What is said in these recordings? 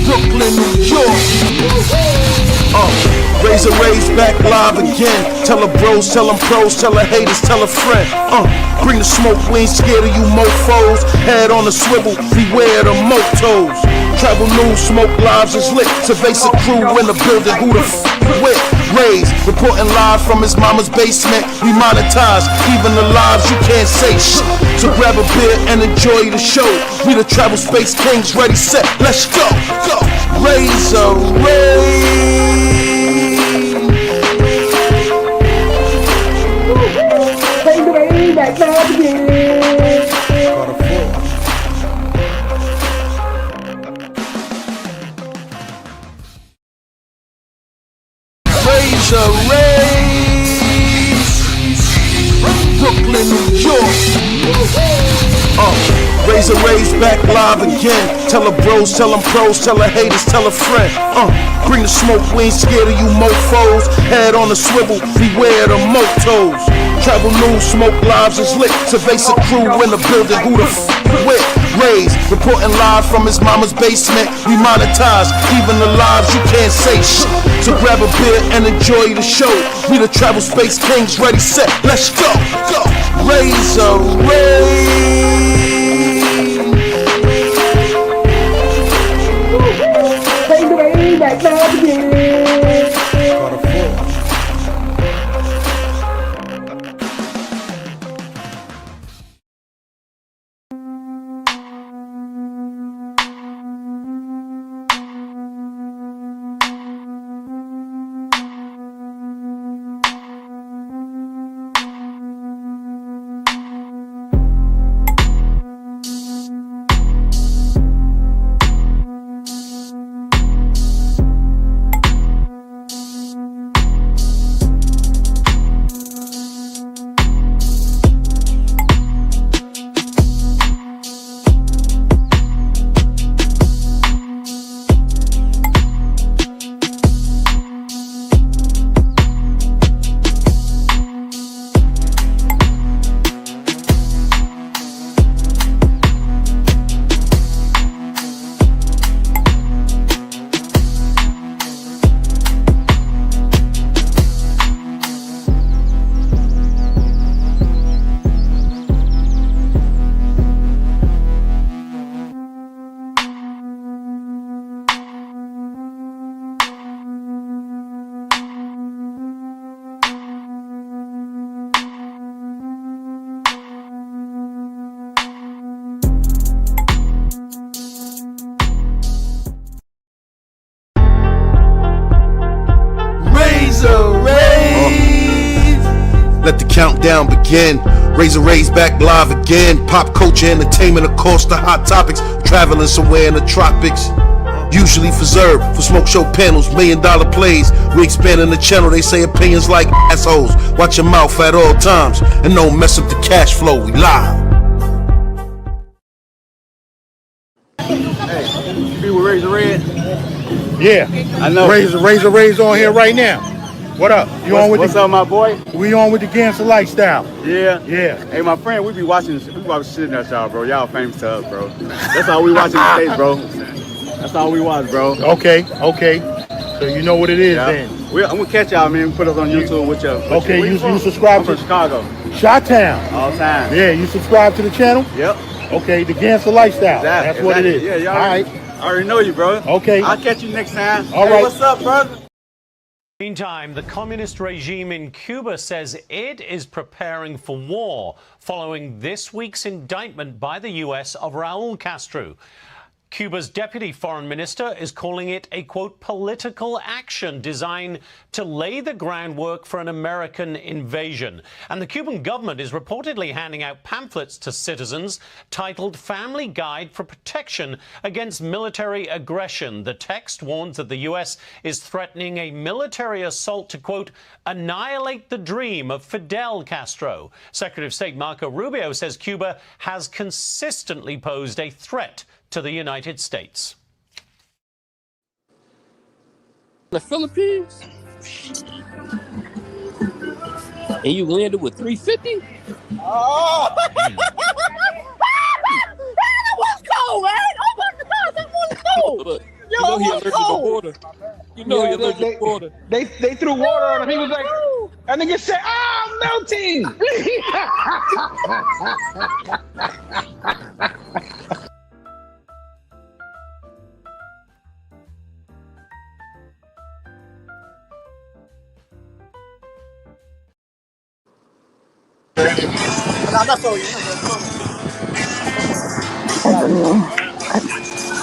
Brooklyn, New York. Raze back live again. Tell her bros, tell them pros, tell her haters, tell a friend. Bring the smoke, we ain't scared of you mofos. Head on a swivel, beware the motos. Travel news, smoke lives is lit. Cerveza crew in the building, who the with? Raze, reporting live from his mama's basement. We monetize, even the lives you can't say shit. So grab a beer and enjoy the show. We the travel space kings, ready, set, let's go, go. Raze. Back now again. Raze, Brooklyn, New York. Raze back live again. Tell her bros, tell them pros, tell her haters, tell a friend. Bring the smoke, we ain't scared of you mofos. Head on a swivel, beware the motos. Travel news, smoke lives is lit. Cerveza crew in the building, who the with? Raze, reporting live from his mama's basement. We monetize, even the lives you can't say shit. So grab a beer and enjoy the show. We the travel space kings, ready, set, let's go, go. Raze. Back now again. Let the countdown begin. Raze back live again. Pop culture, entertainment, of course, the hot topics. Traveling somewhere in the tropics. Usually reserved for smoke show panels, $1 million plays. We expanding the channel, they say opinions like assholes. Watch your mouth at all times and don't mess up the cash flow. We live. Hey, you be with Razor Red? Yeah, I know. Raze on here right now. What up? What's up, my boy? We on with the gangster lifestyle. Yeah. Yeah. Hey, my friend, we watching shit in that y'all, bro. Y'all famous to us, bro. That's all we watch in the States, bro. That's all we watch, bro. Okay. So you know what it is then. I'm gonna catch y'all, man. Put us on YouTube with your. Okay, you subscribe I'm from Chicago. Chi-Town. All time. Yeah, you subscribe to the channel? Yep. Okay, the gangster lifestyle. That's what it is. Yeah, y'all. All right. I already know you, bro. Okay. I'll catch you next time. All right. What's up, brother? Meantime, the communist regime in Cuba says it is preparing for war following this week's indictment by the U.S. of Raul Castro. Cuba's deputy foreign minister is calling it a, quote, political action designed to lay the groundwork for an American invasion. And the Cuban government is reportedly handing out pamphlets to citizens titled Family Guide for Protection Against Military Aggression. The text warns that the U.S. is threatening a military assault to, quote, annihilate the dream of Fidel Castro. Secretary of State Marco Rubio says Cuba has consistently posed a threat to the United States. The Philippines, and you landed with 350. Oh. water. You know he allergic to water. They threw water on him. He was like, and nigga said, "Ah, I'm melting." I'm not showing you.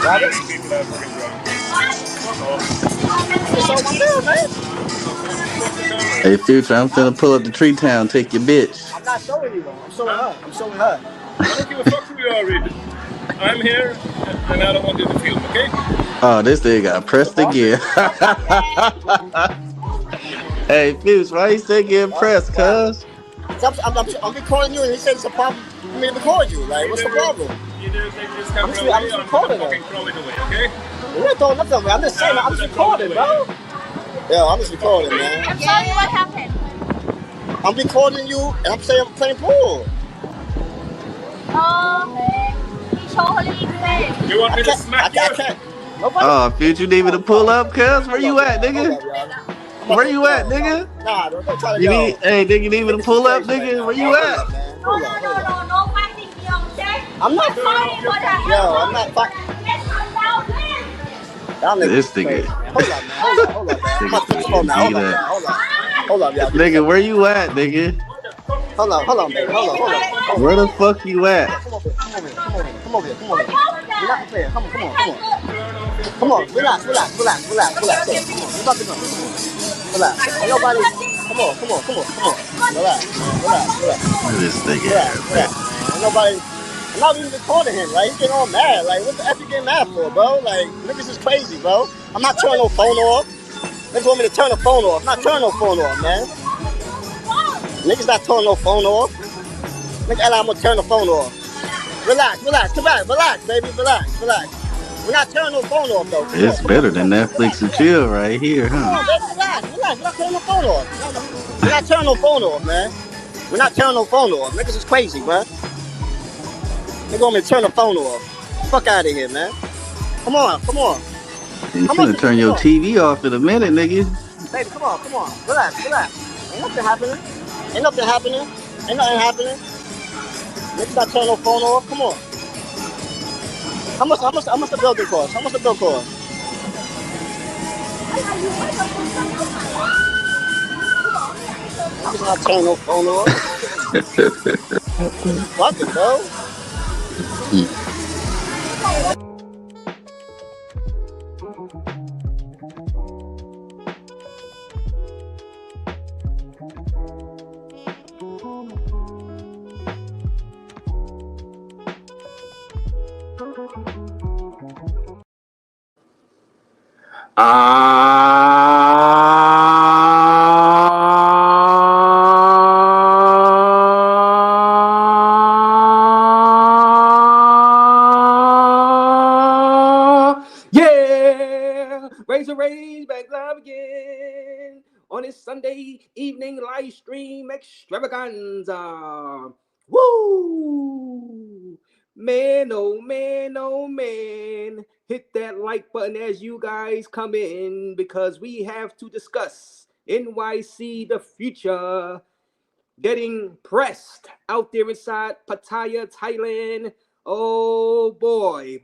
Got it? It's on my bill, man. Hey, Future, I'm finna pull up to Tree Town, take your bitch. I'm not showing you, though. I'm showing her. I'm showing her. I don't give a fuck who you are, Reed. I'm here, and I don't want you to film, okay? Oh, this thing got pressed again. Hey, Future, why you still getting pressed, cuz? I'm recording you, and he said it's a problem for me to record you. Like, what's the problem? You do take this camera away, I'm just recording gonna fucking throw it away, okay? You're not throwing nothing away. I'm just saying, I'm just recording, bro. Yo, I'm just recording, man. I'm sorry, what happened? I'm recording you, and I'm saying I'm playing pool. You want me to smack you? I can't. Oh, Future, you need me to pull up, cuz? Where you at, nigga? Where you at, nigga? Nah, don't try to You go. need, hey, nigga, you need me to pull up, nigga? Where you at? No, fighting me, okay? I'm not sorry, what happened? Yo, I'm not fighting. This nigga. Hold up, man. Hold up, man. I'm about to phone now. Hold up, y'all. Nigga, where you at, nigga? Hold on, baby. Hold on. Where the fuck you at? Come over here. We're not playing. Come on. Relax. Come on. We're about to go. Relax. Ain't nobody. Come on. Relax. Where this nigga? Ain't nobody. I'm not even recording him, right? He's getting all mad. Like, what the F you getting mad for, bro? Like, niggas is crazy, bro. I'm not turning no phone off. Niggas want me to turn the phone off. I'm not turning no phone off, man. Niggas not turning no phone off. Nigga, I'm gonna turn the phone off. Relax. Come back. Relax, baby. Relax. We're not turning no phone off, though. It's better than Netflix and chill right here, Come huh? on, baby. Relax. We're not turning no phone off. We're not turning no phone off, man. We're not turning no phone off. Niggas is crazy, bro. They want me to turn the phone off. Fuck out of here, man. Come on. You finna turn your TV off in a minute, nigga. Baby, come on. Relax. Ain't nothing happening. Niggas not turning no phone off. Come on. How much the building cost? Niggas not turning no phone off. Fuck it, bro. Yeah, Raze back live again on this Sunday evening live stream extravaganza. Woo! Man, oh man. Hit that like button as you guys come in because we have to discuss NYC, the future, getting pressed out there inside Pattaya, Thailand. Oh boy.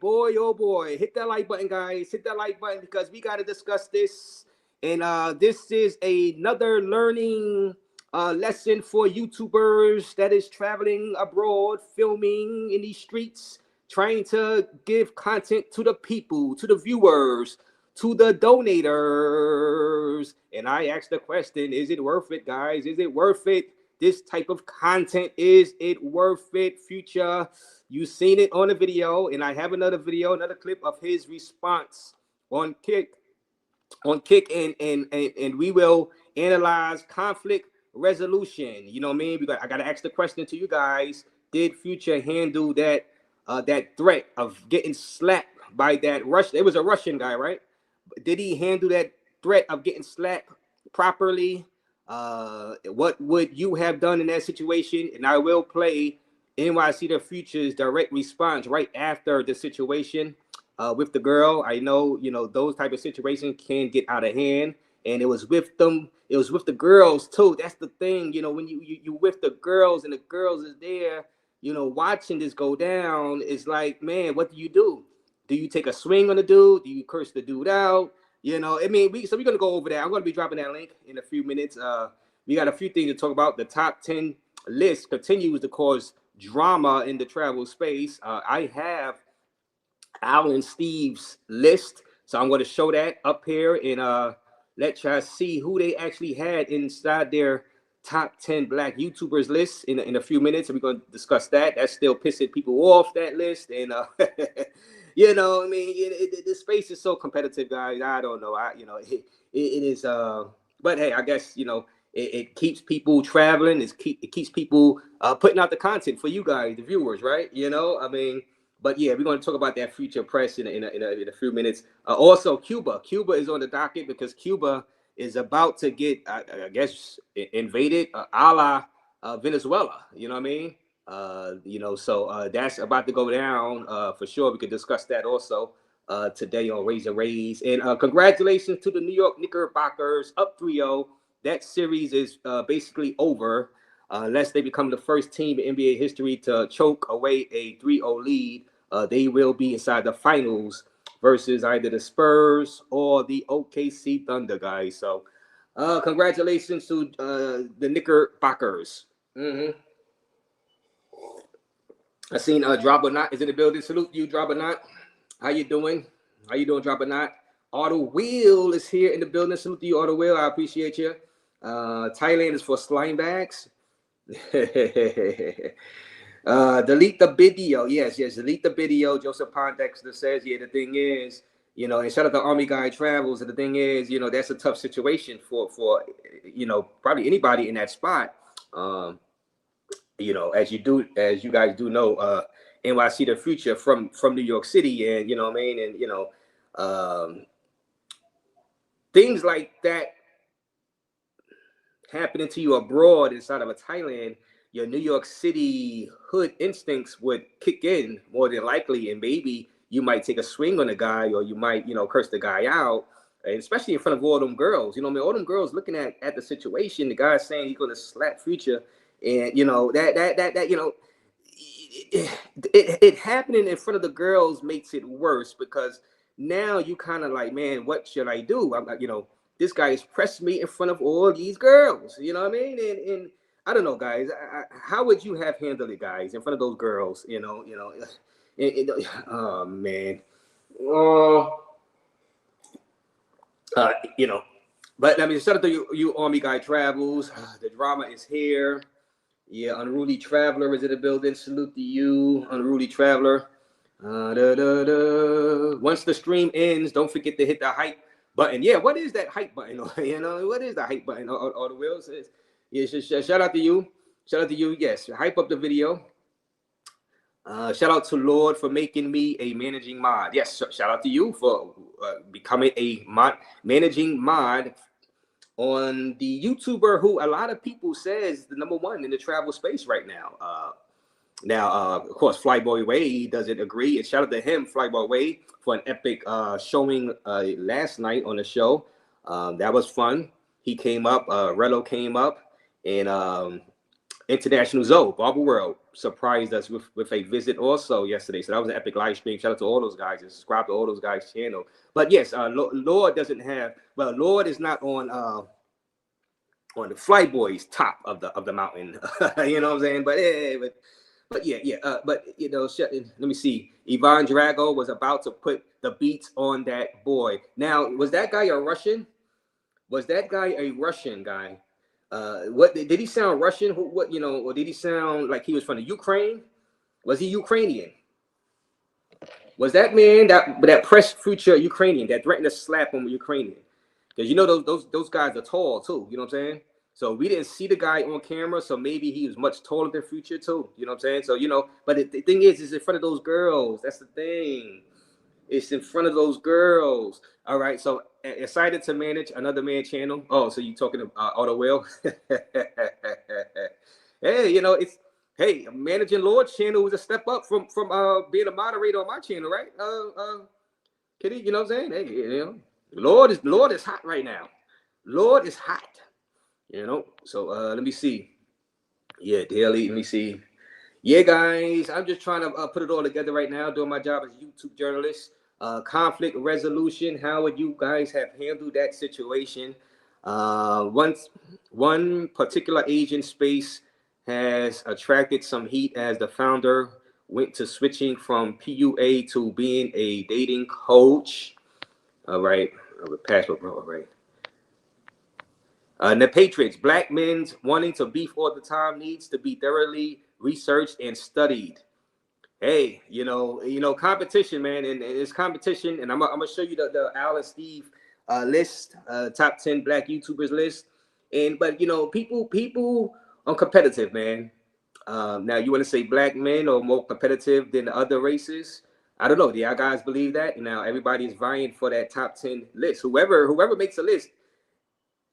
Hit that like button, guys. Hit that like button because we got to discuss this. And this is another learning lesson for YouTubers that is traveling abroad, filming in these streets, trying to give content to the people, to the viewers, to the donators. And I asked the question, is it worth it, guys? Is it worth it? This type of content, is it worth it? Future, you've seen it on the video, and I have another clip of his response on Kick, and we will analyze conflict resolution. You know what I mean? I got to ask the question to you guys: did Future handle that threat of getting slapped by that Russian? It was a Russian guy, right? Did he handle that threat of getting slapped properly? What would you have done in that situation? And I will play NYC the Future's direct response right after the situation. with the girl. I know, those type of situations can get out of hand, and it was with them. It was with the girls too. That's the thing, when you with the girls and the girls is there, watching this go down. It's like, man, what do you do? Do you take a swing on the dude? Do you curse the dude out? I mean, we're gonna go over that. I'm gonna be dropping that link in a few minutes. We got a few things to talk about. The top 10 list continues to cause drama in the travel space. I have Al and Steve's list, so I'm going to show that up here and let y'all see who they actually had inside their top 10 black YouTubers list in a few minutes, and we're going to discuss that. That's still pissing people off, that list, and I mean, the space is so competitive, guys. I don't know. It is. But hey, I guess it keeps people traveling. It keeps people putting out the content for you guys, the viewers, right? I mean. But yeah, we're going to talk about that future press in a few minutes. Also, Cuba is on the docket because Cuba is about to get, I guess, invaded, a la Venezuela. You know what I mean? So that's about to go down for sure. We could discuss that also today on Raze. And congratulations to the New York Knickerbockers, up 3-0. That series is basically over. Unless they become the first team in NBA history to choke away a 3-0 lead, they will be inside the finals versus either the Spurs or the OKC Thunder, guys. So congratulations to the Knickerbockers. I seen Drabanot is in the building. Salute you, Drabanot. How you doing? Drabanot? Auto Wheel is here in the building. Salute to you, Auto Wheel. I appreciate you. Thailand is for slime bags. Delete the video. Yes, delete the video. Joseph Pondexter says, the thing is, and shout out to Army Guy Travels. And the thing is, that's a tough situation for probably anybody in that spot. As you guys do know, NYC the future from New York City, and what I mean, and things like that happening to you abroad inside of a Thailand, your New York City hood instincts would kick in more than likely, and maybe you might take a swing on a guy, or you might, curse the guy out, and especially in front of all them girls. All them girls looking at the situation. The guy's saying he's going to slap Future, and it happening in front of the girls makes it worse, because now you kind of like, man, what should I do? I'm like, this guy is pressing me in front of all these girls. You know what I mean? And I don't know, guys. How would you have handled it, guys, in front of those girls? Oh man. But I mean, shout out to you Army Guy Travels. The drama is here. Yeah, Unruly Traveler is in the building. Salute to you, Unruly Traveler. Once the stream ends, don't forget to hit the hype button. Yeah, what is that hype button? What is the hype button? All the wheels. Yes, shout out to you. Yes, hype up the video. Shout out to Lord for making me a managing mod. Yes, shout out to you for becoming a managing mod on the YouTuber who a lot of people says the #1 in the travel space right now. Of course, Flyboy Wade doesn't agree, and shout out to him, Flyboy Wade, for an epic showing last night on the show. That was fun. He came up, Rello came up, and International Zoe, Barber World, surprised us with a visit also yesterday. So that was an epic live stream. Shout out to all those guys, and subscribe to all those guys' channel. But yes, Lord doesn't have, Lord is not on the Flyboy's top of the mountain. You know what I'm saying? But let me see. Ivan Drago was about to put the beats on that boy. Now, was that guy a Russian? Was that guy a Russian guy? What did he sound Russian? Or did he sound like he was from the Ukraine? Was he Ukrainian? Was that man that pressed Future Ukrainian, that threatened to slap him Ukrainian? Because those guys are tall too. You know what I'm saying? So we didn't see the guy on camera, so maybe he was much taller than Future too. You know what I'm saying? So but the thing is in front of those girls. That's the thing. It's in front of those girls. All right. So excited to manage another man channel. Oh, so you talking to Auto Will? Hey, managing Lord's channel was a step up from being a moderator on my channel, right? Kitty, you know what I'm saying? Hey, Lord is hot right now. Lord is hot. So let me see. Yeah, daily. Let me see. Yeah, guys, I'm just trying to put it all together right now, doing my job as a YouTube journalist. Conflict resolution. How would you guys have handled that situation? One particular Asian space has attracted some heat as the founder went to switching from PUA to being a dating coach. All right, passport, bro. All right. And the Patriots, black men wanting to beef all the time needs to be thoroughly researched and studied. Hey, competition, man, and it's competition. And I'm gonna show you the Al and Steve list, top 10 black YouTubers list. But people are competitive, man. Now you want to say black men are more competitive than the other races? I don't know. Do y'all guys believe that? Now everybody's vying for that top 10 list. Whoever makes a list.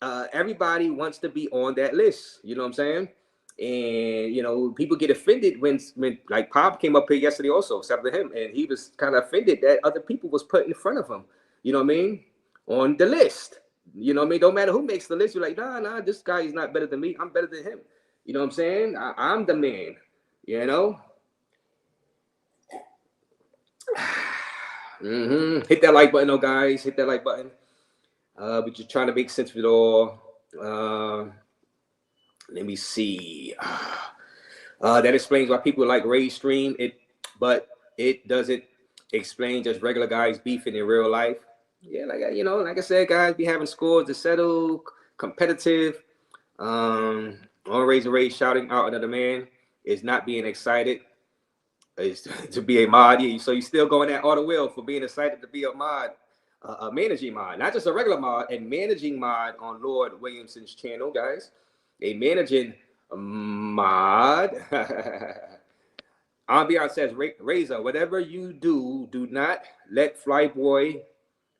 Everybody wants to be on that list. You know what I'm saying? And people get offended when like Pop came up here yesterday also, except for him, and he was kind of offended that other people was put in front of him. You know what I mean? On the list. You know what I mean? Don't matter who makes the list. You're like, nah, this guy is not better than me. I'm better than him. You know what I'm saying? I'm the man. Hit that like button, guys. Hit that like button. We're just trying to make sense of it all. Let me see. That explains why people like Raze stream it, but it doesn't explain just regular guys beefing in real life. Yeah, like I said, guys be having scores to settle, competitive. On Raze shouting out another man is not being excited. Is to be a mod. Yeah, so you still going at all the will for being excited to be a mod. A managing mod, not just a regular mod, and managing mod on Lord Williamson's channel, guys. A managing mod. Ambiance says, Razer, whatever you do not let Flyboy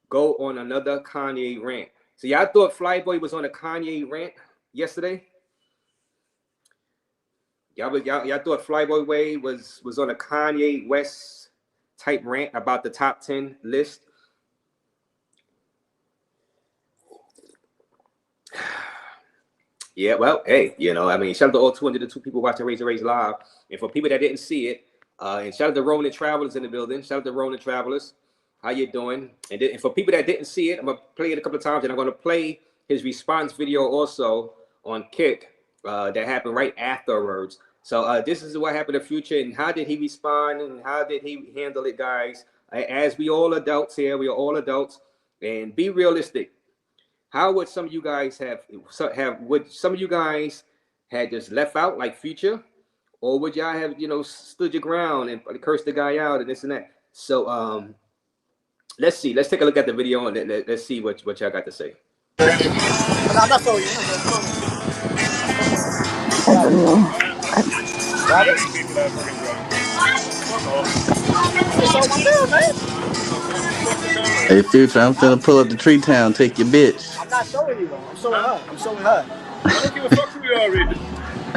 go on another Kanye rant. So y'all thought Flyboy was on a Kanye rant yesterday? Y'all thought Flyboy Way was on a Kanye West type rant about the top 10 list? Yeah, well, hey, shout out to all 202 people watching Raze Live. And for people that didn't see it, and shout out to Ronin Travelers in the building. Shout out to Ronin Travelers. How you doing? And for people that didn't see it, I'm going to play it a couple of times, and I'm going to play his response video also on Kick that happened right afterwards. So this is what happened in the future, and how did he respond, and how did he handle it, guys? As we all adults here, we are all adults, and be realistic. How would some of you guys would some of you guys had just left out like Future, or would y'all have stood your ground and cursed the guy out and this and that? So let's see. Let's take a look at the video and let's see what y'all got to say. Hey, Future, I'm finna pull up the Tree Town, take your bitch. I'm not showing you though. I'm showing her. I don't give a fuck who you are, Raze.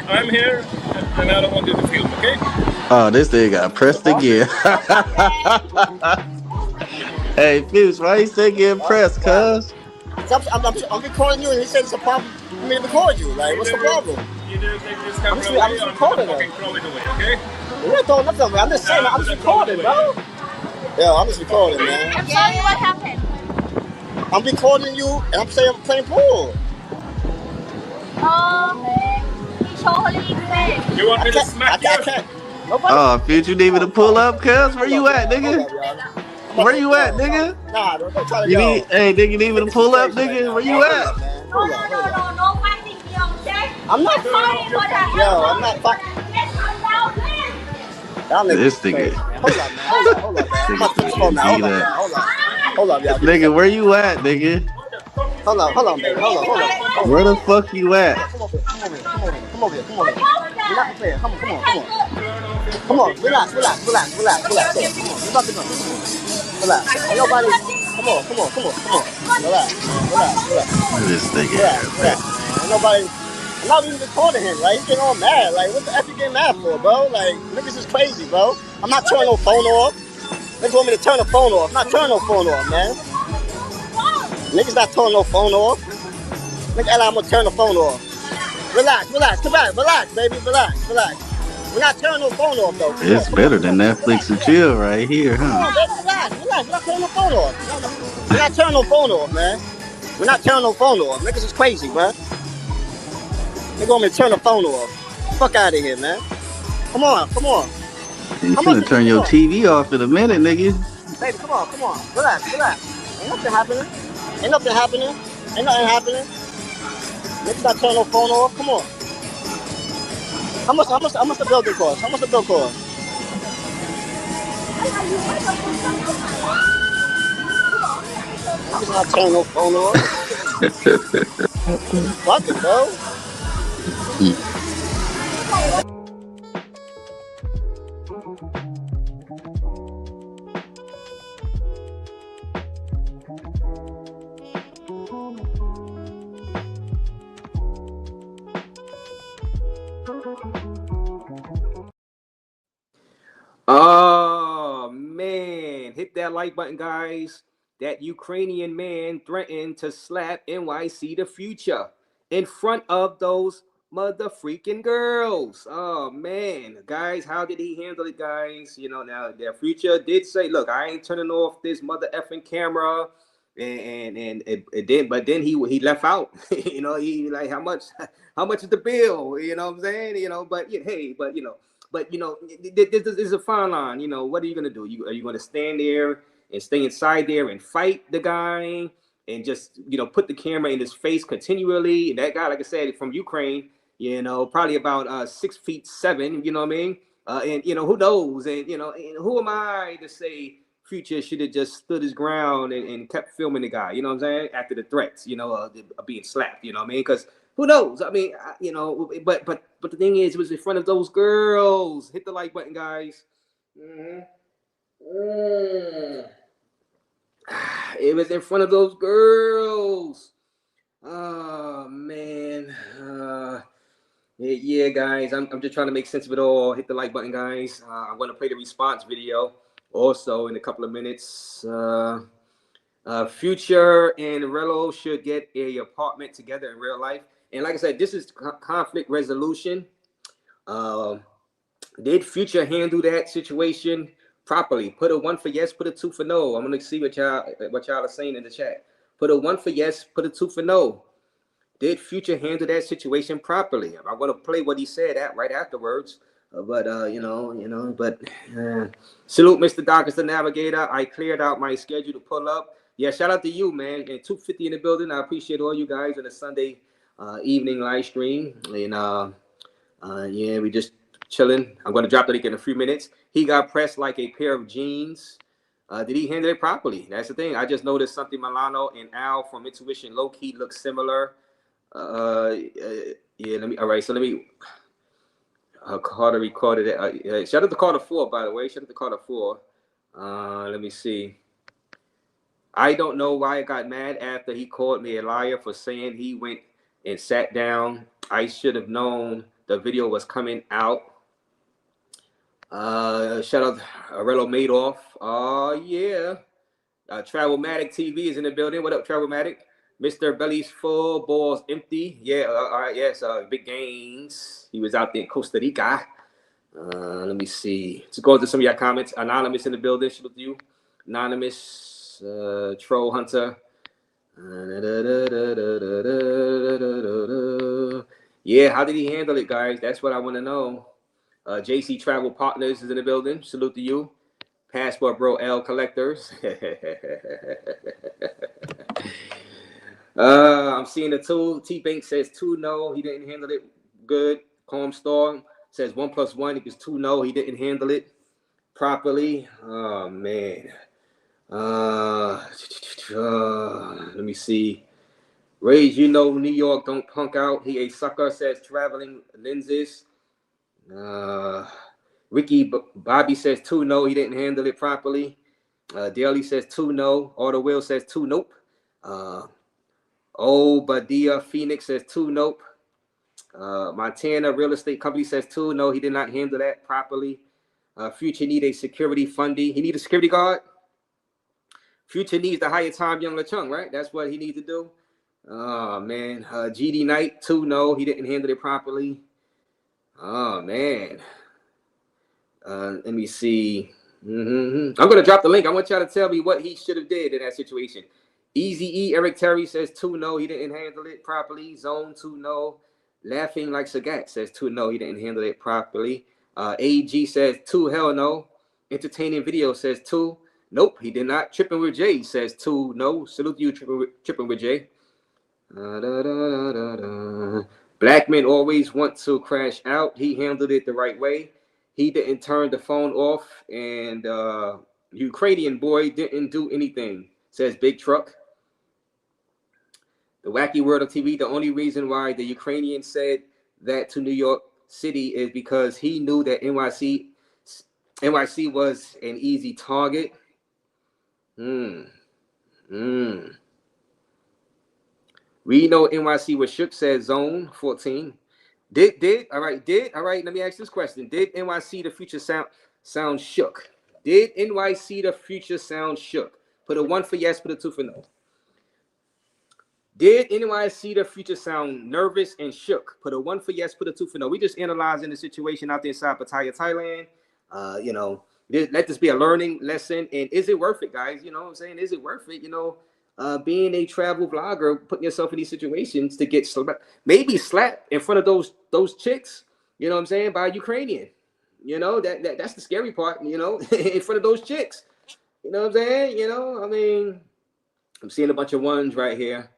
I'm here, and I don't want you to film, okay? Oh, this thing got pressed again. Hey, Future, why you say get pressed, cuz? I'm recording you, and he said it's a problem for me to record you. Like, what's the problem? Either take this camera away, I'm just recording fucking throw it away, okay? You're not throwing nothing away. I'm just saying, I'm just recording, bro. Yeah, I'm just recording, man. I'm sorry, what happened? I'm recording you, and I'm saying I'm playing pool. He totally fair. You want me to smack you? I can't. Oh, Future, you need me to pull up, cuz? Where you at, nigga? Where you at, nigga? Nah, don't try to go. Hey, nigga, you need me to pull up, nigga? Where you at? No fighting here, okay? I'm not sorry for that. Yo, I'm not fighting. This nigga. Hold on, man. Hold on, y'all. Nigga, where you at, nigga? Hold on, baby. Hold on. Where the fuck you at? Come over here. You're not prepared. Come on. Relax. Come on, we're about to go. Relax. Ain't nobody. Come on. Relax. This nigga. Relax. Ain't nobody. I'm not even recording him, right? He's getting all mad. Like, what the F you getting mad for, bro? Like, niggas is crazy, bro. I'm not turning no phone off. Niggas want me to turn the phone off. I'm not turning no phone off, man. Niggas not turning no phone off. Nigga, I'm gonna turn the phone off. Relax, relax, come back, relax, baby, relax, relax. We're not turning no phone off, though. Come It's on, come on, better come than on. Netflix and Relax, chill right here, come huh? on, baby, relax, relax. We're not turning no phone off. We're not turning no phone off, man. We're not turning no phone off. Niggas is crazy, man. Nigga want me to turn the phone off. Fuck out of here, man. Come on, come on. You How much finna is it? turn Come your on. TV off in a minute, nigga. Baby, come on, come on. Relax, relax. Ain't nothing happening. Ain't nothing happening. Ain't nothing happening. Niggas not turning no phone off. Come on. How much the building cost? How much the bill cost? Niggas not turning no phone off. Niggas bugging, bro. Oh man, hit that like button, guys. That Ukrainian man threatened to slap NYC the future in front of those mother freaking girls. Oh man, guys, how did he handle it, guys? You know, now their future did say, "Look, I ain't turning off this mother effing camera." And then he left out. You know, he like how much is the bill? You know what I'm saying? You know, but yeah, hey, but you know. But you know, this is a fine line. You know, what are you gonna do? Are you gonna stand there and stay inside there and fight the guy and just put the camera in his face continually? And that guy, like I said, from Ukraine, probably about 6'7". You know what I mean? And who knows? And and who am I to say Future should have just stood his ground and kept filming the guy? You know what I'm saying? After the threats, being slapped. You know what I mean? Because who knows? I mean, but the thing is, it was in front of those girls. Hit the like button, guys. It was in front of those girls. Oh man. Yeah, guys. I'm just trying to make sense of it all. Hit the like button, guys. I'm going to play the response video also in a couple of minutes. Future and Rello should get a apartment together in real life. And like I said, this is conflict resolution. Did Future handle that situation properly? Put a 1 for yes, put a 2 for no. I'm gonna see what y'all are saying in the chat. Put a 1 for yes, put a 2 for no. Did Future handle that situation properly? I'm gonna play what he said right afterwards. But salute, Mr. Doc, the navigator. I cleared out my schedule to pull up. Yeah, shout out to you, man. And 250 in the building. I appreciate all you guys on a Sunday evening live stream. And yeah, we just chilling. I'm gonna drop the link in a few minutes. He got pressed like a pair of jeans. Did he handle it properly? That's the thing. I just noticed something. Milano and Al from Intuition low key look similar. Yeah, let me. Carter recorded it. Shout out to Carter 4, by the way. Shout out to Carter 4. Let me see. I don't know why I got mad after he called me a liar for saying he went and sat down. I should have known the video was coming out. Shout out to Arello Madoff. Oh, yeah. Travelmatic TV is in the building. What up, Travelmatic? Mr. Belly's full, balls empty. Yeah, all right, yes, big gains. He was out there in Costa Rica. Let me see. To go into some of your comments. Anonymous in the building. Salute to you. Anonymous, Troll Hunter. Yeah, how did he handle it, guys? That's what I want to know. JC Travel Partners is in the building. Salute to you. Passport Bro L Collectors. I'm seeing the 2. T-Bank says 2 no. He didn't handle it good. Calm Storm says 1 + 1 equals 2 no. He didn't handle it properly. Oh, man. Let me see. Raze, New York don't punk out. He a sucker, says traveling lenses. Ricky Bobby says 2 no. He didn't handle it properly. Daly says 2 no. Auto Will says 2 nope. Badia Phoenix says 2 nope. Montana Real Estate Company says 2 no. He did not handle that properly. Future need a security funding. He need a security guard. Future needs to hire Tom Young LeChung, right? That's what he needs to do. Oh, man. GD Knight, 2, no. He didn't handle it properly. Oh, man. Let me see. I'm going to drop the link. I want y'all to tell me what he should have did in that situation. Easy E, Eric Terry says 2, no. He didn't handle it properly. Zone 2, no. Laughing Like Sagat says 2, no. He didn't handle it properly. AG says 2, hell no. Entertaining Video says 2. Nope, he did not. Tripping with Jay says 2, no. Salute you, tripping with Jay. Black men always want to crash out. He handled it the right way. He didn't turn the phone off, and Ukrainian boy didn't do anything, says Big Truck. The Wacky World of TV, the only reason why the Ukrainian said that to New York City is because he knew that NYC was an easy target. We know NYC was shook, says Zone 14. All right, let me ask this question. Did NYC the future sound shook? Did NYC the future sound shook? Put a 1 for yes, put a 2 for no. Did NYC the future sound nervous and shook? Put a 1 for yes, put a 2 for no. We just analyzing the situation out there inside Pattaya, Thailand. Let this be a learning lesson. And is it worth it, guys? You know what I'm saying? Is it worth it? Being a travel vlogger, putting yourself in these situations to get maybe slapped in front of those chicks, you know what I'm saying, by a Ukrainian. That's the scary part, in front of those chicks. You know what I'm saying? I'm seeing a bunch of ones right here.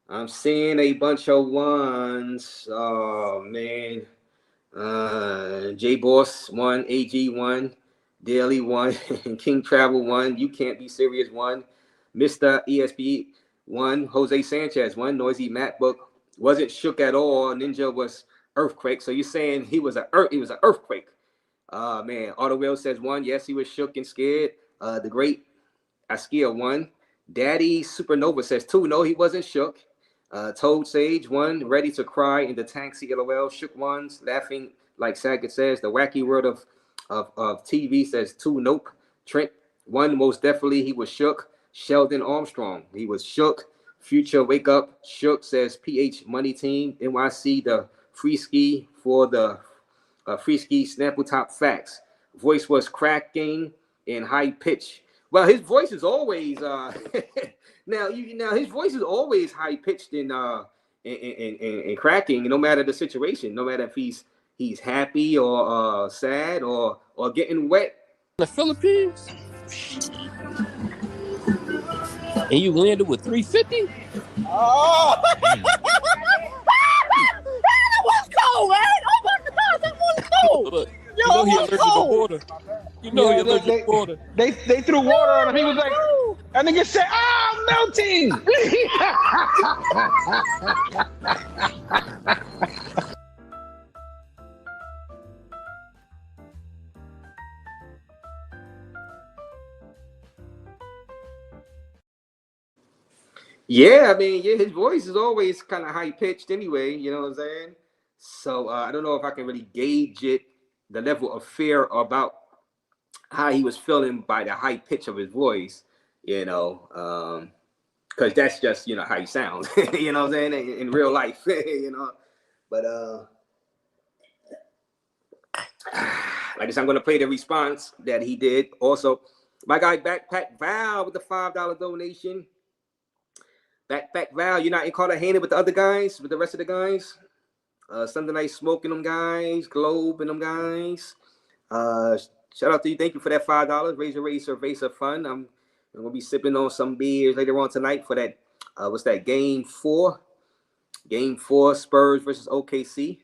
I'm seeing a bunch of ones. Oh, man. J Boss 1, AG 1, Daily 1, King Travel 1, You Can't Be Serious 1, Mr. ESP 1, Jose Sanchez 1, Noisy MacBook wasn't shook at all. Ninja was earthquake. So you're saying he was an earthquake. Man, Auto Will says 1. Yes, he was shook and scared. The Great Askia 1. Daddy Supernova says 2. No, he wasn't shook. Toad Sage 1, ready to cry in the tank. CLOL, shook ones, laughing like Saget says. The Wacky World of TV says 2. Nope. Trent 1, most definitely he was shook. Sheldon Armstrong, he was shook. Future Wake Up shook, says PH Money Team. NYC the free ski for the free ski Snapple Top Facts. Voice was cracking in high pitch. Well, his voice is always now his voice is always high pitched and cracking, no matter the situation, no matter if he's happy or sad or getting wet. The Philippines, and you landed with 350. Oh, that was cold, man. Oh my God, that was cold. Look, Yo, he allergic to water. He allergic to water. They threw water on him. He was like, and nigga said, "Ah, melting." Yeah, his voice is always kind of high pitched anyway. You know what I'm saying? So I don't know if I can really gauge the level of fear about how he was feeling by the high pitch of his voice, because that's just, how he sounds, you know what I'm saying, in real life, But like I said, I'm going to play the response that he did. Also, my guy Backpack Val with the $5 donation. Backpack Val, you're not in Cartagena with the other guys, with the rest of the guys? Sunday Night Smoking them guys, Globe and them guys. Shout out to you. Thank you for that $5. Raze Cerveza Fun. I'm going to be sipping on some beers later on tonight for that. What's that? Game 4. Game 4, Spurs versus OKC.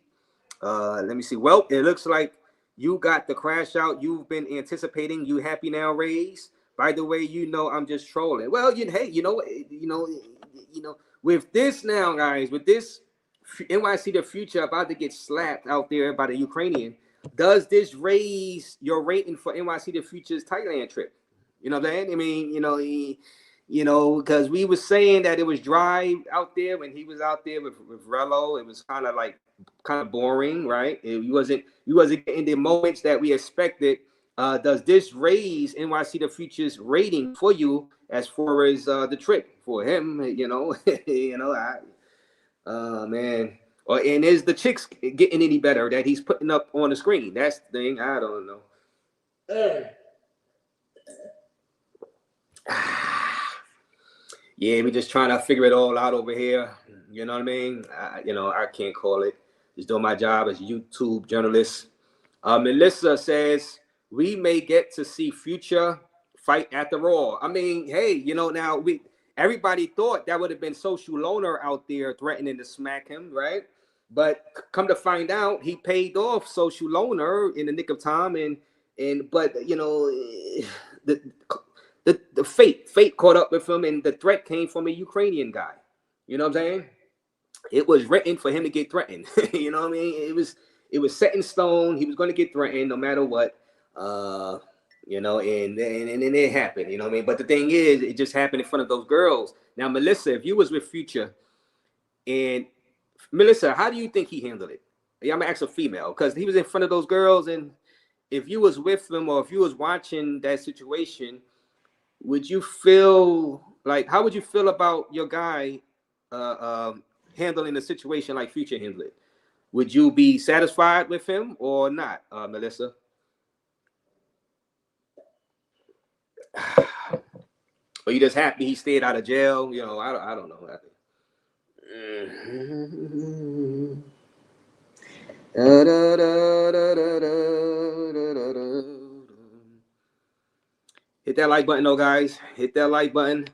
Let me see. Well, it looks like you got the crash out you've been anticipating. You happy now, Raze? By the way, I'm just trolling. Well, with this now, guys, with this NYC the future about to get slapped out there by the Ukrainian, does this raise your rating for NYC the future's Thailand trip? You know what I'm saying? Because we were saying that it was dry out there when he was out there with Rello. It was kind of boring, right? We wasn't getting the moments that we expected Does this raise NYC the Future's rating for you as far as the trip for him? You know, man. And is the chicks getting any better that he's putting up on the screen? That's the thing. I don't know. Yeah, we just trying to figure it all out over here. You know what I mean? I can't call it. Just doing my job as a YouTube journalist. Melissa says we may get to see Future fight at the Raw. I mean, hey, now everybody thought that would have been Social Loner out there threatening to smack him, right? But come to find out, he paid off Social Loner in the nick of time, but the fate caught up with him, and the threat came from a Ukrainian guy. You know what I'm saying? It was written for him to get threatened. You know what I mean? It was set in stone. He was going to get threatened no matter what. And then it happened. You know what I mean? But the thing is, it just happened in front of those girls. Now, Melissa, if you was with Future, and Melissa, how do you think he handled it? Yeah, I'm gonna ask a female, because he was in front of those girls, and if you was with them or if you was watching that situation, would you feel like, how would you feel about your guy handling the situation like Future handled it? Would you be satisfied with him or not, Melissa? Or you just happy he stayed out of jail? I don't know. Hit that like button, though, guys. Hit that like button.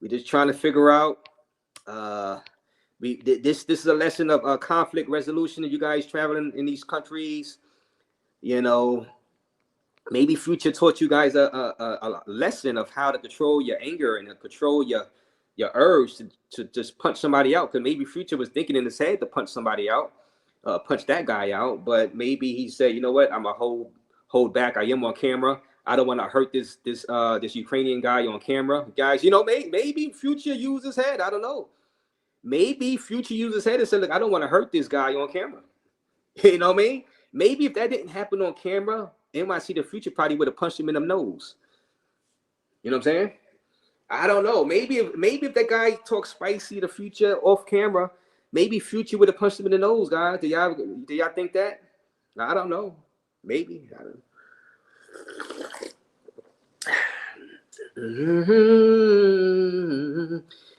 We're just trying to figure out. This is a lesson of conflict resolution. You guys traveling in these countries, maybe Future taught you guys a lesson of how to control your anger and to control your urge to just punch somebody out. Because maybe Future was thinking in his head to punch somebody out, punch that guy out. But maybe he said, you know what, I'm gonna hold back. I am on camera. I don't want to hurt this Ukrainian guy on camera, guys. Maybe Future used his head. I don't know. Maybe Future used his head and said, look, I don't want to hurt this guy on camera. You know what I mean? Maybe if that didn't happen on camera, NYC the Future probably would have punched him in the nose. You know what I'm saying? I don't know. Maybe if that guy talks spicy to Future off camera, maybe Future would have punched him in the nose, guys. Do y'all think that? I don't know. Maybe. I don't know.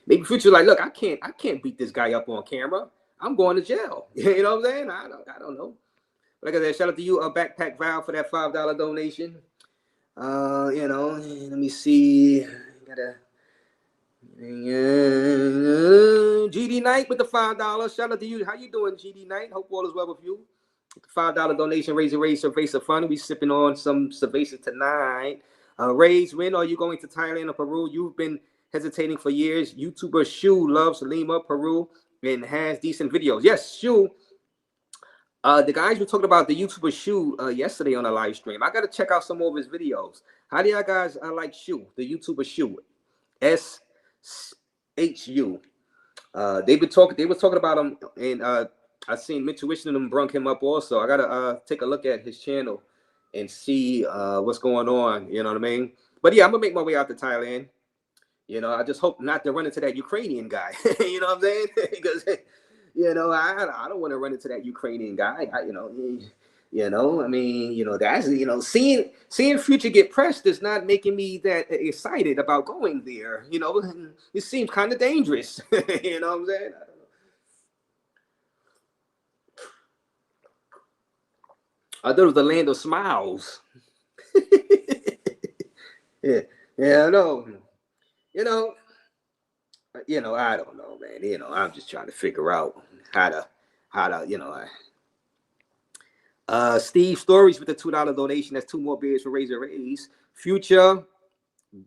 Maybe Future like, look, I can't beat this guy up on camera. I'm going to jail. You know what I'm saying? I don't know. Like I said, shout out to you, Backpack Val, for that $5 donation. Let me see. GD Knight with the $5. Shout out to you. How you doing, GD Knight? Hope all is well with you. $5 donation, Raze Cerveza Fund. We sipping on some cerveza tonight. Raze, when are you going to Thailand or Peru? You've been hesitating for years. YouTuber Shu loves Lima, Peru, and has decent videos. Yes, Shu. The guys were talking about the YouTuber Shu yesterday on a live stream. I got to check out some more of his videos. How do y'all guys like Shu, the YouTuber Shu? SHU. They were talking about him, and I seen Mitchell Wishnam brung him up also. I gotta take a look at his channel and see what's going on. You know what I mean? But yeah, I'm gonna make my way out to Thailand. I just hope not to run into that Ukrainian guy. You know what I'm saying? Because I don't want to run into that Ukrainian guy. That's seeing Future get pressed is not making me that excited about going there. It seems kind of dangerous. You know what I'm saying? I thought it was the land of smiles. Yeah, I know. I don't know, man. I'm just trying to figure out how to. Steve Stories with the $2 donation. That's 2 more beers for Razor Raze. Future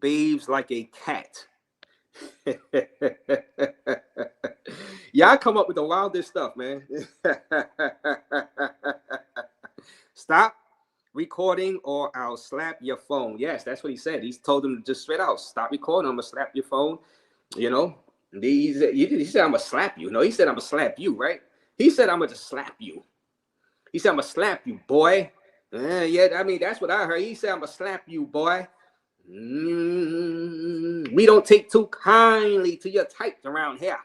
babes like a cat. Y'all come up with the wildest stuff, man. Stop recording or I'll slap your phone. Yes, that's what he said. He's told them just straight out, stop recording, I'm gonna slap your phone. He said I'm gonna slap you. No, he said I'm gonna slap you, right? He said I'm gonna just slap you. He said I'm gonna slap you, boy. Yeah, I mean, that's what I heard. He said, I'm going to slap you, boy. We don't take too kindly to your types around here.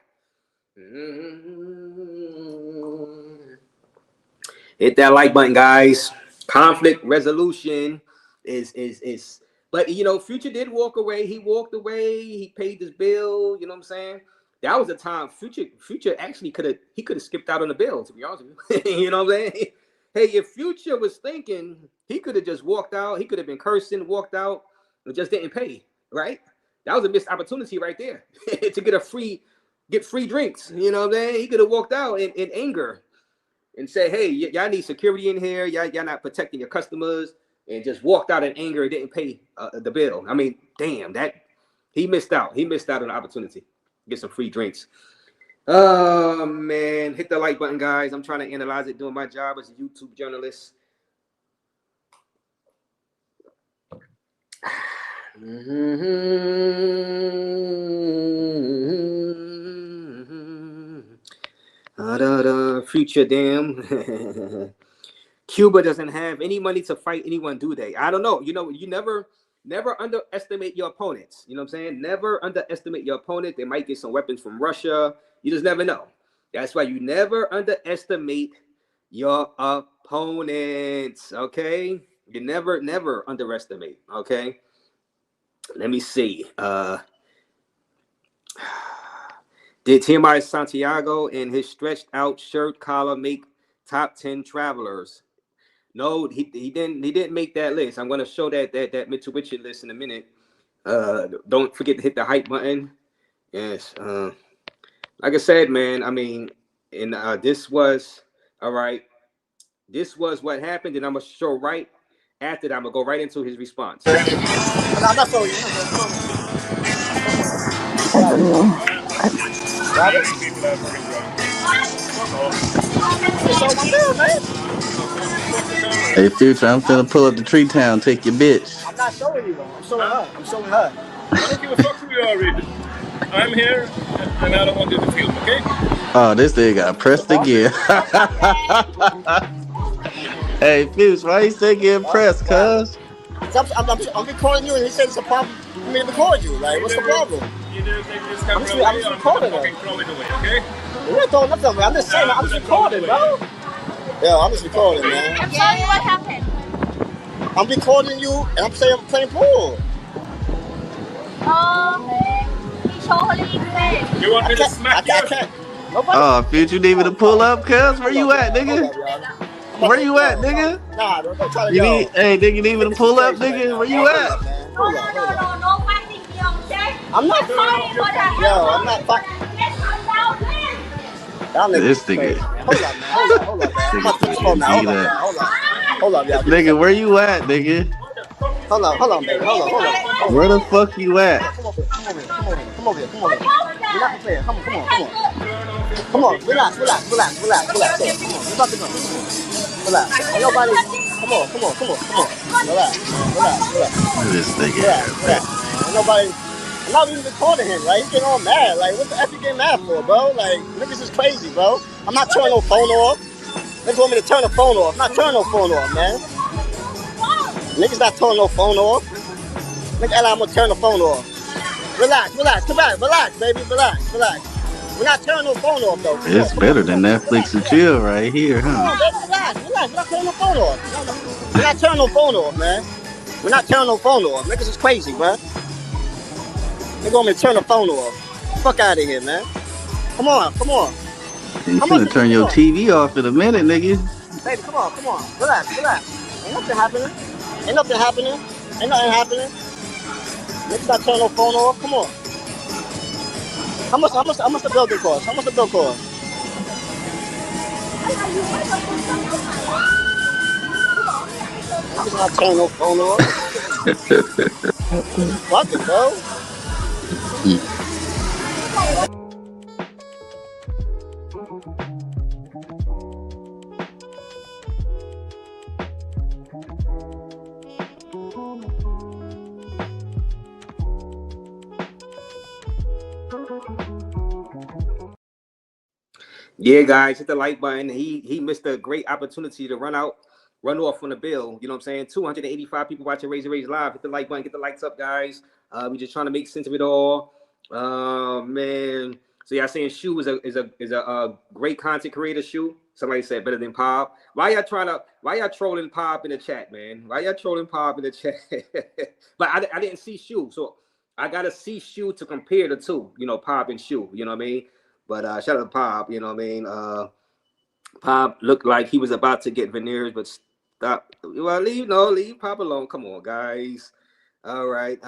Hit that like button, guys. Conflict resolution is. But you know, Future did walk away. He walked away. He paid his bill. You know what I'm saying? That was a time Future actually could have skipped out on the bill. To be honest with you, you know what I'm saying? Hey, if Future was thinking, he could have just walked out. He could have been cursing, walked out, and just didn't pay. Right? That was a missed opportunity right there to get free drinks. You know what I'm saying? He could have walked out in anger and say, hey, y'all need security in here. Y'all not protecting your customers, and just walked out in anger and didn't pay the bill. I mean, damn, that he missed out. He missed out on the opportunity to get some free drinks. Oh, man. Hit the like button, guys. I'm trying to analyze it, doing my job as a YouTube journalist. Future, damn. Cuba doesn't have any money to fight anyone, do they? I don't know. You know, you never underestimate your opponents. You know what I'm saying? Never underestimate your opponent. They might get some weapons from Russia. You just never know. That's why you never underestimate your opponents. Okay? You never underestimate. Okay? Let me see. Did TMI Santiago in his stretched out shirt collar make top 10 travelers? No, he didn't make that list. I'm gonna show that Mitsubishi list in a minute. Don't forget to hit the hype button. Yes. Like I said, man, I mean, and this was all right. This was what happened, and I'm gonna show right after that. I'm gonna go right into his response. I'm not showing you. Hey, Future, I'm finna pull up the Tree Town, take your bitch. I'm not showing you though. I'm showing her. I'm showing her. I don't give a fuck who you are, Raze. I'm here, and I don't want you to film, okay? Oh, this thing got pressed again. Hey, Future, why you still getting pressed, cuz? I'm recording you, and he said it's a problem for me to record you. Like, what's the problem? You didn't take this camera away, I'm just recording I'm fucking throw it away, okay? You're not throwing nothing away. I'm just saying, I'm just recording, bro. Yeah, I'm just recording, man. I'm sorry, what happened? I'm recording you, and I'm saying I'm playing pool. You want me to smack you? I can't. Oh, Future, you need me to pull up, cuz? Where you at, nigga? Where you at, nigga? Nah, don't try to You go. need, hey, nigga, you need me to pull up, nigga? Where you at? No fighting here, okay? I'm not sorry, what happened? Yo, I'm not fighting. This nigga. Hold up, man. Hold up, man. I'm about to phone now. Hold up, y'all. Nigga, where you at, nigga? Hold on, baby. Hold on. Where the fuck you at? Come over here. We're not prepared. Come on. Relax. Come on, we're about to go. Relax. Ain't nobody. Come on. Relax. This nigga. Relax. Ain't nobody. I'm not even recording him, right? He's getting all mad. Like, what the F you getting mad for, bro? Like, niggas is crazy, bro. I'm not turning no phone off. Niggas want me to turn the phone off. I'm not turning no phone off, man. Niggas not turning no phone off. Nigga, I'm gonna turn the phone off. Relax. Come back. Relax, baby. Relax. We're not turning no phone off, though. It's better than Netflix and chill right here, huh? Come on, baby. Relax. We're not turning no phone off. We're not turning no phone off, man. We're not turning no phone off. Niggas is crazy, man. They want me to turn the phone off. Fuck out of here, man. Come on. You finna turn your TV off in a minute, nigga. Baby, come on. Relax. Ain't nothing happening. Niggas not turning no phone off. Come on. How much the building cost? Niggas not turning no phone off. Fuck it, bro. Yeah, guys, hit the like button. He missed a great opportunity to run out run off on the bill. You know what I'm saying? 285 people watching Raze Live. Hit the like button, get the likes up, guys. We just trying to make sense of it all. Man. So y'all saying Shu is a great content creator, Shu. Somebody said better than Pop. Why y'all trolling Pop in the chat, man? Why y'all trolling Pop in the chat? But I didn't see Shu, so I gotta see Shu to compare the two, you know, Pop and Shu, you know what I mean? But shout out to Pop, you know what I mean? Pop looked like he was about to get veneers, but stop. Well, leave Pop alone. Come on, guys. All right.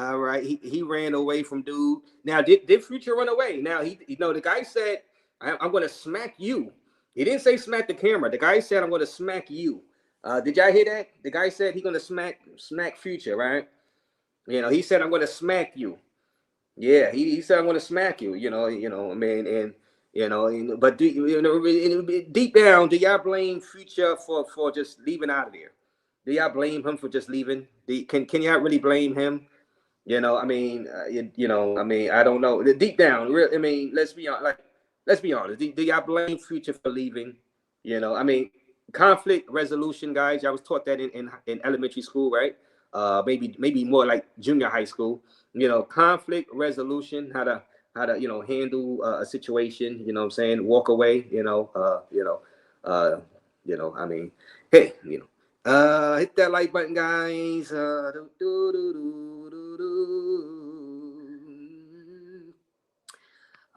He ran away from dude. Now, did Future run away? Now the guy said, "I'm going to smack you." He didn't say smack the camera. The guy said, "I'm going to smack you." Did y'all hear that? The guy said he's going to smack Future, right? You know, he said, "I'm going to smack you." Yeah, he said, "I'm going to smack you." You know, I mean, and you know, but deep down, do y'all blame Future for just leaving out of there? Do y'all blame him for just leaving? Can y'all really blame him? You know, I mean, I mean, I don't know. Deep down, I mean, let's be honest. Do y'all blame Future for leaving? You know, I mean, conflict resolution, guys. Y'all was taught that in elementary school, right? Maybe more like junior high school. You know, conflict resolution, how to handle a situation. You know what I'm saying? Walk away. I mean, hey, hit that like button, guys.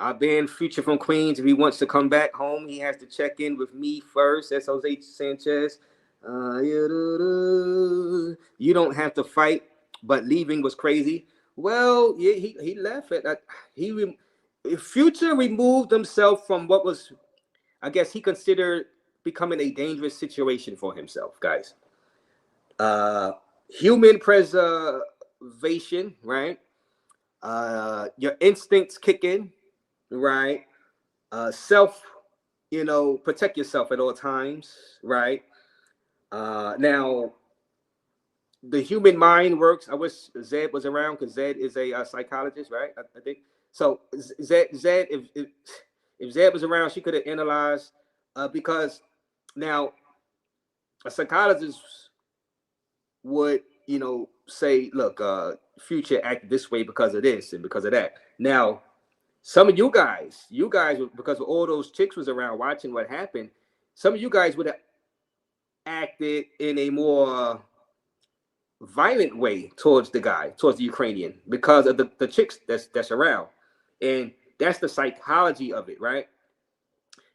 I banned Future from Queens. If he wants to come back home, he has to check in with me first. That's Jose Sanchez. You don't have to fight, but leaving was crazy. Well, yeah, he left it. Future removed himself from what was, I guess, he considered becoming a dangerous situation for himself, guys. Human preservation, right? Your instincts kick in, right? Protect yourself at all times, right? Now, the human mind works. I wish Zed was around because Zed is a psychologist, right? I think so. Zed, if Zed was around, she could have analyzed because now a psychologist would, say, look, Future acted this way because of this and because of that. Now, some of you guys, because all those chicks was around watching what happened, some of you guys would have acted in a more violent way towards the Ukrainian, because of the chicks that's around. And that's the psychology of it, right?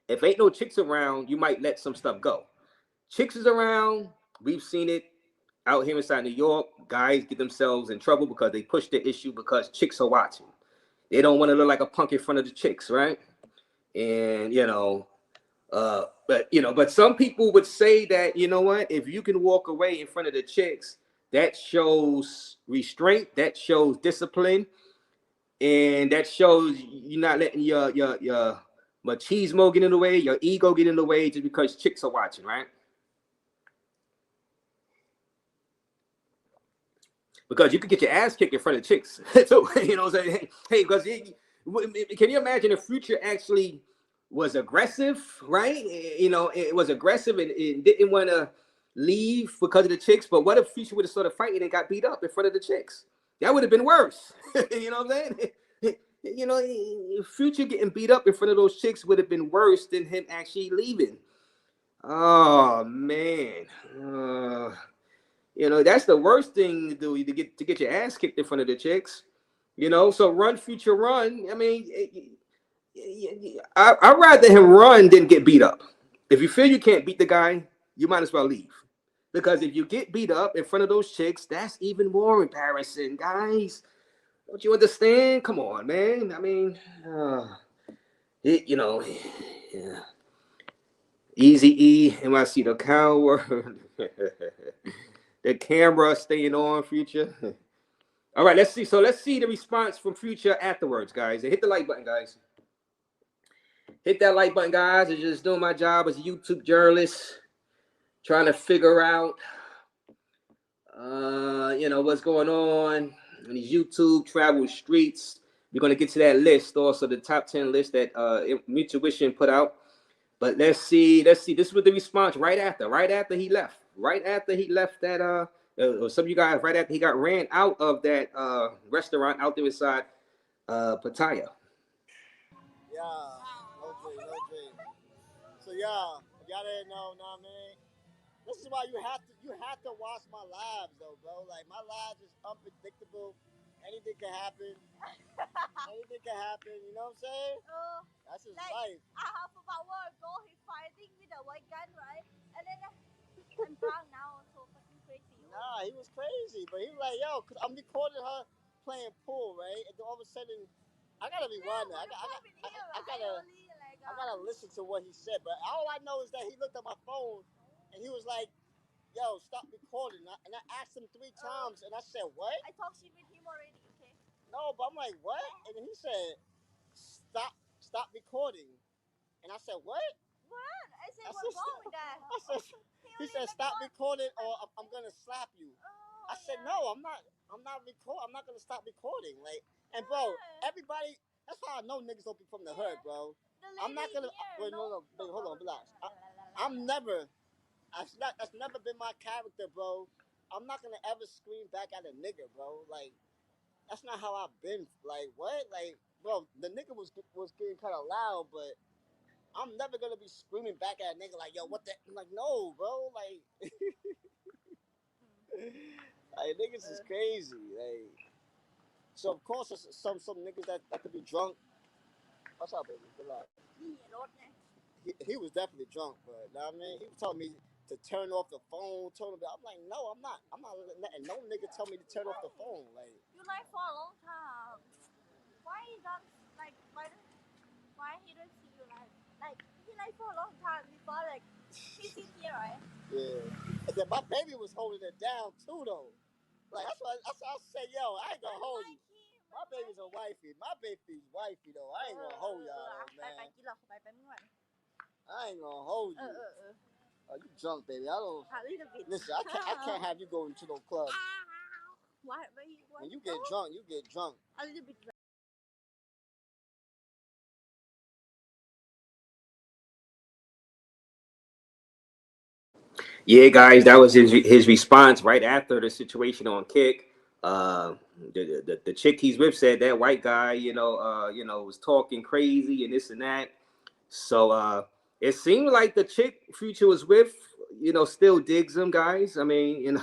If ain't no chicks around, you might let some stuff go. Chicks is around, we've seen it out here inside New York. Guys get themselves in trouble because they push the issue because chicks are watching. They don't want to look like a punk in front of the chicks, right? And but some people would say that, you know what, if you can walk away in front of the chicks, that shows restraint, that shows discipline, and that shows you're not letting your machismo get in the way, your ego get in the way just because chicks are watching, right? Because you could get your ass kicked in front of chicks too. You know what I'm saying? Hey, because can you imagine if Future actually was aggressive, right? It was aggressive and didn't want to leave because of the chicks. But what if Future would have started fighting and got beat up in front of the chicks? That would have been worse. You know what I'm saying? Future getting beat up in front of those chicks would have been worse than him actually leaving. Oh man. That's the worst thing to do, to get your ass kicked in front of the chicks. So run, Future, run. I mean, I'd rather him run than get beat up. If you feel you can't beat the guy, you might as well leave. Because if you get beat up in front of those chicks, that's even more embarrassing, guys. Don't you understand? Come on, man. I mean, yeah. Easy E, NYC, the coward. The camera staying on, Future. All right, let's see. So let's see the response from Future afterwards, guys. And hit the like button, guys. Hit that like button, guys. I'm just doing my job as a YouTube journalist, trying to figure out, what's going on in these YouTube travel streets. We're going to get to that list, also the top 10 list that Mutuition put out. But let's see. This was the response right after he left. right after he left that or some of you guys right after he got ran out of that restaurant out there inside Pattaya. Yeah, no Dre, no Dre. So yeah, if y'all didn't know what I mean? This is why you have to watch my lives though, bro. Like my lives is unpredictable. Anything can happen. Anything can happen. You know what I'm saying? That's his life. Half an hour ago, he's fighting with a white gun, right? And then I'm drunk now, so fucking crazy. Nah, he was crazy, but he was like, yo, cause I'm recording her playing pool, right? And then all of a sudden, I gotta rewind that. I gotta listen to what he said, but all I know is that he looked at my phone and he was like, yo, stop recording. And I asked him 3 times, and I said, what? I talked shit with him already, okay? No, but I'm like, what? And then he said, stop recording. And I said, what? What? I said, what's wrong with that? He said, stop recording or I'm gonna slap you. I said, no, I'm not gonna stop recording. Like, and bro, everybody, that's how I know niggas don't be from the hood, bro. I'm not gonna, wait, no, hold on, relax. That's never been my character, bro. I'm not gonna ever scream back at a nigga, bro. Like, that's not how I've been. Like, what? Like, bro, the nigga was getting kind of loud, but I'm never gonna be screaming back at a nigga like, yo, what the? I'm like, no, bro. Like, like niggas is crazy. Like, so of course, some niggas that could be drunk. What's up, baby? Relax. He was definitely drunk, but you know what I mean, he told me to turn off the phone. I'm like, no, I'm not letting no nigga tell me to turn off the phone. Like, You like for a long time. Why he don't like? Why he don't see you like he like for a long time before like he sit here, right? yeah. And then my baby was holding it down too, though. Like that's why I said, yo, I ain't gonna hold you. My baby's a wifey. My baby's wifey though. I ain't gonna hold y'all, man. I ain't gonna hold you. Oh, you drunk, baby. I don't. Listen, I can't have you going to no club. Why? When you get drunk, you get drunk. A little bit. Yeah, guys, that was his response right after the situation on Kick. The chick he's with said that white guy, was talking crazy and this and that. So it seemed like the chick Future was with, still digs him, guys. I mean,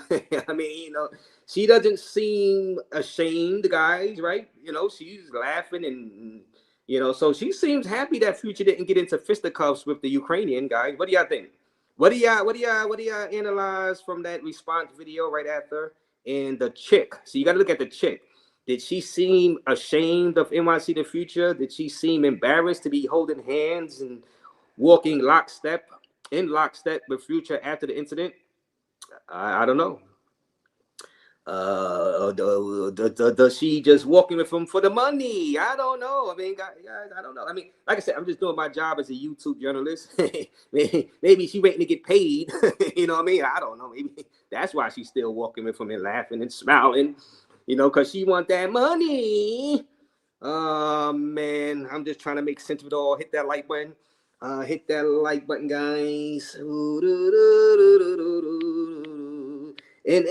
she doesn't seem ashamed, guys, right? She's laughing and so she seems happy that Future didn't get into fisticuffs with the Ukrainian guy. What do y'all think? What do y'all analyze from that response video right after? And the chick. So you got to look at the chick. Did she seem ashamed of NYC the Future? Did she seem embarrassed to be holding hands and walking in lockstep with Future after the incident? I don't know. Does she just walking with him for the money? I don't know. I mean, guys, I don't know. I mean, like I said, I'm just doing my job as a YouTube journalist. Maybe she waiting to get paid. You know what I mean? I don't know. Maybe that's why she's still walking with him and laughing and smiling. Because she want that money. Man, I'm just trying to make sense of it all. Hit that like button. Hit that like button, guys. And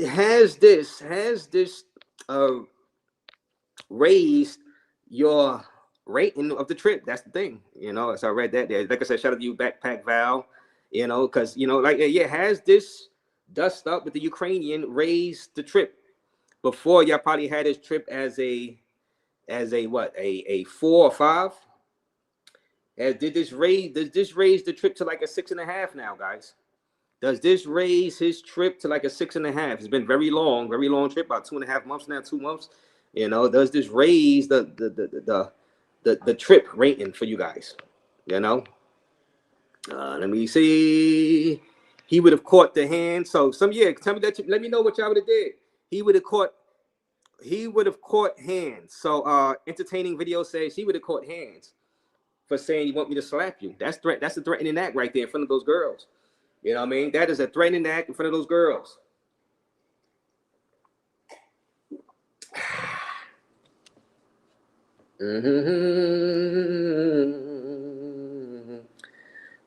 has this raised your rating of the trip? That's the thing, so I read that there. Like I said, shout out to you, Backpack Val, because has this dust up with the Ukrainian raised the trip? Before, y'all probably had this trip as a what, a 4 or 5. Does this raise the trip to like a 6.5 now, guys? Does this raise his trip to like a 6.5? It's been very long trip, about 2.5 months now, 2 months. Does this raise the trip rating for you guys? Let me see. He would have caught the hand. So tell me that. Let me know what y'all would have did. He would have caught hands. So entertaining video says he would have caught hands for saying you want me to slap you. That's a threatening act right there in front of those girls. You know what I mean? That is a threatening act in front of those girls.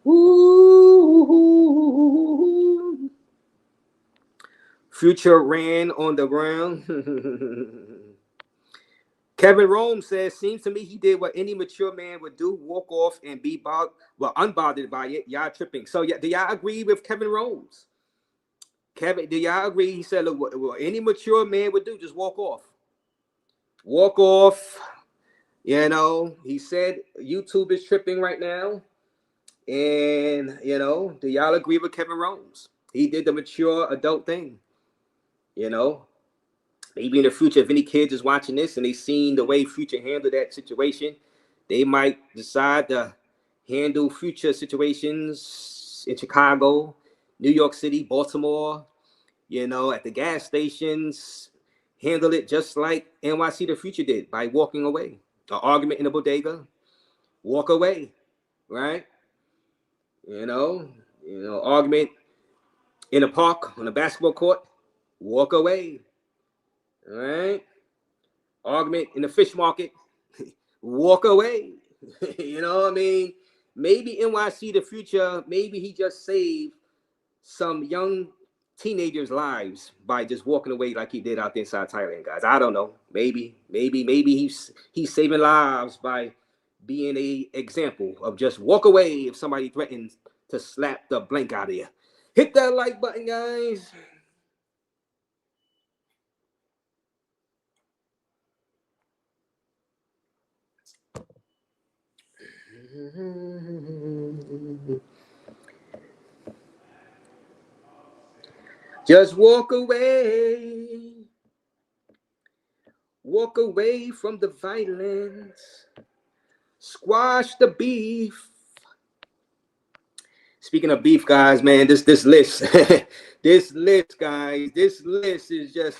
Ooh. Future ran on the ground. Kevin Rome says, seems to me he did what any mature man would do, walk off and be unbothered by it. Y'all tripping. So yeah, do y'all agree with Kevin Rose? Kevin, do y'all agree? He said, look, what any mature man would do, just walk off. Walk off. You know, he said YouTube is tripping right now. And, you know, do y'all agree with Kevin Rose? He did the mature adult thing. You know, maybe in the future, if any kids is watching this and they seen the way Future handled that situation, they might decide to handle future situations in Chicago, New York City, Baltimore, you know, at the gas stations, handle it just like NYC the Future did by walking away. An argument in a bodega, walk away, right? You know, argument in a park on a basketball court, walk away. All right. Argument in the fish market, walk away. You know what I mean? Maybe NYC the Future, maybe he just saved some young teenagers' lives by just walking away like he did out there inside Thailand, guys. I don't know. Maybe he's saving lives by being a example of just walk away if somebody threatens to slap the blank out of you. Hit that like button, guys. Just walk away. Walk away from the violence. Squash the beef. Speaking of beef, guys, man, this list, this list, guys, this list is just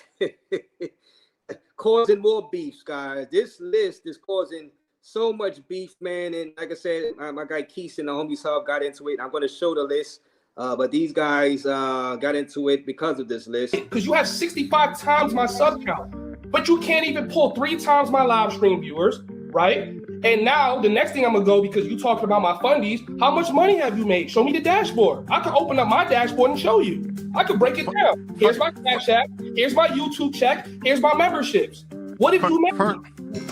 causing more beefs, guys. This list is causing so much beef, man. And like I said, my guy Keith and the Homies Hub got into it. I'm going to show the list, but these guys got into it because of this list. Because you have 65 times my sub count, but you can't even pull 3 times my live stream viewers, right? And now the next thing I'm gonna go, because you talked about my fundies, how much money have you made? Show me the dashboard. I can open up my dashboard and show you. I can break it down. Here's my Cash App. Here's my YouTube check. Here's my memberships. What have you made?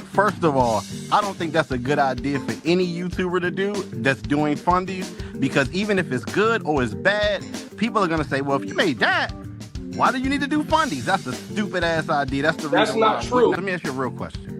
First of all, I don't think that's a good idea for any YouTuber to do that's doing fundies, because even if it's good or it's bad, people are gonna say, well, if you made that, why do you need to do fundies? That's a stupid ass idea. That's the reason. That's not true. Let me ask you a real question.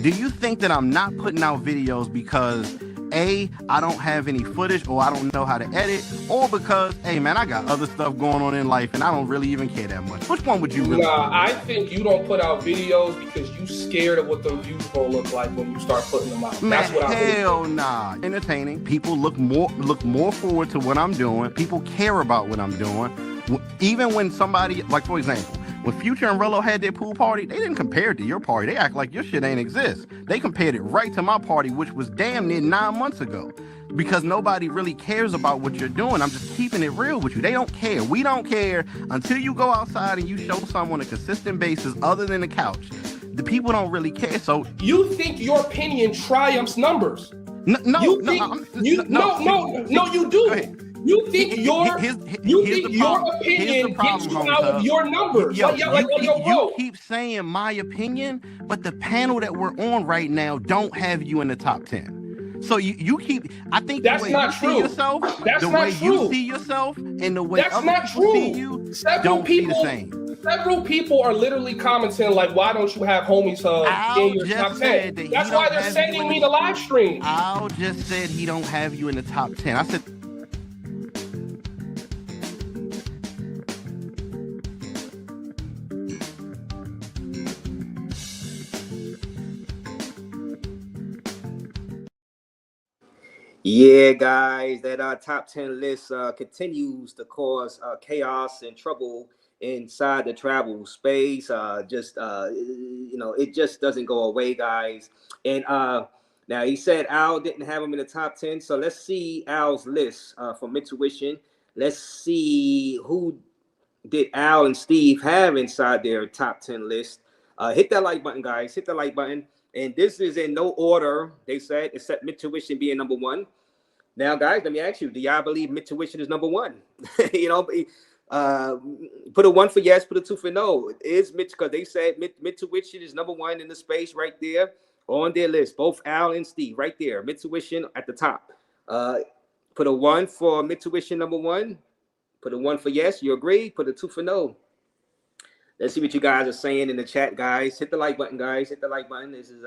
Do you think that I'm not putting out videos because A, I don't have any footage or I don't know how to edit, or because, hey man, I got other stuff going on in life and I don't really even care that much? Which one would you really? Nah, I think you don't put out videos because you scared of what the views gonna look like when you start putting them out. Man, that's what I think. Hell nah. Entertaining. People look more forward to what I'm doing. People care about what I'm doing. Even when somebody, like for example, when Future and Rello had their pool party, they didn't compare it to your party. They act like your shit ain't exist. They compared it right to my party, which was damn near 9 months ago. Because nobody really cares about what you're doing. I'm just keeping it real with you. They don't care. We don't care until you go outside and you show someone on a consistent basis other than the couch. The people don't really care. So you think your opinion triumphs numbers? You do. You think your opinion gets you out of your numbers. You keep saying my opinion, but the panel that we're on right now don't have you in the top 10. So you keep. I think that's the way not you true. See yourself, that's the not way true. you see yourself, and the way that's other not people true. see you, don't see the same. Several people are literally commenting like, "Why don't you have Homies Hub in your top 10?" That's why they're sending me the live stream. Al just said he don't have you in the top 10. I said. Yeah, guys, that top 10 list continues to cause chaos and trouble inside the travel space. It just doesn't go away, guys. And now he said Al didn't have him in the top 10. So let's see Al's list from Intuition. Let's see who did Al and Steve have inside their top 10 list. Hit that like button, guys. Hit the like button. And this is in no order, they said, except Midtuition being number 1. Now, guys, let me ask you, do y'all believe Midtuition is number 1? Put a 1 for yes, put a 2 for no. It is Mitch, because they said Mitsubishi is number 1 in the space right there on their list. Both Al and Steve right there. Mitsubishi at the top. Put a 1 for Mitsubishi number 1. Put a 1 for yes. You agree? Put a 2 for no. Let's see what you guys are saying in the chat, guys. Hit the like button, guys. Hit the like button. This is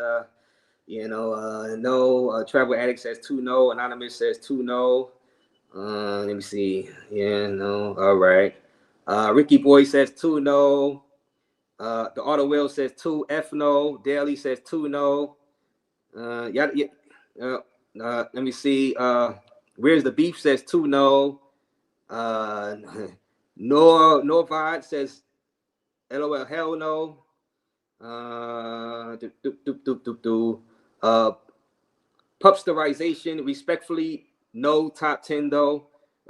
no. Travel Addict says 2 no. Anonymous says 2 no. Let me see. Yeah, no. All right. Ricky Boy says 2 no. The Auto Wheel says 2 F no. Daly says 2 no. Let me see. Where's the Beef says 2 no. Norvad says LOL hell no. Pupsterization respectfully no top 10 though.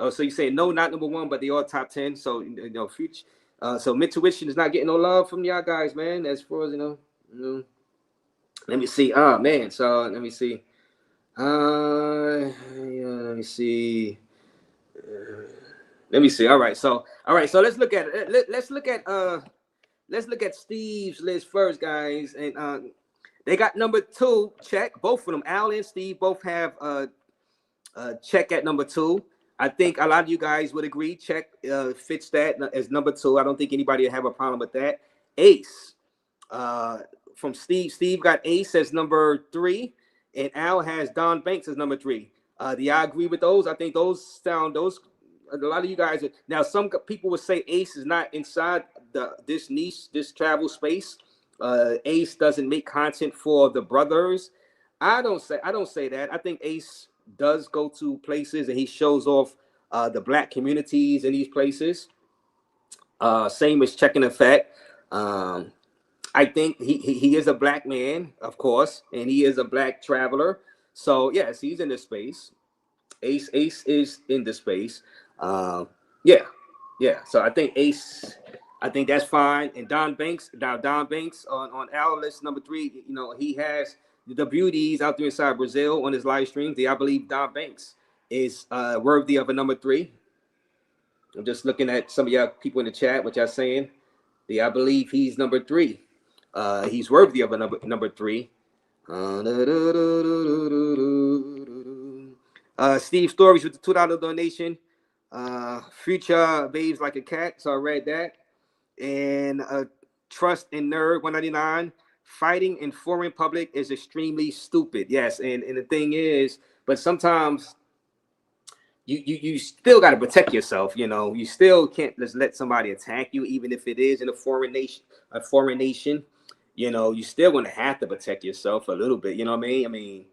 So you say no, not number 1, but they are top 10. So future. So Mitsubishi is not getting no love from y'all guys, man. As far as you know. Let me see. Oh man. So let me see. Let me see. Let me see. All right. So let's look at it. Let's look at Steve's list first, guys. And they got number 2 check. Both of them, Al and Steve, both have check at number 2. I think a lot of you guys would agree. Check fits that as number 2. I don't think anybody would have a problem with that. Ace from Steve. Steve got Ace as number 3, and Al has Don Banks as number 3. Do y'all agree with those? I think those sound a lot of you guys are, now some people would say Ace is not inside this niche, this travel space. Ace doesn't make content for the brothers. I don't say that. I think Ace does go to places and he shows off the black communities in these places. Same as Check in Effect. I think he is a black man, of course, and he is a black traveler. So yes, he's in this space. Ace is in the space. Yeah. So I think Ace, I think that's fine. And Don Banks on our list number 3. He has the beauties out there inside Brazil on his live streams. I believe Don Banks is worthy of a number 3. I'm just looking at some of y'all people in the chat, what y'all saying. I believe he's number 3. He's worthy of a number 3. Steve Stories with the $2 donation. Future Babes Like a Cat, so I read that. And Trust and Nerd 199. Fighting in foreign public is extremely stupid. Yes, and the thing is, but sometimes you still got to protect yourself. You still can't just let somebody attack you, even if it is in a foreign nation. You still going to have to protect yourself a little bit. You know what I mean?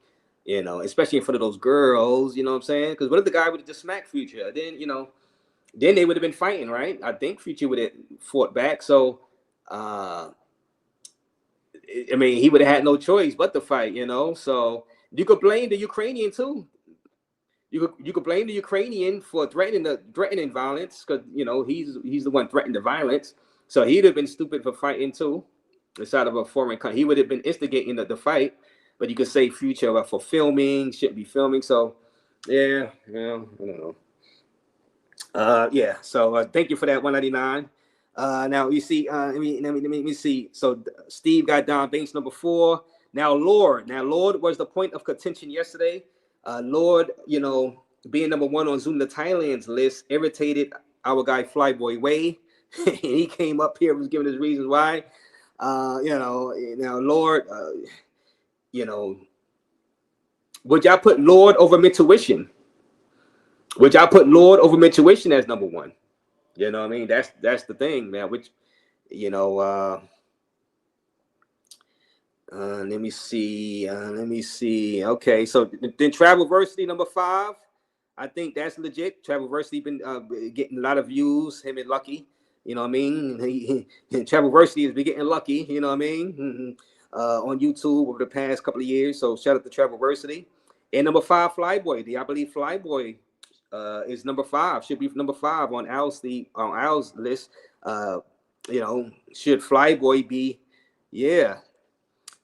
Especially in front of those girls. You know what I'm saying? Because what if the guy would have just smacked Future? Then then they would have been fighting, right? I think Future would have fought back. So, he would have had no choice but to fight, So you could blame the Ukrainian too. You could blame the Ukrainian for threatening violence, because he's the one threatening the violence. So he'd have been stupid for fighting too, inside of a foreign country. He would have been instigating the fight. But you could say Future for filming, shouldn't be filming. So yeah, I don't know. So thank you for that 199. Now you see, let me see. So Steve got Don Banks number 4. Now Lord was the point of contention yesterday. Lord, being number 1 on Zoom to Thailand's list irritated our guy Flyboy Way. And he came up here, was giving his reasons why. Now Lord, would y'all put Lord over Mitsubishi? Would y'all put Lord over Mitsubishi as number 1? You know what I mean? That's the thing, man. Which, let me see. Okay, so then Travelversity number 5. I think that's legit. Travelversity been getting a lot of views. Him and Lucky. You know what I mean? Travelversity has been getting lucky. You know what I mean? On YouTube over the past couple of years. So shout out to Travelversity. And number 5, Flyboy. I believe Flyboy is number 5. Should be number 5 on Al's list. Should Flyboy be? Yeah.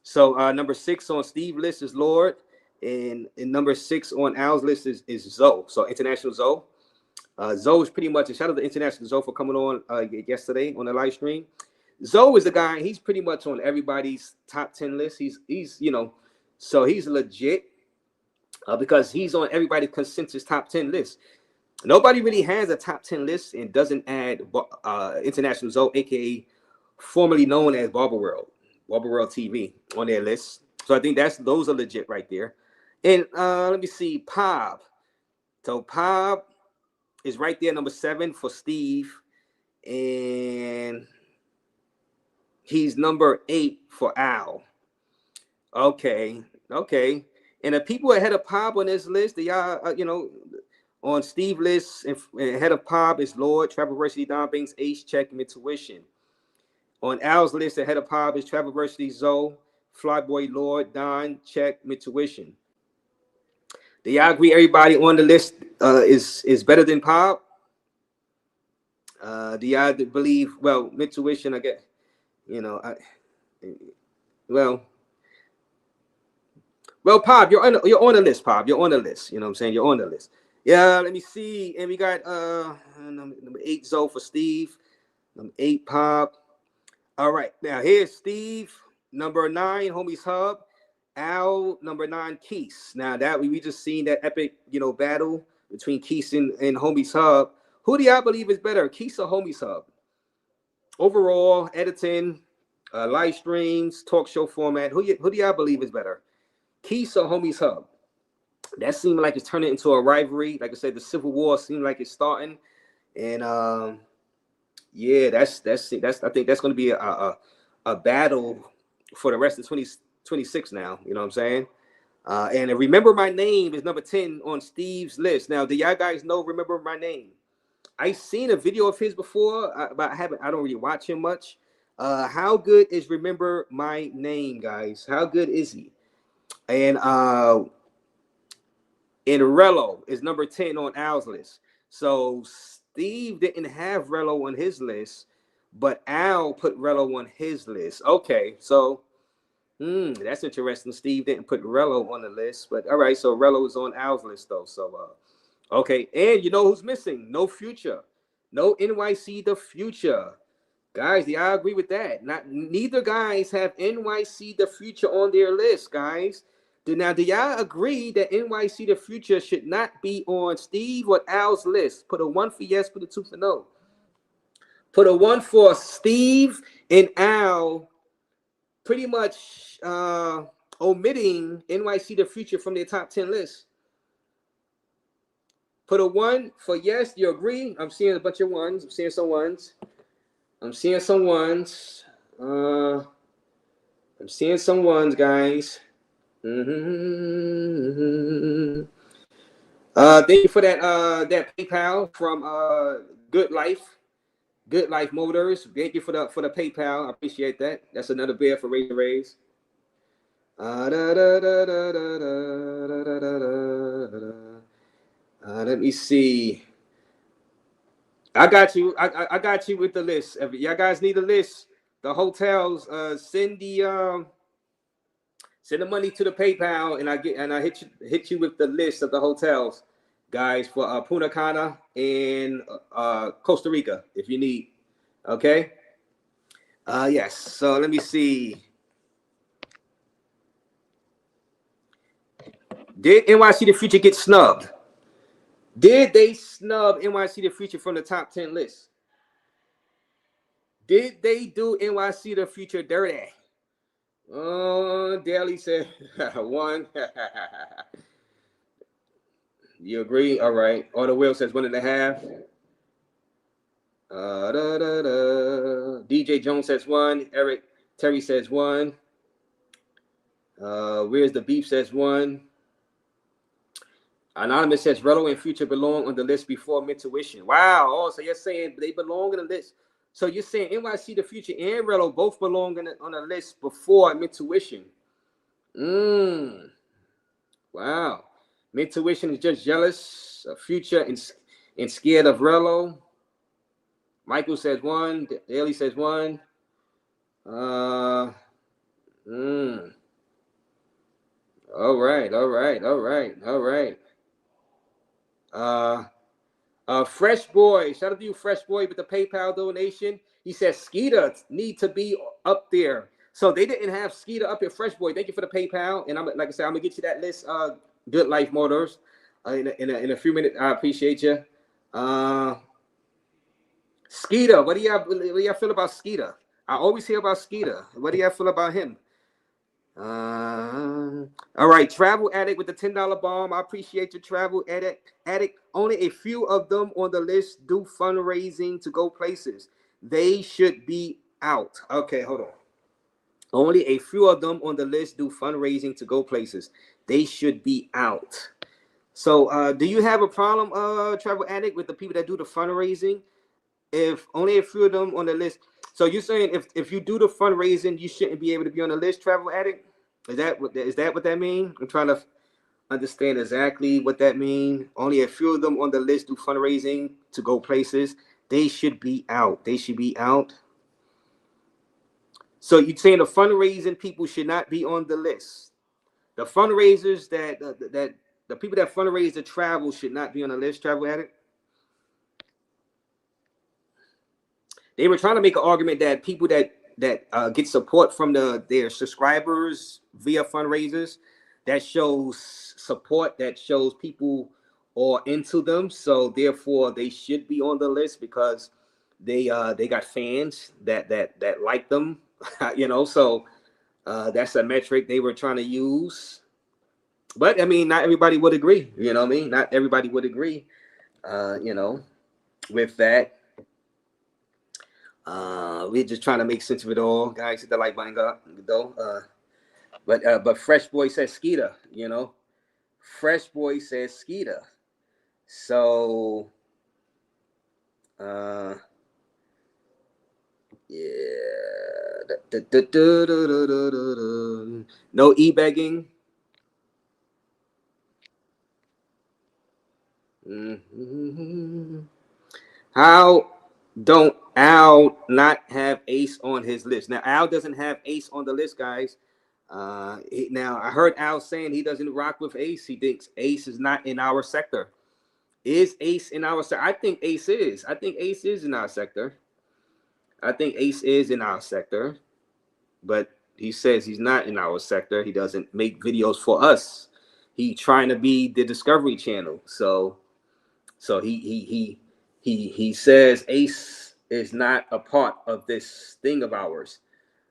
So number 6 on Steve's list is Lord, and number 6 on Al's list is Zoe. So International Zoe. Zoe is pretty much a shout out to International Zoe for coming on yesterday on the live stream. Zoe is a guy, he's pretty much on everybody's top 10 list. He's so he's legit because he's on everybody's consensus top 10 list. Nobody really has a top 10 list and doesn't add International Zoe, aka formerly known as Barber World TV on their list. So I think those are legit right there. And let me see, Pop. So Pop is right there, number 7 for Steve, and he's number 8 for Al. Okay. And the people ahead of Pop on this list, on Steve list and ahead of Pop is Lord, Travelversity, Don Banks, Ace, Check, and Intuition. On Al's list ahead of Pop is Travelversity, Zoe, Flyboy, Lord, Don, Check, Intuition. Do y'all agree everybody on the list is better than Pop? Do y'all believe, well, Intuition, I guess, well, Pop, you're on the list, Pop. You're on the list. You know what I'm saying? You're on the list. Yeah, let me see. And we got number 8 Zoe for Steve. Number 8 Pop. All right. Now here's Steve. Number 9, Homies Hub. Al, number 9, Keese. Now that we just seen that epic, battle between Keese and Homies Hub. Who do y'all believe is better, Keese or Homies Hub? Overall, editing, live streams, talk show format. Who do y'all believe is better, Keese or Homies Hub? That seemed like it's turning into a rivalry. Like I said, the Civil War seemed like it's starting, and yeah, that's I think that's going to be a battle for the rest of 2026 now. You know what I'm saying? And Remember My Name is number 10 on Steve's list. Now, do y'all guys know Remember My Name? I've seen a video of his before, but I don't really watch him much. How good is Remember My Name, guys? How good is he? And Rello is number 10 on Al's list. So Steve didn't have Rello on his list, but Al put Rello on his list. Okay, so that's interesting. Steve didn't put Rello on the list, but all right, so Rello is on Al's list though. So okay, and you know who's missing? No Future. No NYC The Future. Guys, do y'all agree with that? Neither guys have NYC The Future on their list, guys. Now, do y'all agree that NYC The Future should not be on Steve or Al's list? Put a 1 for yes, put a 2 for no. Put a 1 for Steve and Al, pretty much omitting NYC The Future from their top 10 list. Put a 1 for yes. Do you agree? I'm seeing a bunch of ones. I'm seeing some ones. I'm seeing some ones, guys. Thank you for that PayPal from Good Life Motors. Thank you for the PayPal. I appreciate that. That's another beer for Raze. Let me see. I got you. I got you with the list. If y'all guys need a list, the hotels, send the money to the PayPal, and I hit you with the list of the hotels, guys, for Punta Cana and Costa Rica if you need. Okay. Yes. So let me see. Did NYC The Future get snubbed? Did they snub NYC The Future from the top 10 list? Did they do NYC The Future dirty? Daly said 1. You agree? All right. Auto Will says 1.5. DJ Jones says 1. Eric Terry says 1. Where's the Beef says 1. Anonymous says Rello and Future belong on the list before Intuition. Wow. Oh, so you're saying they belong on the list. So you're saying NYC The Future and Rello both belong on the list before Intuition. Wow. Intuition is just jealous of Future and scared of Rello. Michael says 1. Daly says 1. All right. Fresh Boy, shout out to you, Fresh Boy, with the PayPal donation. He says Skeeter need to be up there. So they didn't have Skeeter up here. Fresh Boy, thank you for the PayPal. And I'm like I said, I'm gonna get you that list. Good Life Motors in a few minutes. I appreciate you. Skeeter, what do y'all feel about Skeeter? I always hear about Skeeter. What do y'all feel about him? All right, Travel Addict with the $10 bomb. I appreciate your Travel Addict. Only a few of them on the list do fundraising to go places. They should be out. Okay, hold on. Only a few of them on the list do fundraising to go places. They should be out. So, do you have a problem, Travel Addict, with the people that do the fundraising? If only a few of them on the list. So you're saying if you do the fundraising, you shouldn't be able to be on the list, Travel Addict? Is that what that means? I'm trying to understand exactly what that means. Only a few of them on the list do fundraising to go places. They should be out. They should be out. So you're saying the fundraising people should not be on the list. The fundraisers that the people that fundraise to travel should not be on the list, Travel Addict? They were trying to make an argument that people that get support from their subscribers via fundraisers, that shows support, that shows people are into them. So therefore, they should be on the list because they got fans that like them, you know. So that's a metric they were trying to use. But I mean, not everybody would agree. You know what I mean? Not everybody would agree. You know, with that. We're just trying to make sense of it all, guys. Hit the like button though. But Fresh Boy says Skeeter, you know. Fresh Boy says Skeeter. So yeah. No e-begging. How don't Al not have Ace on his list? Now, Al doesn't have Ace on the list, guys. Now, I heard Al saying he doesn't rock with Ace. He thinks Ace is not in our sector. Is Ace in our sector? I think Ace is. I think Ace is in our sector. I think Ace is in our sector. But he says he's not in our sector. He doesn't make videos for us. He's trying to be the Discovery Channel. So he says Ace is not a part of this thing of ours.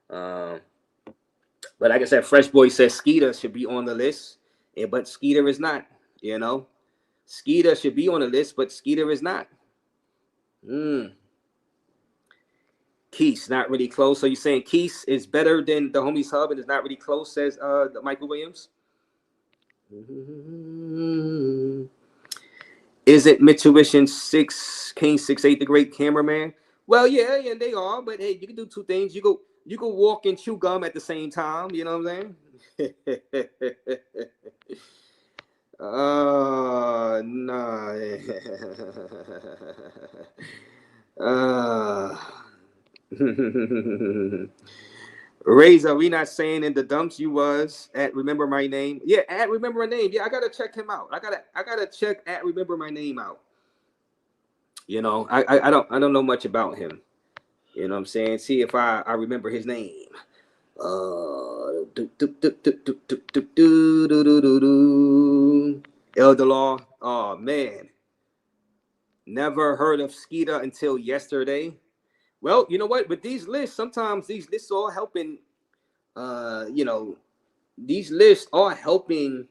But like I said, Fresh Boy says Skeeter should be on the list, but Skeeter is not. You know, Skeeter should be on the list, but Skeeter is not. Keith, not really close. So you're saying Keith is better than the Homies Hub and is not really close, says Michael Williams. Isn't Mitsubishi 6 King 6'8" the great cameraman? Well, yeah, they are, but hey, you can do two things. You go walk and chew gum at the same time, you know what I'm saying? Raze, are we not saying in the dumps you was at Remember My Name? Yeah, at Remember My Name. Yeah, I gotta check him out. I gotta check at Remember My Name out. You know, I don't know much about him. You know what I'm saying? See if I remember his name. Elder Law. Oh man. Never heard of Skeeter until yesterday. Well, you know what? With these lists, sometimes these lists are helping. You know, these lists are helping.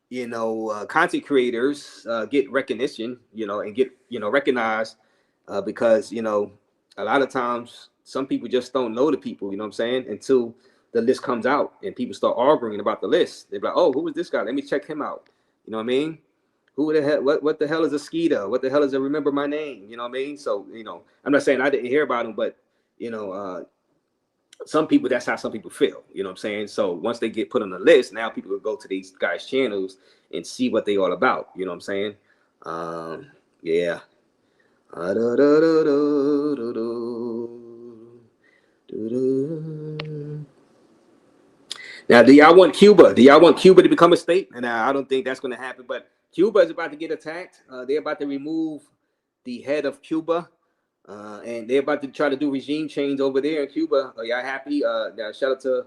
You know, content creators get recognition. You know, and get recognized because you know a lot of times some people just don't know the people. You know what I'm saying? Until the list comes out and people start arguing about the list. They're like, "Oh, who is this guy? Let me check him out." You know what I mean? Who the hell? What the hell is a Skeeter? What the hell is a Remember My Name? You know what I mean? So you know, I'm not saying I didn't hear about him, but you know, some people, that's how some people feel. You know what I'm saying? So once they get put on the list, now people will go to these guys' channels and see what they all about. You know what I'm saying? Yeah. Now, do y'all want Cuba? Do y'all want Cuba to become a state? And I don't think that's going to happen. But Cuba is about to get attacked. They're about to remove the head of Cuba, and they're about to try to do regime change over there in Cuba. Are y'all happy? Shout out to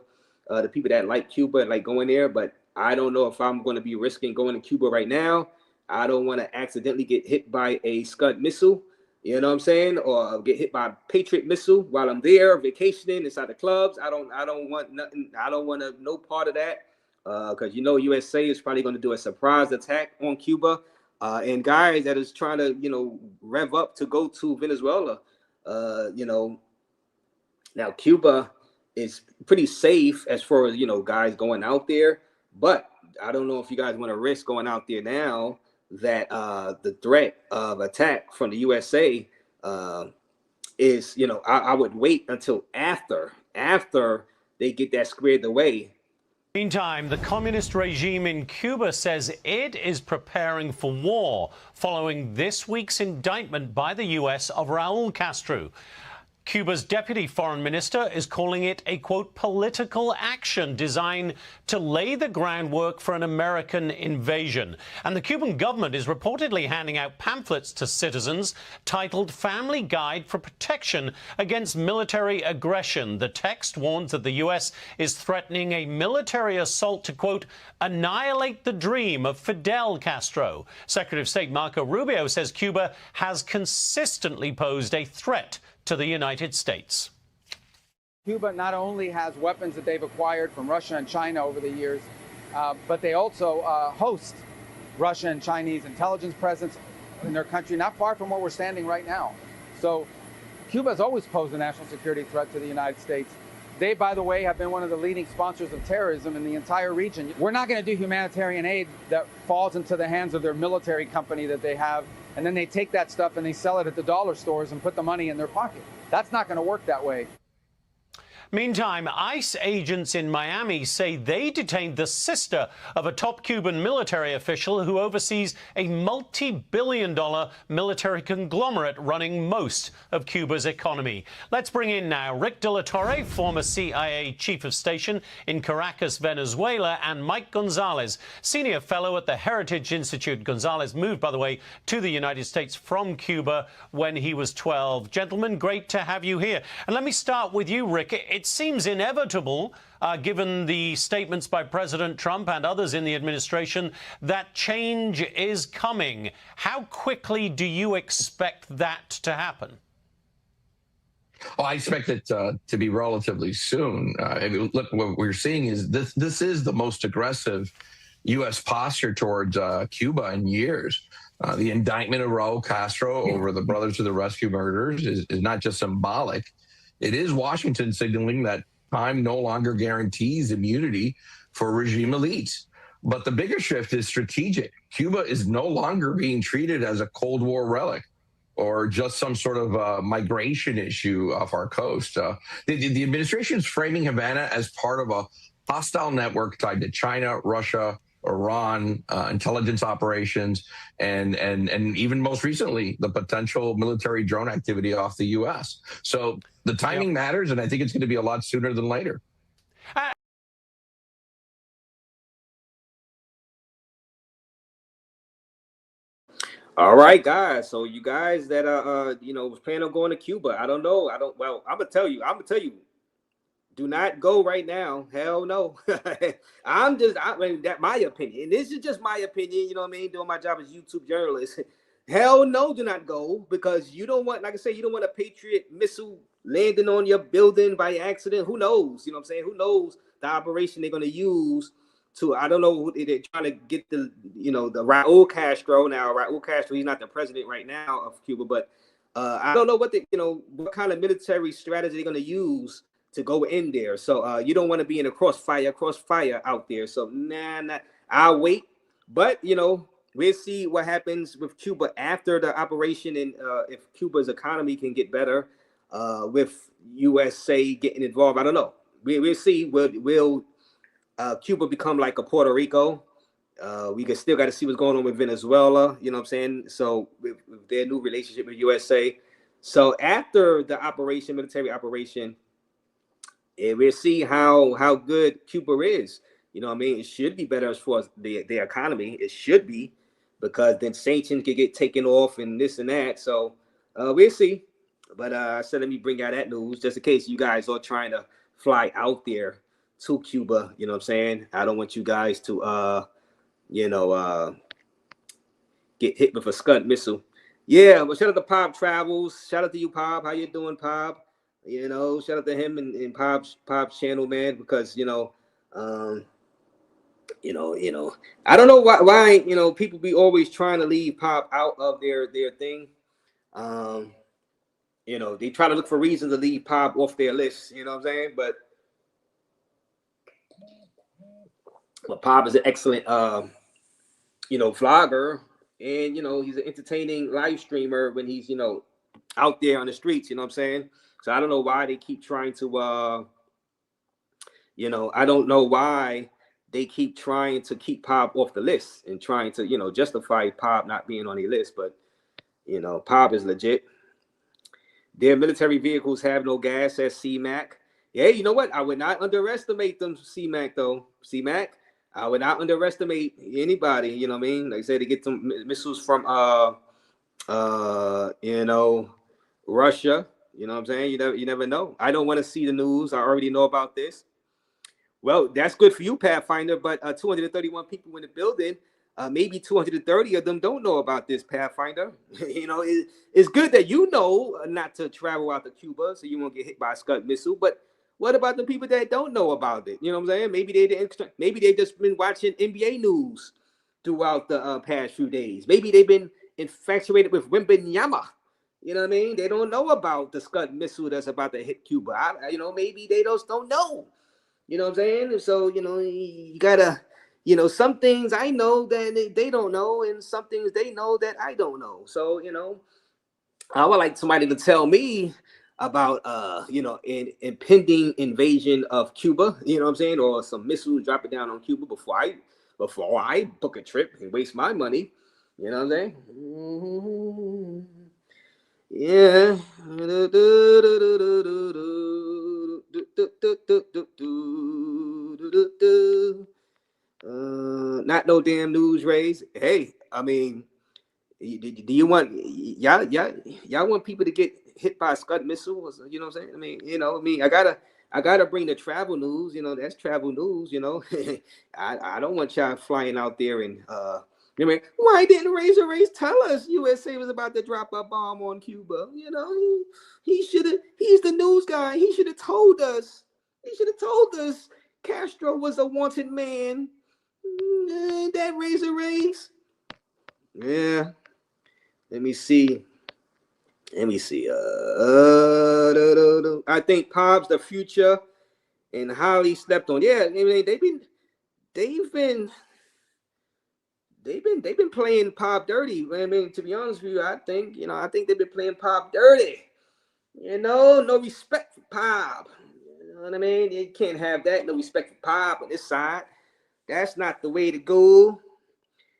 the people that like Cuba and like going there, but I don't know if I'm going to be risking going to Cuba right now. I don't want to accidentally get hit by a Scud missile, you know what I'm saying, or get hit by a Patriot missile while I'm there vacationing inside the clubs. I don't want nothing. I don't want no part of that. Because USA is probably going to do a surprise attack on Cuba, and guys that is trying to rev up to go to Venezuela. Now Cuba is pretty safe as far as guys going out there, but I don't know if you guys want to risk going out there now that the threat of attack from the USA is I would wait until after they get that squared away. Meantime, the communist regime in Cuba says it is preparing for war following this week's indictment by the U.S. of Raul Castro. Cuba's deputy foreign minister is calling it a, quote, political action designed to lay the groundwork for an American invasion. And the Cuban government is reportedly handing out pamphlets to citizens titled Family Guide for Protection Against Military Aggression. The text warns that the U.S. is threatening a military assault to, quote, annihilate the dream of Fidel Castro. Secretary of State Marco Rubio says Cuba has consistently posed a threat to the United States. Cuba not only has weapons that they've acquired from Russia and China over the years, but they also host Russian and Chinese intelligence presence in their country, not far from where we're standing right now. So Cuba has always posed a national security threat to the United States. They, by the way, have been one of the leading sponsors of terrorism in the entire region. We're not going to do humanitarian aid that falls into the hands of their military company that they have, and then they take that stuff and they sell it at the dollar stores and put the money in their pocket. That's not going to work that way. Meantime, ICE agents in Miami say they detained the sister of a top Cuban military official who oversees a multi-billion-dollar military conglomerate running most of Cuba's economy. Let's bring in now Rick De La Torre, former CIA chief of station in Caracas, Venezuela, and Mike Gonzalez, senior fellow at the Heritage Institute. Gonzalez moved, by the way, to the United States from Cuba when he was 12. Gentlemen, great to have you here. And let me start with you, Rick. It seems inevitable, given the statements by President Trump and others in the administration, that change is coming. How quickly do you expect that to happen? Oh, I expect it to be relatively soon. Look, what we're seeing is this is the most aggressive U.S. posture towards Cuba in years. The indictment of Raul Castro over the Brothers of the Rescue murders is not just symbolic. It is Washington signaling that time no longer guarantees immunity for regime elites. But the bigger shift is strategic. Cuba is no longer being treated as a Cold War relic or just some sort of migration issue off our coast. The administration is framing Havana as part of a hostile network tied to China, Russia, Iran, intelligence operations, and even most recently, the potential military drone activity off the U.S. So the timing matters, and I think it's going to be a lot sooner than later. All right, guys. So you guys that was planning on going to Cuba, I don't know. Well, I'm gonna tell you. Do not go right now. Hell no. I mean, that's my opinion. This is just my opinion. You know what I mean? Doing my job as a YouTube journalist. Hell no, do not go, because you don't want, like I said, you don't want a Patriot missile landing on your building by accident. Who knows? You know what I'm saying? Who knows the operation they're going to use to, I don't know, they're trying to get the Raul Castro. Now, Raul Castro, he's not the president right now of Cuba, but I don't know what what kind of military strategy they're going to use to go in there. So you don't want to be in a crossfire out there. So nah, I'll wait. But we'll see what happens with Cuba after the operation, and if Cuba's economy can get better with USA getting involved. I don't know. We'll see. Will Cuba become like a Puerto Rico? We still got to see what's going on with Venezuela. You know what I'm saying? So with their new relationship with USA. So after the operation, military operation, we'll see how good Cuba is. You know what I mean? It should be better as far as the economy. It should be. because then sanctions could get taken off and this and that. So we'll see. But I said, let me bring out that news just in case you guys are trying to fly out there to Cuba. You know what I'm saying? I don't want you guys to, get hit with a Scud missile. Yeah, but shout out to Pop Travels. Shout out to you, Pop. How you doing, Pop? Shout out to him and Pop's channel, man, because I don't know why people be always trying to leave Pop out of their thing. They try to look for reasons to leave Pop off their list, you know what I'm saying? But Pop is an excellent vlogger, and he's an entertaining live streamer when he's out there on the streets, you know what I'm saying? So I don't know why they keep trying to I don't know why they keep trying to keep Pop off the list and trying to justify Pop not being on the list. But Pop is legit. Their military vehicles have no gas, says C-Mac. Yeah, you know what? I would not underestimate them, C-Mac, though. C-Mac, I would not underestimate anybody, you know what I mean? Like I said, they get some missiles from, Russia, you know what I'm saying? You never know. I don't want to see the news. I already know about this. Well, that's good for you, Pathfinder, but 231 people in the building. Maybe 230 of them don't know about this, Pathfinder. It's good that you know not to travel out to Cuba so you won't get hit by a Scud missile. But what about the people that don't know about it? You know what I'm saying? Maybe they've just been watching NBA news throughout the past few days. Maybe they've been infatuated with Wembanyama. You know what I mean? They don't know about the Scud missile that's about to hit Cuba. Maybe they just don't know. You know what I'm saying? So, you gotta. Some things I know that they don't know, and some things they know that I don't know. So, I would like somebody to tell me about, an impending invasion of Cuba, you know what I'm saying? Or some missiles dropping down on Cuba before I book a trip and waste my money. You know what I'm saying? Yeah. Not no damn news, Raze. Hey, I mean, do you want y'all want people to get hit by a Scud missile? You know what I'm saying? I gotta bring the travel news. That's travel news. I don't want y'all flying out there and why didn't Raze tell us USA was about to drop a bomb on Cuba? He should have. He's the news guy. He should have told us. Castro was a wanted man. That Raze. Yeah. Let me see. I think Pop's the future and highly slept on. Yeah, I mean, they've been playing Pop dirty. I mean, to be honest with you, I think they've been playing Pop dirty. No respect for Pop. You know what I mean? You can't have that. No respect for Pop on this side. That's not the way to go.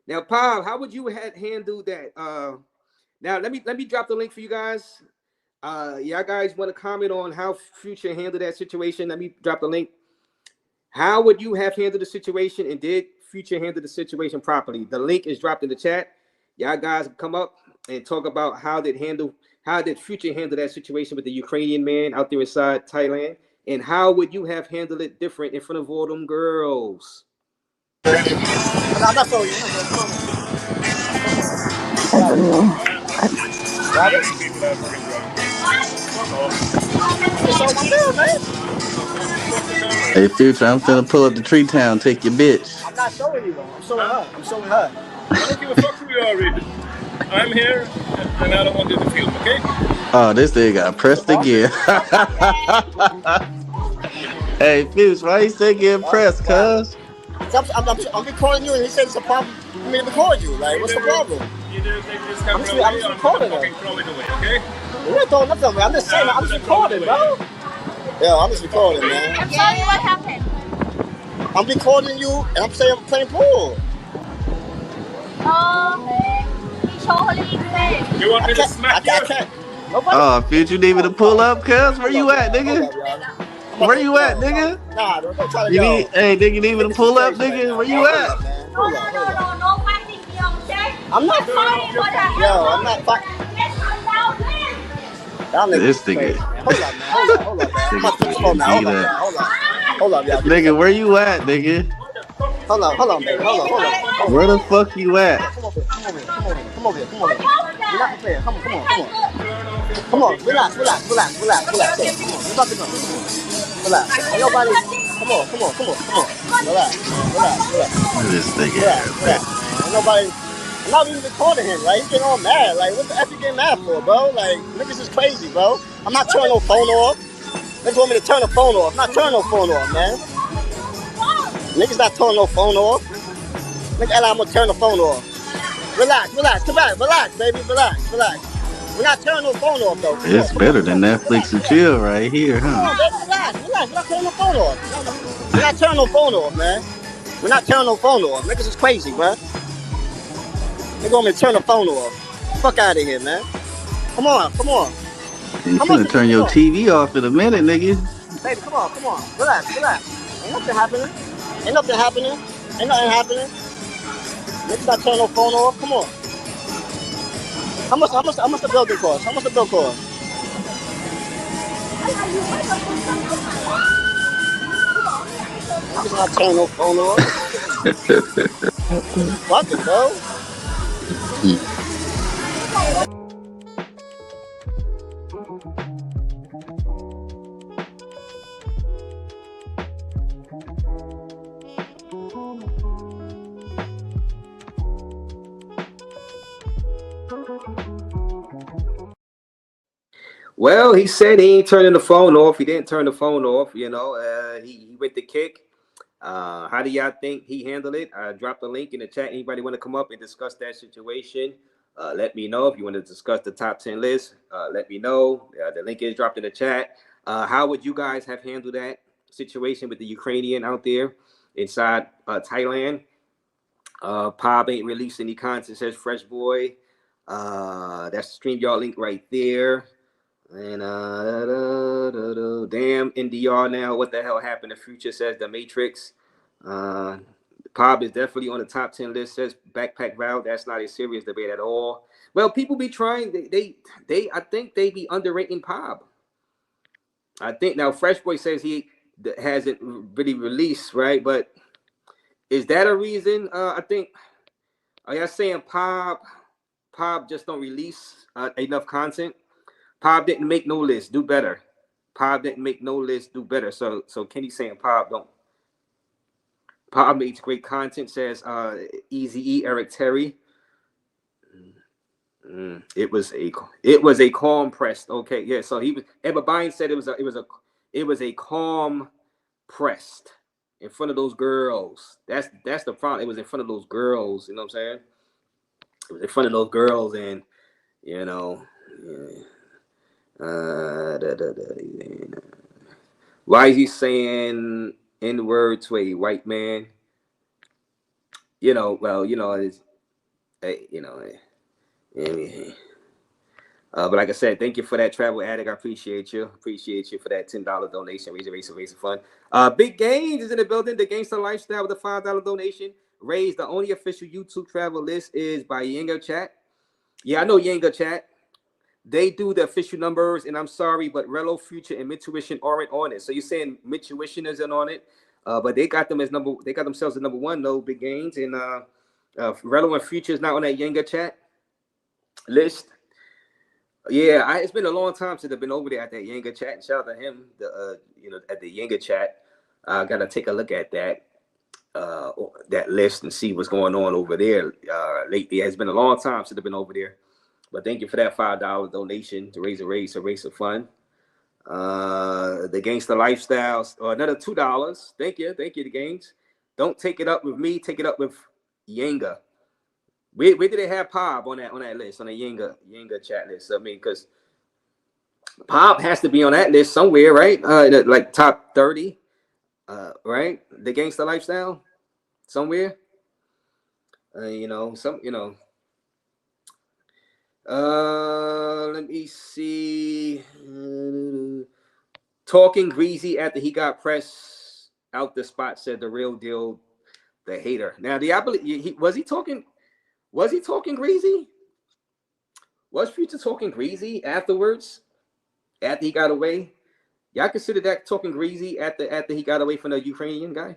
Now, Pop, how would you handle that? Now let me drop the link for you guys. Y'all guys want to comment on how Future handled that situation? Let me drop the link. How would you have handled the situation, and did Future handle the situation properly? The link is dropped in the chat. Y'all guys come up and talk about how did Future handle that situation with the Ukrainian man out there inside Thailand, and how would you have handled it different in front of all them girls? I'm not showing you. I don't know. Hey, Future, I'm finna pull up to Tree Town, take your bitch. I'm not showing you, though. I'm showing her. I don't give a fuck who you are, Raze. I'm here, and I don't want you to feel, okay? Oh, this thing got pressed again. Hey, Future, why you still getting pressed, cuz? I'm recording you, and he said it's a problem for me to record you. Like, what's the problem? I'm just recording her. Okay? You're not throwing nothing away. I'm just saying, I'm just recording, bro. Yeah, I'm just recording, man. I'm sorry, what happened? I'm recording you, and I'm saying I'm playing pool. You want me to smack you? I can't. Oh, Future, you need me to pull up, cuz? Where you at, nigga? Where you at, nigga? Nah, don't try to go. Hey, nigga, you need me to pull up, nigga? Where you at? No fighting here, okay? I'm not. Yo, I'm not fucking. Y'all This niggas crazy, nigga. man. Hold up, man. I'm about to put you on now. Hold up, man. Hold up, y'all. Give me a Nigga, second. where you at, nigga? Hold on, baby. Hold on. Where the fuck you at? Come over here. You're not prepared. Come on. Relax. Come on. We're about to go. Relax. Ain't nobody. Come on. Where this nigga at, man? Relax, man. Ain't nobody. I'm not even recording him. Like, he's getting all mad. Like, what the F you getting mad for, bro? Like, niggas is crazy, bro. I'm not turning no phone off. Niggas want me to turn the phone off. I'm not turning no phone off, man. Niggas not turning no phone off. Nigga, I'm gonna turn the phone off. Relax. Come back. Relax, baby. Relax. We're not turning no phone off, though. It's better than Netflix and chill right here, Come huh? on, baby. Relax. We're not turning no phone off. We're not turning no phone off, man. We're not turning no phone off. Niggas is crazy, bro. They want me to turn the phone off. Fuck out of here, man. Come on. You How much? finna turn your TV off in a minute, nigga. Baby, come on. Relax. Ain't nothing happening. Niggas not turning no phone off. Come on. How much the building cost? Niggas not turning no phone off. Fuck it, bro. Well, he said he ain't turning the phone off. He didn't turn the phone off. You know, he went to kick. How do y'all think he handled it? I dropped a link in the chat. Anybody want to come up and discuss that situation? Let me know. If you want to discuss the top 10 list, let me know. The link is dropped in the chat. How would you guys have handled that situation with the Ukrainian out there inside Thailand? Pop ain't released any content, says Fresh Boy. That's the StreamYard link right there. And damn NDR now. What the hell happened? The Future says The Matrix. Pop is definitely on the top 10 list, says Backpack Val. That's not a serious debate at all. Well, people be trying. They I think they be underrating Pop. I think now Fresh Boy says he hasn't really released, right? But is that a reason? I think, are y'all saying Pop just don't release enough content? Pop didn't make no list. Do better. Pop didn't make no list. Do better. So Kenny saying Pop don't. Pop makes great content. Says Easy E Eric Terry. It was a calm pressed. Okay, yeah. So he was. Ebba Bynes said it was a calm pressed in front of those girls. That's the problem. It was in front of those girls. You know what I'm saying? It was in front of those girls, and you know. Yeah. Why is he saying N-word to a white man? You know, well, you know, it's, you know, but like I said, thank you for that, Travel Addict. I appreciate you. Appreciate you for that $10 donation. Raise fund. Big Gains is in the building. The Gangster Lifestyle with a $5 donation. Raze, the only official YouTube travel list is by Yenga Chat. Yeah, I know Yenga Chat. They do the official numbers, and I'm sorry, but Relo, Future, and Mintuition aren't on it. So you're saying Mintuition isn't on it, but they got them as number. They got themselves as number one. No Big Gains, and Relo and Future is not on that Yenga Chat list. Yeah, it's been a long time since I've been over there at that Yenga Chat. And shout out to him, at the Yenga Chat. I gotta take a look at that list and see what's going on over there lately. It's been a long time since I've been over there. But thank you for that $5 donation to raise a fund. The Gangster Lifestyles, another $2. Thank you, the Gangs. Don't take it up with me. Take it up with Yenga. Where did they have Pop on that list, on the Yenga chat list? I mean, because Pop has to be on that list somewhere, right? Like top 30, right? The Gangster Lifestyle, somewhere. Let me see. Talking greasy after he got pressed out the spot, said The Real Deal, the hater. Now, I believe was he talking? Was he talking greasy? Was Future talking greasy afterwards? After he got away? Y'all consider that talking greasy after he got away from the Ukrainian guy?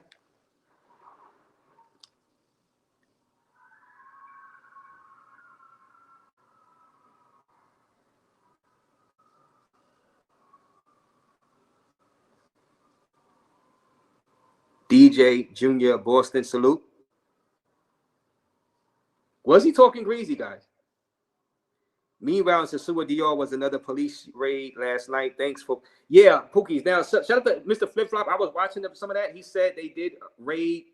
DJ Junior Boston salute. Was he talking greasy, guys? Meanwhile, in Sasua Dior was another police raid last night. Thanks for Pookies. Now, shout out to Mr. Flip Flop. I was watching some of that. He said they did raid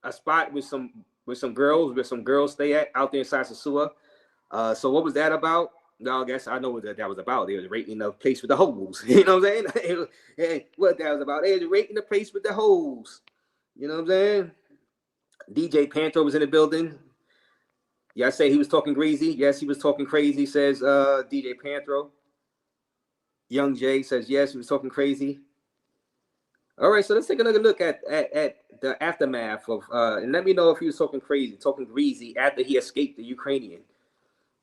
a spot with some girls stay at out there inside Sasua. So what was that about? No, I guess I know what that was about. They was raiding the place with the hoes. You know what I'm saying? What that was about? They was raiding the place with the hoes. You know what I'm saying? DJ Panther was in the building. Yeah, I say he was talking greasy. Yes, he was talking crazy, says DJ Panthro. Young Jay says yes, he was talking crazy. All right, so let's take another look at the aftermath of and let me know if he was talking crazy, talking greasy after he escaped the Ukrainian.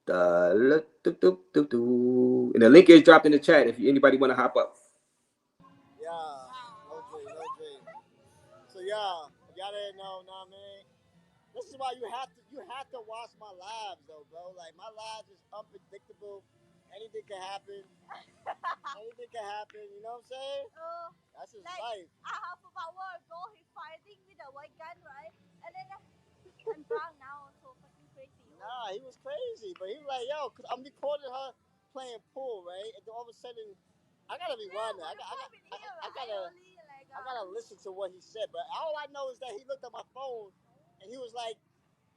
And the link is dropped in the chat if anybody want to hop up. Yeah, no dream. So y'all didn't know, nah, man. This is why you have to watch my lives though, bro. Like my lives is unpredictable. Anything can happen. Anything can happen. You know what I'm saying? That's his life. I have about a ago he's fighting with a white gun, right? And then I'm drunk now, so fucking crazy. Nah, he was crazy, but he was like, yo, cause I'm recording her playing pool, right? And then all of a sudden, I gotta rewind it. I gotta listen to what he said. But all I know is that he looked at my phone and he was like,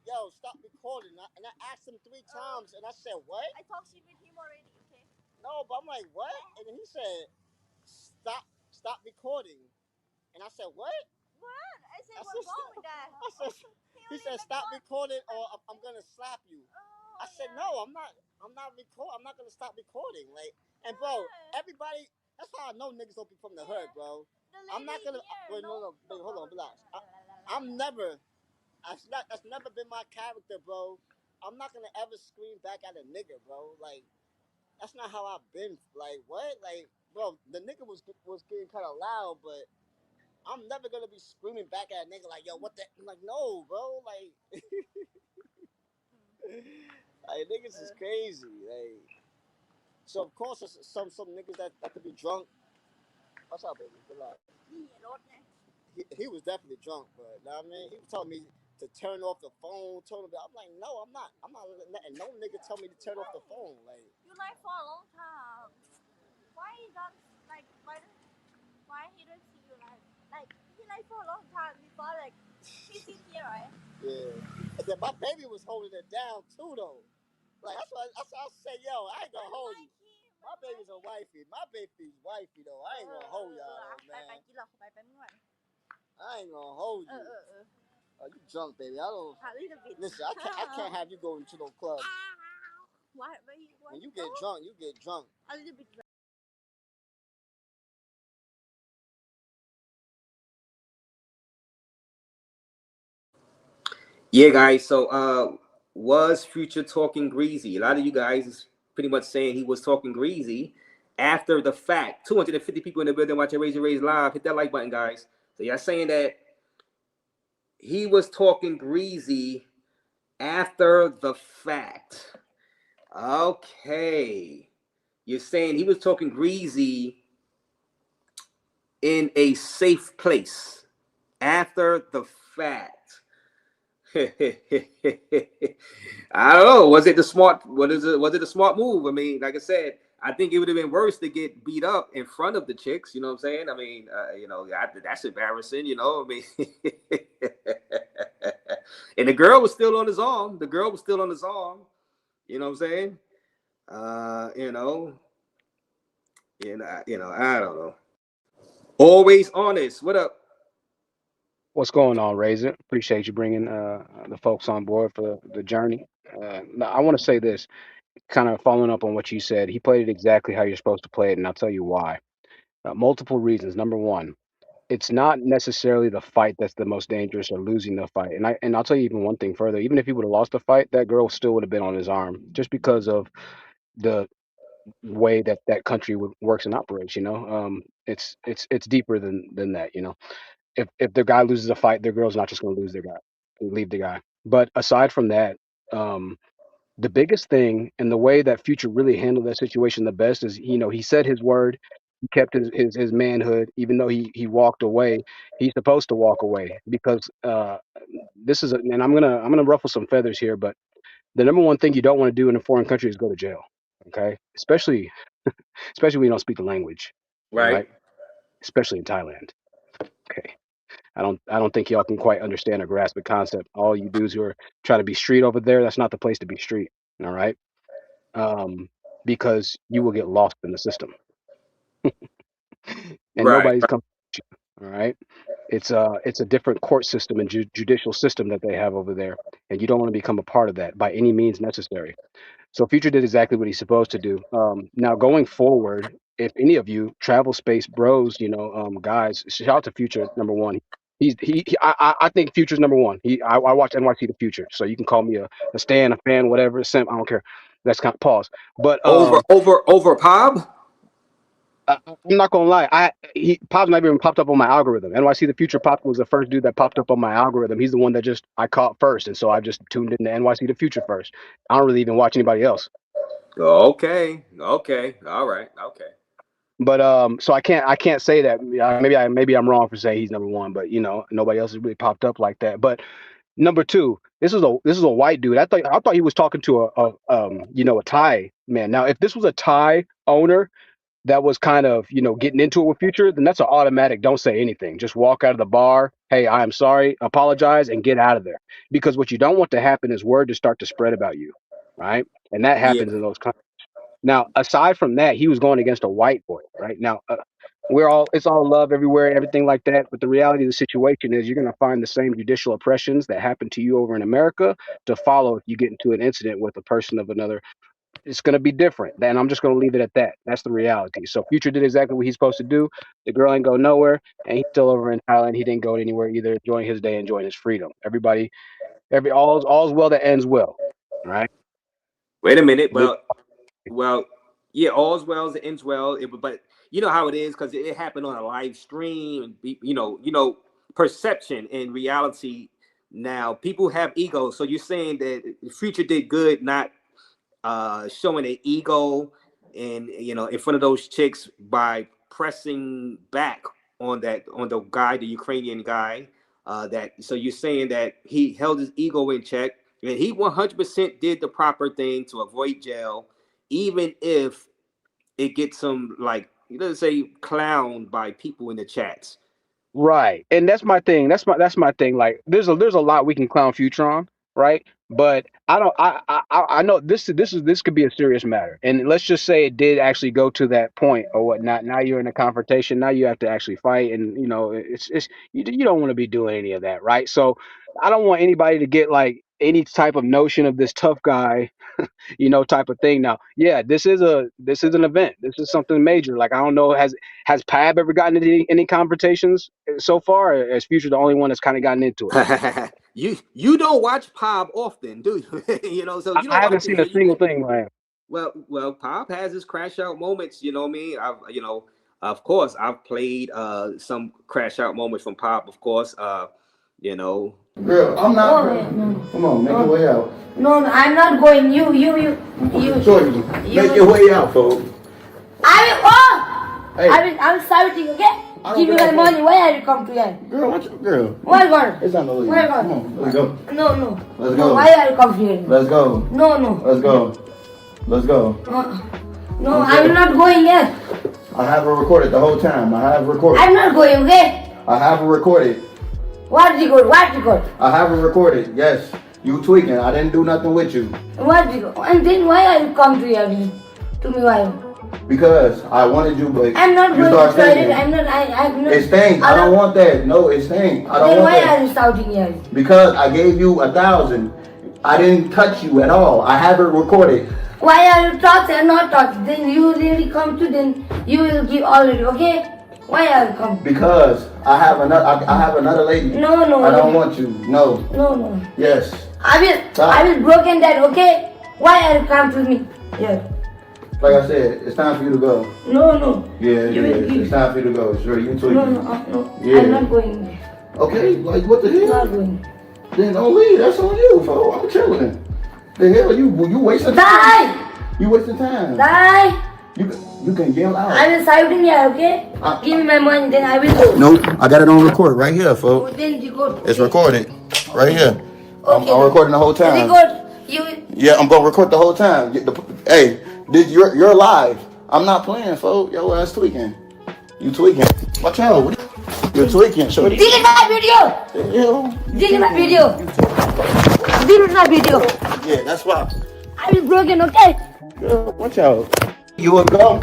yo, stop recording. And I asked him 3 times, and I said, what? I talked shit with him already, okay? No, but I'm like, what? And then he said, stop recording. And I said, what? What? I said, what's wrong with that? He said, stop recording or I'm gonna slap you. I said, no, I'm not gonna stop recording. Like, and bro, everybody, that's how I know niggas don't be from the hood, bro. I'm not gonna wait, no, hold on, relax. That's never been my character, bro. I'm not gonna ever scream back at a nigga, bro. Like, that's not how I've been. Like, what? Like, bro, the nigga was getting kind of loud, but I'm never gonna be screaming back at a nigga like, yo, what the? I'm like, no, bro. Like, like niggas is crazy. Like, so of course, some niggas that could be drunk. What's up, baby? Good luck. He was definitely drunk, but you know what I mean, he was telling me to turn off the phone. I'm like, no, I'm not letting no nigga tell me to turn off the phone. Like, you like for a long time. Why he don't like? Why he don't see you like he like for a long time before like he's in here, right? Yeah. And then my baby was holding it down too, though. Like that's why I say, yo, I ain't gonna hold you. My baby's a wifey. My baby's wifey though. I ain't gonna hold y'all, man. I ain't gonna hold you. Oh, you drunk, baby. I don't. Listen, I can't have you go into no club. Why? When you get drunk, you get drunk. A little bit. Yeah, guys. So was Future talking greasy? A lot of you guys is pretty much saying he was talking greasy after the fact. 250 people in the building watching Raze live. Hit that like button, guys. So y'all saying that he was talking greasy after the fact. Okay. You're saying he was talking greasy in a safe place after the fact. I don't know. Was it the smart? Was it a smart move? I mean, like I said, I think it would have been worse to get beat up in front of the chicks. You know what I'm saying? I mean, that's embarrassing. You know, I mean, and the girl was still on his arm. The girl was still on his arm. You know what I'm saying? I don't know. Always honest. What up? What's going on, Raze? Appreciate you bringing the folks on board for the journey. I want to say this, kind of following up on what you said. He played it exactly how you're supposed to play it, and I'll tell you why. Multiple reasons. Number one, it's not necessarily the fight that's the most dangerous or losing the fight. And I'll tell you even one thing further. Even if he would have lost the fight, that girl still would have been on his arm just because of the way that that country works and operates. It's deeper than that. If the guy loses a fight, their girl's not just going to lose their guy, leave the guy. But aside from that, um, the biggest thing and the way that Future really handled that situation the best is, he said his word. He kept his manhood, even though he walked away. He's supposed to walk away because this is, and I'm gonna ruffle some feathers here, but the number one thing you don't want to do in a foreign country is go to jail. Okay, especially when you don't speak the language. All Right. right, especially in Thailand. Okay. I don't think y'all can quite understand or grasp the concept. All you dudes who are trying to be street over there, that's not the place to be street. All right. Um, because you will get lost in the system. And Right. nobody's coming. All right. It's a different court system and judicial system that they have over there, and you don't want to become a part of that by any means necessary. So Future did exactly what he's supposed to do. Now going forward, if any of you travel space bros, guys, shout out to Future number one. I think Future's number one. I watch NYC the Future, so you can call me a stan, a fan, whatever, a simp. I don't care. That's kind of pause. But Over Pob. I'm not gonna lie. Pop's never even popped up on my algorithm. NYC the Future Pop was the first dude that popped up on my algorithm. He's the one that I caught first, and so I just tuned into NYC the Future first. I don't really even watch anybody else. Okay. All right. Okay. But so I can't say that. Maybe I'm wrong for saying he's number one, but nobody else has really popped up like that. But number two, this is a white dude. I thought he was talking to a Thai man. Now if this was a Thai owner that was kind of getting into it with Future, then that's an automatic don't say anything. Just walk out of the bar. Hey, I am sorry, apologize, and get out of there. Because what you don't want to happen is word to start to spread about you, right? And that Yeah. happens in those countries. Now, aside from that, he was going against a white boy, right? Now, it's all love everywhere and everything like that. But the reality of the situation is you're going to find the same judicial oppressions that happen to you over in America to follow if you get into an incident with a person of another. It's going to be different. And I'm just going to leave it at that. That's the reality. So Future did exactly what he's supposed to do. The girl ain't go nowhere. And he's still over in Thailand. He didn't go anywhere either, enjoying his day, enjoying his freedom. All's well that ends well. All right. Wait a minute. Well, yeah, all's well as it ends well. But you know how it is because it happened on a live stream, and perception and reality. Now people have egos, so you're saying that Future did good, not showing an ego, and in front of those chicks by pressing back on the guy, the Ukrainian guy. So you're saying that he held his ego in check, and he 100% did the proper thing to avoid jail, even if it gets him, like, let's say, clowned by people in the chats. Right. And that's my thing. That's my thing. Like there's a lot we can clown Future on, right? But I don't I know this could be a serious matter. And let's just say it did actually go to that point or whatnot. Now you're in a confrontation. Now you have to actually fight, and it's you don't want to be doing any of that, right? So I don't want anybody to get like any type of notion of this tough guy type of thing. Now, yeah, this is an event. This is something major. Like I don't know, has Pab ever gotten into any confrontations so far? Or is Future the only one that's kind of gotten into it? You don't watch Pop often, do you? So you don't I haven't watch seen a single thing, man. Well, Pop has his crash out moments. You know me. Of course, I've played some crash out moments from Pop. Of course, Girl, I'm not. No. Come on, make your way out. No, I'm not going. You. Shorty, make your way out, folks. I will. Hey. I'm shouting. Okay. Give me my money. Why are you come to here? Girl. Why gone? It's not no way. Why gone? Come on, let's go. No. Let's No, go. why are you come here? Let's go. No. Let's go. Let's go. No, I'm not going yet. I have her recorded the whole time. I have recorded. I'm not going. Okay. I have her recorded. What record? I have her recorded. Yes. You tweaking. I didn't do nothing with you. What record? And then why are you come to here? To me, why? Because I wanted you, but I'm not you going start to try thinking. it. I'm not. It stinks. I don't want that. No, it stinks. I don't Then want why that. are you shouting here? Because I gave you 1,000. I didn't touch you at all. I have it recorded. Why are you talking and not talking? Then you really come to, then you will give already, okay? Why I come? Because I have another lady. No, no. I don't want you. No. No, no. Yes. I will broken that, okay? Why you come to me? Yeah. Like I said, it's time for you to go. No, no. Yeah, it's time for you to go. Sure, you tweaking. No, no. Yeah. I'm not going. Okay, like what the hell? I'm not going. Then don't leave. That's on you, fo. I'm chilling. The hell you wasting time? Die! You wasting time. Die! You can yell out. I will sign here, okay? Give me my money, then I will go. No, I got it on record right here, fo. Then you go. It's recorded right here. Okay. I'm recording the whole time. Record. Yeah, I'm gonna record the whole time. Hey, you're live. I'm not playing, folks. Yo ass tweaking. You tweaking. Watch out. You're tweaking, shorty. Delete my video. Delete my video. Delete my video. Yeah, that's why. I will broken, okay? Girl, watch out. You will go.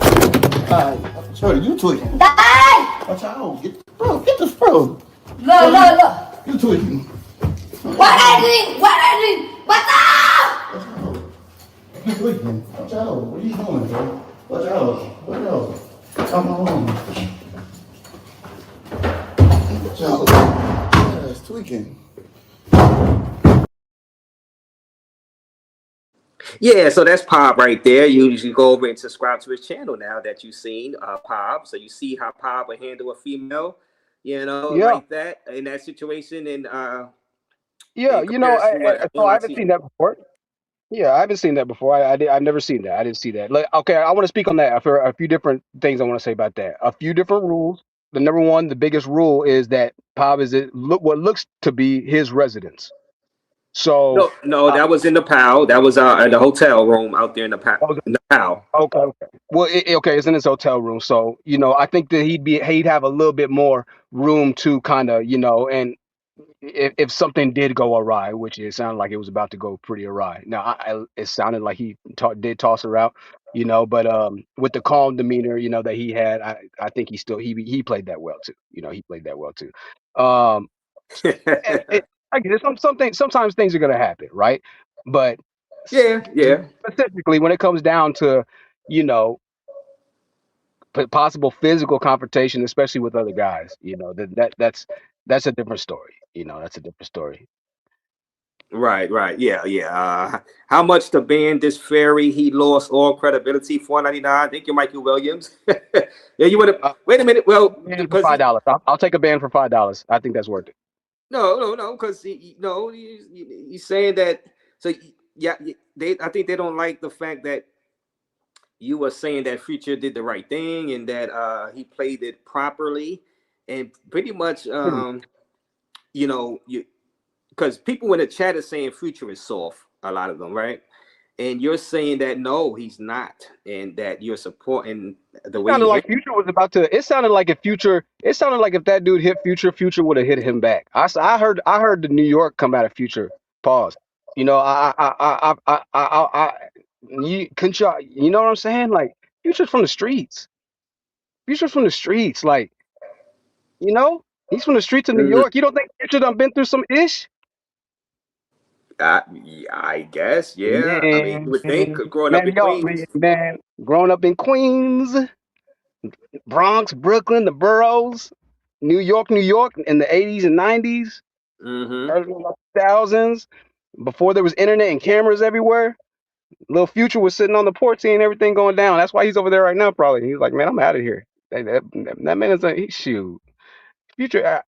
Shorty, you tweaking. Die! Watch out. Get this, bro. No. You tweaking. What I doing? What's up? You tweaking. Watch out. What are you doing, bro? Watch out. Come on. Watch out. Yeah, it's tweaking. Yeah, so that's Pop right there. You go over and subscribe to his channel now that you've seen Pop. So you see how Pop would handle a female, like that in that situation. And yeah, I haven't seen that before. Yeah, I haven't seen that before. I've never seen that. I didn't see that. Like, okay, I want to speak on that for a few different things. I want to say about that. A few different rules. The number one, the biggest rule is that Pop is what looks to be his residence. So no, that was in the PAL. That was in the hotel room out there in the PAL. Okay. Well, it's in his hotel room. So I think that he'd have a little bit more room to kind of and if something did go awry, which it sounded like it was about to go pretty awry. Now, it sounded like he did toss her out, but with the calm demeanor, that he had, I think he played that well too. He played that well too. I get it. Sometimes things are gonna happen, right? But yeah. Specifically, when it comes down to, possible physical confrontation, especially with other guys, that's a different story. That's a different story. Right. Yeah. How much to ban this fairy? He lost all credibility. $4.99. Thank you, Michael Williams. Yeah, you want to wait a minute? Well, for $5, I'll take a ban for $5. I think that's worth it. No, because he's saying that. So yeah, I think they don't like the fact that you were saying that Future did the right thing and that he played it properly, and pretty much because people in the chat are saying Future is soft, a lot of them, right? And you're saying that no, he's not, and that you're supporting the way. It sounded like Future was about to. It sounded like if that dude hit Future, Future would have hit him back. I heard the New York come out of Future. Pause. You know what I'm saying? Like Future's from the streets. Future's from the streets. Like he's from the streets of New York. You don't think Future done been through some ish? I guess, yeah. I mean, you would think growing up in Queens. Growing up in Queens, Bronx, Brooklyn, the boroughs, New York, in the 80s and 90s, early 2000s, before there was internet and cameras everywhere. Little Future was sitting on the porch seeing everything going down. That's why he's over there right now, probably. He's like, man, I'm out of here. That man is shoot. Future,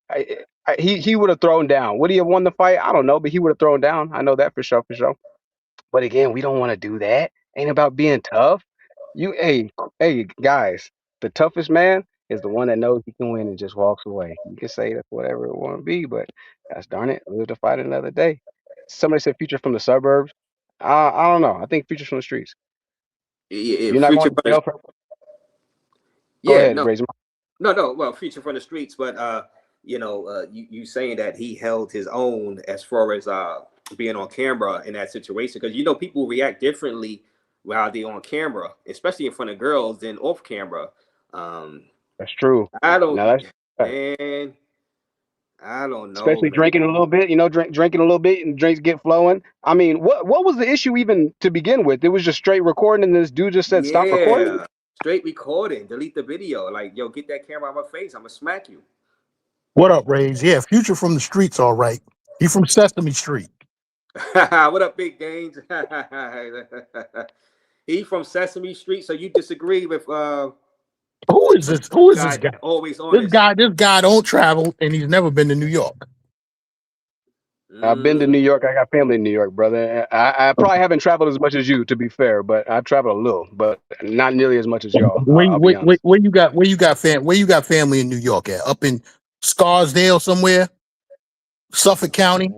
he would have thrown down. Would he have won the fight? I don't know, but he would have thrown down. I know that for sure. But again, we don't want to do that. Ain't about being tough. Hey, guys, the toughest man is the one that knows he can win and just walks away. You can say that's whatever it want to be, but gosh darn it, live to fight another day. Somebody said Future from the suburbs. I don't know. I think Future's from the streets. You're not going to jail for. Go ahead, Raze. No. Well, Future from the streets, but you saying that he held his own as far as being on camera in that situation, because people react differently while they're on camera, especially in front of girls, than off camera. That's true. I don't know. Especially drinking a little bit, drinking a little bit and drinks get flowing. I mean, what was the issue even to begin with? It was just straight recording and this dude just said stop recording? Straight recording. Delete the video. Like, yo, get that camera out my face. I'm gonna smack you. What up, Raze? Yeah, Future from the streets, all right. He from Sesame Street. What up, Big Gains? He from Sesame Street. So you disagree with Who is this? Who is this guy? Always honest. This guy don't travel, and he's never been to New York. I've been to New York. I got family in New York, brother. I probably haven't traveled as much as you, to be fair, but I've traveled a little, but not nearly as much as y'all. I'll be honest. Where you got family in New York at? Up in Scarsdale somewhere? Suffolk County?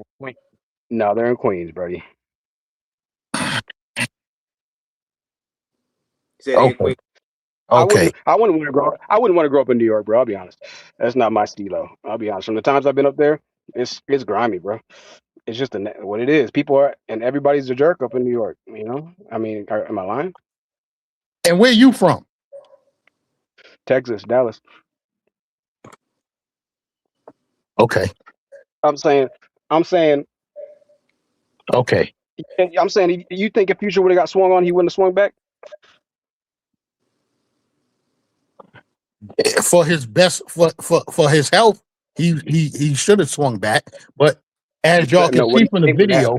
No, they're in Queens, buddy. Okay. I wouldn't want to grow. I wouldn't want to grow up in New York, bro. I'll be honest. That's not my stilo. I'll be honest. From the times I've been up there, it's grimy, bro. It's just what it is. People are, and everybody's a jerk up in New York. You know. I mean, am I lying? And where you from? Texas, Dallas. Okay. I'm saying. Okay. I'm saying. You think if Future would have got swung on, he wouldn't have swung back? For his for his health, he should have swung back. But as y'all can see from the video,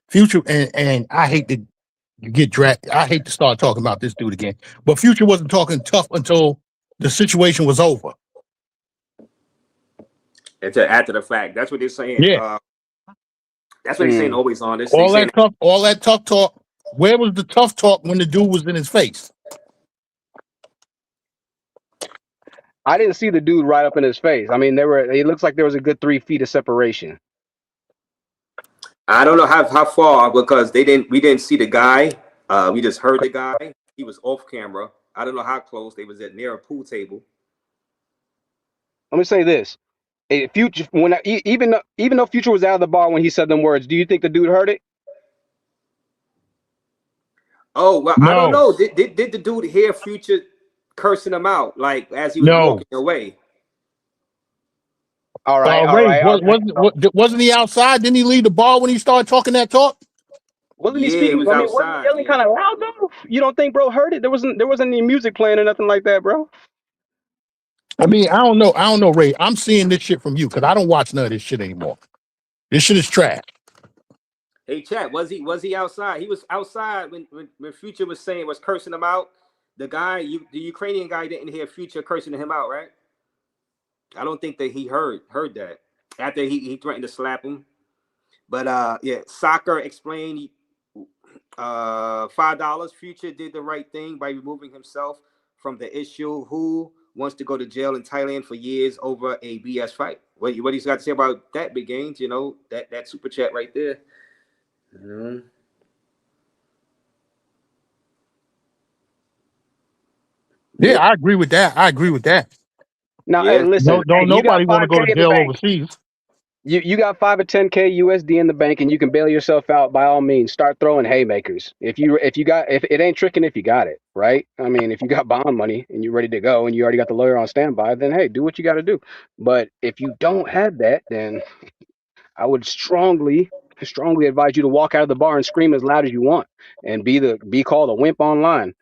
Future, and I hate to get dragged. I hate to start talking about this dude again. But Future wasn't talking tough until the situation was over. Until after the fact. That's what they're saying. Yeah. That's what he's saying. Always honest. All that tough talk. Where was the tough talk when the dude was in his face? I didn't see the dude right up in his face. I mean, it looks like there was a good 3 feet of separation. I don't know how far, because we didn't see the guy. We just heard the guy. He was off camera. I don't know how close they was at near a pool table. Let me say this: Future, even though Future was out of the bar when he said them words, do you think the dude heard it? Oh well, No. I don't know. Did the dude hear Future cursing him out like as he was walking away? All right. Wasn't he outside? Didn't he leave the bar when he started talking that talk? Wasn't he speaking? He was outside. Wasn't he kind of loud though? You don't think bro heard it? There wasn't any music playing or nothing like that, bro. I mean, I don't know, Ray. I'm seeing this shit from you because I don't watch none of this shit anymore. This shit is trash. Hey, chat, was he outside? He was outside when Future was cursing him out. The guy, the Ukrainian guy, didn't hear Future cursing him out, right? I don't think that he heard that after he threatened to slap him. But yeah, Soccer explained $5. Future did the right thing by removing himself from the issue. Who wants to go to jail in Thailand for years over a BS fight? What he's got to say about that, Big Gains? You know, that super chat right there. Yeah, I agree with that. Now, hey, listen, nobody want to go to jail overseas. You got 5 or 10K USD in the bank, and you can bail yourself out. By all means, start throwing haymakers. If it ain't tricking, if you got it right. I mean, if you got bond money and you're ready to go, and you already got the lawyer on standby, then hey, do what you got to do. But if you don't have that, then I would strongly advise you to walk out of the bar and scream as loud as you want, and be called a wimp online,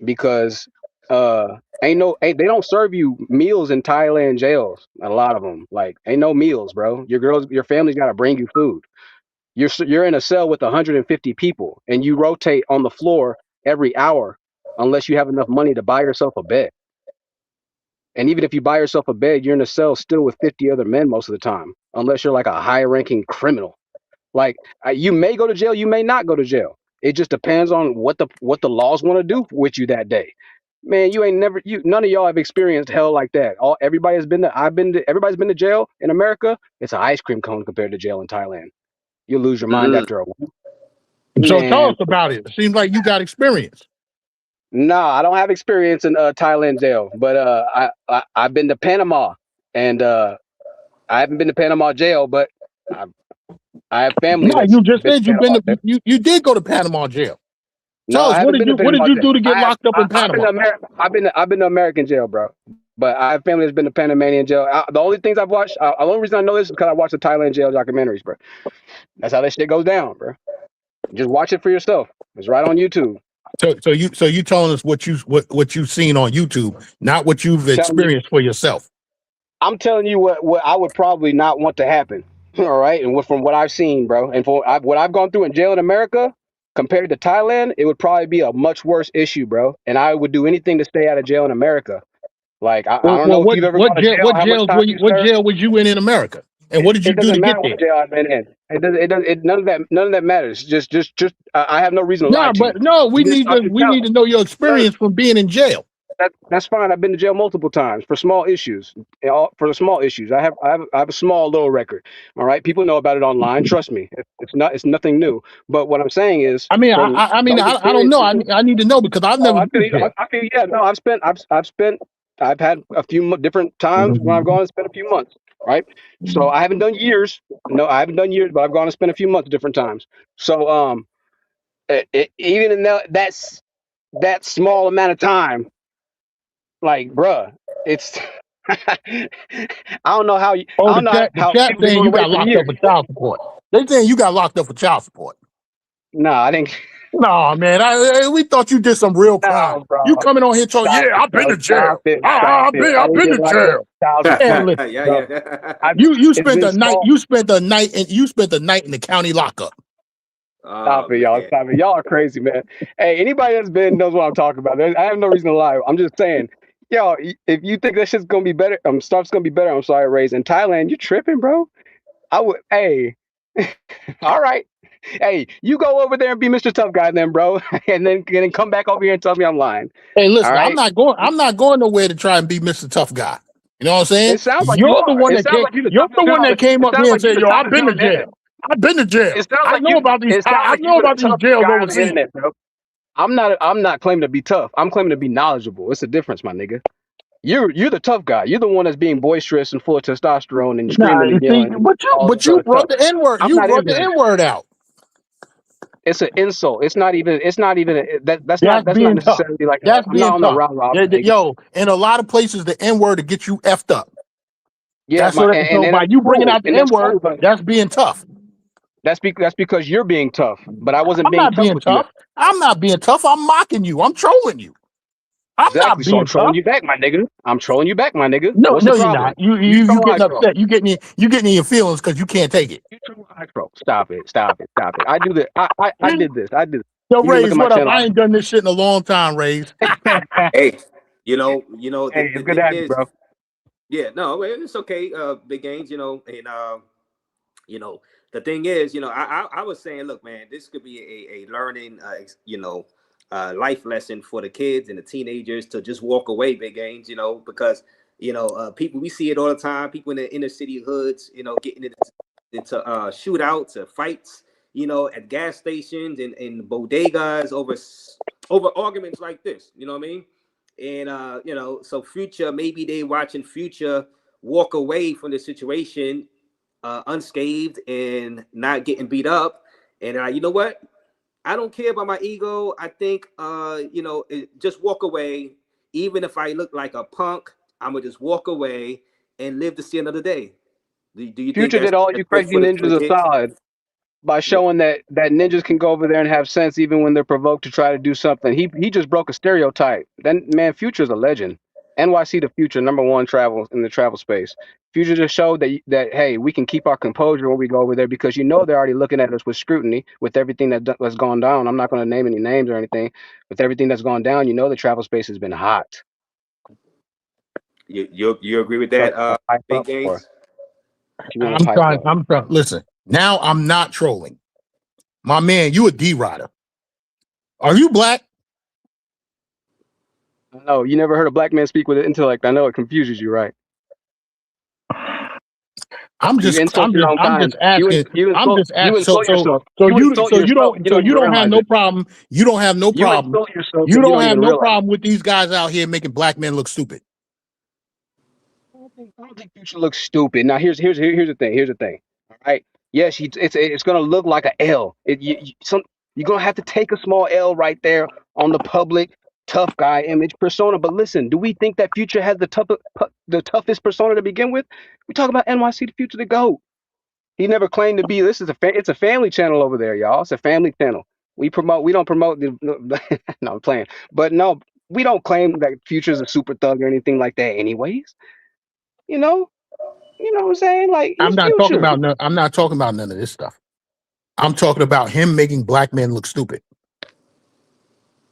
because they don't serve you meals in Thailand jails. A lot of them, like, ain't no meals, bro. Your family's got to bring you food. You're in a cell with 150 people, and you rotate on the floor every hour unless you have enough money to buy yourself a bed. And even if you buy yourself a bed, you're in a cell still with 50 other men most of the time, unless you're like a high-ranking criminal. Like, you may go to jail, you may not go to jail. It just depends on what the laws want to do with you that day. Man, none of y'all have experienced hell like that. Everybody's been to jail in America. It's an ice cream cone compared to jail in Thailand. You'll lose your mind after a while. So tell us about it. It seems like you got experience. Nah, I don't have experience in Thailand jail, but I've been to Panama, and I haven't been to Panama jail, but I have family. No, you just said you did go to Panama jail. Tell us, what did you do to get locked up in Panama? I've been to American jail, bro. But I have family that's been to Panamanian jail. The only things I've watched, the only reason I know this is because I watched the Thailand jail documentaries, bro. That's how that shit goes down, bro. Just watch it for yourself. It's right on YouTube. So you telling us what you've seen on YouTube, not what you've experienced for yourself. I'm telling you what I would probably not want to happen. All right, and from what I've seen, bro, and what I've gone through in jail in America compared to Thailand, it would probably be a much worse issue, bro. And I would do anything to stay out of jail in America. Like I don't know if you've ever gone to jail, how much time you what served. jail was you in America, and what did you It do to doesn't get matter there? what jail I've been in. None of that matters. Just I have no reason to lie No, to you. but no, we need I'm to just telling. know your experience from being in jail. That's fine. I've been to jail multiple times for small issues. For the small issues, I have a small little record. All right, people know about it online. Trust me, it's nothing new. But what I'm saying is, I mean, from I those don't know. experiences. I need to know because I've never I been to feel, jail. I feel, yeah, no, I've had a few different times when I've gone and spent a few months, right? So I haven't done years. No, I haven't done years, but I've gone and spent a few months different times. So, even in that small amount of time, like, bruh, it's, I don't know how Oh, I don't know the how chat people been saying going you away got for locked up years. for child support. They saying you got locked up for child support. No, I think. No, man. We thought you did some real crime. No, bro. You coming on here talking? Stop Yeah, it, I've been bro. to jail. Stop it. Stop it. I I've didn't been get to locked up. jail. Child Man, support. listen, Bro. you It's spent been the night. small. You spent the night, and you spent the night in the county lockup. Stop it, y'all. Stop it. Y'all are crazy, man. Hey, anybody that's been knows what I'm talking about. I have no reason to lie. I'm just saying, yo, if you think that shit's gonna be better, stuff's gonna be better. I'm sorry, Raze. In Thailand, you tripping, bro. I would. Hey, all right. Hey, you go over there and be Mr. Tough Guy, then, bro, and then come back over here and tell me I'm lying. Hey, listen, All right. I'm not going nowhere to try and be Mr. Tough Guy. You know what I'm saying? It sounds like you You're the are. one It that sounds came. like you're the You're toughest the one guy. that came It up sounds here and like you're said, the "Yo, I've toughest been guy to on the internet. jail. I've been to jail. It sounds I like know about these. It sounds I like know you're the about these toughest jails guy on the overseas." internet, bro. I'm not claiming to be tough. I'm claiming to be knowledgeable. It's a difference, my nigga. You're the tough guy. You're the one that's being boisterous and full of testosterone and Nah, screaming you and see, yelling. but you brought Tough. the N word. I'm You not brought into the that. N word out. It's an insult. It's not even. That's That's not being tough. necessarily like. That's I'm not being on the tough. rah rah, Yeah, nigga. yo, in a lot of places, the N word to get you effed up. Yeah, So and by that's you bringing cool. out the And N that's word, cool. But that's being tough. that's because you're being tough. But I wasn't I'm being not tough being with you. tough. I'm not being tough. I'm mocking you. I'm trolling you. I'm not Exactly. So I'm being trolling tough. you back, my nigga. I'm trolling you back, my nigga. No, What's the no, you're problem? not. You Troll, I getting troll. upset. You getting in your feelings because you can't take it. You troll, I troll. Stop it. Stop it. Stop it. I do this. I did this. I did. Yo, You can look Raze, at my what up? channel. I ain't done this shit in a long time, Raze. Hey, Hey, the it's good to thing have you, is, bro. yeah, no, well, it's okay. Big gains, and the thing is, I was saying, look, man, this could be a learning, life lesson for the kids and the teenagers to just walk away, big gains, because people, we see it all the time. People in the inner city hoods, getting into shootouts or fights, at gas stations and bodegas over arguments like this. You know what I mean? And so Future, maybe they watching Future walk away from the situation unscathed and not getting beat up. And you know what? I don't care about my ego. I think just walk away. Even if I look like a punk, I'm gonna just walk away and live to see another day. Do you think Future did all that's you good crazy for the ninjas a kids? solid by Yeah. showing that ninjas can go over there and have sense even when they're provoked to try to do something. He just broke a stereotype. Then man, Future's a legend. NYC the Future, #1 travel in the travel space. Future just showed that hey, we can keep our composure when we go over there because they're already looking at us with scrutiny with everything that's gone down. I'm not going to name any names or anything. With everything that's gone down, the travel space has been hot. You agree with So that, hype Big up for. Gains? I'm trying. Listen, now I'm not trolling. My man, you a D rider. Are you black? No, you never heard a black man speak with an intellect. I know it confuses you, right? You insult your own I'm kind. just asking. I'm just You asking. insult yourself. You You insult yourself. You don't even don't have realize no it. problem. You don't have no You problem. insult yourself You and you don't don't have even no realize it. problem with these guys out here making black men look stupid. I don't think Future looks stupid. Now here's the thing. Here's the thing. All right. Yes, it's gonna look like an L. You're gonna have to take a small L right there on the public tough guy image persona. But listen, do we think that Future has the toughest persona to begin with? We talk about NYC the Future the GOAT. He never claimed to be. It's a family channel over there, y'all. It's a family channel. We don't promote the no, I'm playing. But no, we don't claim that Future's a super thug or anything like that anyways. You know? You know what I'm saying? Like I'm he's not talking Future. about I'm not talking about none of this stuff. I'm talking about him making black men look stupid.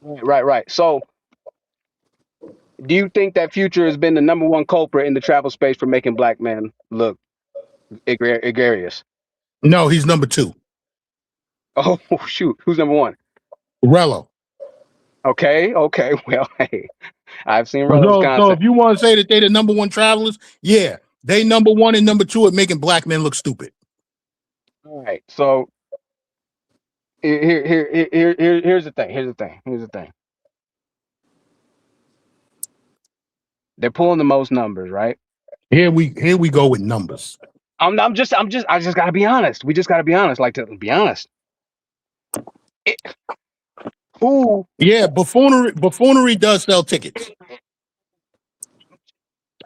Right. So do you think that Future has been the number one culprit in the travel space for making black men look egregious? No, he's number 2. Oh shoot, who's number 1? Rello. Okay. Well, hey, I've seen Rello's So content. if you want to say that they the number 1 travelers, yeah, they number 1 and number 2 at making black men look stupid. All right. So here's the thing. They're pulling the most numbers, right? Here we go with numbers. I just gotta be honest. We just gotta be honest. Like, to be honest. Who? Yeah, buffoonery does sell tickets.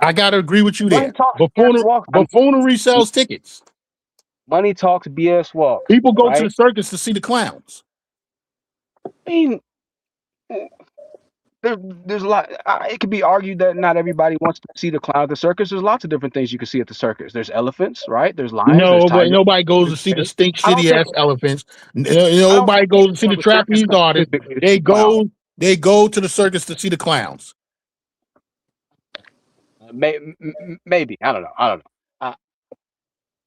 I gotta agree with you there. Money talks, BS walks. Buffoonery sells tickets. Money talks, BS walks. People go to right? the circus to see the clowns. I mean, there's a lot. It could be argued that not everybody wants to see the clown at the circus. There's lots of different things you can see at the circus. There's elephants, right? There's lions. There's No, but tigers. nobody goes to see the stink I don't shitty think. ass elephants. I don't Nobody think goes to people see go the to circus trapeze artists. specifically to see They the clown. go to the circus to see the clowns. Maybe I don't know.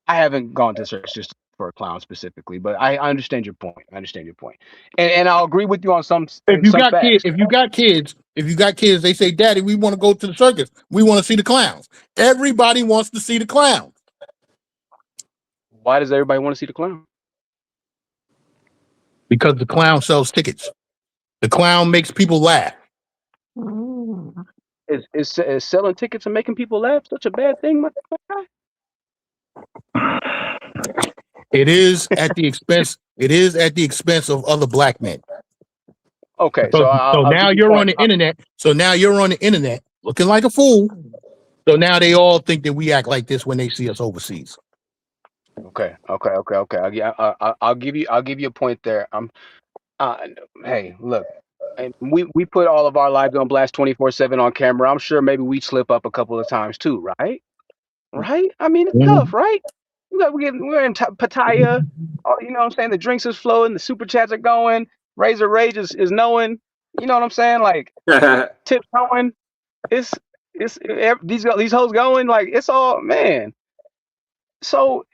I haven't gone to search just for a clown specifically, but I understand your point. And I'll agree with you on some If you got facts. if you got kids, they say, "Daddy, we want to go to the circus. We want to see the clowns." Everybody wants to see the clowns. Why does everybody want to see the clown? Because the clown sells tickets. The clown makes people laugh. Is selling tickets and making people laugh such a bad thing, my guy? It is at the expense. It is at the expense of other black men. Okay, So I'll now you're on the internet. So now you're on the internet looking like a fool. So now they all think that we act like this when they see us overseas. Okay. I'll give you a point there. Hey, look, and we put all of our lives on blast 24/7 on camera. I'm sure maybe we slip up a couple of times too, right? Right? I mean, it's tough, right? We're in Pattaya. You know what I'm saying? The drinks is flowing, the super chats are going. Raze is knowing. You know what I'm saying? Like tips going. It's these hoes going. Like it's all, man. So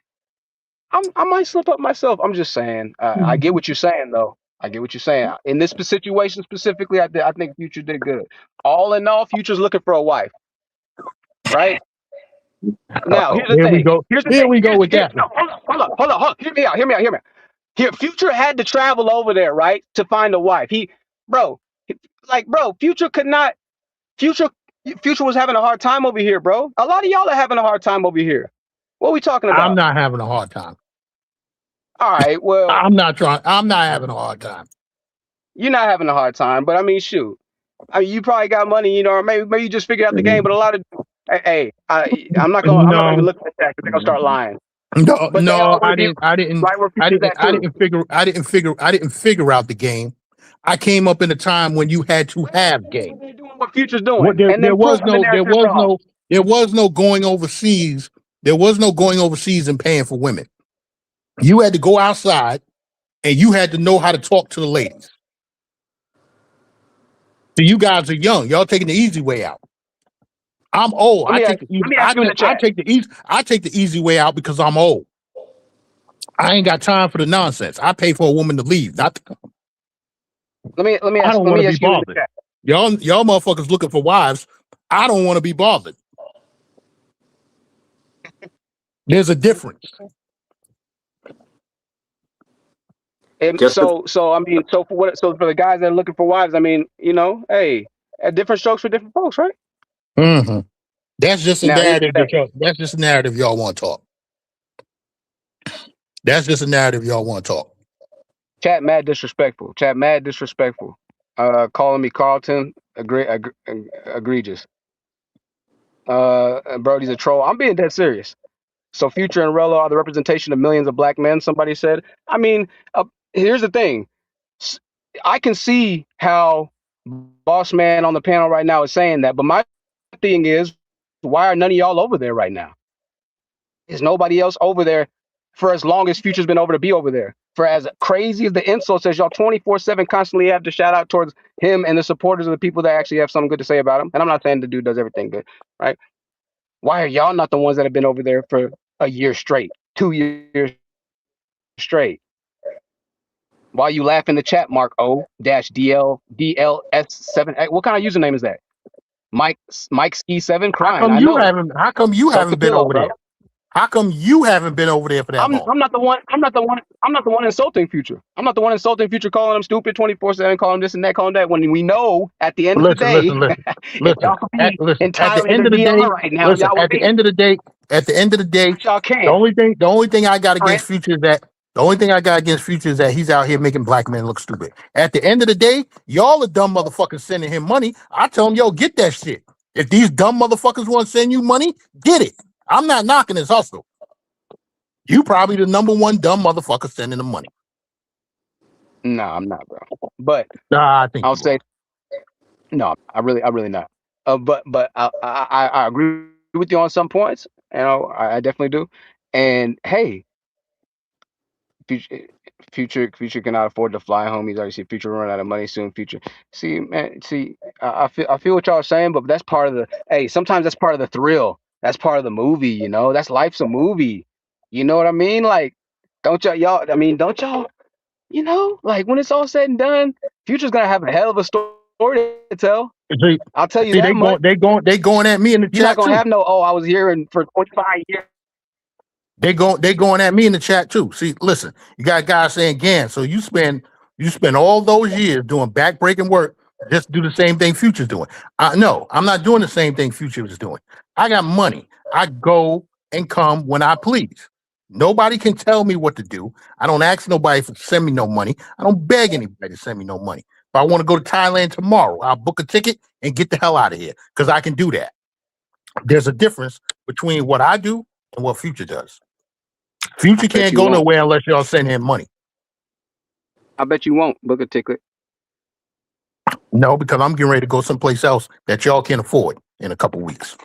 I might slip up myself. I'm just saying. I get what you're saying, though. I get what you're saying. In this situation specifically, I think Future did good. All in all, Future's looking for a wife, right? Now, here's the Here thing. we go. Here we go with that. No, hold on. Hear me out. Here, Future had to travel over there, right, to find a wife. Future could not. Future was having a hard time over here, bro. A lot of y'all are having a hard time over here. What are we talking about? I'm not having a hard time. All right, well, I'm not having a hard time. You're not having a hard time, but I mean, shoot. I mean, you probably got money, you know, or maybe you just figured out the game. But a lot of, I'm not gonna even look at that because they're gonna start lying. No, I didn't figure out the game. I came up in a time when you had to have game. They're doing what Future's doing. There was no going overseas. There was no going overseas and paying for women. You had to go outside and you had to know how to talk to the ladies. So you guys are young. Y'all taking the easy way out. I'm old. I take the easy way out because I'm old. I ain't got time for the nonsense. I pay for a woman to leave, not to come. Let me I don't want to be ask you in the bothered. chat. Y'all motherfuckers looking for wives. I don't want to be bothered. There's a difference. So for the guys that are looking for wives, I mean, you know, hey, different strokes for different folks, right? Mm-hmm. That's just a narrative. That's just a narrative y'all want to talk. That's just a narrative y'all want to talk. Chat mad disrespectful. Calling me Carlton, egregious. Brody's a troll. I'm being dead serious. So Future and Rello are the representation of millions of black men, somebody said. I mean, here's the thing. I can see how Boss Man on the panel right now is saying that, but my thing is, why are none of y'all over there right now? Is nobody else over there for as long as Future's been over to be over there? For as crazy as the insults as y'all 24/7 constantly have to shout out towards him and the supporters of the people that actually have something good to say about him. And I'm not saying the dude does everything good, right? Why are y'all not the ones that have been over there for a year straight, 2 years straight? Why you laugh in the chat, Mark O-DL-DLS7? What kind of username is that? Mike Ski 7 crying. I know. How come you Soak the haven't been pillow, over bro. there? How come you haven't been over there for that I'm long? not the one. I'm not the one insulting Future. I'm not the one insulting Future, calling him stupid 24/7, calling him this and that, calling that. When we know at the end of the day, if y'all could be in At the Thailand end or of the day, DR right now, y'all would at the be. end of the day, Y'all the can't. only thing I got against Future is that he's out here making black men look stupid. At the end of the day, y'all are dumb motherfuckers sending him money. I tell him, yo, get that shit. If these dumb motherfuckers want to send you money, get it. I'm not knocking his hustle. You probably the number one dumb motherfucker sending him money. No, I'm not, bro. But I think I'll say no. I really not. But I agree with you on some points. You know, I definitely do. And hey, Future cannot afford to fly home. He's already see Future run out of money soon. Future, see, man, see, I feel what y'all are saying, but that's part of the. Hey, sometimes that's part of the thrill. That's part of the movie. You know, that's life's a movie. You know what I mean? Like, don't y'all? I mean, don't y'all? You know, like when it's all said and done, Future's gonna have a hell of a story to tell. I'll tell you See, that much. they going at me in the You're not chat gonna too. have no. Oh, I was here for 25 years. They going at me in the chat too. See, listen, you got guys saying, "Gan, so you spend all those years doing backbreaking work just to do the same thing Future's doing." No, I'm not doing the same thing Future is doing. I got money. I go and come when I please. Nobody can tell me what to do. I don't ask nobody to send me no money. I don't beg anybody to send me no money. If I want to go to Thailand tomorrow, I'll book a ticket and get the hell out of here because I can do that. There's a difference between what I do and what Future does. Future Bet can't you go won't. nowhere unless y'all send him money. I bet you won't book a ticket. No, because I'm getting ready to go someplace else that y'all can't afford in a couple weeks.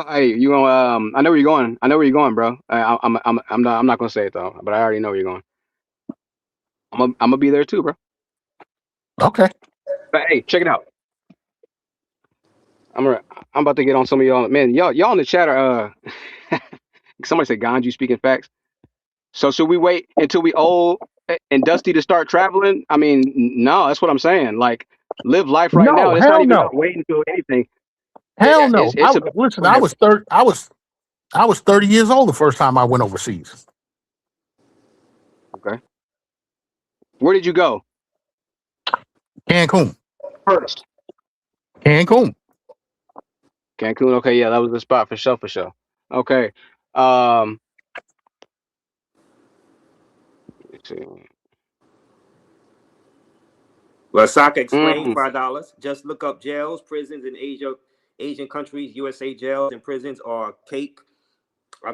Hey, you going? I know where you're going. I know where you're going, bro. I'm not gonna say it though, but I already know where you're going. I'm gonna be there too, bro. Okay. But hey, check it out. I'm about to get on some of y'all. Man, y'all in the chat are somebody said Ganji speaking facts. So should we wait until we old and dusty to start traveling? I mean, no, that's what I'm saying. Like, live life right now. No, It's not hell even no. about waiting until anything. Hell no. It's about Listen, I was 30 years old the first time I went overseas. Okay. Where did you go? Cancun. First. Cancun. Cancun. Okay, yeah, that was the spot for sure. Okay. Let's see. Well, Saka explained $5. Just look up jails, prisons in Asian countries. USA jails and prisons are cake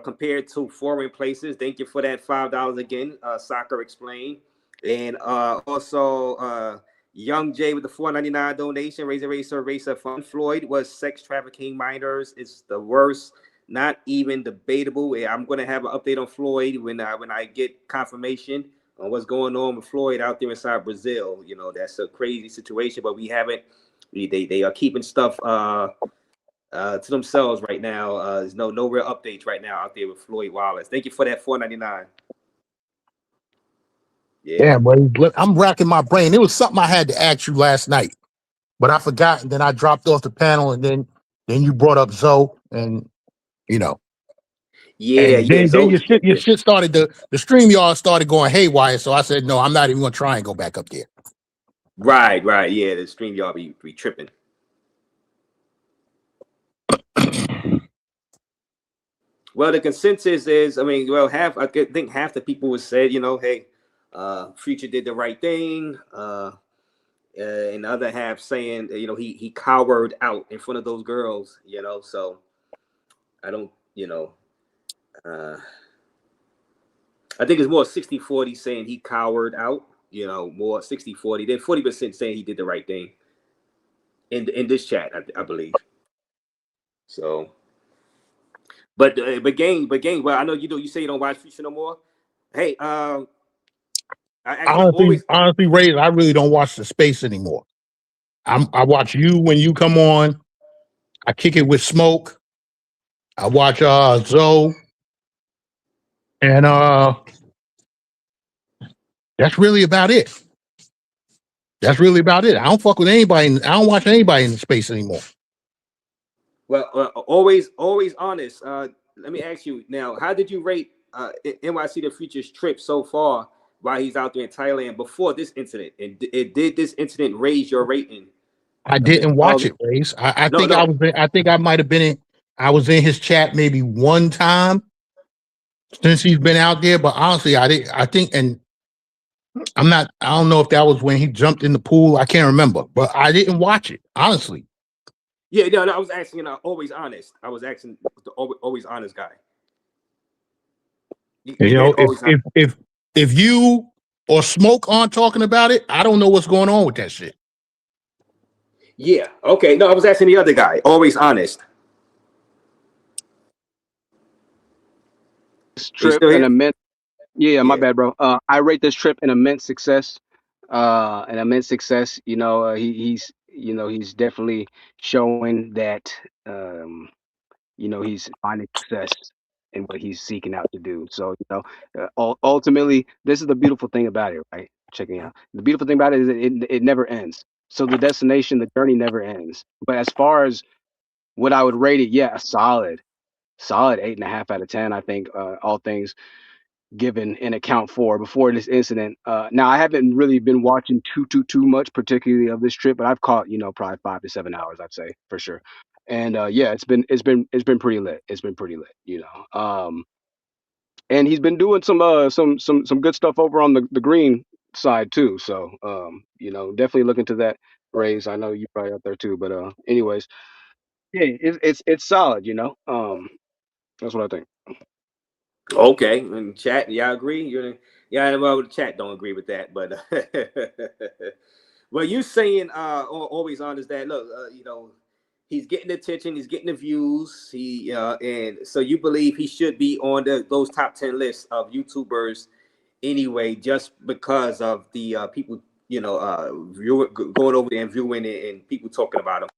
compared to foreign places. Thank you for that $5 again. Soccer explained, and also Young J with the $4.99 donation. Racer Fund. Floyd was sex trafficking minors. It's the worst. Not even debatable. I'm going to have an update on Floyd when I get confirmation on what's going on with Floyd out there inside Brazil. You know, that's a crazy situation, but we haven't. They are keeping stuff to themselves right now. There's no real updates right now out there with Floyd Wallace. Thank you for that $4.99. Yeah, but I'm racking my brain. It was something I had to ask you last night, but I forgot, and then I dropped off the panel, and then you brought up Zoe, and you know. And then your shit started the StreamYard started going haywire. So I said, no, I'm not even gonna try and go back up there. Right. Yeah, the StreamYard be tripping. Well, the consensus is, I think half the people would say, you know, hey, Future did the right thing. And the other half saying, you know, he cowered out in front of those girls, you know. So I don't, you know, I think it's more 60-40 saying he cowered out. You know, more 60-40. Then 40% saying he did the right thing. In this chat, I believe. So, but gang. Well, I know you do. You say you don't watch Future no more. Hey, I asked you always. Honestly, Ray, I really don't watch the space anymore. I watch you when you come on. I kick it with Smoke. I watch Zoe, and that's really about it. That's really about it. I don't fuck with anybody. I don't watch anybody in the space anymore. Well, always honest. Let me ask you now. How did you rate NYC the Future's trip so far while he's out there in Thailand before this incident? And did this incident raise your rating? I didn't watch it, Race. I think I was. I think I might have been in. I was in his chat maybe one time since he's been out there, but honestly, I didn't. I think, and I'm not. I don't know if that was when he jumped in the pool. I can't remember, but I didn't watch it honestly. Yeah, no, I was asking. Always honest. I was asking the always honest guy. You know, if you or Smoke aren't talking about it, I don't know what's going on with that shit. Yeah. Okay. No, I was asking the other guy. Always honest. This trip an immense. Yeah, my bad, bro. I rate this trip an immense success. An immense success. You know, he's definitely showing that he's finding success in what he's seeking out to do. So ultimately, this is the beautiful thing about it, right? Checking out the beautiful thing about it is it never ends. So the destination, the journey never ends. But as far as what I would rate it, yeah, a solid 8.5 out of 10. I think all things given in account for before this incident. Now I haven't really been watching too much, particularly of this trip, but I've caught probably 5 to 7 hours, I'd say for sure. And yeah, it's been pretty lit. It's been pretty lit, and he's been doing some good stuff over on the green side too. So definitely look into that, Raze. I know you probably out there too, but anyways, yeah, it's solid. That's what I think. Okay, and chat, y'all agree? Well, the chat don't agree with that, but well, you saying always honest that look, he's getting the attention, he's getting the views, and so you believe he should be on those top 10 lists of YouTubers anyway, just because of the people, going over there and viewing it and people talking about him,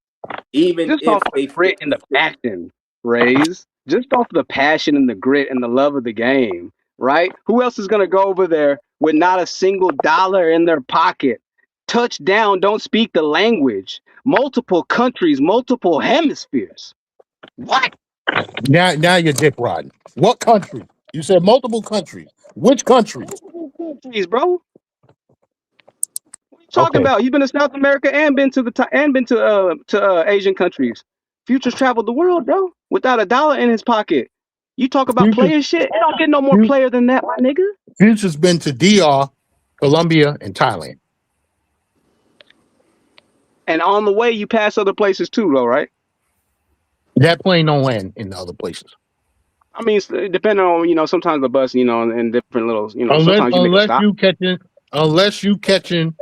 even Just if off the they grit and the passion, Raise. Just off the passion and the grit and the love of the game, right? Who else is gonna go over there with not a single dollar in their pocket? Touchdown, don't speak the language. Multiple countries, multiple hemispheres. What? Now you're dick riding. What country? You said multiple countries. Which country? Countries, bro. What are you talking about? You've been to South America and been to Asian countries. Future's traveled the world, bro, without a dollar in his pocket. You talk about player shit. It don't get no more player than that, my nigga. Future's been to DR, Colombia, and Thailand. And on the way, you pass other places too, though, right? That plane don't land in the other places. I mean, depending on, sometimes the bus, and different little, sometimes you make a stop. Unless you catching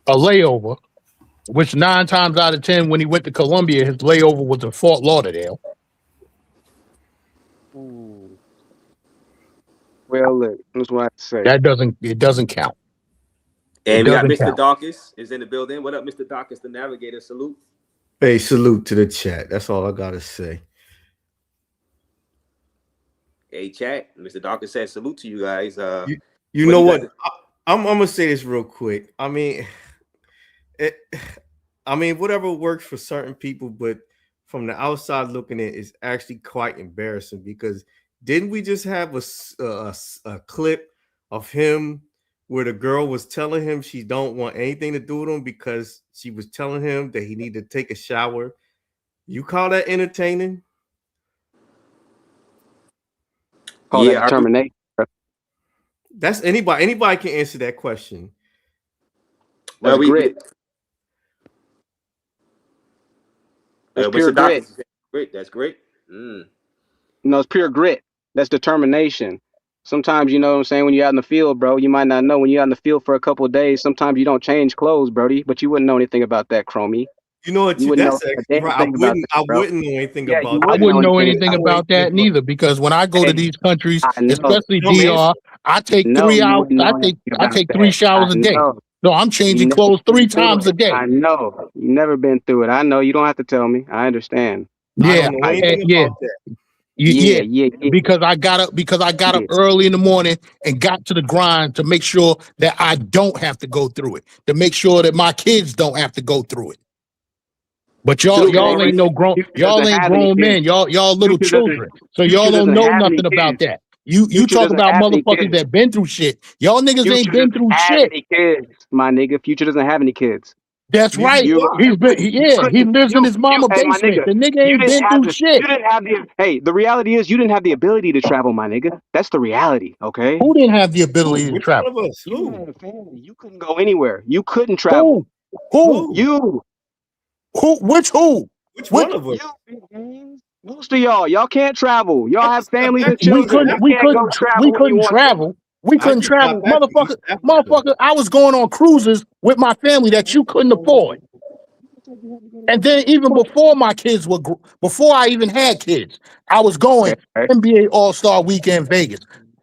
a layover, which 9 times out of 10, when he went to Colombia, his layover was in Fort Lauderdale. Ooh. Well, look, that's what I say. It doesn't count. And we got Mr. Dawkins is in the building. What up, Mr. Dawkins, the navigator? Salute. Hey, salute to the chat. That's all I gotta say. Hey, chat. Mr. Dawkins said salute to you guys. You know what? I'm gonna say this real quick. I mean, whatever works for certain people, but from the outside looking in, it's actually quite embarrassing because didn't we just have a clip of him where the girl was telling him she don't want anything to do with him because she was telling him that he needed to take a shower? You call that entertaining? Call that determination. That's anybody. Anybody can answer that question. That's grit. That's pure grit. That's great. No, it's pure grit. That's determination. Sometimes, you know what I'm saying, when you're out in the field, bro, you might not know when you're out in the field for a couple of days. Sometimes you don't change clothes, Brody, but you wouldn't know anything about that, Chromie. You know what? You wouldn't know That's a actually damn right. thing about that, I bro. wouldn't know anything Yeah, you about I that. wouldn't know wouldn't know anything anything about Know about anything that about neither because when I go to Hey, these countries, I know. especially You ain't. DR, I take No, three you out. wouldn't know anything I about take three that. I showers a day. know. So I'm You changing never clothes been three through times it. a day. I know. You never been through it. I know. You don't have to tell me. I understand. I Yeah, don't know anything yeah, about that. yeah. Yeah. Because I got up Yeah. early in the morning and got to the grind to make sure that I don't have to go through it. To make sure that my kids don't have to go through it. But True, but y'all ain't no grown, Future y'all doesn't ain't have any grown kids. men. Y'all little Future doesn't. children. So y'all Future don't doesn't know have any nothing about kids. that. You Future talk doesn't about have any motherfuckers kids. that been through shit. Y'all niggas ain't Future been doesn't through have shit. any kids, my nigga. Future doesn't have any kids. That's Neither right. do You, I. you couldn't, you He couldn't, lives in his you, mama hey, my basement. nigga, The nigga you ain't didn't been have through the, shit. you didn't have the, hey, the reality is you didn't have the ability to travel, my nigga. That's the reality, okay? Who didn't have the Who? ability to Which travel? one of us? You Who? had a family. You couldn't go anywhere. You couldn't travel. Who? Who? Who? You, Who? Which who? Which Which one of us? most of y'all can't travel. Y'all I have just got families back and from children. South You can't go we travel when you couldn't want to. travel. We I couldn't just got travel. back from East Africa. Motherfucker, I was going on cruises with my family that you couldn't afford. And then even before my kids were, before I even had kids, I was going Okay. NBA All-Star Weekend Vegas,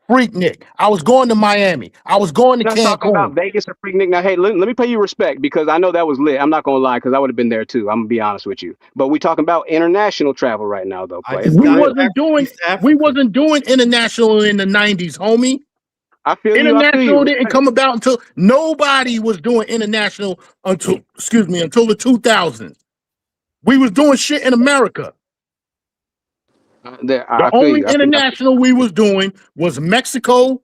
Freaknik. I was going to Miami. I was going to I'm not talking about Cancun. Vegas or Freaknik. Now, hey, let me pay you respect because I know that was lit. I'm not gonna lie because I would have been there too. I'm gonna be honest with you. But we talking about international travel right now, though, I player, just for We got real. back wasn't from doing East Africa. international in the 90s, homie. I feel you. I feel International you. didn't come about until nobody was doing international until until the 2000s. We was doing shit in America. The I feel only you. I feel you. international we was doing was Mexico.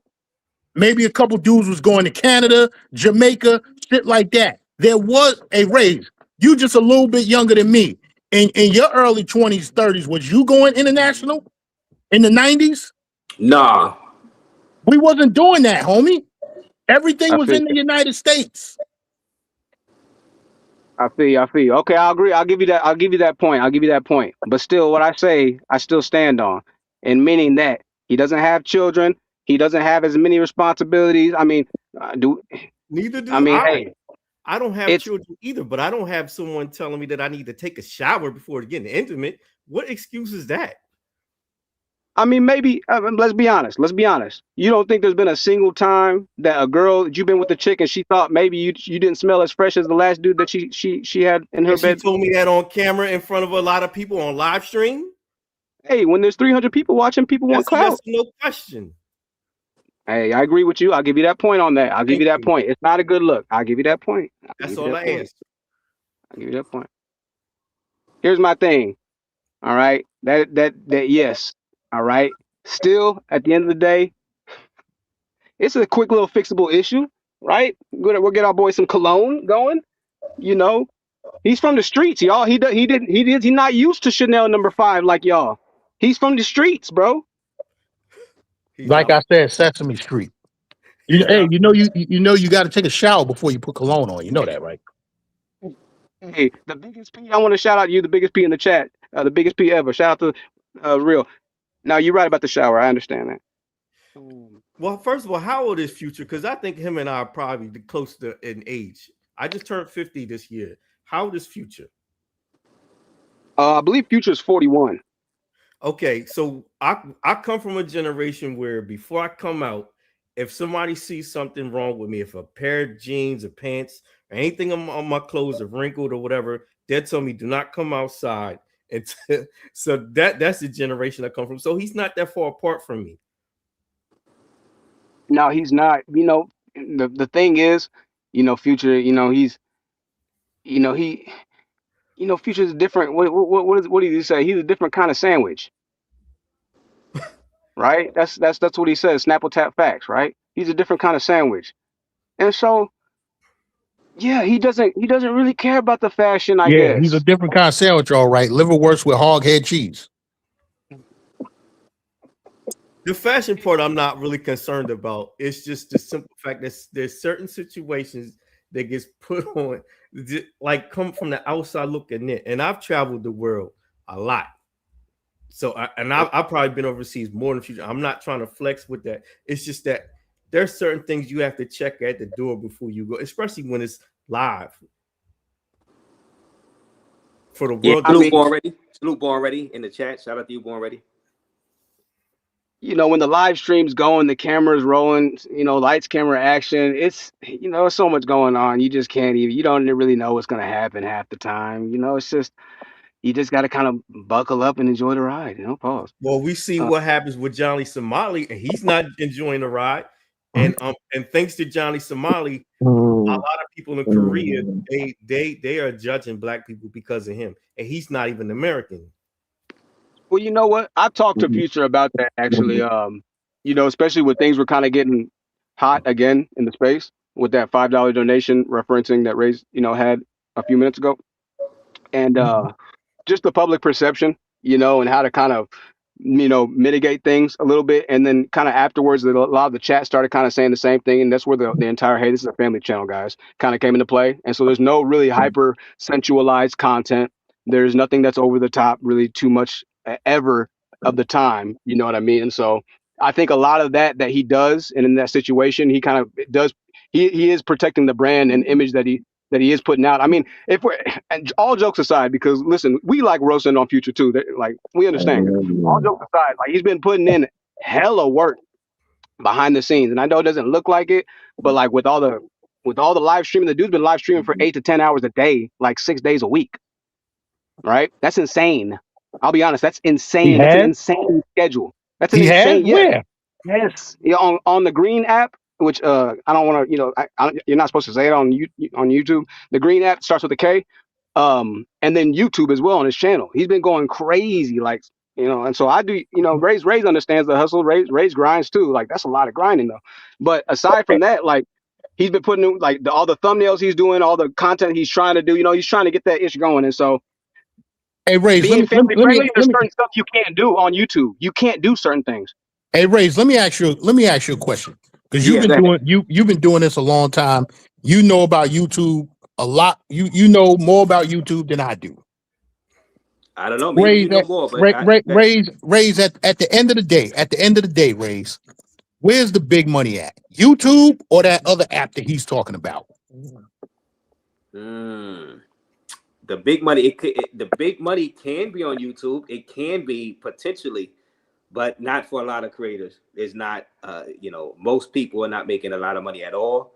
Maybe a couple dudes was going to Canada, Jamaica, shit like that. There was a Raze. You just a little bit younger than me. In your early 20s, 30s, was you going international in the 90s? Nah. We wasn't doing that, homie. Everything I was feel in the you. United States. I feel you. I feel you. Okay, I'll agree. I'll give you that. I'll give you that point. I'll give you that point. But still, what I say, I still stand on, and meaning that he doesn't have children. He doesn't have as many responsibilities. I mean, do Neither I do mean, I. hey, I don't have it's. children either, but I don't have someone telling me that I need to take a shower before getting intimate. What excuse is that? I mean, maybe. Let's be honest. Let's be honest. You don't think there's been a single time that a girl you've been with the chick and she thought maybe you didn't smell as fresh as the last dude that she had in her And she bed? told me that on camera in front of a lot of people on live stream. Hey, when there's 300 people watching, people want That's a yes clout. or no question. Hey, I agree with you. I'll give you that point on that. I'll give Thank you that you. point. It's not a good look. I'll give you that point. I'll That's give you all that I point. asked. I'll give you that point. Here's my thing. All right. That yes. All right. Still, at the end of the day, it's a quick little fixable issue, right? We'll get our boy some cologne going. You know, he's from the streets, y'all. He's not used to Chanel #5 like y'all. He's from the streets, bro. He's Like not. I said, Sesame Street. He's Hey, not. you got to take a shower before you put cologne on. You know that, right? Hey, the biggest P. I want to shout out you, the biggest P in the chat, the biggest P ever. Shout out to Real. Now you're right about the shower. I understand that. Well, first of all, how old is Future? Because I think him and I are probably close to in age. I just turned 50 this year. How old is Future? I believe Future's 41. Okay, so I come from a generation where before I come out, if somebody sees something wrong with me, if a pair of jeans or pants or anything on my clothes are wrinkled or whatever, they'll tell me do not come outside. And so that's the generation I come from. So he's not that far apart from me. No, he's not. You know, the thing is, Future. You know, he, Future's different. What did he say? He's a different kind of sandwich, right? That's what he says. Snapple tap facts, right? He's a different kind of sandwich, and so yeah, he doesn't really care about the fashion, I Yeah, he's a guess. different kind of sandwich, all right. Liverwurst with hog head cheese. The fashion part I'm not really concerned about. It's just the simple fact that there's certain situations that gets put on, like come from the outside looking in. And I've traveled the world a lot. So I've probably been overseas more in the future. I'm not trying to flex with that. It's just that there's certain things you have to check at the door before you go, especially when it's live. For the Yeah, world, salute Born Ready in the chat. Shout out to you, Born Ready. You know, when the live stream's going, the camera's rolling, you know, lights, camera, action, it's, you know, there's so much going on. You just can't even, you don't really know what's going to happen half the time. You know, it's just, you just got to kind of buckle up and enjoy the ride, you know, pause. Well, we see what happens with Johnny Somali, and he's not enjoying the ride. And thanks to Johnny Somali, a lot of people in Korea, they are judging black people because of him. And he's not even American. Well, you know what? I've talked to Future about that actually. You know, especially when things were kind of getting hot again in the space with that $5 donation referencing that Raze, you know, had a few minutes ago. And just the public perception, you know, and how to kind of, you know, mitigate things a little bit. And then kind of afterwards, a lot of the chat started kind of saying the same thing. And that's where the entire, hey, this is a family channel, guys, kind of came into play. And so there's no really hyper sensualized content. There's nothing that's over the top, really too much ever of the time. You know what I mean? And so I think a lot of that he does, and in that situation, he kind of does. He is protecting the brand and image that he is putting out. I mean, if we're, and all jokes aside, because listen, we like roasting on Future too. Like, we understand. All jokes aside, like, he's been putting in hella work behind the scenes, and I know it doesn't look like it, but like with all the live streaming, the dude's been live streaming for 8 to 10 hours a day, like 6 days a week. Right? That's insane. I'll be honest. That's insane. That's an insane schedule. That's an insane. Yeah. Yes. Yeah. On the Green app, which I don't want to. You know, you're not supposed to say it on YouTube. The Green app starts with a K, and then YouTube as well on his channel. He's been going crazy, like, you know. And so I do. You know, Raze understands the hustle. Raze grinds too. Like, that's a lot of grinding though. But aside from that, like, he's been putting in, like, all the thumbnails he's doing, all the content he's trying to do. You know, he's trying to get that ish going, and so. Hey, Raze, Being family friendly, there's certain stuff you can't do on YouTube. You can't do certain things. Hey, Raze, let me ask you a question, because you've been doing this a long time. You know about YouTube a lot. You know more about YouTube than I do. I don't know. Maybe you know more, but Raze at the end of the day, Raze, where's the big money at? YouTube or that other app that he's talking about? The big money, the big money can be on YouTube. It can be potentially, but not for a lot of creators. It's not. You know, most people are not making a lot of money at all,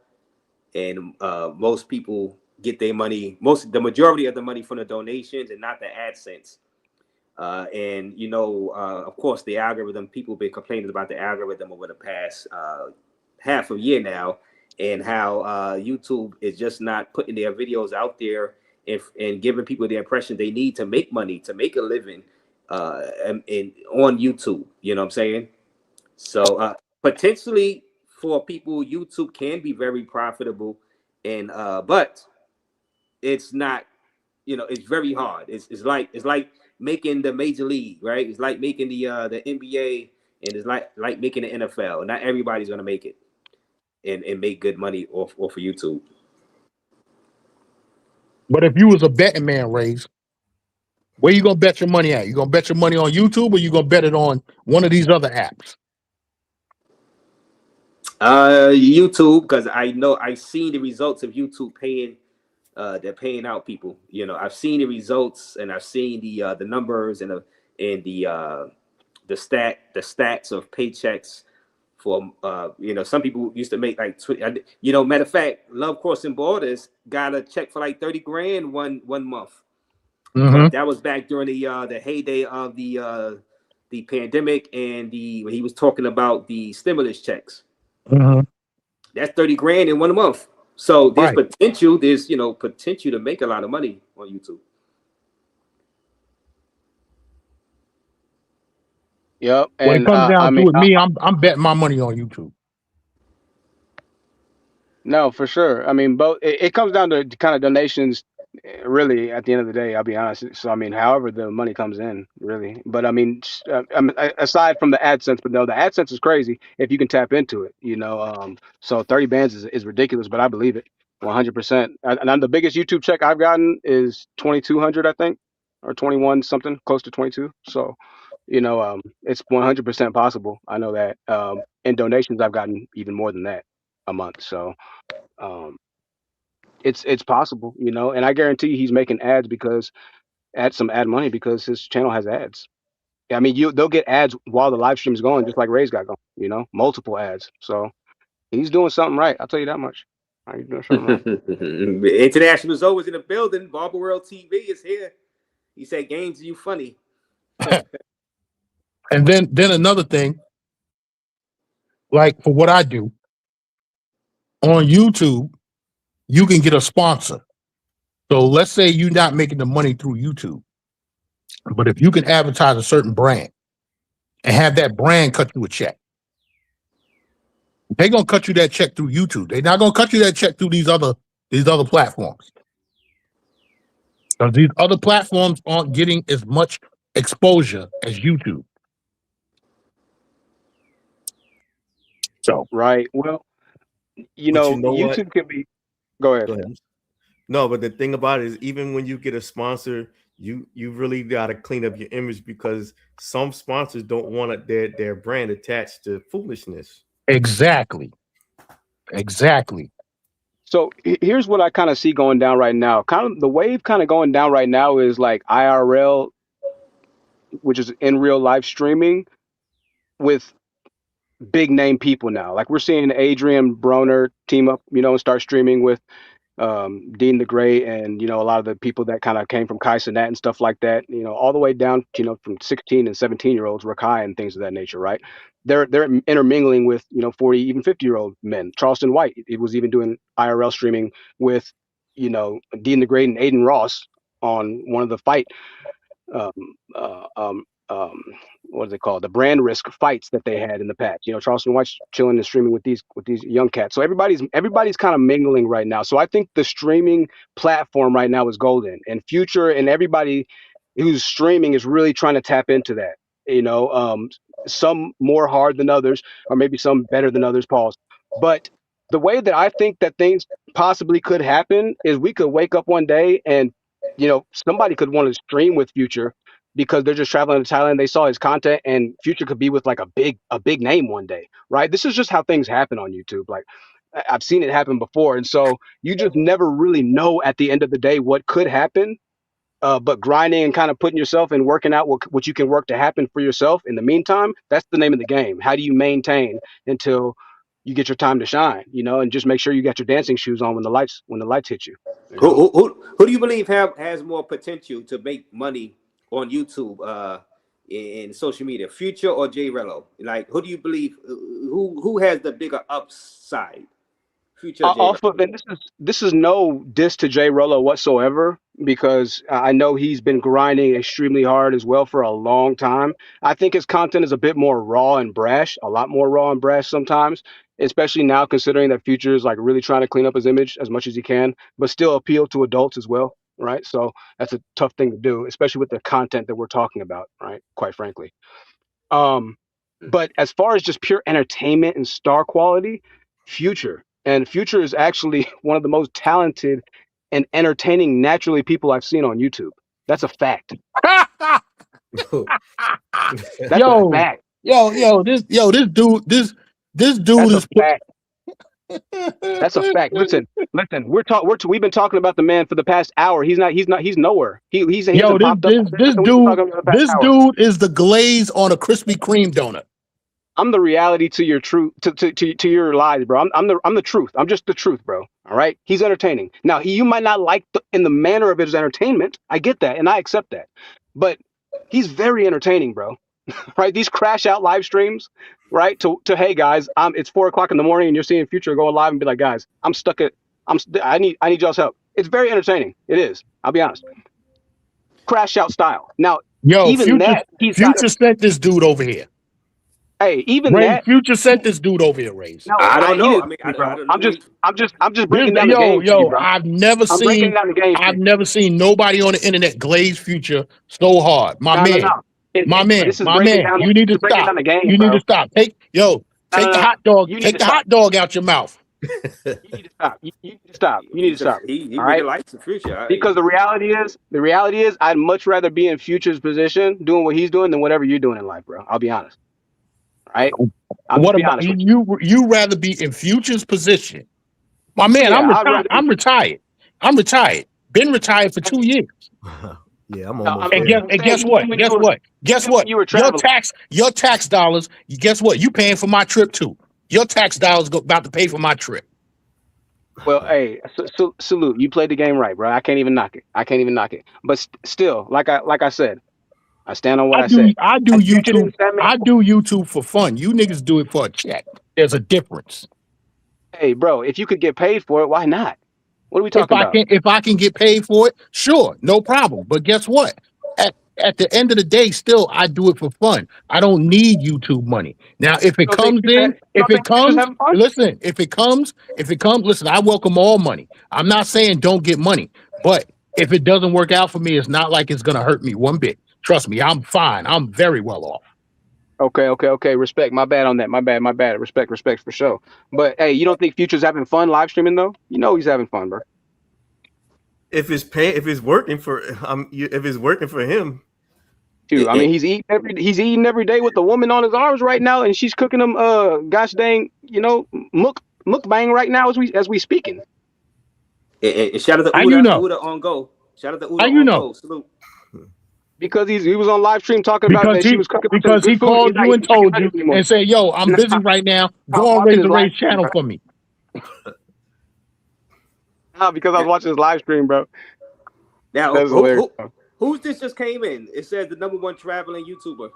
and most people get their money. The majority of the money from the donations and not the AdSense. And you know, of course, the algorithm. People have been complaining about the algorithm over the past half a year now, and how YouTube is just not putting their videos out there. And giving people the impression they need to make money, to make a living on YouTube. You know what I'm saying? So potentially for people, YouTube can be very profitable, and but it's not. You know, it's very hard. It's like making the major league, right? It's like making the NBA, and it's like making the NFL. Not everybody's gonna make it and make good money off of YouTube. But if you was a betting man, Raze, where you gonna bet your money at? You gonna bet your money on YouTube, or you gonna bet it on one of these other apps? YouTube, because I've seen the results of YouTube paying. They're paying out people. You know, I've seen the results, and I've seen the numbers and the stats of paychecks for you know, some people used to make like you know, matter of fact, Love Crossing Borders got a check for like 30 grand one month. But that was back during the heyday of the pandemic, and when he was talking about the stimulus checks. That's 30 grand in 1 month. So there's potential. There's, you know, potential to make a lot of money on YouTube. Yep. When it comes down to it, me, I'm betting my money on YouTube. No, for sure. I mean, both. It comes down to kind of donations, really. At the end of the day, I'll be honest. So I mean, however the money comes in, really. But I mean, aside from the AdSense, but no, the AdSense is crazy if you can tap into it. You know, so 30 bands is ridiculous, but I believe it 100%. And I'm the biggest YouTube check I've gotten is 2,200, I think, or 21 something, close to 22. So It's 100% possible. I know that. In donations, I've gotten even more than that a month. So um, it's possible, and I guarantee you he's making ads because some ad money because his channel has ads. I mean, they'll get ads while the live stream is going, just like Raze got going. Multiple ads. So he's doing something right. I'll tell you that much. He's doing something right. International Zoe is in the building. Barber World TV is here. He said, "Games, you funny." And then another thing, like for what I do on YouTube, you can get a sponsor. So let's say you're not making the money through YouTube, but if you can advertise a certain brand and have that brand cut you a check, they're gonna cut you that check through YouTube. They're not gonna cut you that check through these other platforms. Because these other platforms aren't getting as much exposure as YouTube. So right. Well, YouTube what? can be. Go ahead. No, but the thing about it is, even when you get a sponsor, you really got to clean up your image because some sponsors don't want their brand attached to foolishness. Exactly. So here's what I kind of see going down right now. Kind of the wave kind of going down right now is like IRL, which is in real life streaming with big name people now. Like we're seeing Adrian Broner team up, and start streaming with Dean the Great and a lot of the people that kind of came from Kai Cenat and stuff like that, all the way down from 16 and 17-year-olds, Rakai and things of that nature, right? They're intermingling with 40 even 50-year-old men. Charleston White, it was even doing IRL streaming with Dean the Great and Aiden Ross on one of the fight what is it called? The brand risk fights that they had in the past. Charleston White's chilling and streaming with these young cats. So everybody's kind of mingling right now. So I think the streaming platform right now is golden, and Future and everybody who's streaming is really trying to tap into that. Some more hard than others, or maybe some better than others. Pause. But the way that I think that things possibly could happen is we could wake up one day and somebody could want to stream with Future because they're just traveling to Thailand. They saw his content, and Future could be with like a big name one day, right? This is just how things happen on YouTube. Like I've seen it happen before, and so you just never really know at the end of the day what could happen. But grinding and kind of putting yourself and working out what you can work to happen for yourself in the meantime, that's the name of the game. How do you maintain until you get your time to shine, and just make sure you got your dancing shoes on when the lights hit you. Who do you believe has more potential to make money on YouTube in social media, Future or Jay Rello? Like, who do you believe who has the bigger upside? Future off of, and this is no diss to Jay Rollo whatsoever, because I know he's been grinding extremely hard as well for a long time. I think his content is a bit more raw and brash, a lot more raw and brash sometimes, especially now considering that Future is like really trying to clean up his image as much as he can, but still appeal to adults as well, right? So that's a tough thing to do, especially with the content that we're talking about, right? Quite frankly. But as far as just pure entertainment and star quality, Future is actually one of the most talented and entertaining naturally people I've seen on YouTube. That's a fact. That's a fact. This dude is a fact. That's a fact. Listen. We've been talking about the man for the past hour. He's nowhere. This dude is the glaze on a Krispy Kreme donut. I'm the reality to your truth, to your lies, bro. I'm the truth. I'm just the truth, bro. All right. He's entertaining. Now you might not like in the manner of his entertainment. I get that, and I accept that. But he's very entertaining, bro. Right? These crash out live streams, right? To hey guys, it's 4 o'clock in the morning, and you're seeing Future going live and be like, guys, I need y'all's help. It's very entertaining. It is. I'll be honest. Crash out style. Now, Future sent this dude over here. Hey, even Raze, that Future sent this dude over here, Raze. No, I don't know. I'm just breaking down the game. Bro. I've never seen nobody on the internet glaze Future so hard. My man. You need to stop. You need to stop. Take the hot dog. Take the hot dog out your mouth. You need to stop. You need to stop. You need to stop. He All really right. likes the future. Because the reality is, I'd much rather be in Future's position doing what he's doing than whatever you're doing in life, bro. I'll be honest. All right. I'll What just be about honest with you. you? Rather be in Future's position? My man, Yeah, I'm I'd retired. rather I'm retired. I'm retired. Been retired for 2 years. Yeah, I'm No, almost And there. guess what? Guess what? Guess what? You were Your traveling. tax dollars. Guess what? You paying for my trip too. Your tax dollars about to pay for my trip. Well, hey, salute. You played the game right, bro. I can't even knock it. But still, like I said, I stand on what I said. I do And Future YouTube. didn't send me. I do YouTube for fun. You niggas do it for a check. There's a difference. Hey, bro, if you could get paid for it, why not? What are we talking about? If I can get paid for it, sure, no problem. But guess what? At the end of the day, still I do it for fun. I don't need YouTube money. Now, if it comes in, listen, if it comes, listen, I welcome all money. I'm not saying don't get money, but if it doesn't work out for me, it's not like it's gonna hurt me one bit. Trust me, I'm fine. I'm very well off. Okay. Respect. My bad on that. My bad. Respect for sure. But hey, you don't think Future's having fun live streaming though? You know he's having fun, bro. If it's working for him. Too. I mean, he's eating every day with a woman on his arms right now, and she's cooking him gosh dang, mukbang right now as we speaking. And shout out to Uda on go. Shout out to Uda on go. Salute. Because he was on live stream talking about that she was cooking because he called you and told you and said, "Yo, I'm busy right now. Go on Raze the Raze channel for me." Nah, because I was watching his live stream, bro. Now, who's this just came in? It says the #1 traveling YouTuber.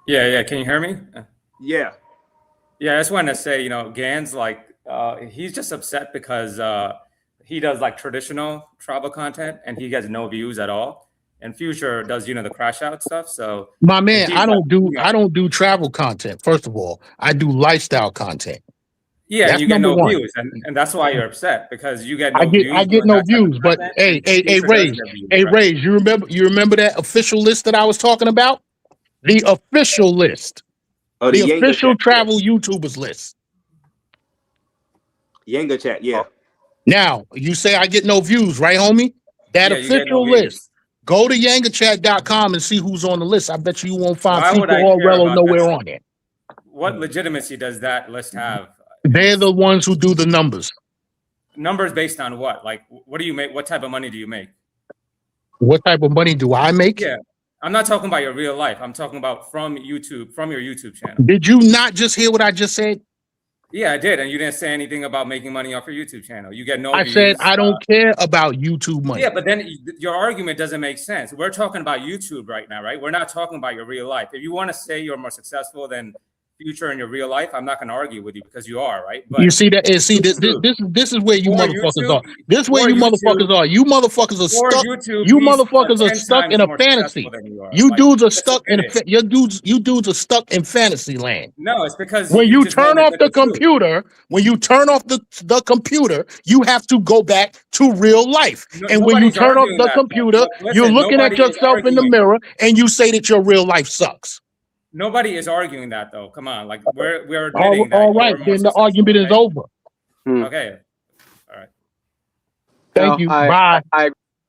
Yeah. Can you hear me? Yeah. I just wanted to say, Gans, he's just upset because he does traditional travel content and he gets no views at all. And Future does, the crash out stuff. So my man, I don't do travel content. First of all, I do lifestyle content. Yeah, that's you get no one. views, and that's why you're upset because you get no views. I get no views, but hey, Raze, you remember that official list that I was talking about? The official list, the official travel YouTubers list. Yenga chat, yeah. Now you say I get no views, right, homie? That official list. Go to yangachat.com and see who's on the list. I bet you won't find people or Rello nowhere on it. What legitimacy does that list have? They're the ones who do the numbers. Numbers based on what? What do you make? What type of money do you make? What type of money do I make? Yeah. I'm not talking about your real life. I'm talking about from YouTube, from your YouTube channel. Did you not just hear what I just said? Yeah, I did. And you didn't say anything about making money off your YouTube channel. You get no views. Said I don't care about YouTube money. Yeah, but then your argument doesn't make sense. We're talking about YouTube right now, right? We're not talking about your real life. If you want to say you're more successful than Future in your real life, I'm not going to argue with you because you are, right? But you see that? And see, this is where you motherfuckers are. This is where you motherfuckers are. You motherfuckers are stuck. You motherfuckers are stuck in a fantasy. You dudes are stuck in you dudes are stuck in fantasy land. No, it's because when you turn off the computer, the computer, you have to go back to real life. And when you turn off the computer, you're looking at yourself in the mirror and you say that your real life sucks. Nobody is arguing that, though. Come on, we're admitting that. All right, then the argument is over. Okay, all right. Thank you. Bye.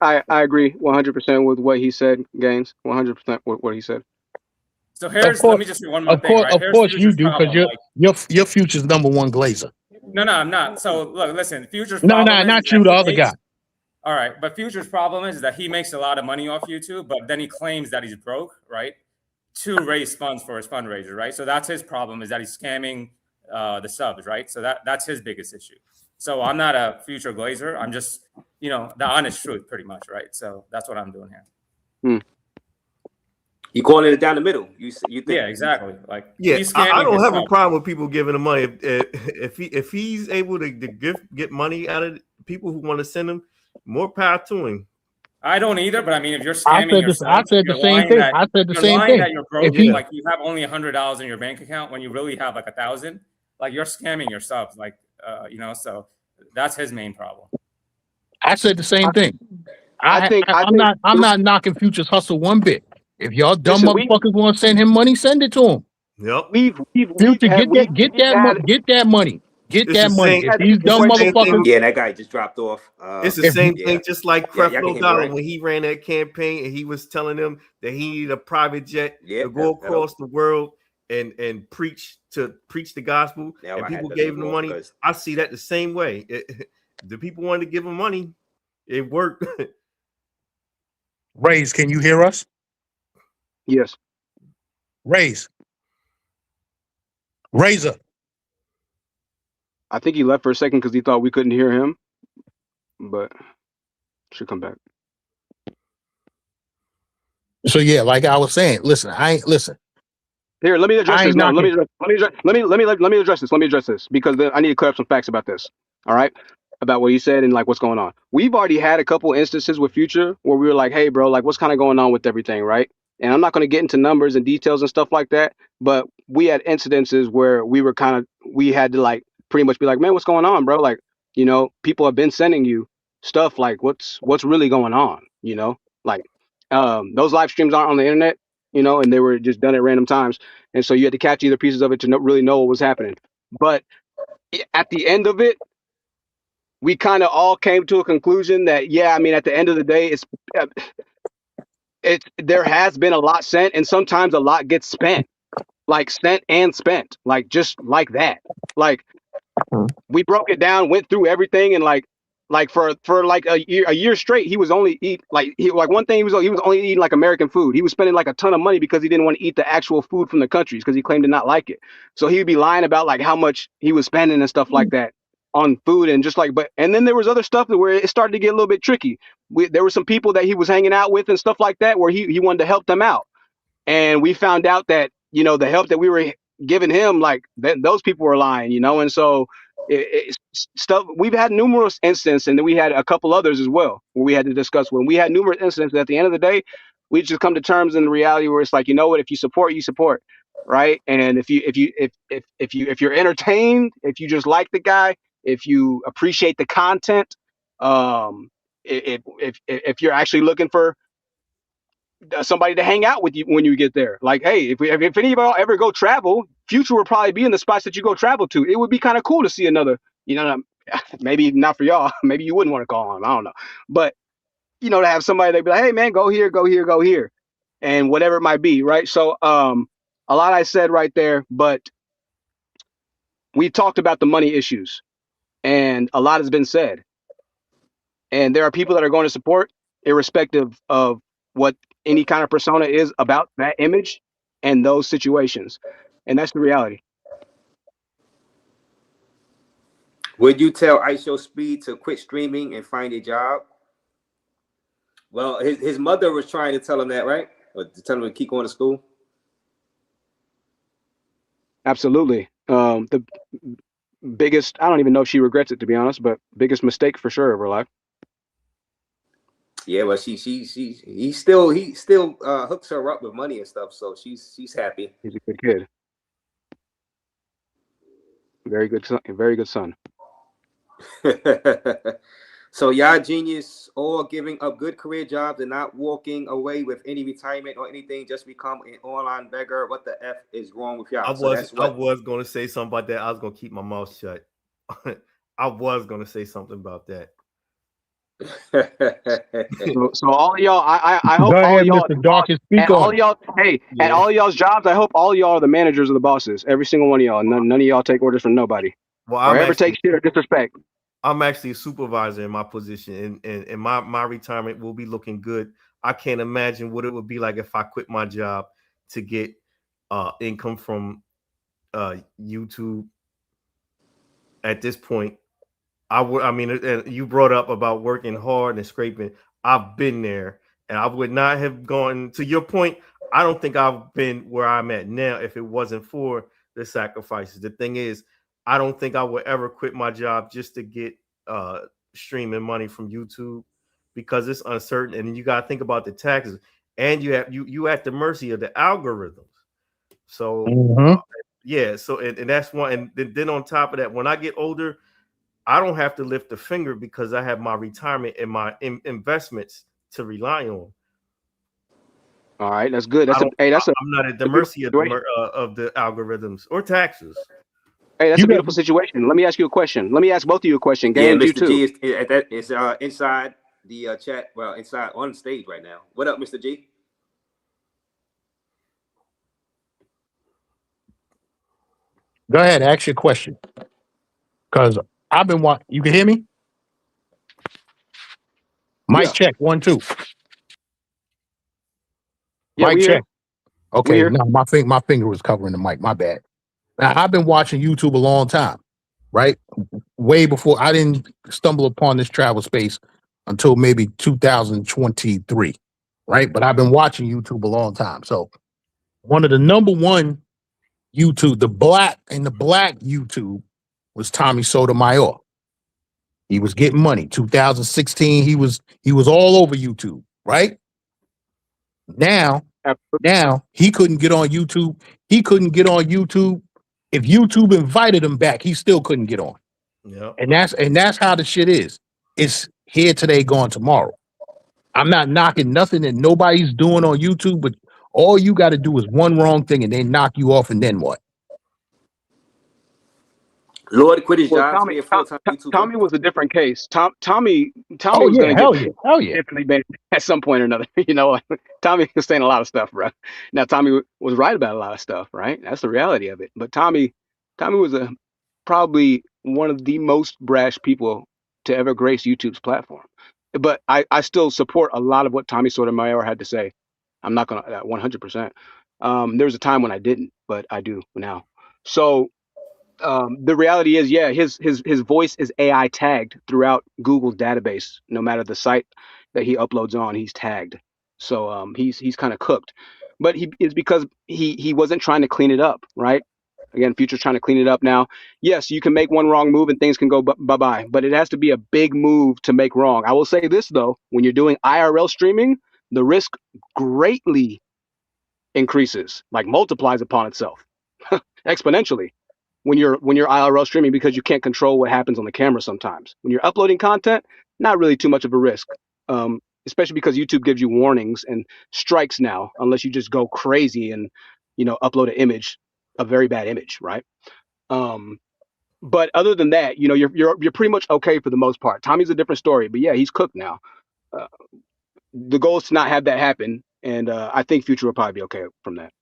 I agree 100% with what he said, Gaines. 100% with what he said. So let me just say one more thing. Of course you do, because your Future's #1 glazer. No, I'm not. So look, listen, Future's not you, the other guy. All right, but Future's problem is that he makes a lot of money off YouTube, but then he claims that he's broke, right? To raise funds for his fundraiser, right? So that's his problem, is that he's scamming the subs, right? So that's his biggest issue. So I'm not a Future glazer. I'm just, the honest truth, pretty much, right? So that's what I'm doing here. You calling it down the middle? You think? Yeah, exactly. I don't have a problem with people giving him money if he's able to get money out of people who want to send him. More power to him. I don't either, but I mean, if you're scamming yourself, I said the same thing. I said the same thing. That you're broke, you have only $100 in your bank account when you really have 1,000. You're scamming yourself, So that's his main problem. I said the same thing. I'm not knocking Future's hustle one bit. If y'all dumb motherfuckers want to send him money, send it to him. Yep. Future, get that money. Get It's that the money. same. If these dumb motherfuckers, Yeah, that guy just dropped off. It's the if same Yeah, thing, just like yeah, y'all can Creflo hear me, Dollar right? when he ran that campaign and he was telling them that he needed a private jet Yeah, to go hello. across the world and preach the gospel, Now and I had people to gave leave him the off money. because I see that the same way. The people wanted to give him money. It worked. Raze, can you hear us? Yes. Raze, Razor. I think he left for a second because he thought we couldn't hear him, but should come back. So yeah, like I was saying, listen. Here, let me address I this. ain't No, knocking. let me address this. Let me address this because I need to clear up some facts about this. All right, about what you said and like what's going on. We've already had a couple instances with Future where we were like, "Hey, bro, like what's kind of going on with everything, right?" And I'm not going to get into numbers and details and stuff like that, but we had incidences where we had to like pretty much be like, "Man, what's going on, bro? Like, people have been sending you stuff. Like, what's really going on? Like, those live streams aren't on the internet." And they were just done at random times. And so you had to catch either pieces of it to really know what was happening. But at the end of it, we kind of all came to a conclusion that, yeah, I mean, at the end of the day, there has been a lot sent, and sometimes a lot gets spent, like sent and spent, like just like that. Like we broke it down, went through everything, and like for like a year straight, he was only one thing he was only eating like American food. He was spending like a ton of money because he didn't want to eat the actual food from the countries because he claimed to not like it. So he would be lying about like how much he was spending and stuff like that on food and just like and then there was other stuff where it started to get a little bit tricky. There were some people that he was hanging out with and stuff like that where he wanted to help them out. And we found out that the help that we were giving him, like those people were lying, and so stuff. We've had numerous incidents, and then we had a couple others as well where we had to discuss. When we had numerous incidents, at the end of the day, we just come to terms in the reality where it's like, what, if you support, right? And if you're entertained, if you just like the guy, if you appreciate the content, if you're actually looking for somebody to hang out with you when you get there. Like, hey, if any of y'all ever go travel, Future will probably be in the spots that you go travel to. It would be kind of cool to see another, maybe not for y'all. Maybe you wouldn't want to call on. I don't know. But, to have somebody that be like, hey, man, go here, go here, go here. And whatever it might be, right? So a lot I said right there, but we talked about the money issues. And a lot has been said. And there are people that are going to support, irrespective of what any kind of persona is about that image and those situations. And that's the reality. Would you tell ISO Speed to quit streaming and find a job? Well, his mother was trying to tell him that, right? Or to tell him to keep going to school. Absolutely. The biggest, I don't even know if she regrets it, to be honest, but biggest mistake for sure of her life. Yeah, well, he still hooks her up with money and stuff, so she's happy. He's a good kid. Very good son. So y'all genius, all giving up good career jobs and not walking away with any retirement or anything, just become an online beggar. What the F is wrong with y'all? I was going to say something about that. I was going to keep my mouth shut. I was going to say something about that. So all of y'all, I hope all of y'all, and all of y'all, at all of y'all's jobs, I hope all of y'all are the managers of the bosses. Every single one of y'all. None of y'all take orders from nobody. Well, or ever take shit or disrespect. I'm actually a supervisor in my position, and my retirement will be looking good. I can't imagine what it would be like if I quit my job to get income from YouTube. At this point, I mean, you brought up about working hard and scraping. I've been there, and I would not have gone. To your point, I don't think I've been where I'm at now if it wasn't for the sacrifices. The thing is, I don't think I would ever quit my job just to get streaming money from YouTube, because it's uncertain, and you got to think about the taxes, and you at the mercy of the algorithms. So yeah, so and that's one. And then on top of that, when I get older, I don't have to lift a finger because I have my retirement and my investments to rely on. All right, that's good. I'm not at the mercy of the algorithms or taxes. Hey, that's You a got beautiful situation. Let me ask you a question. Let me ask both of you a question. Yeah, Games, you Mr. too. G is inside the chat. Well, inside on the stage right now. What up, Mr. G? go ahead, ask your question. Because I've been watching. You can hear me? Mic Yeah. check, 1, 2. Yeah, Mic we here. check. We Okay, here. no, my finger was covering the mic. My bad. Now, I've been watching YouTube a long time, right? Way before I didn't stumble upon this travel space until maybe 2023, right? But I've been watching YouTube a long time. So one of the number one YouTube, the black YouTube was Tommy Sotomayor. He was getting money. 2016, he was all over YouTube, right? Now he couldn't get on YouTube. He couldn't get on YouTube. If YouTube invited him back, he still couldn't get on. Yeah. And that's how the shit is. It's here today, gone tomorrow. I'm not knocking nothing that nobody's doing on YouTube, but all you got to do is one wrong thing and they knock you off, and then what? Lord quit his Well, job to be a full-time YouTuber. Tommy was a different case. Tommy Oh was yeah, going to hell get yeah, hell yeah. differently banned at some point or another. You know, Tommy was saying a lot of stuff, bro. Now Tommy was right about a lot of stuff, right? That's the reality of it. But Tommy was probably one of the most brash people to ever grace YouTube's platform. But I still support a lot of what Tommy Sotomayor had to say. I'm not gonna 100%. There was a time when I didn't, but I do now. So the reality is, yeah, his voice is AI tagged throughout Google's database. No matter the site that he uploads on, he's tagged. So he's kind of cooked. But it's because he wasn't trying to clean it up, right? Again, Future's trying to clean it up now. Yes, you can make one wrong move and things can go bye bye, but it has to be a big move to make wrong. I will say this though: when you're doing IRL streaming, the risk greatly increases, like multiplies upon itself exponentially when you're IRL streaming, because you can't control what happens on the camera sometimes. When you're uploading content, not really too much of a risk, especially because YouTube gives you warnings and strikes now, unless you just go crazy and upload an image, a very bad image, right? But other than that, you're pretty much okay for the most part. Tommy's a different story, but yeah, he's cooked now. Uh, the goal is to not have that happen, and I think Future will probably be okay from that.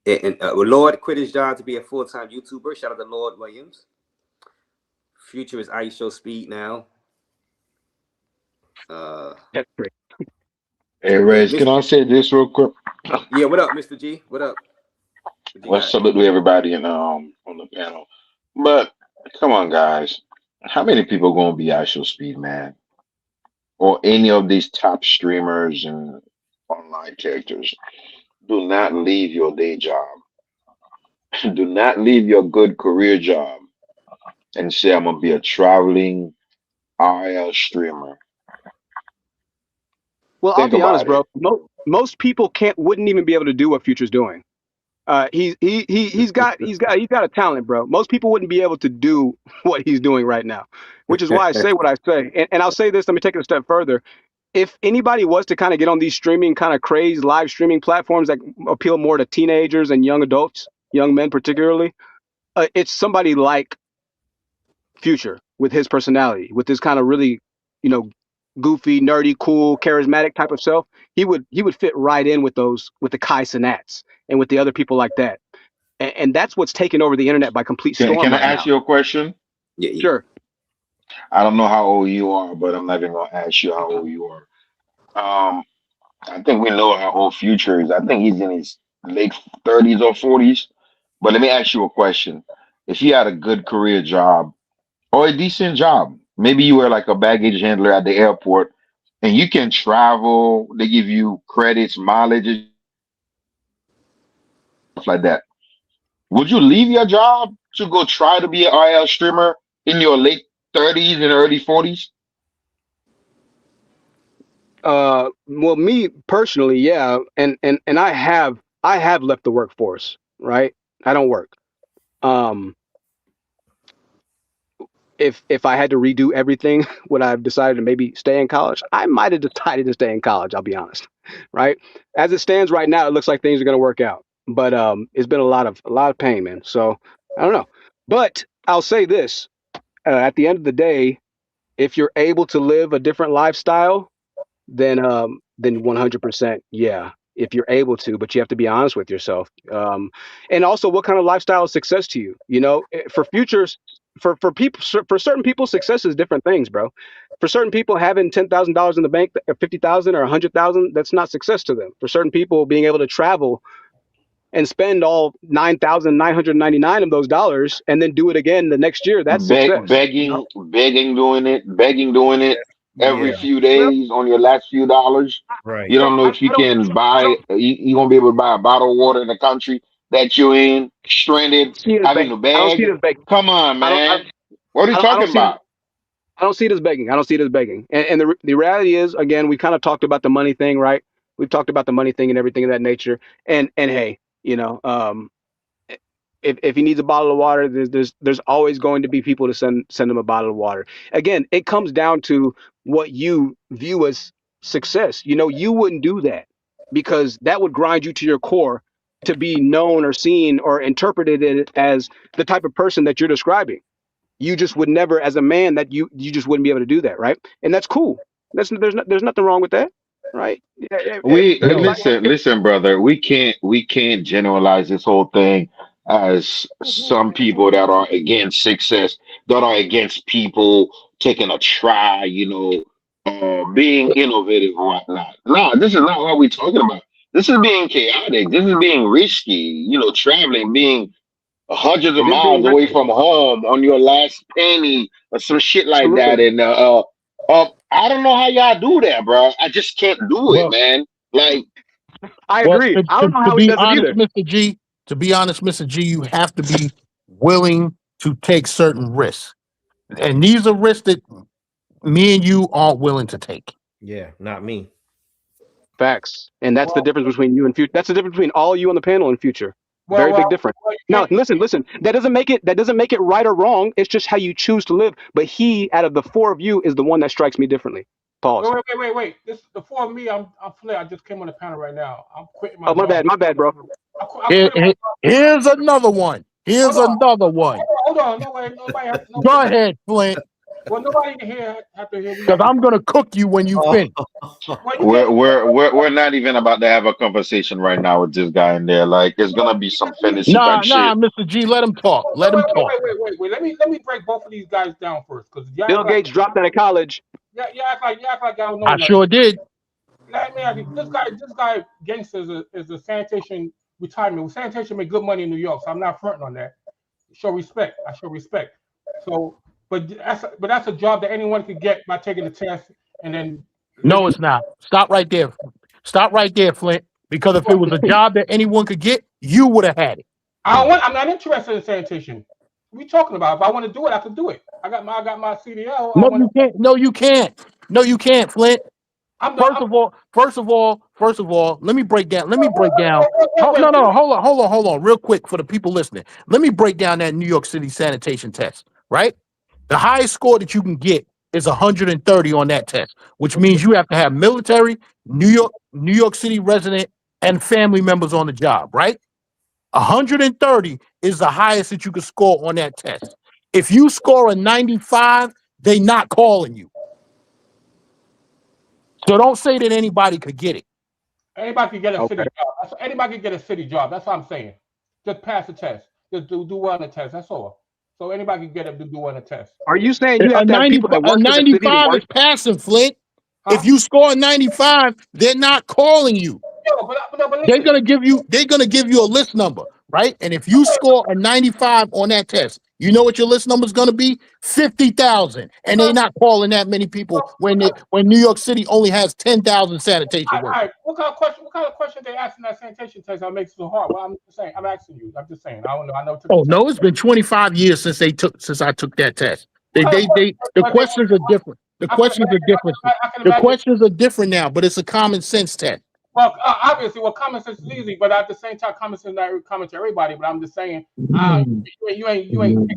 And Lord quit his job to be a full-time YouTuber. Shout out to Lord Williams. Future is IShowSpeed now. That's great. Hey, Raze, can I say this real quick? Yeah, what up, Mr. G? What up? Well, salute to everybody on the panel. But come on, guys, how many people gonna be actual speed, man, or any of these top streamers and online characters? Do not leave your day job. Do not leave your good career job and say I'm gonna be a traveling RL streamer. Well, I'll Think be honest, about it. bro. Most people wouldn't even be able to do what Future's doing. He's got a talent, bro. Most people wouldn't be able to do what he's doing right now, which is why I say what I say. And I'll say this. Let me take it a step further. If anybody was to kind of get on these streaming kind of crazy live streaming platforms that appeal more to teenagers and young adults, young men particularly, it's somebody like Future with his personality, with this kind of really, goofy, nerdy, cool, charismatic type of self. He would fit right in with the Kai Cenats and with the other people like that. And that's what's taken over the internet by complete storm Can I right ask now. you a question? Yeah. Sure. I don't know how old you are, but I'm not even gonna ask you how old you are. I think we know how old Future is. I think he's in his late 30s or 40s. But let me ask you a question. If you had a good career job or a decent job, maybe you were like a baggage handler at the airport and you can travel, they give you credits, mileage, stuff like that. Would you leave your job to go try to be an RL streamer in your late 30s and early 40s? Well, me personally, yeah, and I have left the workforce, right? I don't work. Um, if I had to redo everything, would I have decided to maybe stay in college? I might have decided to stay in college. I'll be honest, right? As it stands right now, it looks like things are going to work out, but it's been a lot of pain, man. So I don't know. But I'll say this: at the end of the day, if you're able to live a different lifestyle, then 100%, yeah. If you're able to, but you have to be honest with yourself. And also, what kind of lifestyle is success to you? You know, for futures, for people, for certain people, success is different things, bro. For certain people, having $10,000 in the bank, or 50,000 or 100,000, that's not success to them. For certain people, being able to travel and spend all 9,999 of those dollars and then do it again the next year, that's success. You know? Begging doing it every Yeah. few Well, days on your last few dollars. Right. You don't know if you I don't, can I buy, don't, you gonna be able to buy a bottle of water in the country that you're in, stranded, see it as having begging. to I don't see beg. it as begging. Come on, I don't, I, man. What are you I don't talking see it. about? I don't see it as begging. I don't see it as begging. And the reality is, again, we kind of talked about the money thing, right? We've talked about the money thing and everything of that nature. And hey, you know, if he needs a bottle of water, there's always going to be people to send him a bottle of water. Again, it comes down to what you view as success. You know, you wouldn't do that because that would grind you to your core to be known or seen or interpreted as the type of person that you're describing. You just would never, as a man, that you just wouldn't be able to do that, right? And that's cool. There's nothing wrong with that, right? Yo, Everybody has Listen, brother. We can't generalize this whole thing as some people that are against success, that are against people taking a try, being innovative or whatnot. No, this is not what we're talking about. This is being chaotic. This is being risky. Traveling, being hundreds of it is miles being away risky. from home on your last penny or some shit like that. Absolutely. And I don't know how y'all do that, bro. I just can't do it, well, man. Like, I well, agree. I don't know to how he be does it honest, either. Mr. G, you have to be willing to take certain risks, and these are risks that me and you aren't willing to take. Yeah, not me. Facts. And that's the Well, difference between you and future. That's the difference between all you on the panel and future. well, Very well, big difference. well, you Now, can't. listen. That doesn't make it right or wrong. It's just how you choose to live. But he, out of the four of you, is the one that strikes me differently. Pause. Wait. This the four of me. I'm Flint. I just came on the panel right now. I'm quitting my Oh, my job. bad. My bad, bro. I'm quitting my job. Here's another one. Hold Here's on, another one. hold on. No way. Nobody. Go ahead, Flint, Well, nobody in here have to hear. We because have to. I'm gonna cook you when you finish. Well, you we're can't. we're we're we're not even about to have a conversation right now with this guy in there. Like, it's gonna be some fantasy type Nah, shit. Mr. G, let him talk. Let him talk. Wait. Let me break both of these guys down first, because y'all Bill act like Gates dropped out of college. you act like y'all know I nothing. sure did. Let me ask you, this guy Gangster is a sanitation retirement. Well, sanitation make good money in New York, so I'm not fronting on that. Show respect. I show respect. So, but that's a job that anyone could get by taking the test and then No, living. it's not. Stop right there. Stop right there, Flint. Because if it was a job that anyone could get, you would have had it. I'm not interested in sanitation. What are we talking about? If I want to do it, I can do it. I got my CDL. I No, want. you can't. No, you can't. No, you can't, Flint. I'm the. First of all, let me break down. Let me break down. Oh, Wait. no. Hold on, real quick for the people listening. Let me break down that New York City sanitation test. Right, the highest score that you can get is 130 on that test, which means you have to have military, New York City resident, and family members on the job. Right, 130 is the highest that you can score on that test. If you score a 95, they not calling you. So don't say that anybody could get it. Anybody can get a Okay. city job. Anybody can get a city job. That's what I'm saying. Just pass the test. Just do well on the test. That's all. So anybody can get it to do well on the test. Are you saying you A have to have people that work for the city to 95 work? is passing, Flint. Huh? If you score a 95, they're not calling you. No, but They're listen. gonna give you a list number, right? And if you score a 95 on that test, you know what your list number is gonna be? 50,000. And they're not calling that many people when New York City only has 10,000 sanitation All workers. right. What kind of question they asking that sanitation test that makes it so hard? Well, I'm just saying. I'm asking you. I'm just saying. I don't know. I know. Took the Oh test. no, it's been 25 years since I took that test. What kind of The question? questions are different. The I can questions are imagine. different. I can The imagine. questions are different now, but it's a common sense test. Well, obviously, common sense is easy, but at the same time, common sense is not common to everybody. But I'm just saying, you ain't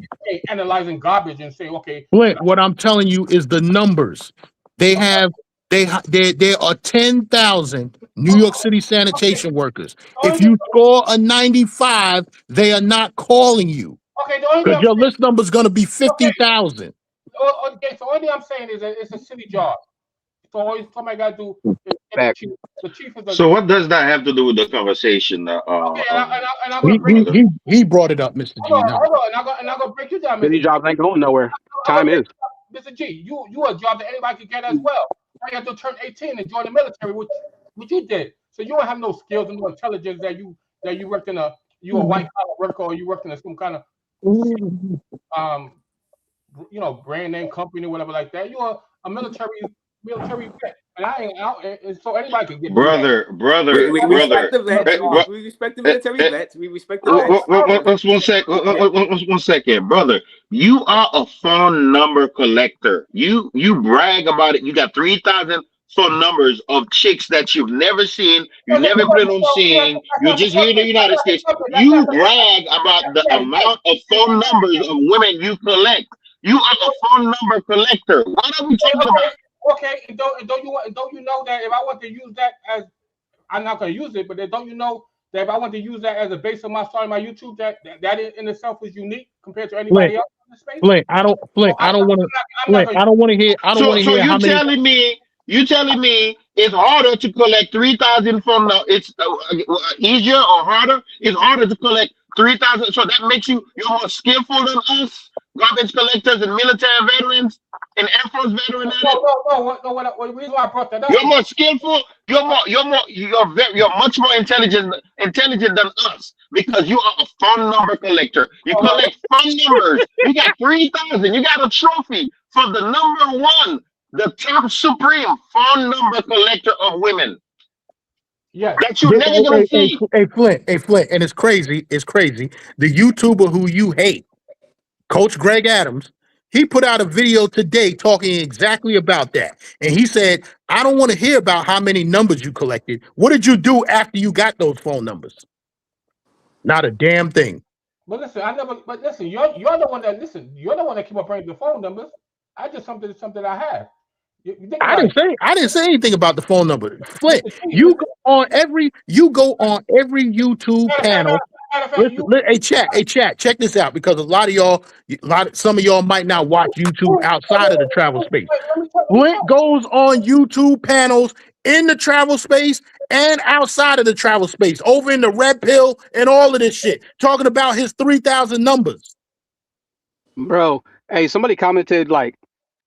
analyzing garbage and saying, okay, Flint, what I'm telling you is the numbers. They have there are 10,000 New York City sanitation workers. If you score a 95, they are not calling you. Okay, the only thing Because I'm your saying, list number is going to be 50,000. okay, so only thing I'm saying is that it's a city job. So all somebody got to do is get the Fact. chief. The chief is a So what does that have to do with the conversation, okay, and I'm gonna break. He brought it up, Mr. G. No. Hold on, and I'm gonna break you down, City Mr. G. jobs ain't going nowhere. I'm gonna Time break is. you down, Mr. G. You a job that anybody can get as well. All you have to turn 18 and join the military, which you did. So you don't have no skills and no intelligence that you worked in a white collar worker or you worked in some kind of um brand name company or whatever like that. You're a military vet, and I ain't out. And so anybody can get do that. brother. We respect the vets. We respect the military vets. We respect the vets. One second, brother. You are a phone number collector. You brag about it. You got 3,000 phone numbers of chicks that you've never seen. You never plan on seeing. You're just here in the United States. You brag about the amount of phone numbers of women you collect. You are a phone number collector. What are we talking about? Okay, and don't you know that if I want to use that as I'm not going to use it, but then don't you know that if I want to use that as a base of my starting my YouTube, that in itself is unique compared to anybody else in the space? Flint, I don't want to. Flint, I don't want to hear. I don't want to So hear how you many. telling me it's harder to collect 3,000 from the it's easier or harder? It's harder to collect 3,000. So that makes you're more skillful than us, garbage collectors and military veterans and Air Force veterans. No. The reason why I brought that up. You're more skillful. You're much more intelligent than us because you are a phone number collector. You collect phone numbers. You got 3,000. You got a trophy for the number one, the top supreme phone number collector of women. Yeah, that you're never gonna see. Hey, Flint, and it's crazy. It's crazy. The YouTuber who you hate, Coach Greg Adams, he put out a video today talking exactly about that. And he said, I don't want to hear about how many numbers you collected. What did you do after you got those phone numbers? Not a damn thing. But listen, But listen, you're the one that You're the one that keep on bringing the phone numbers. I just something I have. You think I about didn't say anything about the phone number. Flint, you go on every YouTube panel. Hey chat, check this out because some of y'all might not watch YouTube outside of the travel space. Flint goes on YouTube panels in the travel space and outside of the travel space, over in the red pill and all of this shit, talking about his 3,000 numbers. Bro, hey, somebody commented like,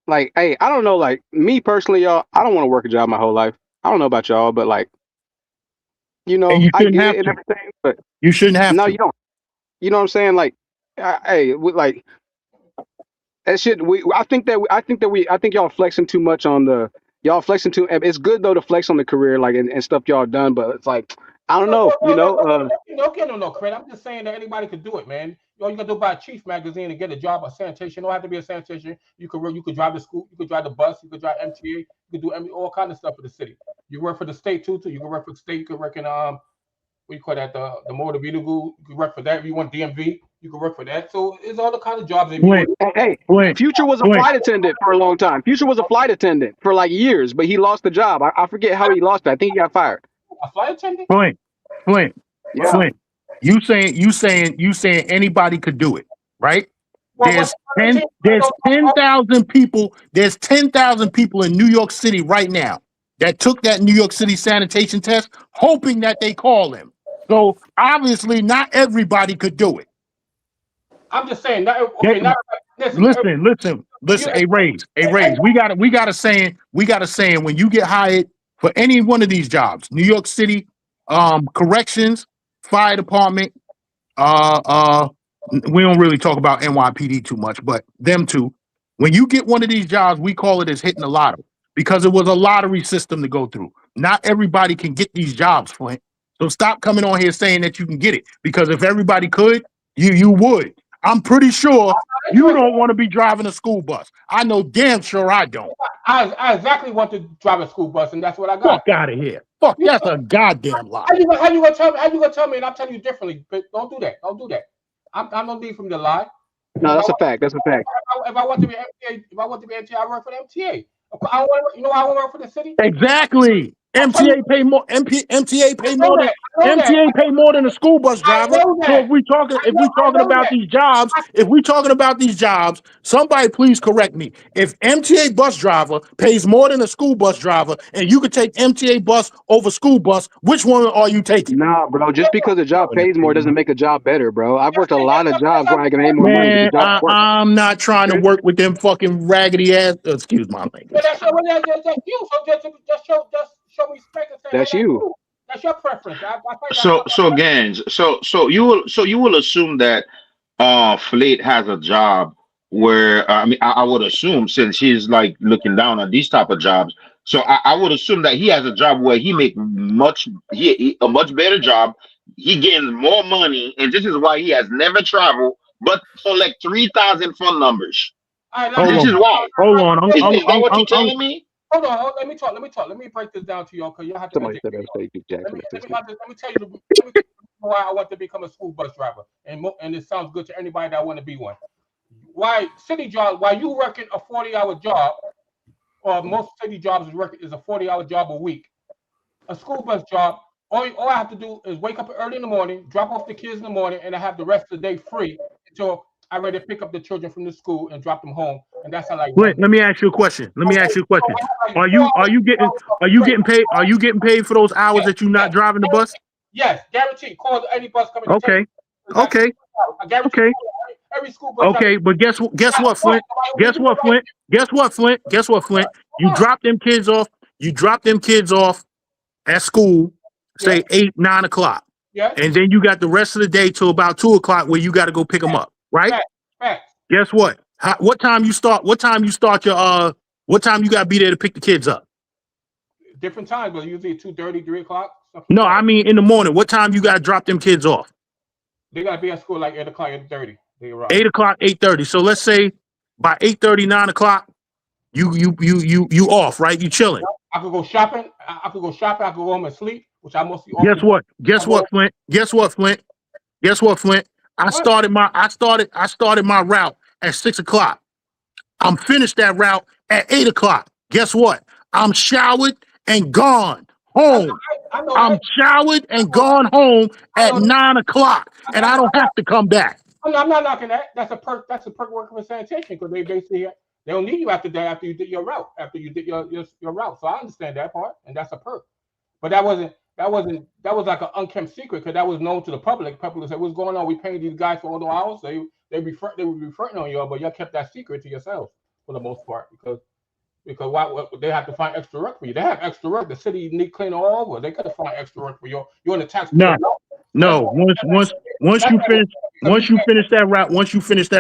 hey, I don't know, like me personally, y'all, I don't want to work a job my whole life. I don't know about y'all, but like, And you I shouldn't get have it and to. everything, but You shouldn't have no, to. you don't. You know what I'm saying? Like, like that shit. I think y'all flexing too much on y'all flexing too. It's good though to flex on the career, like and stuff y'all done, but it's like I don't know, don't get no credit. I'm just saying that anybody could do it, man. All you gotta do buy a Chief magazine and get a job of sanitation. You don't have to be a sanitation. You could drive the school, you could drive the bus, you could drive MTA, you could do all kind of stuff for the city. You work for the state too. You can work for the state. You can work in what you call that, the motor vehicle. You can work for that. If you want DMV, you can work for that. So it's all the kind of jobs. If you Hey, Future was a flight attendant for a long time. Future was a flight attendant for like years, but he lost the job. I forget how he lost it. I think he got fired. A flight attendant? Flint. Yeah. Flint. You saying anybody could do it, right? There's 10,000 people. There's 10,000 people in New York City right now that took that New York City sanitation test, hoping that they call him. So obviously, not everybody could do it. I'm just saying. Listen. Hey, Raze. We got a saying when you get hired for any one of these jobs, New York City, corrections, fire department, we don't really talk about NYPD too much, but them two. When you get one of these jobs, we call it as hitting the lotto because it was a lottery system to go through. Not everybody can get these jobs, Flint. So stop coming on here saying that you can get it because if everybody could, you would. I'm pretty sure you don't want to be driving a school bus. I know damn sure I don't. I exactly want to drive a school bus, and that's what I got. Fuck out of here. Fuck, that's a goddamn lie. How you gonna tell me? How you gonna tell me? And I'm telling you differently. But don't do that. Don't do that. I'm no need from the lie. No, that's a fact. That's a fact. If I want to be MTA, I work for the MTA. I don't want to. You know, I want to work for the city. Exactly. MTA pay more. MTA pay I know more than that. I know that. MTA pay more than a school bus I driver. know So that. if we talking I know about that. these jobs, somebody please correct me. If MTA bus driver pays more than a school bus driver, and you could take MTA bus over school bus, which one are you taking? Nah, bro. Just because a job pays more doesn't make a job better, bro. I've worked a lot of jobs where I can make more money, but the Man, job's work. I'm not trying to work with them fucking raggedy ass. Excuse my language. But that's you. So just show me respect and say, hey, That's you. that's your preference. I think that's So Gans, so you will assume that Fleet has a job where I would assume since he's like looking down on these type of jobs, so I would assume that he has a job where he make a much better job. He gains more money, and this is why he has never traveled but collect 3,000 phone numbers. This is why. Hold on. Is that what you're telling me? Hold on. Let me talk. Let me break this down to y'all because you have to. Somebody said that was Jackson. Let me tell you why I want to become a school bus driver, and it sounds good to anybody that want to be one. Why city job? Why you working a 40-hour job, or most city jobs is a 40-hour job a week. A school bus job, all I have to do is wake up early in the morning, drop off the kids in the morning, and I have the rest of the day free until I'm ready to pick up the children from the school and drop them home. And that's how Wait, let me ask you a question. Are you getting paid for those hours that you're not driving the bus? Yes, guaranteed. Call any bus coming. Okay. I guarantee every school bus. Okay, but guess what, Flint? You drop them kids off. You drop them kids off at school, say 8, 9 o'clock. Yeah. And then you got the rest of the day till about 2 o'clock where you got to go pick them up, right? Fact. Guess what? What time you start your what time you got to be there to pick the kids up? Different times, but usually 2:30, 3 o'clock. No, I mean in the morning. What time you got to drop them kids off? They got to be at school like 8 o'clock, 8:30. 8 o'clock, 8:30. So let's say by 8:30, 9 o'clock, you off, right? You chilling. I could go shopping. I could go home and sleep, which I mostly. Guess what, Flint? I started my route at 6 o'clock. I'm finished that route at 8 o'clock. Guess what? I'm showered and gone home. I'm showered and gone home at 9 o'clock, and I don't have to come back. I'm not knocking that. That's a perk. That's a perk working for sanitation because they basically they don't need you after that after you did your route your route. So I understand that part, and that's a perk. But that was like an unkempt secret because that was known to the public. People would say, "What's going on? We paying these guys for all the hours." They would be referring on you, but you kept that secret to yourself for the most part because why they have to find extra work for you. They have extra work. The city need clean all over. They gotta find extra work for you. You're in the tax. No. Once you finish that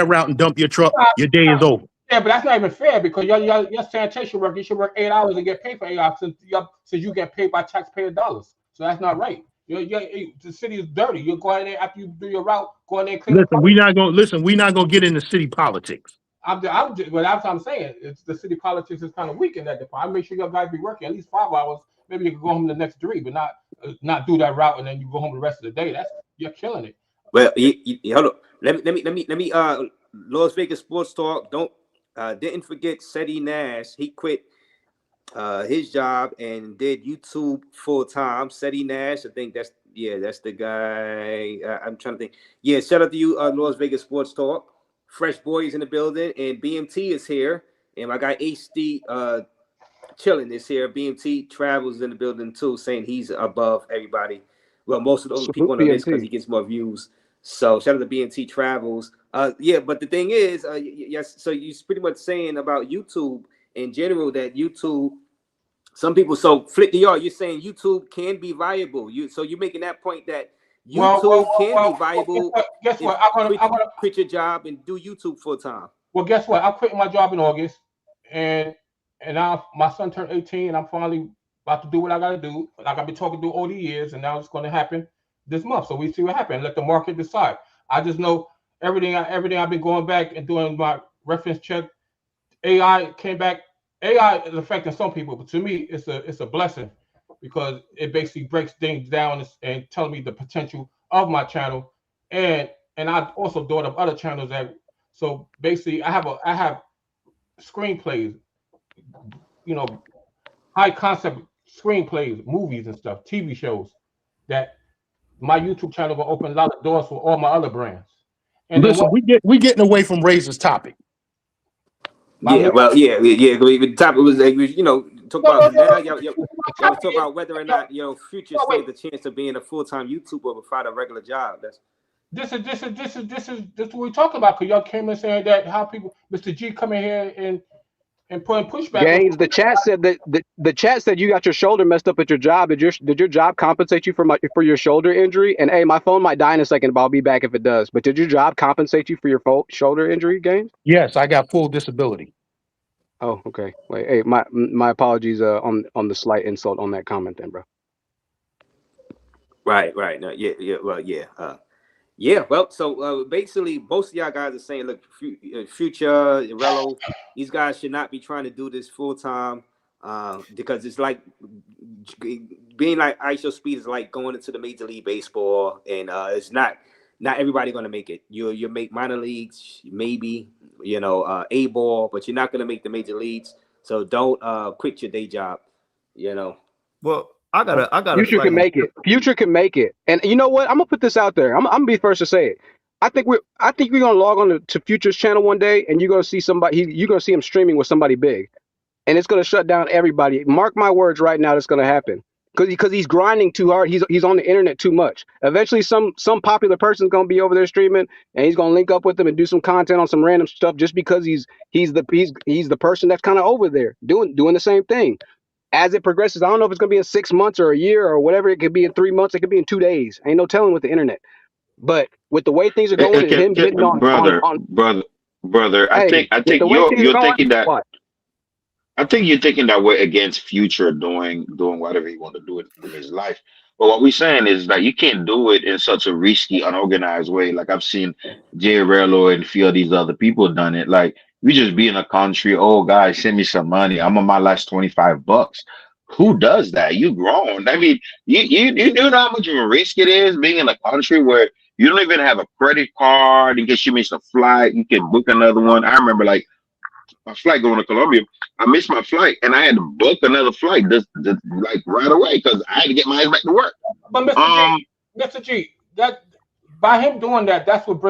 route and dump your truck, your day is over. Yeah, but that's not even fair because your sanitation work, you should work 8 hours and get paid for 8 hours since you get paid by taxpayer dollars. So that's not right. The city is dirty. You go in there after you do your route, go in there and clean. We're not gonna get into city politics. But that's what I'm saying. It's the city politics is kind of weak in that department. I make sure your guys be working at least 5 hours. Maybe you can go home the next 3, but not do that route and then you go home the rest of the day. You're killing it. Well, hold on. Let me Las Vegas Sports Talk. Didn't forget Seti Nash. He quit his job and did YouTube full time. Seti Nash, I think that's the guy. I'm trying to think. Yeah, shout out to you, Las Vegas Sports Talk. Fresh Boys in the building, and BMT is here, and my guy HD Chilling is here. BMT Travels in the building too, saying he's above everybody. Well, most of those people on the list because he gets more views. So shout out to BMT Travels. Yeah, but the thing is, yes. So you're pretty much saying about YouTube in general that YouTube. Some people flip the yard. You're saying YouTube can be viable. So you're making that point that YouTube can be viable. Guess what? I'm gonna quit your job and do YouTube full time. Well, guess what? I'm quitting my job in August, and now my son turned 18, and I'm finally about to do what I got to do. Like I've been talking to all the years, and now it's going to happen this month. So we see what happens. Let the market decide. I just know everything I've been going back and doing my reference check. AI came back. AI is affecting some people, but to me, it's a blessing because it basically breaks things down and telling me the potential of my channel, and I also thought of other channels that. So basically, I have screenplays, high concept screenplays, movies, and stuff, TV shows, that my YouTube channel will open a lot of doors for all my other brands. And then Listen, we getting away from Raze's topic. My- Well, The topic was like, talk about now. Y'all was talking about whether or not Future stands a chance of being a full-time YouTuber without a regular job. This is what we're talking about. Because y'all came in saying that how people, Mr. G, come in here and putting pushback. Gaines, the chat said that the chat said you got your shoulder messed up at your job. Did your job compensate you for your shoulder injury? And hey, my phone might die in a second, but I'll be back if it does. But did your job compensate you for your shoulder injury, Gaines? Yes, I got full disability. Oh, okay. Wait, hey, my apologies on the slight insult on that comment, then, bro. Right. No, well, so basically, most of y'all guys are saying, look, Future, Rello, these guys should not be trying to do this full time because it's like being like ISO Speed is like going into the Major League Baseball, and it's not everybody going to make it. You make minor leagues, maybe A ball, but you're not going to make the major leagues. So don't quit your day job. Well, I gotta. Future can make it. Future can make it. And you know what? I'm gonna put this out there. I'm gonna be first to say it. I think we're gonna log on to Future's channel one day, and you're gonna see somebody. You're gonna see him streaming with somebody big, and it's gonna shut down everybody. Mark my words, right now, that's gonna happen. Because he's grinding too hard. He's on the internet too much. Eventually, some popular person's gonna be over there streaming, and he's gonna link up with them and do some content on some random stuff just because he's the person that's kind of over there doing the same thing. As it progresses, I don't know if it's going to be in 6 months or a year or whatever. It could be in 3 months. It could be in 2 days. Ain't no telling with the internet. But with the way things are going and him getting on, brother, I think you're thinking that. What? I think you're thinking that we're against Future doing whatever he want to do in his life. But what we're saying is that you can't do it in such a risky, unorganized way. Like I've seen Jay Rello and a few of these other people done it. Like we just be in a country, oh guys, send me some money. I'm on my last $25. Who does that? You grown. I mean, you know how much of a risk it is being in a country where you don't even have a credit card in case you miss a flight. You can book another one. I remember like my flight going to Colombia. I missed my flight and I had to book another flight just like right away because I had to get my ass back to work. But Mr. G, that by him doing that, that's what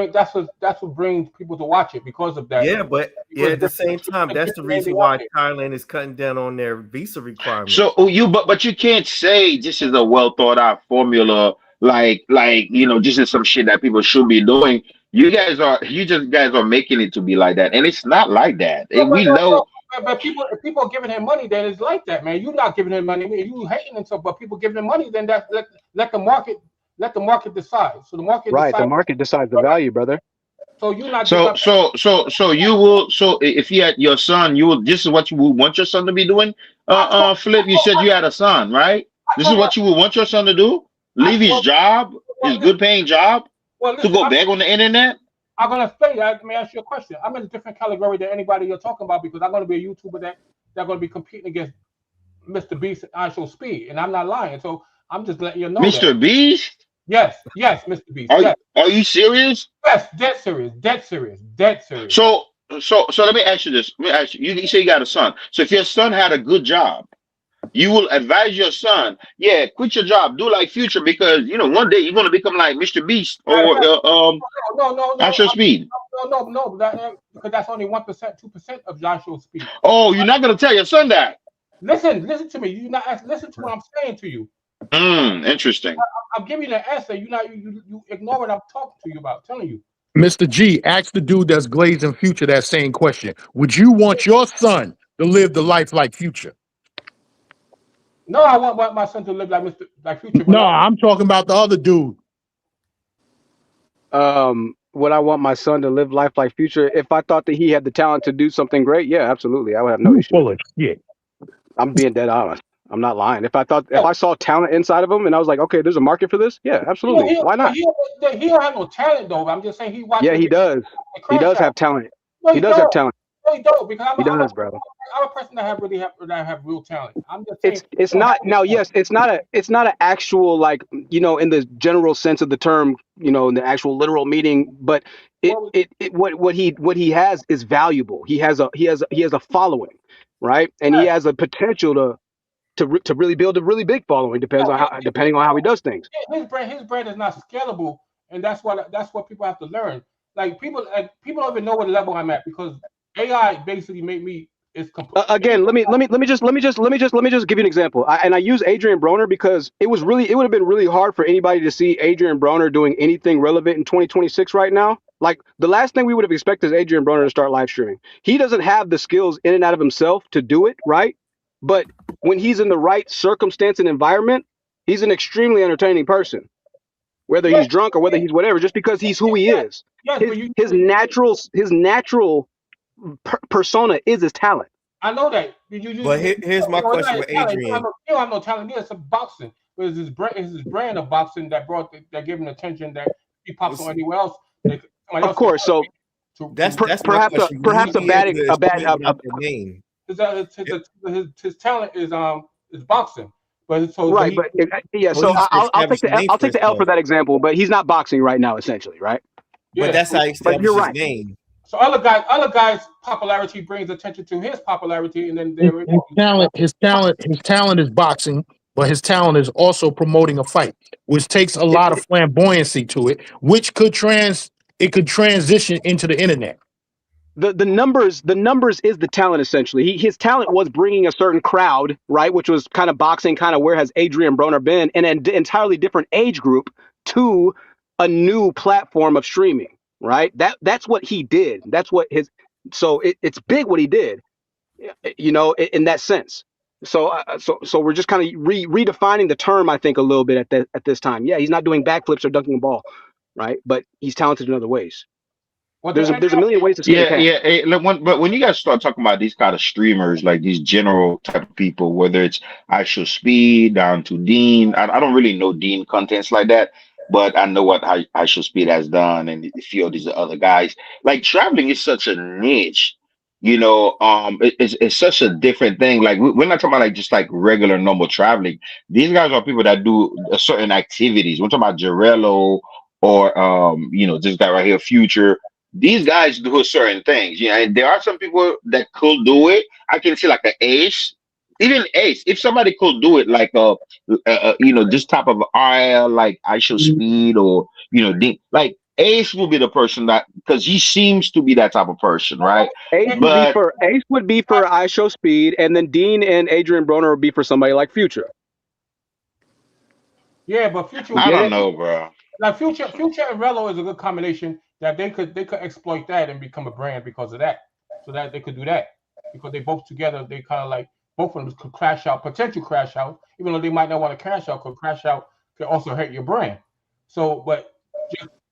brings people to watch it because of that. Yeah, but at the same time, that's the reason why Thailand is cutting down on their visa requirements. So but you can't say this is a well thought out formula, like this is some shit that people should be doing. You guys are making it to be like that, and it's not like that. But if people are giving him money, then it's like that, man. You're not giving him money. You hating and stuff, but people giving him money, then let the market decide. So the market the market decides the value, brother. So you're not. So you will. So if you had your son, you will. This is what you would want your son to be doing. Philip, you said you had a son, right? This is what you would want your son to do. Leave his job, his good paying job, to go back on the internet. I'm gonna say, let me ask you a question. I'm in a different category than anybody you're talking about because I'm gonna be a YouTuber that's gonna be competing against Mr. Beast and ISO Speed, and I'm not lying. So I'm just letting you know. Mr. Beast? Yes, Mr. Beast. Are you serious? Yes, dead serious. So let me ask you this. You say you got a son. So if your son had a good job, you will advise your son, quit your job, do like Future, because one day you're gonna become like Mr. Beast or ISO Speed. No, because that's only 1%, 2% of ISO Speed. Oh, you're not gonna tell your son that? Listen to me. You not listen to what I'm saying to you. Interesting. I'm giving you the answer. You ignore what I'm talking to you about. Telling you. Mr. G, ask the dude that's glazing Future that same question. Would you want your son to live the life like Future? No, I want my son to live like Future. No, I'm talking about the other dude. Would I want my son to live life like Future? If I thought that he had the talent to do something great, yeah, absolutely. I would have no issue. Full of shit. I'm being dead honest. I'm not lying. If I saw talent inside of him and I was like, okay, there's a market for this, yeah, absolutely. Why not? He don't have no talent though. I'm just saying he watches. Yeah, he does. He does have talent. No, he does have talent. No, he don't, because he does, brother. I'm a person that have real talent. I'm just saying it's not now. Yes, it's not an actual, like, in the general sense of the term, in the actual literal meaning. But what he has is valuable. He has a following, right? And he has a potential to really build a really big following. Depending on how he does things. His brand is not scalable, and that's what people have to learn. Like people don't even know what level I'm at because AI basically made me. Again, let me just give you an example. I use Adrian Broner because it would have been really hard for anybody to see Adrian Broner doing anything relevant in 2026 right now. Like the last thing we would have expected is Adrian Broner to start live streaming. He doesn't have the skills in and out of himself to do it, right? But when he's in the right circumstance and environment, he's an extremely entertaining person. Whether he's drunk or whether he's whatever, just because he's who he is. His natural persona is his talent. I know that. But here's my question with Adrian. You don't have no talent. It's a boxing. But it's his brand of boxing that gave him attention that he pops on anywhere else. Of course. So that's perhaps a bad name. His talent is boxing. But so right, So I'll take the L for that example. But he's not boxing right now, essentially, right? Yeah. But that's how he established his name. So other guys' popularity brings attention to his popularity, and then his talent is boxing, but his talent is also promoting a fight, which takes a lot of flamboyancy to it, which could transition into the internet. The numbers is the talent essentially. His talent was bringing a certain crowd, right, which was kind of boxing, kind of where has Adrian Broner been, in an entirely different age group to a new platform of streaming. Right. That's what he did. That's what it's big what he did, in that sense. So we're just kind of redefining the term, I think, a little bit at this time. Yeah, he's not doing backflips or dunking a ball, right? But he's talented in other ways. Well, there's a million ways to skin a cat. But when you guys start talking about these kind of streamers, like these general type of people, whether it's Actual Speed down to Dean, I don't really know Dean contents like that. But I know what Actual Speed has done, and a few of these other guys. Like traveling is such a niche, it's such a different thing. Like we're not talking about like just like regular normal traveling. These guys are people that do certain activities. We're talking about Jarello or this guy right here, Future. These guys do certain things. And there are some people that could do it. I can see like an Ace. Even Ace, if somebody could do it like this type of RL, like Actual Speed or like Ace will be the person that, because he seems to be that type of person, right? Ace would be for Actual Speed, and then Dean and Adrian Broner would be for somebody like Future. Yeah, but Future. I don't know, bro. Like Future and Rello is a good combination that they could exploit that and become a brand because of that. So that they could do that because they both together, they kind of like. Both of them could potential crash out, even though they might not want to crash out, because crash out can also hurt your brand. So, but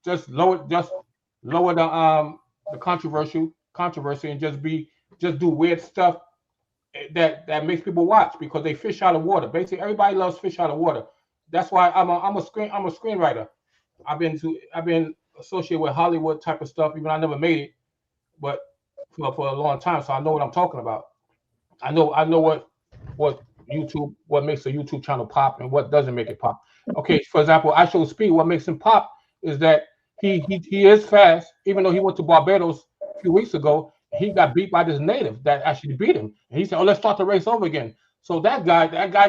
just lower the controversy and just do weird stuff that makes people watch because they fish out of water. Basically, everybody loves fish out of water. That's why I'm a screenwriter. I've been associated with Hollywood type of stuff, even though I never made it, but for a long time, so I know what I'm talking about. I know what makes a YouTube channel pop and what doesn't make it pop. Okay, for example, Actual Speed, what makes him pop is that he is fast, even though he went to Barbados a few weeks ago, he got beat by this native that actually beat him. And he said, let's start the race over again. So that guy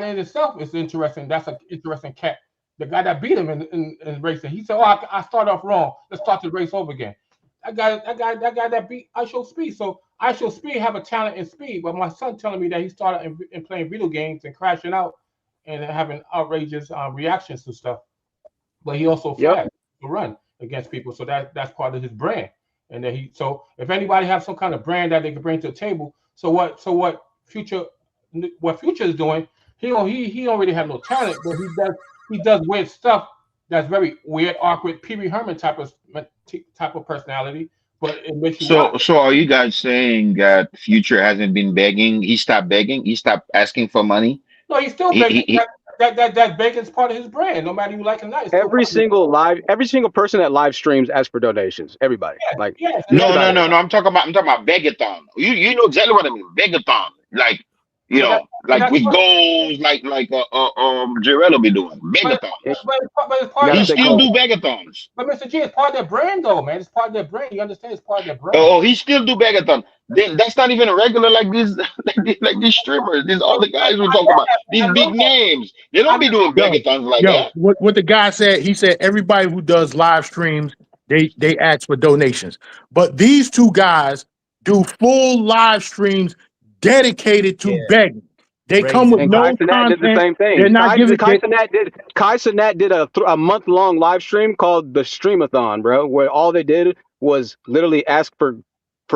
in itself is interesting. That's an interesting cat. The guy that beat him in racing, he said, I started off wrong. Let's start the race over again. That guy that beat Actual Speed. So Actual Speed have a talent in speed, but my son telling me that he started in playing video games and crashing out and having outrageous reactions to stuff. But he also fast to run against people, so that's part of his brand. And that so if anybody have some kind of brand that they can bring to the table, what Future is doing, he don't really have no talent, but he does weird stuff that's very weird, awkward, Pee Wee Herman type of personality. But it makes you so are you guys saying that Future hasn't been begging? He stopped begging. He stopped asking for money. No, he's still begging. That begging is part of his brand. No matter you like or not. Every single person that live streams asks for donations. Everybody. No. I'm talking about begathon. You know exactly what I mean. Begathon. Like You But that, know, but like that's with part. goals, like Jarrell be doing But, megathons. but it's part of He their still brand. do megathons. But Mr. G, it's part of their brand, though, man. It's part of their brand. You understand? It's part of their brand. Oh, he still do megathon. Then that's not even a regular like this, like these streamers. These other guys we talk about. These I know big that. names. They don't be doing Yo, megathons like yo, that. what the guy said, he said everybody who does live streams, they ask for donations. But these two guys do full live streams dedicated to begging. They come with And no Kai Cenat did the content. same thing. They're not giving Kai Cenat did a month-long live stream called the Streamathon, bro, where all they did was literally ask for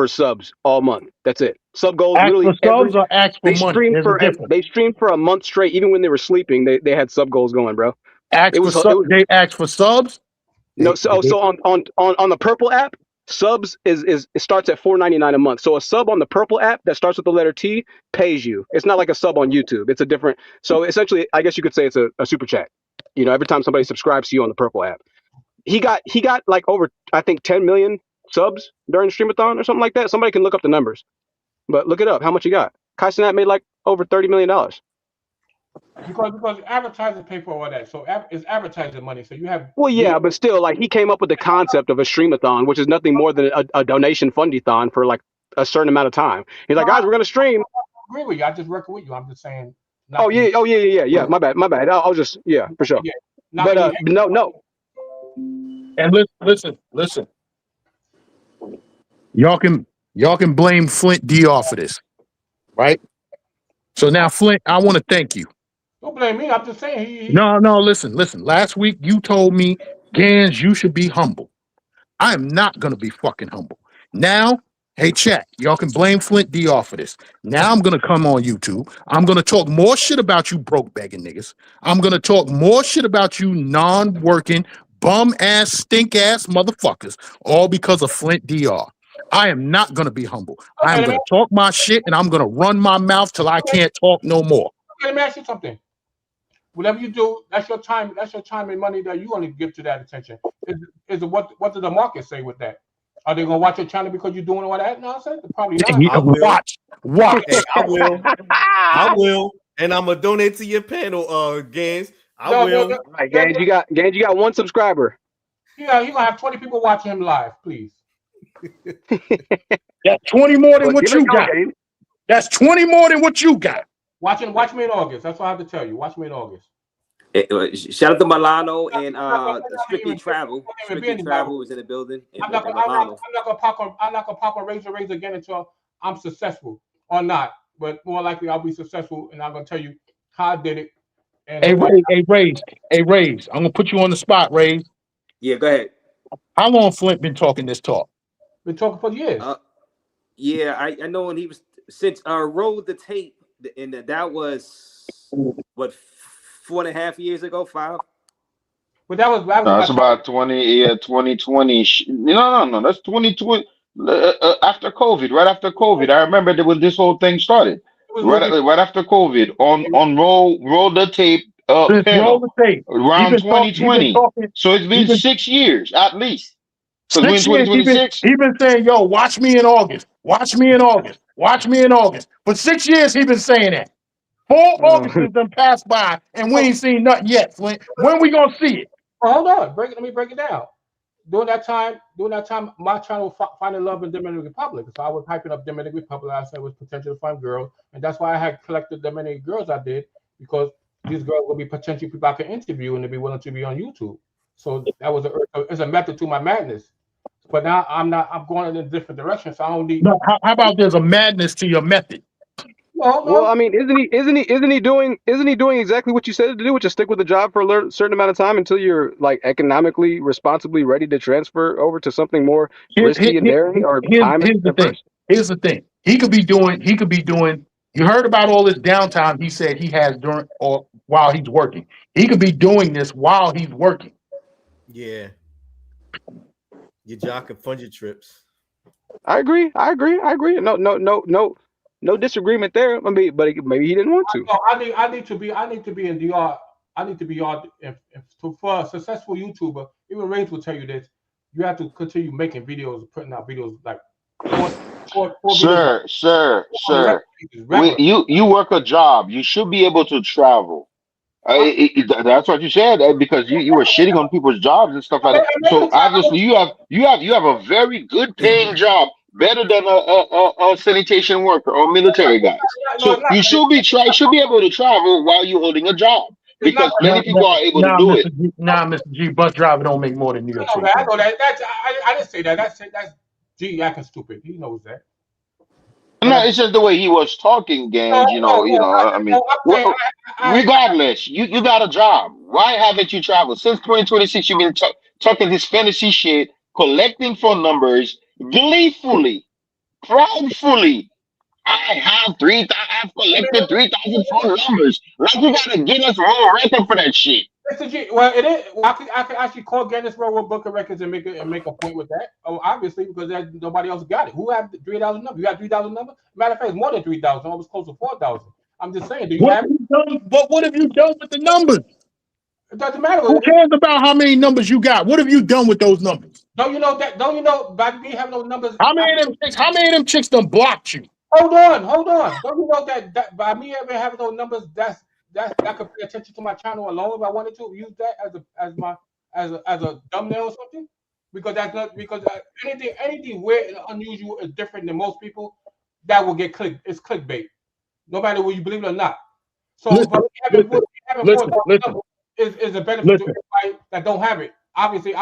subs all month. That's it. Sub goals ask for literally subs or ask for money. There's a difference. they streamed for a month straight, even when they were sleeping. They had sub goals going, bro. They ask for subs. No, so on the Purple app, subs it starts at $4.99 a month. So a sub on the Purple app that starts with the letter T pays you. It's not like a sub on YouTube. It's a different. So essentially, I guess you could say it's a super chat. You know, every time somebody subscribes to you on the Purple app, he got like over, I think, 10 million subs during Streamathon or something like that. Somebody can look up the numbers, but look it up. How much he got? Kai Cenat made like over $30 million. Because advertisers pay for all that, so it's advertising money. So you have. Well, yeah, but still, like he came up with the concept of a streamathon, which is nothing more than a donation fundy-thon for like a certain amount of time. He's like, guys, we're gonna stream. I agree with you. I just work with you. I'm just saying. Oh yeah. My bad. I'll just for sure. Yeah, But no. And listen. Y'all can blame Flint DR for this, right? So now, Flint, I want to thank you. Don't blame me. I'm just saying No, listen. Last week you told me, Gans, you should be humble. I am not gonna be fucking humble. Now, hey chat, y'all can blame Flint DR for this. Now I'm gonna come on YouTube. I'm gonna talk more shit about you broke begging niggas. I'm gonna talk more shit about you non-working, bum ass, stink ass motherfuckers, all because of Flint DR. I am not gonna be humble. I'm gonna talk my shit and I'm gonna run my mouth till I can't talk no more. Let me ask you something. Whatever you do, that's your time. That's your time and money that you want to give to that attention. Is what does the market say with that? Are they gonna watch your channel because you're doing all that nonsense? Probably not. Watch. Hey, I will, and I'm gonna donate to your panel, Gans. I will. All right, Gans, you got one subscriber. Yeah, you're gonna have 20 people watching him live, please. That's 20 more than what you got. That's 20 more than what you got. Watch me in August. That's what I have to tell you. Watch me in August. Shout out to Milano and Strictly Travel. Strictly Travel is in the building. I'm not gonna pop on Raze again until I'm successful or not. But more likely I'll be successful, and I'm gonna tell you how I did it. And Hey Raze, I'm gonna put you on the spot, Raze. Yeah, go ahead. How long Flint been talking this talk? Been talking for years. Yeah, I know when he was since rolled the tape, and that was what 4.5 years ago, 5. But that was that's about 2020. No, that's 2020. After COVID, right after COVID, I remember that when this whole thing started. Right after COVID, on roll the tape panel around 2020. So it's been 6 years at least. Because we're in 2026. He been saying, "Yo, watch me in August. Watch me in August. Watch me in August." For 6 years, he been saying that. 4 August has done passed by, and we ain't seen nothing yet, Flint. When we gonna see it? Well, hold on, let me break it down. During that time, my channel finding love in Dominican Republic. So I was hyping up Dominican Republic. I said it was potential to find girls, and that's why I had collected the many girls I did, because these girls will be potential people I can interview and they'll be willing to be on YouTube. So that was it's a method to my madness. But now I'm going in a different direction. So I don't need. No, how about there's a madness to your method? Well, I mean, isn't he doing exactly what you said to do, which is stick with the job for a certain amount of time until you're like economically responsibly ready to transfer over to something more risky and daring or time? Here's the thing. He could be doing. You heard about all this downtime he said he has during or while he's working. He could be doing this while he's working. Yeah. Your jock and fund your trips. I agree. No disagreement there. I mean, but maybe he didn't want to. I need to be in DR. I need to be on. For a successful YouTuber, even Raze will tell you this. You have to continue making videos, putting out videos like four Sir. You work a job. You should be able to travel. That's what you said because you were shitting on people's jobs and stuff like that. So obviously you have a very good paying job, better than a sanitation worker or military guys. So you should be able to travel while you're holding a job because many people are able to do it. Mr. G, bus driver don't make more than New York City. I know that. I didn't say that. That's G acting stupid. He knows that. No, it's just the way he was talking, Gange. I mean, regardless, you got a job. Why haven't you traveled since 2026? You've been talking this fantasy shit, collecting phone numbers, gleefully, proudfully. I've collected 3,000 phone numbers. Like you gotta get us more record for that shit. Mr. G, well, it is. I could actually call Guinness World Book of Records and make a point with that. Oh, obviously, because nobody else got it. Who have 3,000 numbers? You got 3,000 numbers? Matter of fact, it's more than 3,000. Almost close to 4,000. I'm just saying. Do you have it? But what have you done with the numbers? It doesn't matter. Who cares about how many numbers you got? What have you done with those numbers? Don't you know that? Don't you know by me having those numbers? How many of them chicks done blocked you? Hold on. Don't you know that by me having those numbers, that could pay attention to my channel alone if I wanted to use that as a thumbnail or something? Because that's not anything weird and unusual is different than most people. That will get clicked. It's clickbait, no matter whether you believe it or not. So having is a benefit to everybody that don't have it. Obviously,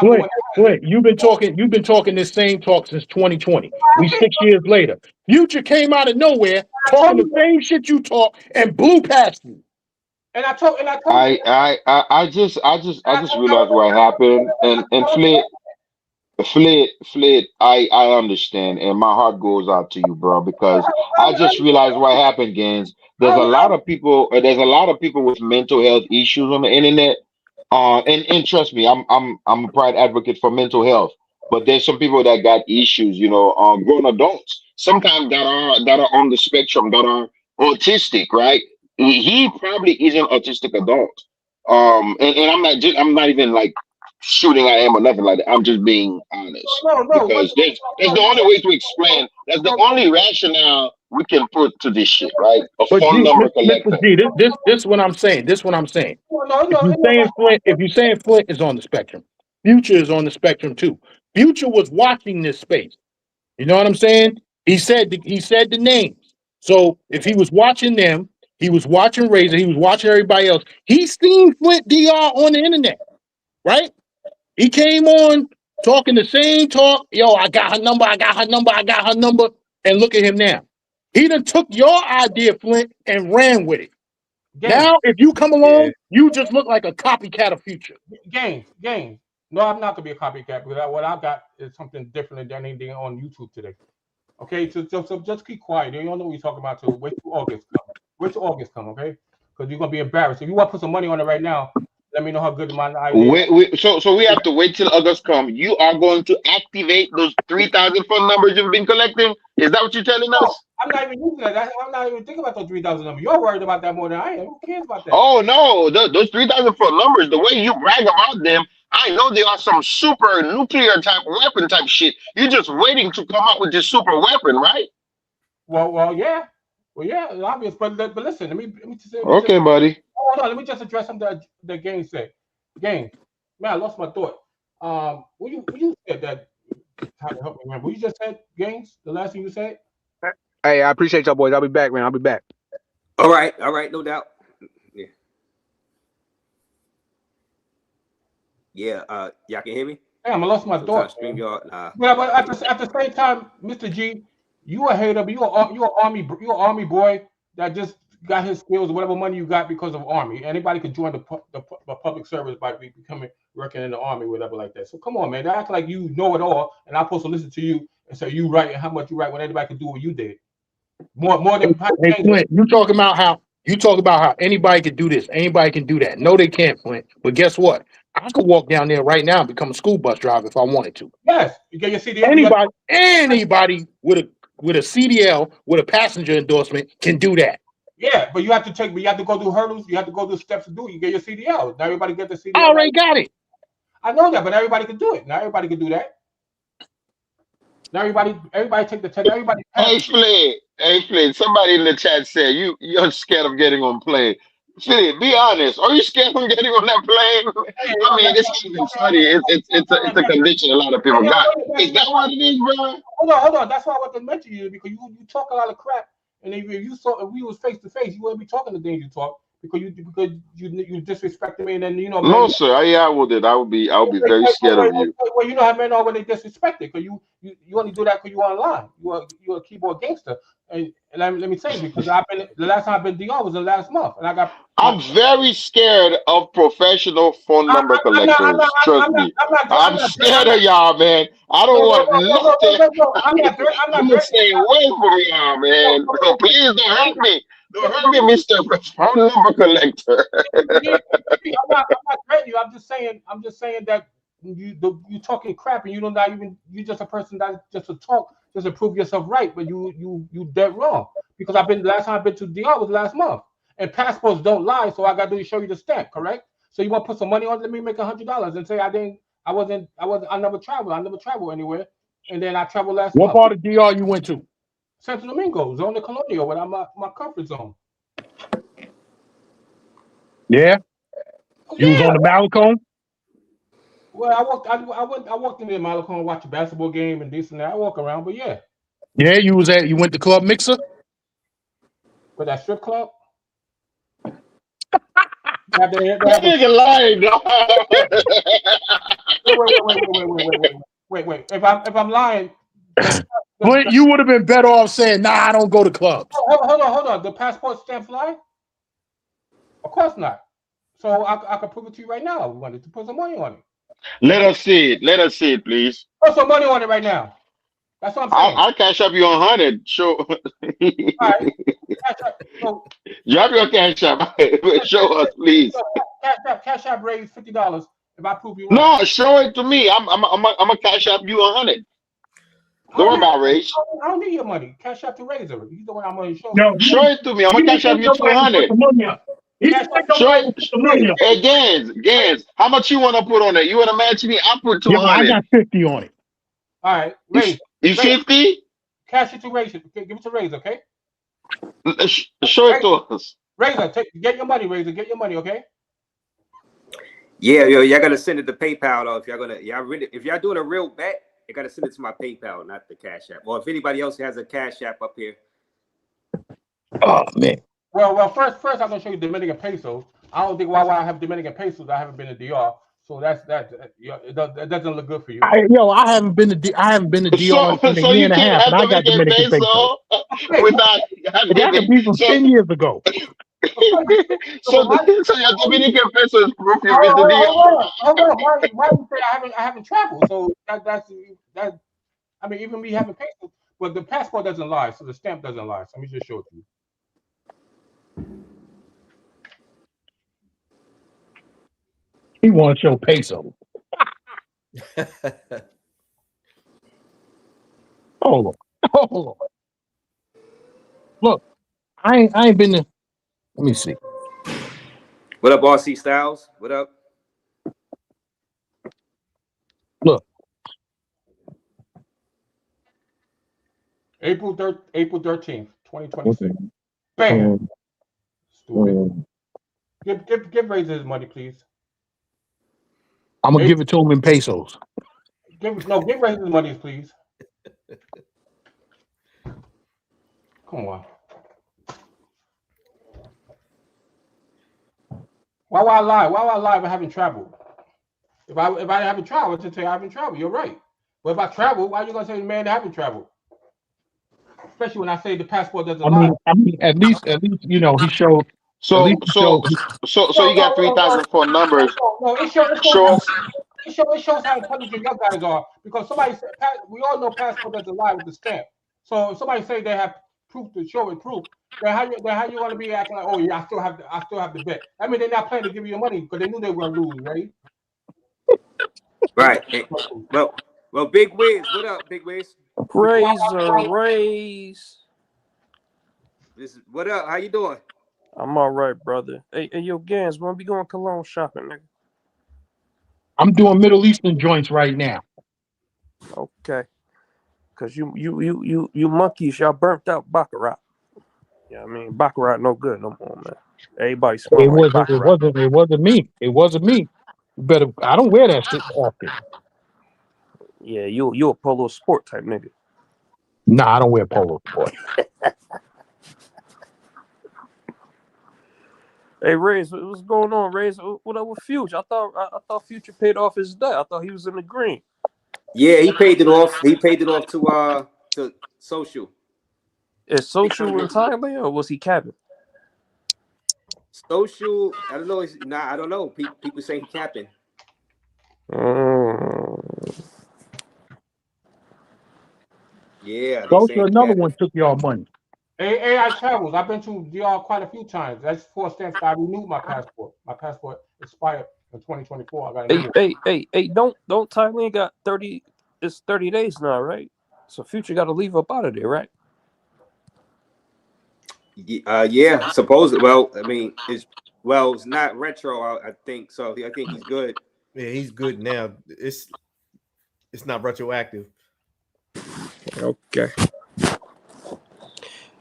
Clint, you've been talking this same talk since 2020. We 6 years later. Future came out of nowhere talking the same shit you talk and blew past you. And I told I just realized what happened and Flit, I understand and my heart goes out to you, bro, because I just realized what happened, Gaines. There's a lot of people with mental health issues on the internet. And trust me, I'm a pride advocate for mental health, but there's some people that got issues, grown adults, sometimes that are on the spectrum, that are autistic, right? He probably is an autistic adult. And I'm not even like shooting at him or nothing like that. I'm just being honest. Because that's the only way to explain. That's the only rationale we can put to this shit, right? A phone number collector. This is what I'm saying. If you're saying Flint is on the spectrum, Future is on the spectrum too. Future was watching this space. You know what I'm saying? He said the names. So if he was watching them, he was watching Raze, he was watching everybody else. He's seen Flint DR on the internet, right? He came on talking the same talk. Yo, I got her number. And look at him now. He done took your idea, Flint, and ran with it. Now, if you come along, you just look like a copycat of Future. Games. No, I'm not gonna be a copycat because what I got is something different than anything on YouTube today. Okay, so just keep quiet. You don't know what you're talking about. Till wait till August come. Wait till August come, okay? Because you're gonna be embarrassed. If you want to put some money on it right now, let me know how good my idea is. So we have to wait till August come. You are going to activate those 3,000 phone numbers you've been collecting? Is that what you're telling us? No, I'm not even using that. I'm not even thinking about those 3,000 numbers. You're worried about that more than I am. Who cares about that? Oh no, those 3,000 phone numbers. The way you brag about them, I know they are some super nuclear type weapon type shit. You're just waiting to come up with this super weapon, right? Well, yeah. Well, yeah, it's obvious. But listen, let me just say. Okay, buddy. Hold on, let me just address something that Game said. Game, man, I lost my thought. What you said that time to help me remember. What you just said, Games? The last thing you said? Hey, I appreciate y'all boys. I'll be back, man. I'll be back. All right, no doubt. Yeah, y'all can hear me? Damn, I lost my thought. But at the same time, Mr. G, you a hater, but you a army boy that just got his skills, whatever money you got because of army. Anybody could join the public service by becoming working in the army, whatever like that. So come on, man, act like you know it all, and I'm supposed to listen to you and say you right and how much you right when anybody can do what you did. More than hey, Clint, you talk about how anybody can do this, anybody can do that. No, they can't, Clint. But guess what? I could walk down there right now and become a school bus driver if I wanted to. Yes, you get your CDL. Anybody with a CDL with a passenger endorsement can do that. Yeah, but you have to go through hurdles. You have to go through steps to do it. You get your CDL. Now everybody get the CDL. I already got it. I know that, but everybody can do it. Now everybody can do that. Now everybody take the 10. Everybody. Hey, Flint. Somebody in the chat said you're scared of getting on plane. Flint, be honest. Are you scared of getting on that plane? I mean, this is funny. It's a condition a lot of people got. Is that what it is, bro? Hold on. That's why I want to mention you because you talk a lot of crap, and if we was face to face, you wouldn't be talking the things you talk because you disrespected me, and then No, man. sir. I would it. I would be very scared of you. Well, you know how men are when they disrespect it because you only do that because you online. You're a keyboard gangster, and let me say because the last time I've been DR was the last month, and I got. I'm very scared of professional phone number collectors. Trust me. I'm scared of y'all, man. I don't want nothing. I'm gonna stay away from y'all, man. So please don't hurt me. Don't hurt me, Mr. Phone number collector. I'm not threatening you. I'm just saying that you talking crap and you just a person that just to talk just to prove yourself right, but you dead wrong because the last time I've been to DR was last month. And passports don't lie, so I got to show you the stamp, correct? So you want to put some money on? Let me make $100 and say I never traveled anywhere, and then I traveled last month. What part of DR you went to? Santo Domingo, Zone of Colonial, where I'm my comfort zone. Yeah, you was on the Malecon. Well, I walked in the Malecon, watched a basketball game and this and that. I walk around, but yeah. Yeah, you went to Club Mixer. With that strip club. That nigga lying, dog. Wait. If I'm lying, but you would have been better off saying, "Nah, I don't go to clubs." Hold on. The passport stamp lie? Of course not. So I can prove it to you right now. We wanted to put some money on it. Let us see it, please. Put some money on it right now. That's what I'm saying. I'll cash up you 100. Sure. All right. Drop your cash up. Show us, please. Cash app Raze $50 if I prove you wrong. No, show it to me. I'm a cash up you 100. Don't worry about Raze. I don't need your money. Cash app to Razor. He's the one I'm going to show. No, show it to me. I'm gonna cash up you 200. Hey, Gans, how much you want to put on it? You want to match me? I'll put 200. Yeah, I got 50 on it. All right, Raze. You 50? Cash it to Razor. Give it to Razor, okay? Show it to us. Razor, get your money, Razor. Get your money, okay? Yeah, y'all gotta send it to PayPal though. If y'all doing a real bet, you gotta send it to my PayPal, not the Cash App. Or if anybody else has a Cash App up here. Oh man. Well, first I'm gonna show you Dominican pesos. I don't think why I have Dominican pesos. I haven't been to DR, so that doesn't look good for you. I haven't been to DR in a year and a half, and I got Dominican pesos. That could be from 10 years ago. So your Dominican peso is proof you visit DR. Hold on. Why you say I haven't traveled? So that's. I mean, even me having pesos, but the passport doesn't lie, so the stamp doesn't lie. So let me just show it to you. He wants your peso. Hold on. Look, I ain't been to. Let me see. What up, RC Styles? What up? Look. April 13th, 2026. Bam. Stupid. Give Razor his money, please. I'm gonna give it to him in pesos. Give Razor his money, please. Come on. Why would I lie? Why would I lie if I haven't traveled? If I haven't traveled, I just say I haven't traveled. You're right. But if I travel, why are you gonna say, man, I haven't traveled? Especially when I say the passport doesn't lie. I mean, at least he showed. So you got 3,004 numbers. No, it shows how intelligent your guys are because somebody said we all know passport doesn't lie with the stamp. So if somebody say they have proof to show it proof, then how you want to be acting like, oh yeah, I still have the bet. I mean, they're not planning to give you your money because they knew they were gonna lose, right? Right. Hey, well, Big Wiz, what up, Big Wiz? Raze. What up? How you doing? I'm all right, brother. Hey, yo, Gans, when we going cologne shopping, nigga? I'm doing Middle Eastern joints right now. Okay. because you monkeys, y'all burnt out Baccarat. Yeah, I mean Baccarat no good no more, man. Everybody smell like Baccarat. It wasn't me. It wasn't me. You better. I don't wear that shit often. Yeah, you a polo sport type nigga. Nah, I don't wear polo sport. Hey, Raze, what's going on, Raze? What up with Future? I thought Future paid off his debt. I thought he was in the green. Yeah, he paid it off. He paid it off to Social. Is Social in Thailand or was he capping? Social, I don't know. I don't know. People say he capping. Yeah, they Social, say another one took y'all money. AI travels. I've been to DR quite a few times. That's 4 stamps. I renewed my passport. My passport expired in 2024. I got a new one. Hey, don't Thailand got 30? It's 30 days now, right? So Future got to leave up out of there, right? Yeah, supposedly. Well, I mean, it's not retro. I think so. I think he's good. Yeah, he's good now. It's not retroactive. Okay.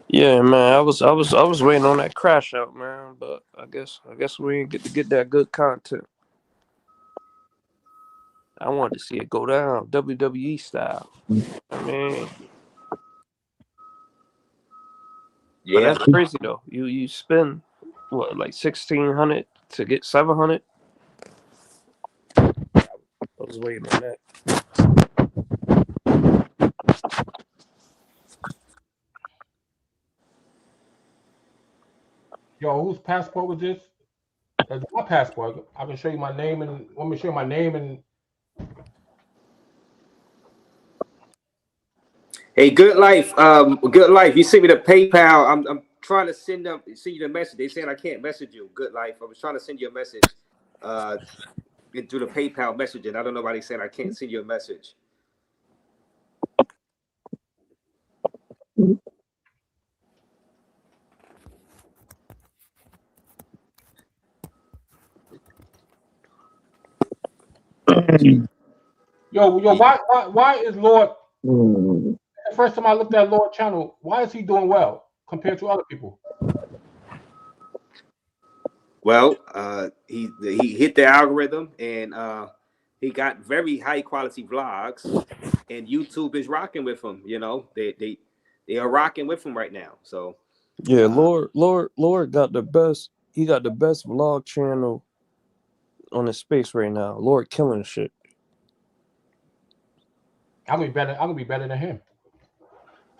Yeah, man. I was waiting on that crash out, man. But I guess we didn't get to get that good content. I wanted to see it go down WWE style. I mean, but that's crazy though. You spend what, like 1,600 to get 700. I was waiting on that. Yo, whose passport was this? That's my passport. I can show you my name and let me show you my name and. Hey, good life. Good life. You sent me the PayPal. I'm trying to send you the message. They saying I can't message you. Good life. I was trying to send you a message through the PayPal messaging. I don't know why they said I can't send you a message. Yo, why is Lord? The first time I looked at Lord channel, why is he doing well compared to other people? Well, he hit the algorithm and he got very high quality vlogs, and YouTube is rocking with him. You know, they are rocking with him right now. So yeah, Lord got the best. He got the best vlog channel on his space right now. Lord killing shit. I'm gonna be better than him.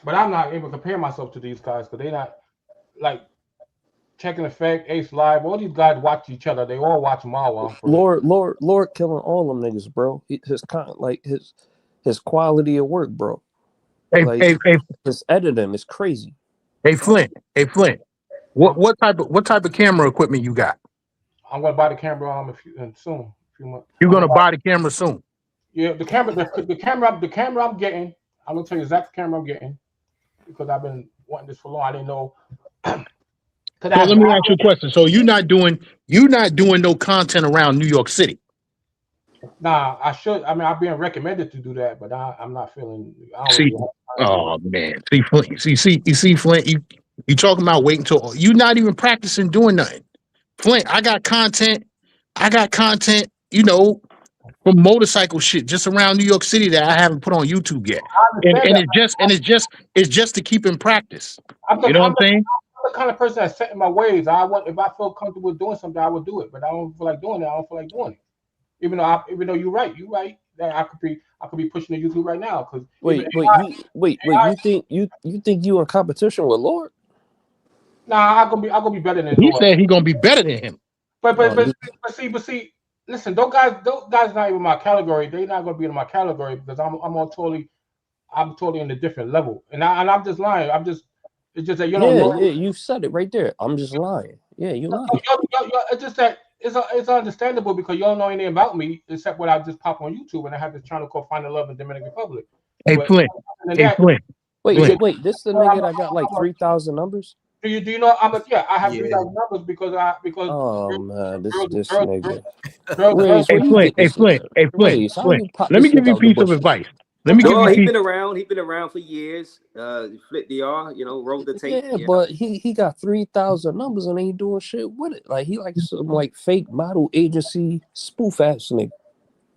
But I'm not able to compare myself to these guys because they're not like Checking Effect, Ace Live. All these guys watch each other. They all watch Marwa. Lord killing all them niggas, bro. His quality of work, bro. Hey, his editing is crazy. Hey, Flint. What type of camera equipment you got? I'm gonna buy the camera soon. You're gonna buy the camera soon. Yeah, the camera I'm getting. I'm gonna tell you exact camera I'm getting because I've been wanting this for long. I didn't know. So let me ask you a question. So you're not doing no content around New York City? Nah, I should. I mean, I'm being recommended to do that, but I'm not feeling. Oh man, see, Flint, you talking about waiting till you're not even practicing doing nothing. Flint, I got content. You know, from motorcycle shit just around New York City that I haven't put on YouTube yet, it's just to keep in practice. You know what I'm saying? I'm the kind of person that's set in my ways. If I feel comfortable doing something, I would do it. But I don't feel like doing it. I don't feel like doing it. Even though you're right. That I could be pushing the YouTube right now. Because you think you in competition with Lord? Nah, I'm gonna be better than he Lord. said he gonna be better than him. But see, listen, those guys not even my category. They're not gonna be in my category because I'm totally in a different level. And I'm just lying. It's just that you don't know. Yeah, you said it right there. I'm just lying. Yeah, you lying. It's just that it's understandable because you don't know anything about me except what I just pop on YouTube and I have this channel called Find the Love in Dominican Republic. Hey, Flint. Wait, this the nigga that got like 3,000 numbers? Do you know I have 3,000 numbers because oh man, this nigga. Hey Flint. Let me give you a piece of advice. Let me give No, you. he been around. He been around for years. Flip DR, rolled the tape. Yeah, but he got 3,000 numbers and ain't doing shit with it. Like he like some like fake model agency spoof ass nigga.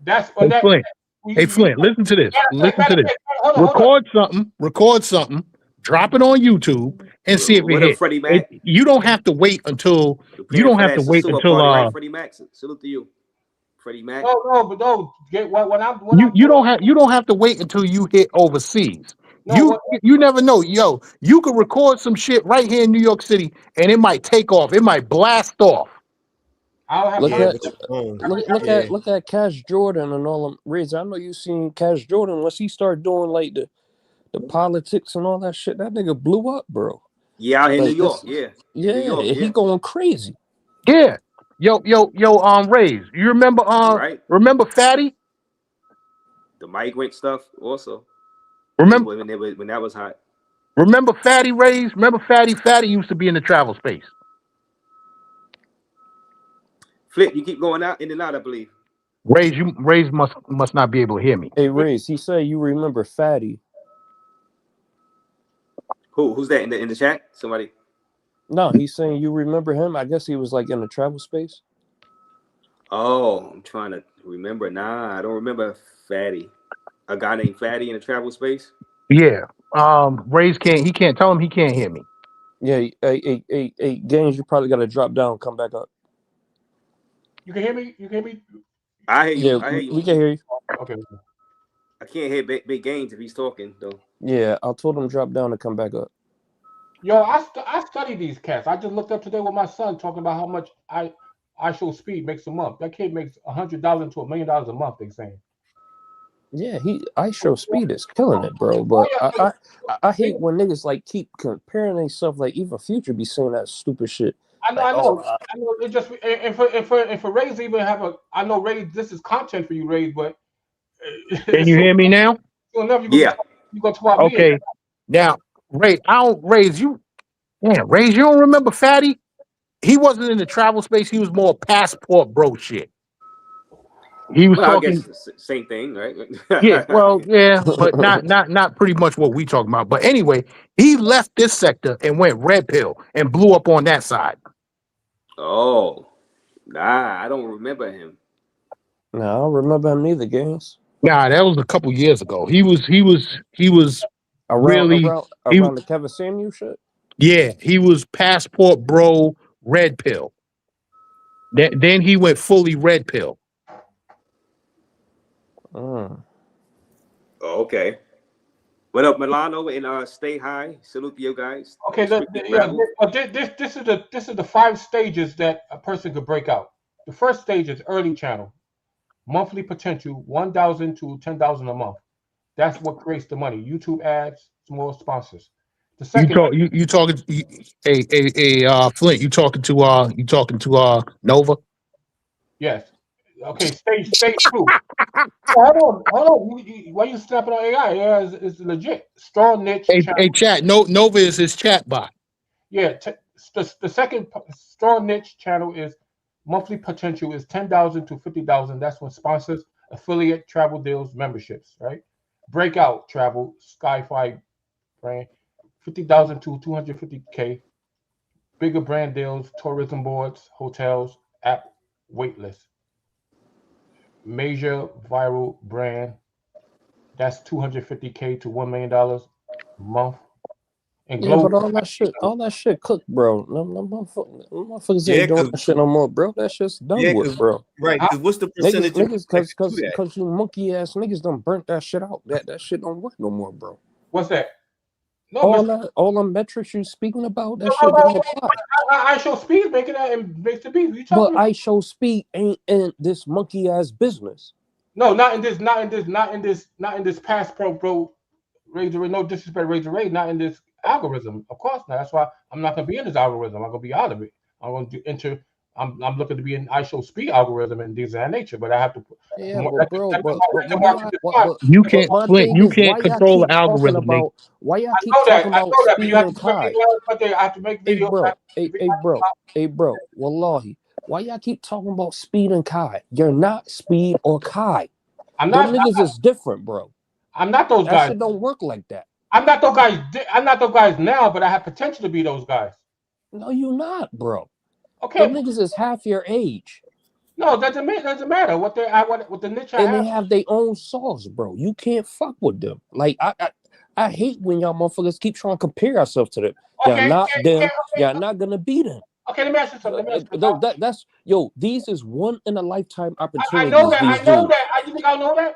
That's Hey that. Flint. Hey Flint, listen to this. Listen to this. Hold on. Record something. Drop it on YouTube and see if it What up, hit. Freddie Mac? You don't have to wait until. We're You paying don't for have that to wait sewer until. party, right, Freddie Mac? Salute to you, Freddie Mac. No. Get what I'm. You don't have to wait until you hit overseas. No, You never know. Yo, you could record some shit right here in New York City and it might take off. It might blast off. I don't have Look time. at look at Cash Jordan and all them Raze. I know you seen Cash Jordan once he started doing like the politics and all that shit. That nigga blew up, bro. Yeah, out in Like, New York. this- Yeah, in New York. he going crazy. Yeah. Yo, Raze. You remember Right. remember Fatty? The migrant stuff also. Remember when that was hot. Remember Fatty Raze? Remember Fatty? Fatty used to be in the travel space. Flip, you keep going out in and out, I believe. Raze must not be able to hear me. Hey Raze, he said you remember Fatty. Who's that in the chat? Somebody. No, he's saying you remember him. I guess he was like in the travel space. Oh, I'm trying to remember. Nah, I don't remember Fatty. A guy named Fatty in the travel space. Yeah. Raze can't tell him he can't hear me. Yeah, hey, Gaines, you probably got to drop down, come back up. You can hear me? You can hear me? I hear you. Yeah, I hear you. we can hear you. Okay. I can't hear Big Gaines if he's talking though. Yeah, I told him drop down to come back up. Yo, I study these cats. I just looked up today with my son talking about how much I show speed makes a month. That kid makes $100,000 to $1 million a month. They saying. Yeah, I show speed is killing it, bro. But I hate when niggas like keep comparing themselves. Like even Future be saying that stupid shit. I know. It just and for Raze even have a. I know Raze. This is content for you, Raze, but Can you hear me now? You go to my Okay. Now, Raze, Raze, you don't remember Fatty? He wasn't in the travel space. He was more passport bro shit. He was talking. I guess the same thing, right? Yeah, but not pretty much what we talking about. But anyway, he left this sector and went red pill and blew up on that side. Oh, nah, I don't remember him. No, I don't remember him neither, Gaines. Nah, that was a couple years ago. He was around really the Kevin Samuel shit. Yeah, he was passport bro red pill. Then he went fully red pill. Oh, okay. What up, Milano and Stay High? Salute to you guys. Okay, this is the 5 stages that a person could break out. The first stage is early channel, monthly potential 1,000 to 10,000 a month. That's what creates the money. YouTube ads, small sponsors. The second, you talking Flint? You talking to Nova? Yes. Okay, stage 2. Hold on. Why you snapping on AI? AI is legit. Strong niche. Hey, chat. Nova is his chat bot. Yeah. The second strong niche channel is monthly potential is 10,000 to 50,000. That's when sponsors, affiliate, travel deals, memberships, right? Breakout travel, Skyfi brand, 50,000 to 250K. Bigger brand deals, tourism boards, hotels, app waitlist. Major viral brand, that's 250K to $1 million a month. And global, but all that shit cooked, bro. No motherfuckers ain't doing that shit no more, bro. That shit's done with, bro. Right? Because what's the percentage? Because you monkey ass niggas done burnt that shit out. That shit don't work no more, bro. What's that? No, all the metrics you speaking about, that shit don't apply. I show speed making that and makes the beat. But I show speed ain't in this monkey ass business. No, not in this pass bro. Razor, no disrespect, Razor, not in this algorithm. Of course not. That's why I'm not gonna be in this algorithm. I'm gonna be out of it. I'm going to enter. I'm looking to be in I show speed algorithm and things of that nature. But I have to. Yeah, you can't control the algorithm. Why y'all keep talking about speed and Kai? I have to make videos. Hey, bro. Wallahi, why y'all keep talking about speed and Kai? You're not speed or Kai. Them niggas is different, bro. I'm not those That guys. shit don't work like that. I'm not those guys. I'm not those guys now, but I have potential to be those guys. No, you not, bro. Okay. The niggas is half your age. No, doesn't matter what the niche I And have. they have their own sauce, bro. You can't fuck with them. Like I hate when y'all motherfuckers keep trying to compare ourselves to them. Y'all not them. Y'all not gonna beat them. Okay, let me ask you something. That's these is one in a lifetime I opportunities. know that. These I know dudes. that. You think I know that?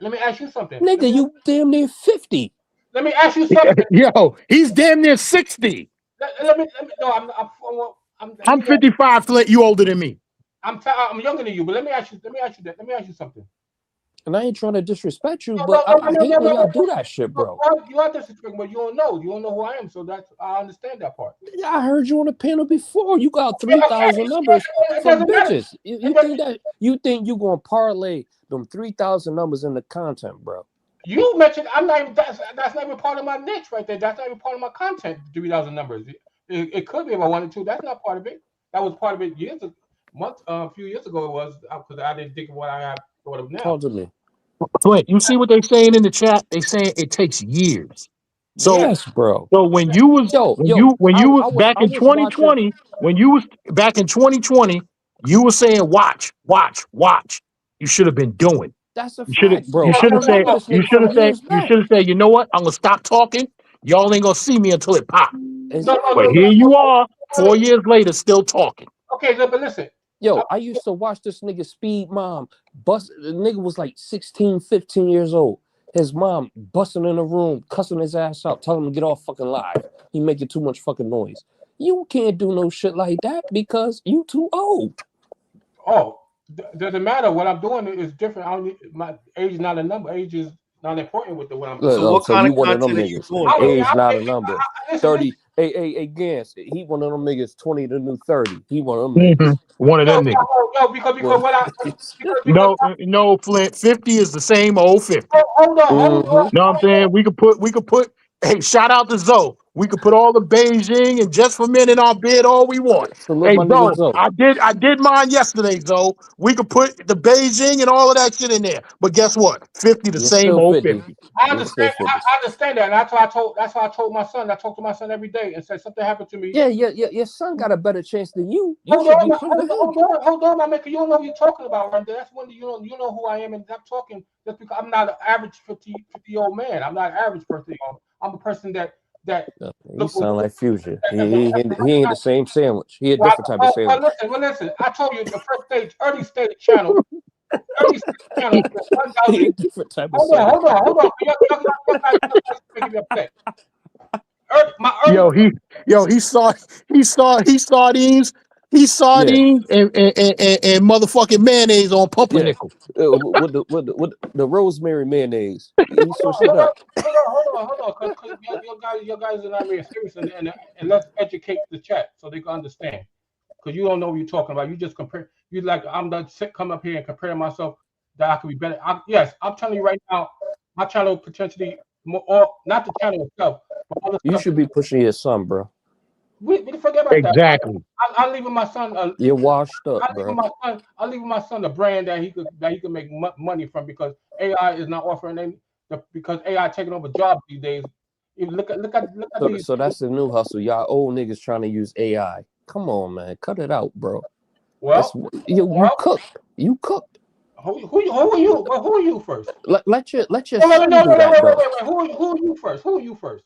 Let me ask you something. Nigga, you damn near 50. Let me ask you something. Yo, he's damn near 60. Let me. No, I'm 55. Flint, you older than me. I'm younger than you, but let me ask you something. And I ain't trying to disrespect you, but I hate when y'all do that shit, bro. You are disrespecting, but you don't know. You don't know who I am, so I understand that part. I heard you on the panel before. You got 3,000 numbers from bitches. You think you gonna parlay them 3,000 numbers into content, bro? You mentioned I'm not even. That's not even part of my niche right there. That's not even part of my content. 3,000 numbers. It could be if I wanted to. That's not part of it. That was part of it a few years ago. It was because I didn't think of what I have thought of now. Talk to me. Flint, you see what they saying in the chat? They saying it takes years. So, yes, bro. So when you was back in 2020, when you was back in 2020, you were saying watch. You should have been doing. That's a You fact, bro. You should have said. You should have said. years You back. should have said. You know what? I'm gonna stop talking. Y'all ain't gonna see me until it pop. Exactly. But here you are, 4 years later, still talking. Okay, but listen. Yo, I used to watch this nigga Speed Mom bust. The nigga was like 16, 15 years old. His mom busting in the room, cussing his ass out, telling him to get off fucking live. He making too much fucking noise. You can't do no shit like that because you too old. Oh, doesn't matter. What I'm doing is different. My age is not a number. Age is not important with the what I'm doing. So what kind of one of them niggas? Age not a number. 30. Hey, Gans. He one of them niggas. 20 to new 30. He one of them niggas. One of them niggas. No, because what I No, Flint. 50 is the same old 50. Hold on. Know what I'm saying? We could put. Hey, shout out to Zoe. We could put all the Beijing and Just for Men in our bid all we want. Hey, Zoe, I did mine yesterday, Zoe. We could put the Beijing and all of that shit in there. But guess what? 50 the same old 50. I understand. I understand that. And that's why I told my son. I talk to my son every day and said something happened to me. Yeah. Your son got a better chance than you. Hold on, my maker. You don't know what you're talking about right there. That's when you know who I am, and I'm talking just because I'm not an average 50-year-old man. I'm not an average person. I'm a person that. You sound like Fusion. He ain't the same sandwich. He a different type of sandwich. Well, listen. I told you the first stage, early stage channel. Different type of sandwich. Hold on. He sardines and motherfucking mayonnaise on pumpernickel. With the rosemary mayonnaise. He switched it up. Hold on, because your guys are not very serious, and let's educate the chat so they can understand. Because you don't know what you're talking about. You just compare. You like I'm done come up here and compare myself that I could be better. Yes, I'm telling you right now, my channel potentially more, or not the channel itself. But other you stuff. Should be pushing your son, bro. We forget about that. Exactly. I'm leaving my son. You're washed up, bro. I'm leaving my son a brand that he could make money from because AI is not offering because AI taking over jobs these days. Look at these. So that's the new hustle. Y'all old niggas trying to use AI. Come on, man, cut it out, bro. Well, you cooked. You cooked. Who are you? Well, who are you first? Let your son do that, bro. Wait. Who are you first? Who are you first?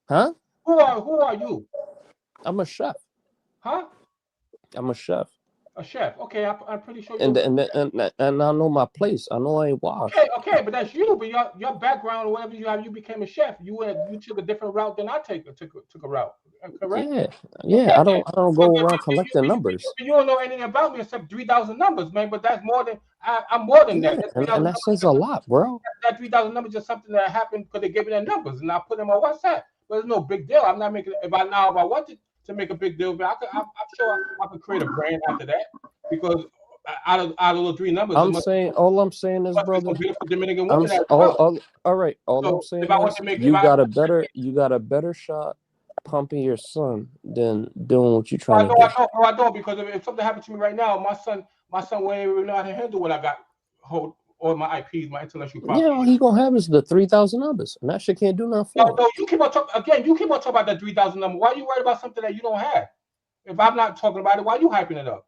Huh? Who are you? I'm a chef. Huh? I'm a chef. A chef. Okay, I'm pretty sure. And I know my place. I know I ain't washed. Okay, but that's you. But your background or whatever you have, you became a chef. You took a different route than I took a route. Correct? Yeah. I don't go around collecting numbers. You don't know anything about me except 3,000 numbers, man. But that's more than I'm more than that. And that says a lot, bro. That 3,000 numbers is just something that happened because they gave me their numbers, and I put them on WhatsApp. But it's no big deal. I'm not making. If I wanted to make a big deal, but I'm sure I could create a brand after that because out of those 3 numbers, all I'm saying is, brother. Dominican women all right. All I'm saying is, you got a better shot pumping your son than doing what you're trying to do. I don't because if something happened to me right now, my son won't even know how to handle what I got all my IPs, my intellectual property. Yeah, all he gonna have is the 3,000 numbers, and that shit can't do nothing for him. No, you keep on talking again. You keep on talking about that 3,000 number. Why are you worried about something that you don't have? If I'm not talking about it, why are you hyping it up?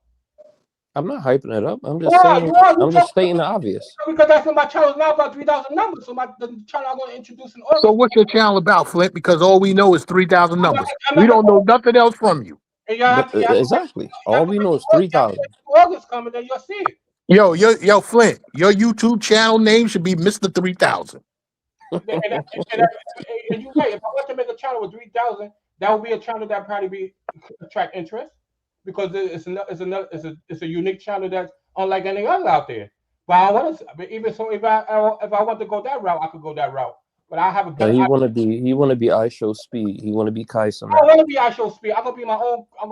I'm not hyping it up. I'm just saying. I'm just stating the obvious. Because that's what my channel is now about 3,000 numbers. So the channel I'm going to introduce in August. So what's your channel about, Flint? Because all we know is 3,000 numbers. We don't know nothing else from you. Exactly. All we know is 3,000. August coming, then you'll see it. Yo, Flint, your YouTube channel name should be Mr. 3000. And you're right. If I want to make a channel with 3,000, that would be a channel that probably attract interest because it's a unique channel that's unlike any other out there. But I want to. But even so, if I want to go that route, I could go that route. But I have a better. He wanna be iShow Speed. He wanna be Kaisen. I want to be iShow Speed. I'm gonna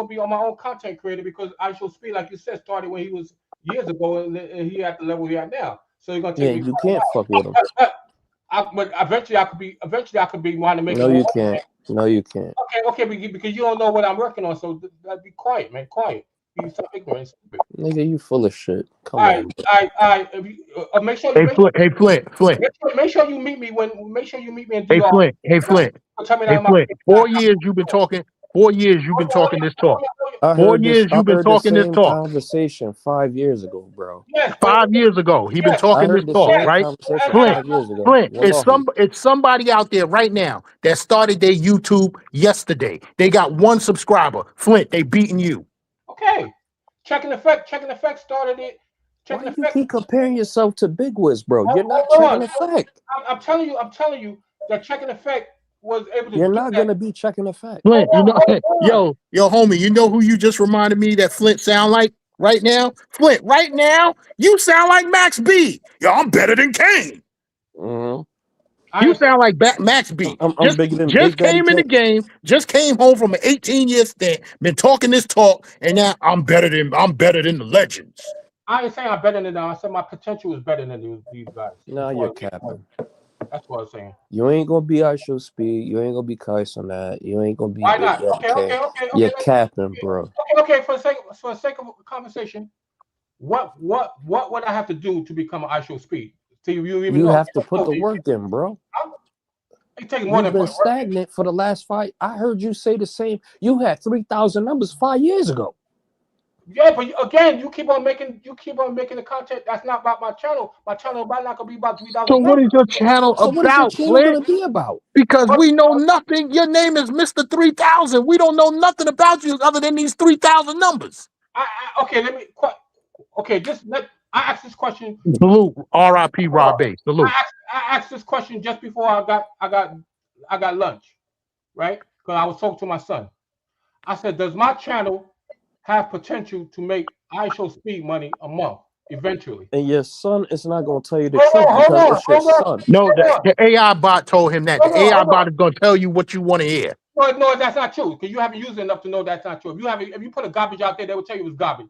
be on my own content creator because iShow Speed, like you said, started when he was years ago, and he at the level he at now. So you're gonna take me. You can't fuck with him. But eventually I could be wanting to make. No, you can't. No, you can't. Okay, because you don't know what I'm working on. So be quiet, man. Quiet. Be so ignorant, stupid. Nigga, you full of shit. Come All on. right. Make sure you Flint. Make sure you meet me in Hey, DR. Flint. Hey, Flint. 4 years you've been talking. 4 years you've been talking this talk. 4 years you've been talking this talk. Conversation 5 years ago, bro. 5 years ago, he been talking this talk, right? Flint, it's somebody out there right now that started their YouTube yesterday. They got 1 subscriber. Flint, they beating you. Okay. Checking Effect started it. Why you keep comparing yourself to Big Wiz, bro? You're not Checking Effect. I'm telling you that Checking Effect was able to. You're not gonna be Checking Effect. Flint, yo, homie, you know who you just reminded me that Flint sound like right now? Flint, right now, you sound like Max B. Yo, I'm better than Kane. Mm-hmm. You sound like Max B. I'm bigger than just came in the game, just came home from an 18-year stint, been talking this talk, and now I'm better than the legends. I ain't saying I'm better than them. I said my potential is better than these guys. No, you're capping. That's what I'm saying. You ain't gonna be iShow Speed. You ain't gonna be Kaisen that. You ain't gonna be. Why not? Okay. You're capping, bro. Okay. For the sake of conversation, what would I have to do to become an iShow Speed? You have to put the work in, bro. It takes more You've been stagnant for the last 5. I heard you say the same. You had 3,000 numbers 5 years ago. Yeah, but again, you keep on making the content that's not about my channel. My channel might not gonna be about 3,000. So what is your channel about? What is your channel gonna be about? Because we know nothing. Your name is Mr. 3000. We don't know nothing about you other than these 3,000 numbers. I asked this question. Salute, R.I.P. Rob Bass. Salute. I asked this question just before I got lunch, right? Because I was talking to my son. I said, does my channel have potential to make iShow Speed money a month eventually? And your son is not going to tell you the truth because it's your son. No, the AI bot told him that. The AI bot is going to tell you what you want to hear. No, that's not true because you haven't used it enough to know that's not true. If you put a garbage out there, they will tell you it's garbage.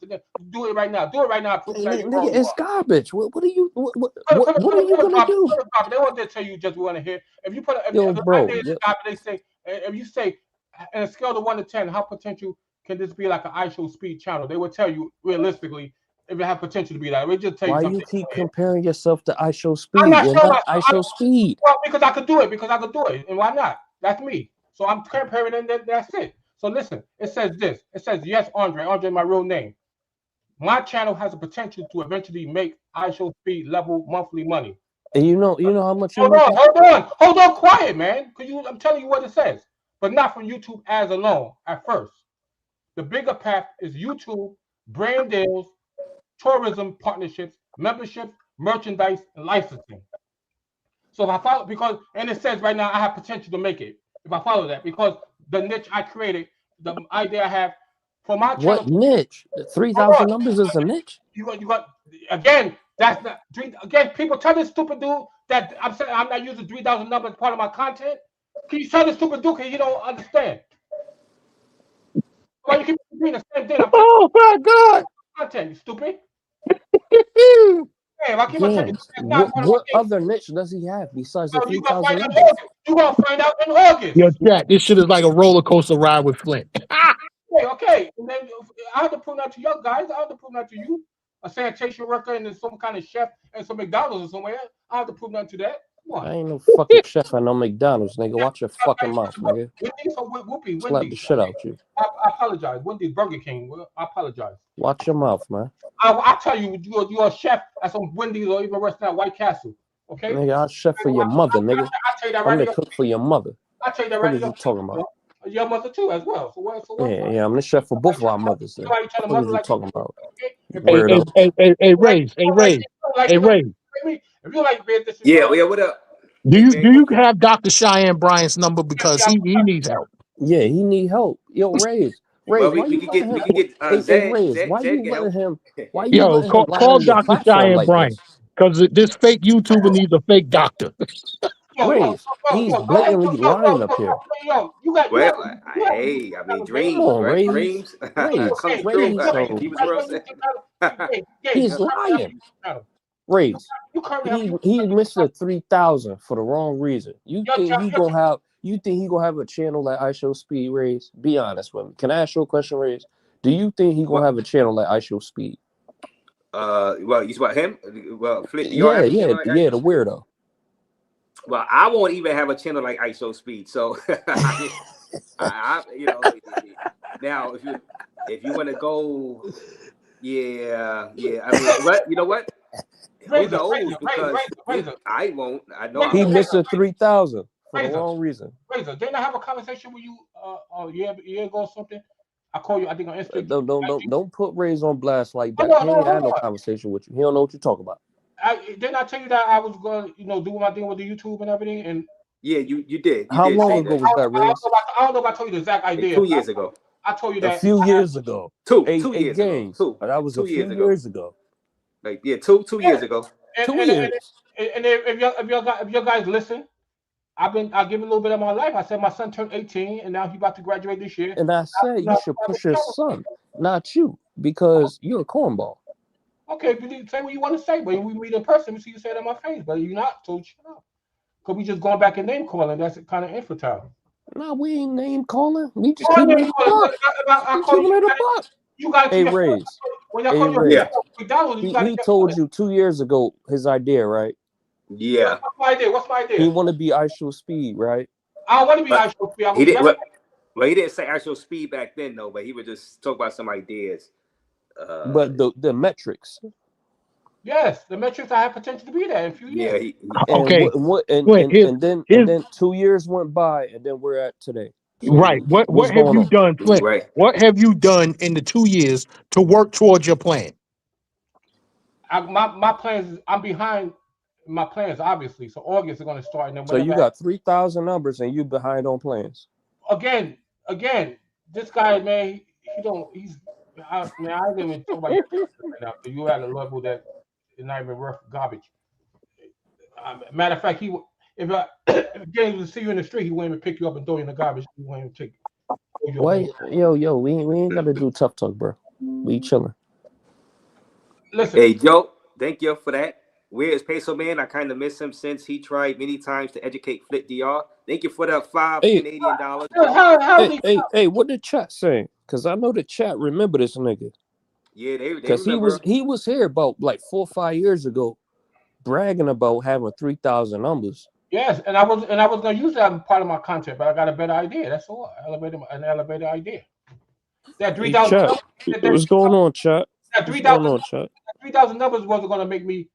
Do it right now. Nigga, it's garbage. What are you? What are you gonna do? They won't tell you just want to hear. If you put they say if you say on a scale of 1 to 10, how potential can this be like an iShow Speed channel? They will tell you realistically if it have potential to be that. They just tell you why something. You keep comparing yourself to iShow Speed? I'm not You're sure not iShow Speed. Well, because I could do it. And why not? That's me. So I'm comparing and that's it. So listen, it says this. It says, yes, Andre. Andre, my real name. My channel has a potential to eventually make iShow Speed level monthly money. And you know how much you Hold on, quiet, man. I'm telling you what it says. But not from YouTube ads alone at first. The bigger path is YouTube, brand deals, tourism partnerships, memberships, merchandise, and licensing. So if I follow, and it says right now I have potential to make it. If I follow that, because the niche I created, the idea I have for my channel. What niche? 3,000 numbers is a niche. You got again. That's not again. People tell this stupid dude that I'm saying I'm not using 3,000 numbers as part of my content. Can you tell this stupid dude because you don't understand? Why you keep doing the same thing? Oh my God! Content, you stupid. Hey, what other niche does he have besides the 3,000 numbers? You're going to find out in August. Yo, chat, this shit is like a roller coaster ride with Flint. Okay. And then I have to prove that to you guys. I have to prove that to you. a sanitation worker and some kind of chef and some McDonald's or somewhere. I don't have to prove nothing to that. Come on. I ain't no fucking chef at no McDonald's, nigga. Watch your fucking mouth, nigga. Wendy's or Whoopi? Slap the Wendy's. shit out you. I apologize. Wendy's, Burger King. I apologize. Watch your mouth, man. I tell you, you're a chef at some Wendy's or even restaurant, White Castle. Okay. Nigga, I'll chef for your mother, nigga. I tell you that I'm right the cook for your mother. I tell you that What right are you talking about? Your mother too, as well. So what? Yeah, I'm the chef for both of our mothers. Then. Why you tell the What are mother you like talking about? Hey, Raze. Hey, Raze. Hey, Raze. If you like business, yeah, what up? Do you have Dr. Cheyenne Bryant's number because he needs help? Yeah, he need help. Yo, Raze, Well, why we you can letting get him? Hey, Raze, why Zed you can letting help. him? Why you Yo, letting him lie call on your Dr. platform Cheyenne like Bryant this? because this fake YouTuber needs a fake doctor. Raze, he's blatantly lying up here. Well, hey, I mean, dreams, on, right? Raze. Dreams Raze, come true. Raze, He was real sad. he's lying. Raze, he missed the 3,000 for the wrong reason. You think he gonna have a channel like I Show Speed, Raze? Be honest with me. Can I ask you a question, Raze? Do you think he gonna have a channel like I Show Speed? Well, you about him? Well, Flip, Yeah, the weirdo. Well, I won't even have a channel like ISO Speed. So, I now if you want to go, yeah. I mean, what you know what? Who knows? Because I won't. I know he missed the 3,000 for the wrong reason. Razor, didn't I have a conversation with you a year ago or something? I call you, I think on Instagram. Don't put Raze on blast like that. He ain't had no conversation with you. He don't know what you're talking about. Didn't I tell you that I was going to, do my thing with the YouTube and everything? And yeah, you did. How long ago was that, Raze? I don't know if I told you the exact idea. 2 years ago. I told you that a few years ago. Two years ago. That was a few years ago. Like 2 years ago. 2 years. And if your guys listen, I'll give a little bit of my life. I said my son turned 18 and now he's about to graduate this year. And I said you should push your son, not you, because you're a cornball. Okay, say what you want to say, but when we meet in person, we see you say it in my face, but you're not, so shut up. Because we just going back and name calling. That's kind of infantile. No, we ain't name calling. We just keeping it a buck. You got to Hey, Raze. He told you 2 years ago his idea, right? Yeah. What's my idea? He want to be Actual Speed, right? I don't want to be Actual Speed. He didn't say Actual Speed back then, though, but he would just talk about some ideas. But the metrics. Yes, the metrics I have potential to be there in a few years. Okay. And then 2 years went by, and then we're at today. So right. What have you done, Flint? Right. What have you done in the 2 years to work towards your plan? My plans. I'm behind my plans, obviously. So August is going to start. And then so you got 3,000 numbers, and you behind on plans. Again, this guy, man, I didn't even talk about you right now. You at a level that is not even worth garbage. Matter of fact, if James would see you in the street, he wouldn't even pick you up and throw you in the garbage. He wouldn't even take you. Wait, yo, we ain't got to do tough talk, bro. We chilling. Listen. Hey, Joe, thank you for that. Where is Peso Man? I kind of miss him since he tried many times to educate Flip DR. Thank you for that $5 Canadian. Hey, what the chat saying? Because I know the chat remember this nigga. Yeah, they because he was here about like 4 or 5 years ago, bragging about having 3,000 numbers. Yes, and I was gonna use that as part of my content, but I got a better idea. That's all. An elevated idea. That 3,000. What's going on, chat? That 3,000 numbers wasn't gonna make me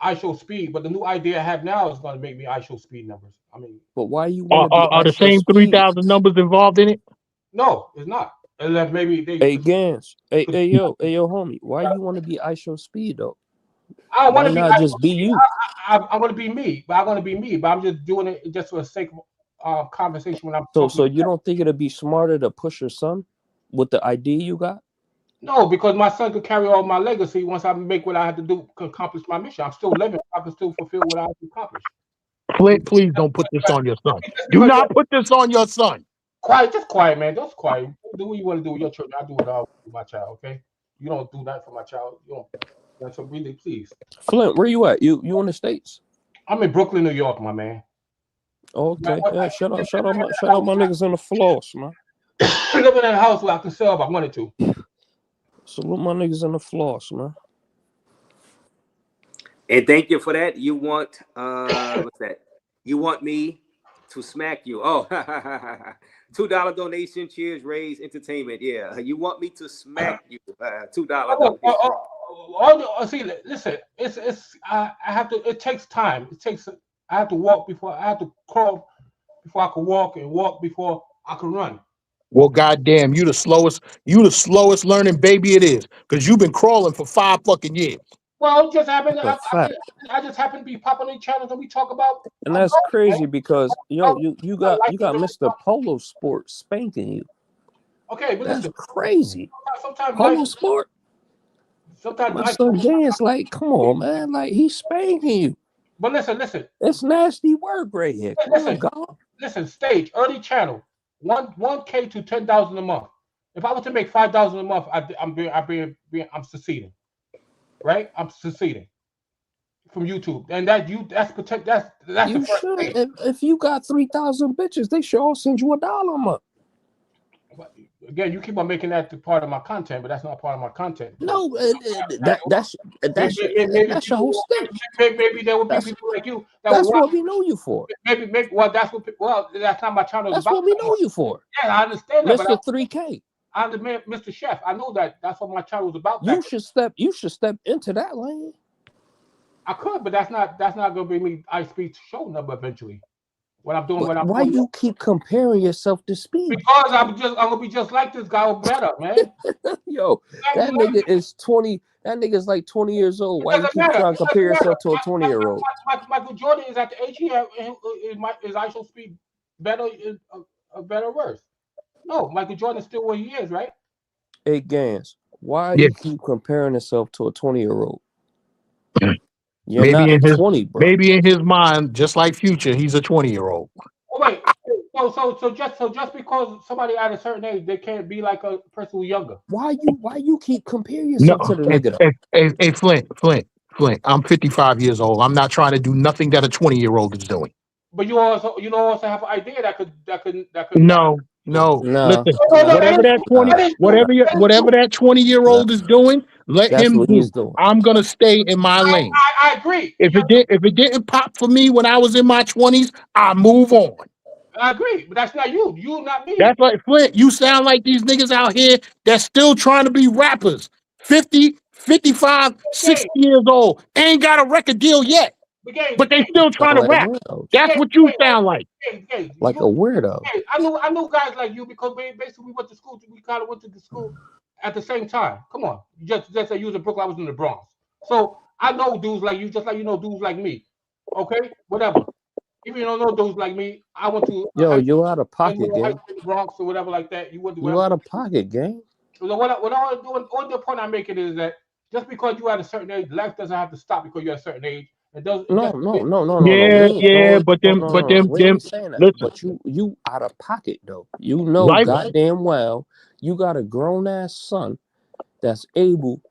I Show Speed, but the new idea I have now is gonna make me I Show Speed numbers. I mean, but why you are the same 3,000 numbers involved in it? No, it's not. Unless maybe they. Hey, Gans. Hey, yo, homie. Why you want to be I Show Speed though? I don't want to not just be you. I want to be me, but I'm going to be me. But I'm just doing it just for the sake of conversation when I'm. So you don't think it'd be smarter to push your son with the idea you got? No, because my son could carry on my legacy once I make what I have to do to accomplish my mission. I'm still living. I can still fulfill what I have to accomplish. Please don't put this on your son. Do not put this on your son. Just quiet, man. Just quiet. Do what you want to do with your children. I do what I want with my child. Okay, you don't do that for my child. You don't. That's so really, please. Flint, where you at? You in the States? I'm in Brooklyn, New York, my man. Okay. Yeah, shout out my niggas on the floors, man. I live in a house where I can sell if I wanted to. Salute my niggas in the floss, man. And thank you for that. You want what's that? You want me to smack you? Oh, $2 donation. Cheers, Raze Entertainment. Yeah, you want me to smack you? $2 donation. See, listen, it's I have to. It takes time. I have to walk before I have to crawl before I can walk and walk before I can run. Well, goddamn, you the slowest learning baby it is, because you've been crawling for 5 fucking years. Well, it just happened. That's a fact. I just happen to be popping in channels that we talk about. And that's crazy because yo, you got Mr. Polo Sport spanking you. Okay, but that's listen, crazy. Sometimes Polo Sport. Sometimes my son Dan's like, come on, man, like he's spanking you. But listen. It's nasty work right here. Come on, God. Listen, stage early channel, 1K to 10,000 a month. If I was to make 5,000 a month, I'm succeeding, right? I'm succeeding from YouTube, and that's you the first should. thing. If you got 3,000 bitches, they should all send you $1 a month. Again, you keep on making that the part of my content, but that's not part of my content. No, that's your whole thing. Maybe there will be people like you. That's what we know you for. Maybe that's not my channel. That's what we know you for. Yeah, I understand that. Mr. 3K. I'm the man, Mr. Chef. I know that. That's what my channel was about. You should step into that lane. I could, but that's not going to be me. I Speed show number eventually. What I'm doing. Why you keep comparing yourself to Speed? Because I'm gonna be just like this guy or better, man. Yo, that nigga is 20. That nigga's like 20 years old. Why you keep trying to compare yourself to a 20-year-old? Michael Jordan is at the age he has. Is I Shall Speed better? Better or worse? No, Michael Jordan is still where he is, right? Hey, Gans, why you keep comparing yourself to a 20-year-old? You're not 20, bro. Maybe in his mind, just like Future, he's a 20-year-old. Oh, wait, so just because somebody at a certain age, they can't be like a person who's younger. Why you keep comparing yourself to the nigga? Hey, Flint. I'm 55 years old. I'm not trying to do nothing that a 20-year-old is doing. But you also have an idea that could. No. Listen, whatever that 20-year-old is doing, let him do. I'm gonna stay in my lane. I agree. If it didn't pop for me when I was in my 20s, I move on. I agree, but that's not you. You not me. That's like Flint. You sound like these niggas out here that's still trying to be rappers. 50, 55, 60 years old, ain't got a record deal yet. But they still trying to rap. That's what you sound like. Like a weirdo. I knew guys like you because basically we went to school. We kind of went to the school at the same time. Come on, just say you was in Brooklyn, I was in the Bronx. So I know dudes like you, just like you know dudes like me. Okay, whatever. If you don't know dudes like me, I went to. Yo, you out of pocket, gang. Bronx or whatever like that. You went to. You out of pocket, gang. So what I doing? All the point I'm making is that just because you at a certain age, life doesn't have to stop because you're at a certain age. No. Yeah, but them. Listen, but you out of pocket though. You know goddamn well you got a grown ass son that's able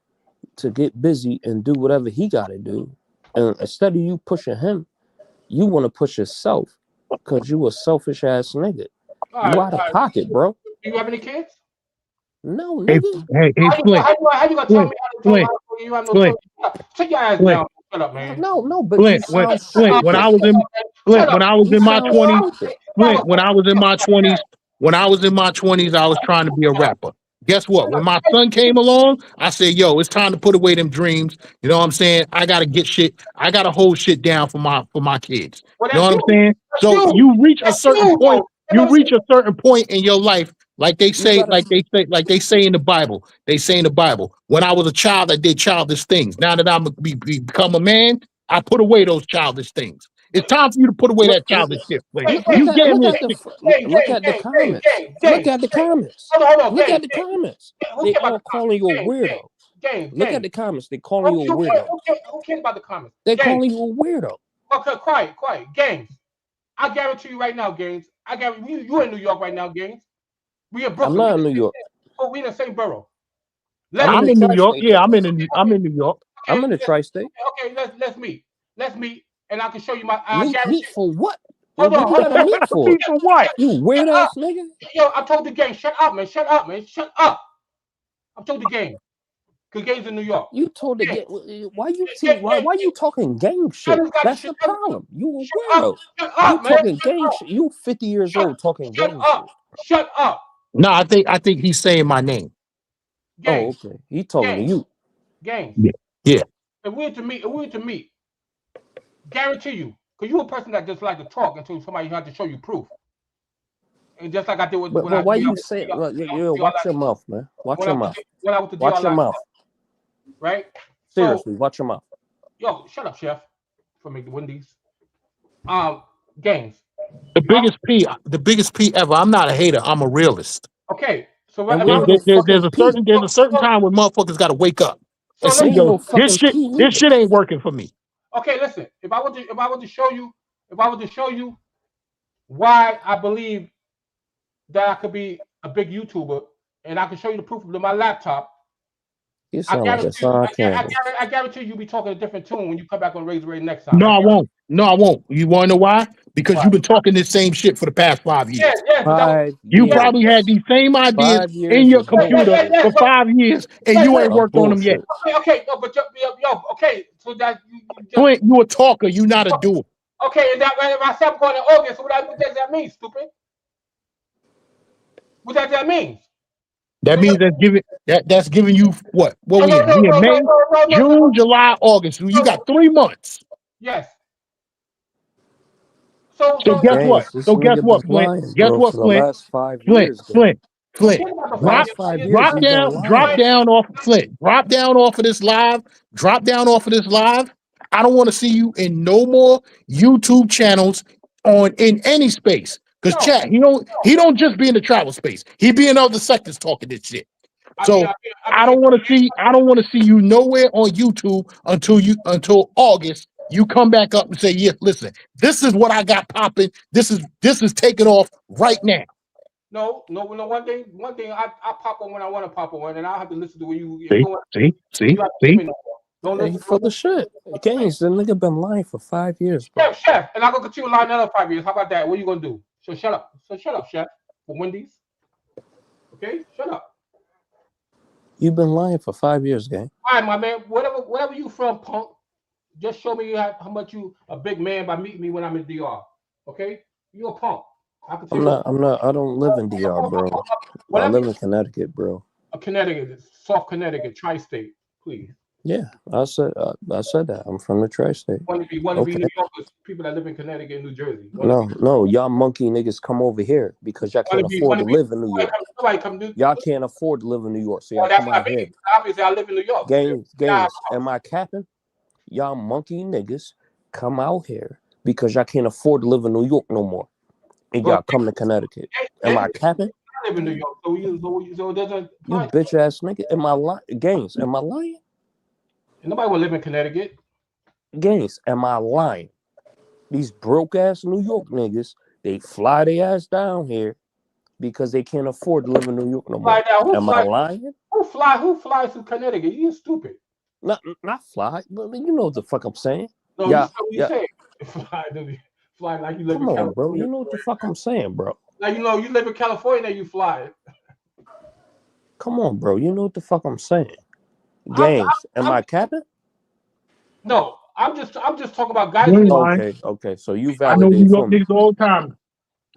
to get busy and do whatever he got to do, and instead of you pushing him, you want to push yourself because you a selfish ass nigga. You out of pocket, bro. Do you have any kids? No, nigga. Hey, Flint. How you gonna tell me you have no children? Take your ass down. Shut up, man. No, but Flint, when I was in my 20s, I was trying to be a rapper. Guess what? When my son came along, I said, yo, it's time to put away them dreams. You know what I'm saying? I gotta get shit. I gotta hold shit down for my kids. You know what I'm saying? So you reach a certain point. You reach a certain point in your life, like they say in the Bible. They say in the Bible, when I was a child, I did childish things. Now that I'm become a man, I put away those childish things. It's time for you to put away that childish shit. Look at the comments. Look at the comments. Look at the comments. They all calling you a weirdo. Look at the comments. They calling you a weirdo. Who cares about the comments? They calling you a weirdo. Okay, quiet. Games. I guarantee you right now, Games. I guarantee you in New York right now, Games. We in Brooklyn. I'm not in New York. Oh, we in the same borough. I'm in New York. Yeah, I'm in New York. I'm in the tri-state. Okay, let's meet. And I can show you my. Meet for what? Hold on. Meet for what? You weird ass nigga. Yo, I told the gang, shut up, man. I told the gang. Because Gaines in New York. You told the gang. Why you talking gang shit? That's the problem. You a weirdo. Shut You up, man. talking gang shit. You 50 years old talking gang shit. Shut up. No, I think he's saying my name. Oh, okay. He talking to you. Gaines. Yeah. If we were to meet, guarantee you, because you're a person that just like to talk until somebody has to show you proof. And just like I did with But why you saying? Watch your mouth, man. Watch your mouth. Watch your mouth. Right? Seriously, watch your mouth. Yo, shut up, chef. For me, the Wendy's. Games. The biggest P ever. I'm not a hater. I'm a realist. Okay, so there's a certain time when motherfuckers got to wake up and say, "Yo, this shit ain't working for me." Okay, listen. If I were to show you why I believe that I could be a big YouTuber, and I can show you the proof of my laptop. You sound like a song I guarantee you'll be talking a different tune when you come back on Raze next time. No, I won't. You want to know why? Because you've been talking this same shit for the past 5 years. You probably had these same ideas in your computer for 5 years, and you ain't worked on them yet. Okay, no, but okay, so that Clint, you a talker, you not a doer. Okay, and that if I stop going in August, what does that mean, stupid? What does that mean? That means that's giving you what? What we in? We in May, June, July, August. You got 3 months. Yes. So guess what? So guess what, Flint? Guess what, Flint? Last 5 years, Flint. Drop down off Flint. Drop down off of this live. Drop down off of this live. I don't want to see you in no more YouTube channels in any space. Because chat, he don't just be in the travel space. He be in other sectors talking this shit. So I don't want to see you nowhere on YouTube until August. You come back up and say, yeah, listen, this is what I got popping. This is taking off right now. No. One thing I pop on when I want to pop on, and I have to listen to what you. See. Don't listen for the shit. Games, the nigga been lying for 5 years, bro. Chef, and I'm gonna continue lying another 5 years. How about that? What are you gonna do? So shut up, chef. For Wendy's. Okay, shut up. You've been lying for 5 years, gang. All right, my man. Whatever you from, punk. Just show me how much you a big man by meeting me when I'm in DR. Okay, you a punk. I don't live in DR, bro. I live in Connecticut, bro. Connecticut, soft Connecticut, tri-state, please. Yeah, I said that. I'm from the tri-state. Want to be New Yorkers, people that live in Connecticut and New Jersey. No, y'all monkey niggas come over here because y'all can't afford to live in New York. Y'all can't afford to live in New York, so y'all come out here. Obviously, I live in New York. Games. Am I capping? Y'all monkey niggas come out here because y'all can't afford to live in New York no more, and y'all come to Connecticut. Am I capping? I live in New York, so it doesn't. You bitch ass nigga. Am I lying? Games. Am I lying? Nobody will live in Connecticut. Games. Am I lying? These broke ass New York niggas, they fly their ass down here because they can't afford to live in New York no more. Am I lying? Who flies to Connecticut? You stupid. Not fly, but you know what the fuck I'm saying. No, yeah, you say fly like you live in California. Bro. You know what the fuck I'm saying, bro. Like you live in California, you fly. Come on, bro. You know what the fuck I'm saying. Games. Am I capping? No, I'm just talking about guys. Okay. So you I know validate New for York me. niggas all the time.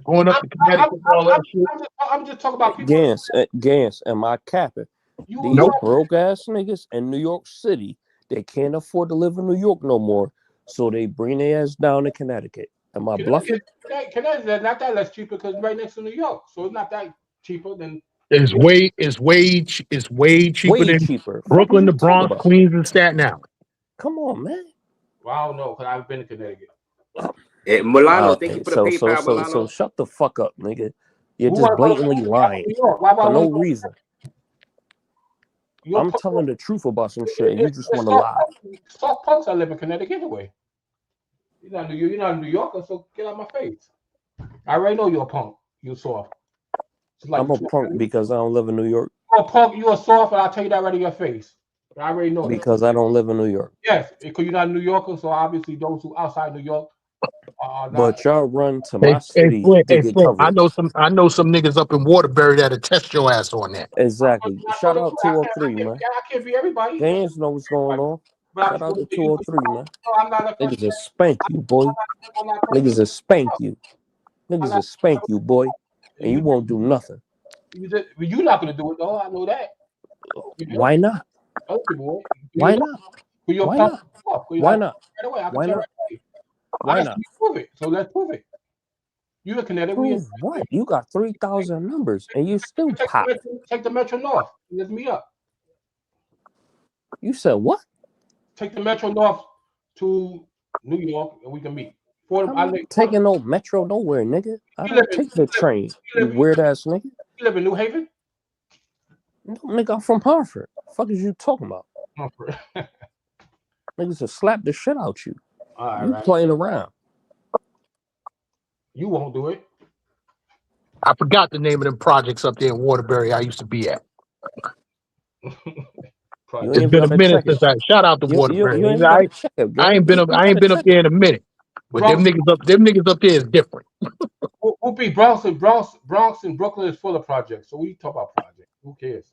Going up to Connecticut, all that shit. I'm just talking about people. Gans, am I capping? These broke ass niggas in New York City, they can't afford to live in New York no more, so they bring their ass down to Connecticut. Am I bluffing? Connecticut is not that less cheaper because it's right next to New York, so it's not that cheaper than. It's way cheaper than Brooklyn, the Bronx, Queens, and Staten Island. Come on, man. Well, I don't know because I've been to Connecticut. Milano, thank you for the PayPal, Milano. So shut the fuck up, nigga. You're just blatantly lying for no reason. I'm telling the truth about some shit, and you just want to lie. Soft punks, I live in Connecticut anyway. You're not a New Yorker, so get out of my face. I already know you're a punk. You're soft. Like I'm a punk because I don't live in New York. You're a punk, you're soft, and I'll tell you that right in your face. I already know because I don't live in New York. Yes, because you're not a New Yorker, so obviously those who outside New York But y'all run to Hey, my city to Flint, get I coverage. know some niggas up in Waterbury that'll test your ass on that. Exactly. Shout out 203, man. I can't be everybody. Gaines know what's going on. Shout out to 203, man. I'm not a Niggas will spank you, boy. Niggas will spank you. Niggas will spank you, boy. And you won't do nothing. You're not gonna do it though. I know that. Why not? Okay, boy. Why not? Why not? Why not? Why not? Why not? Prove it. So let's prove it. You're looking at it. Prove what? You got 3,000 numbers and you still pop. Take the Metro North. Let's meet up. You said what? Take the Metro North to New York and we can meet. I'm not taking no Metro nowhere, nigga. I don't take the train. You weird ass nigga. You live in New Haven? No, nigga, I'm from Hartford. The fuck is you talking about? Hartford. Niggas will slap the shit out you. You Right. playing around. You won't do it. I forgot the name of them projects up there in Waterbury I used to be at. It's been a minute since I shout out to Waterbury. I ain't been up there in a minute. But them niggas up there is different. We'll be Bronx and Brooklyn is full of projects. So we talk about projects. Who cares?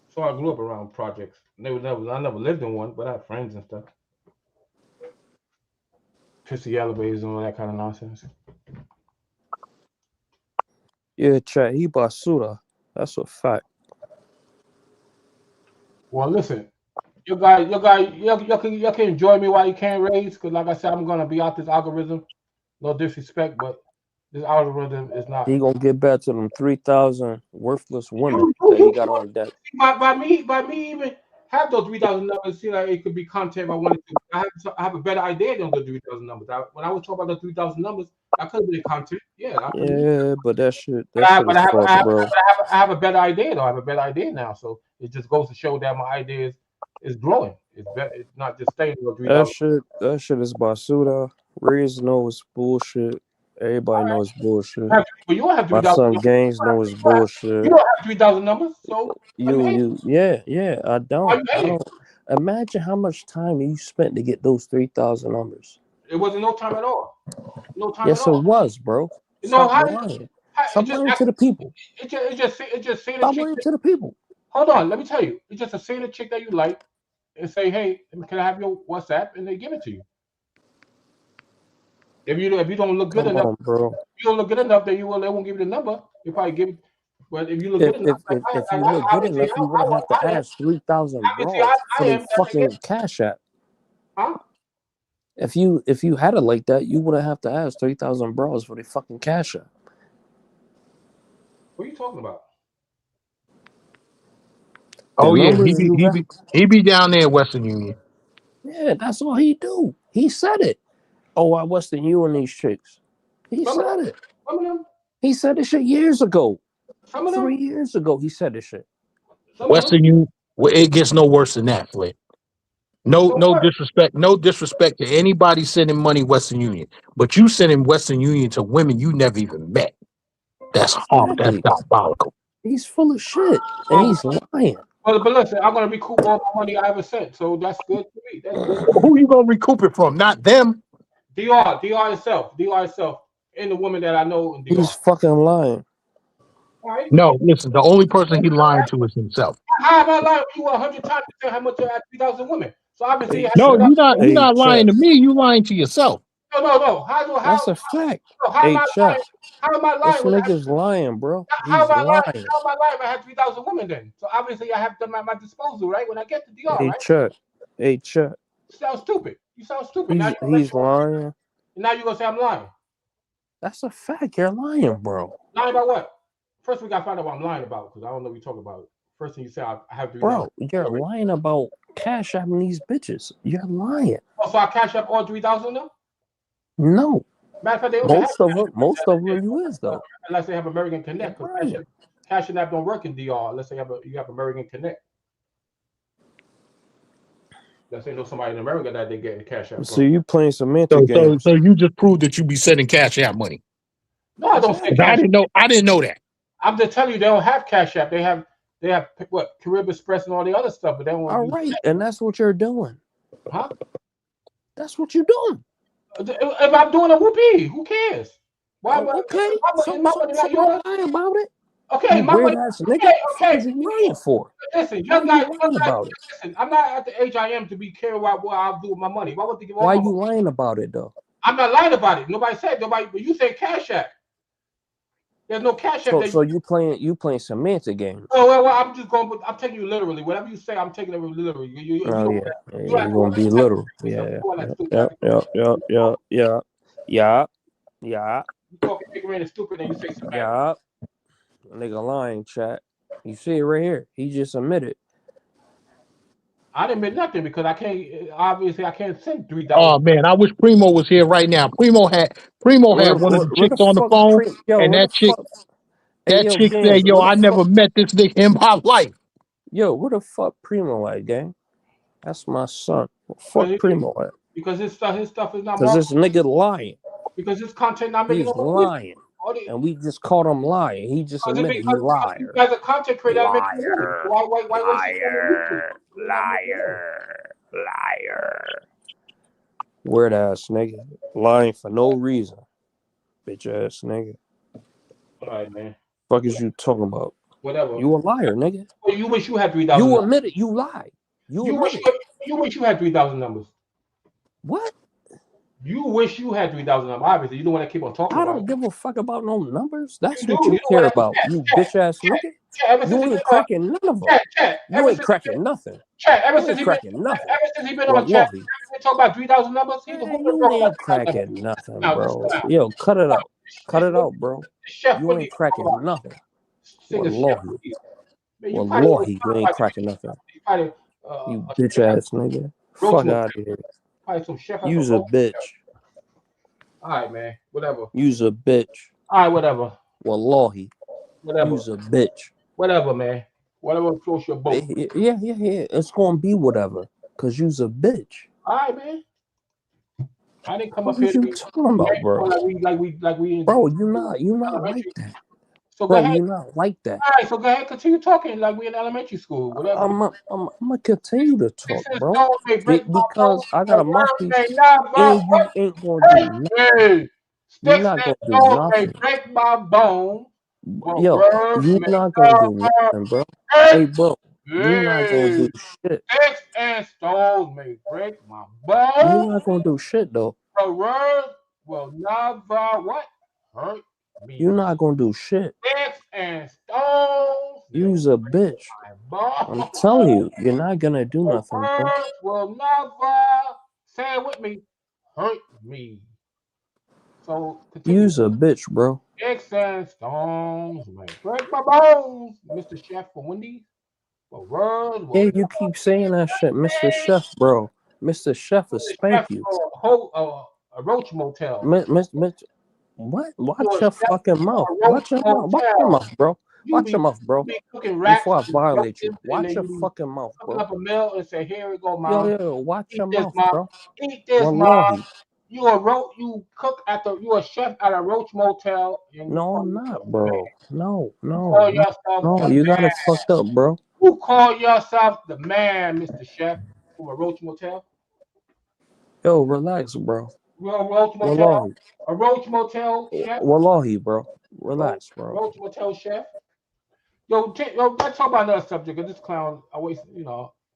So I grew up around projects. I never lived in one, but I have friends and stuff. Pissy elevators and all that kind of nonsense. Yeah, chat. He basura. That's a fact. Well, listen, you can enjoy me while you can, Raze, because like I said, I'm gonna be out this algorithm. No disrespect, but this algorithm is not. He gonna get back to them 3,000 worthless women that he got on deck. By me even have those 3,000 numbers. See, like it could be content if I wanted to. I have a better idea than the 3,000 numbers. When I was talking about the 3,000 numbers, I could have been content. Yeah. Yeah, but that shit is I false, bro. have a better idea though. I have a better idea now, so it just goes to show that my idea is growing. It's not just staying with 3,000. That shit is basura. Raze knows bullshit. Everybody knows bullshit. But you don't have 3,000. My son Gaines knows bullshit. You don't have 3,000 numbers, so yeah. I don't. Imagine how much time you spent to get those 3,000 numbers. It wasn't no time at all. No time Yes, at all. it was, bro. Stop lying. Stop lying to the people. It just saying Stop lying to the people. Hold on, let me tell you. It's just a saying a chick that you like and say, hey, can I have your WhatsApp? And they give it to you. If you don't look good enough, bro. If you don't look good enough, then they won't give you the number. You probably give it. But if you look good enough, if you look good enough, you wouldn't have to ask 3,000 bros for the fucking Cash App. Huh? If you had it like that, you wouldn't have to ask 3,000 bros for the fucking Cash App. What are you talking about? Oh yeah, he be down there in Western Union. Yeah, that's all he do. He said it. Oh, I Western Union these chicks. He said it. Some of them. He said this shit years ago. Some of them. 3 years ago, he said this shit. Western Union. Well, it gets no worse than that, Flint. No disrespect. No disrespect to anybody sending money Western Union, but you sending Western Union to women you never even met. That's harm. That's diabolical. He's full of shit, and he's lying. But listen, I'm gonna recoup all the money I ever sent, so that's good to me. That's good. Who you gonna recoup it from? Not them. DR itself, and the woman that I know. In DR. He's fucking lying. Right. No, listen. The only person he lying to is himself. How am I lying to you 100 times to say how much I had 3,000 women? So obviously, No, you're not lying to me. You lying to yourself. No. That's a fact. How am I lying? This nigga's lying, bro. How am I lying? lying. How am I lying if I had 3,000 women then? So obviously, I have them at my disposal, right? When I get to DR, right? Hey, Chuck. You sound stupid. He's lying. Now you're gonna say I'm lying. That's a fact. You're lying, bro. Lying about what? First, we gotta find out what I'm lying about because I don't know what you're talking about. First thing you say, I have 3,000. Bro, you're lying about Cash Apping these bitches. You're lying. Oh, so I cash up all 3,000 of them? No. Matter of fact, they most of them you is though. Unless they have American Connect, because Cash App don't work in DR unless you have American Connect. Let's say know somebody in America that they get Cash App. So you playing semantic games. So you just proved that you be sending Cash App money. No, I don't say I didn't know that. I'm just telling you, they don't have Cash App. They have what Caribbean Express and all the other stuff, but they don't. All right, and that's what you're doing. Huh? That's what you're doing. If I'm doing a whoopee, who cares? Why? Okay, My money not don't yours. lie about it. Okay, You my weird money. ass nigga. Okay. What you lying for? Listen, Why young guy. you lying about it? Listen, I'm not at the age I am to be caring about what I'll do with my money. Why would they give all Why my you money? lying about it though? I'm not lying about it. Nobody said nobody, but you say Cash App. There's no Cash App. So you playing semantic games. Oh well, I'm just going. I'm taking you literally. Whatever you say, I'm taking it literally. You're gonna be literal. Yeah. You talking ignorant and stupid, and you say something. Yeah. Nigga lying, chat. You see it right here. He just admitted. I didn't admit nothing because I can't. Obviously, I can't send $3. Oh man, I wish Primo was here right now. Primo had one of the chicks on the phone, and that chick said, "Yo, I never met this nigga in my life." Yo, where the fuck Primo at, gang? That's my son. Fuck Primo at? Because his stuff is not. Because this nigga lying. Because his content not making He's no lying. And we just caught him lying. He just admitted he liar. As a content creator, liar. Weird ass nigga. Lying for no reason. Bitch ass nigga. All right, man. Fuck is you talking about? Whatever. You a liar, nigga. Well, you wish you had 3,000. You admit it. You lied. You wish you had 3,000 numbers. What? You wish you had 3,000 numbers. Obviously, you don't want to keep on talking about it. I don't give a fuck about no numbers. That's what you care about. You bitch ass nigga. You ain't cracking none of them. You ain't cracking nothing. Ever since he been on chat, we talk about 3,000 numbers. You ain't cracking nothing, bro. Yo, cut it out. Cut it out, bro. You ain't cracking nothing. Wallahi. Wallahi, you ain't cracking nothing. You bitch ass nigga. Fuck out of here. You's a bitch. All right, man. Whatever. You's a bitch. All right, whatever. Wallahi. Whatever. You's a bitch. Whatever, man. Whatever floats your boat. Yeah. It's gonna be whatever. Cause you's a bitch. All right, man. I didn't come what up here to you talking about, bro? Like we. Bro, you not like that. So bro, go ahead. you not like that. All right, so go ahead, continue talking like we in elementary school. Whatever. I'm gonna continue to talk, bro. Because I got a mouthpiece, and you ain't gonna do nothing. You're not gonna do nothing. Break my bone. Yo, you not gonna do nothing, bro. Hey, bro, you not gonna do shit. Sticks and stones may break my bone. You not gonna do shit though. The word will never what hurt me. You're not gonna do shit. Sticks and stones. You's a bitch. I'm telling you, you're not gonna do nothing, bro. Words will never, say it with me, hurt me. So you's a bitch, bro. Sticks and stones may break my bones, Mr. Chef for Wendy's. But words will you keep saying that shit, Mr. Chef, bro. Mr. Chef will spank you. A roach motel. What? Watch your fucking mouth. Watch your mouth. Watch your mouth, bro. Watch your mouth, bro. Before I violate you. Watch your fucking mouth, bro. Up a meal and say, "Here we go, mom." Yo, watch your mouth, bro. Eat this, mom. You cook at you a chef at a roach motel. No, I'm not, bro. No. You got it fucked up, bro. You call yourself the man, Mr. Chef, from a roach motel? Yo, relax, bro. Roach motel. Wallahi. A roach motel chef. Wallahi, bro. Relax, bro. Roach motel chef. Yo, let's talk about another subject. Cause this clown always,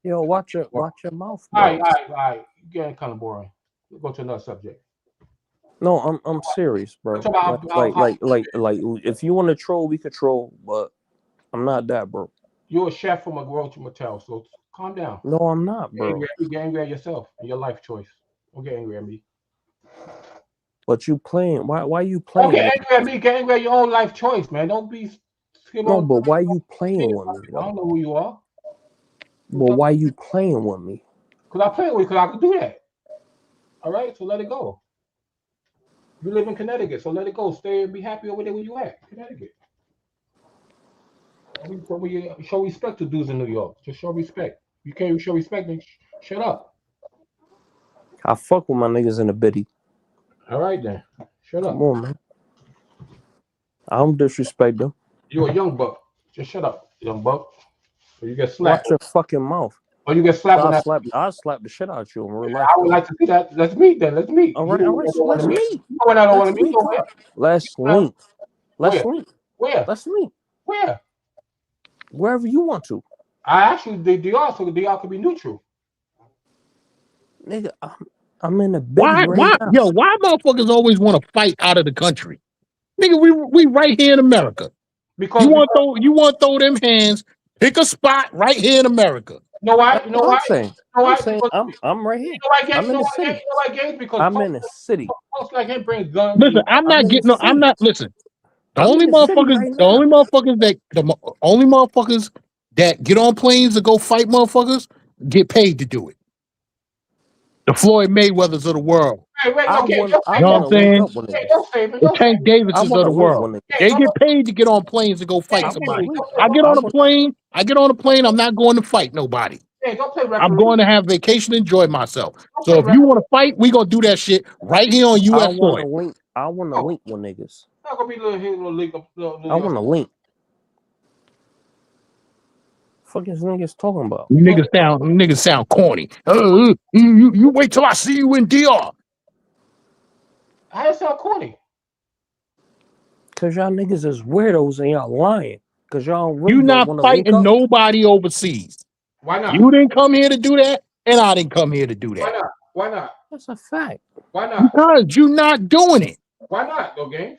Yo, watch your mouth, bro. All right. You're getting kind of boring. We'll go to another subject. No, I'm serious, bro. Like, if you want to troll, we could troll, but I'm not that, bro. You're a chef from a roach motel, so calm down. No, I'm not, bro. You get angry at yourself and your life choice. Don't get angry at me. But you playing? Why you playing? Don't get angry at me. Get angry at your own life choice, man. Don't be. No, but why you playing with me? I don't know who you are. But why you playing with me? Because I play with you because I can do that. All right, so let it go. You live in Connecticut, so let it go. Stay and be happy over there where you at, Connecticut. We show respect to dudes in New York. Just show respect. You can't show respect, then shut up. I fuck with my niggas in the biddy. All right, then. Shut up. Come on, man. I don't disrespect them. You're a young buck. Just shut up, young buck. Or you get slapped. Watch your fucking mouth. Or you get slapped when I'll slap the shit out of you in real Yeah, life. I would like to see that. Let's meet then. Let's meet. All right. So let's meet. You know when I don't want to meet Link nowhere. up. Let's link. Where? Where? Let's link. Where? Wherever you want to. I actually the DR, so the DR could be neutral. Nigga, I'm in the bed Why motherfuckers always want to fight out of the country? Nigga, we right here in America. Because you want to throw them hands, pick a spot right here in America. No, why? You know why? I'm right here. I'm in the city. Because I'm in the city. Folks like him bring guns. Listen, I'm not listen. The only motherfuckers that get on planes to go fight motherfuckers get paid to do it. The Floyd Mayweathers of the world. Hey, wait, no, you know what I'm saying? The Tank Davises of the world. They get paid to get on planes to go fight somebody. I get on a plane. I'm not going to fight nobody. Hey, don't play I'm going to have vacation, enjoy myself. So if you want to fight, we gonna do that shit right here on U.S. soil. I want to link with niggas. Not gonna be little link up. I want to link. Fuck is niggas talking about? You niggas sound corny. You wait till I see you in DR. How does it sound corny? Cause y'all niggas is weirdos and y'all lying. Cause y'all really you not fighting nobody overseas. Why not? You didn't come here to do that, and I didn't come here to do that. Why not? Why not? That's a fact. Why not? Because you're not doing it. Why not? No games.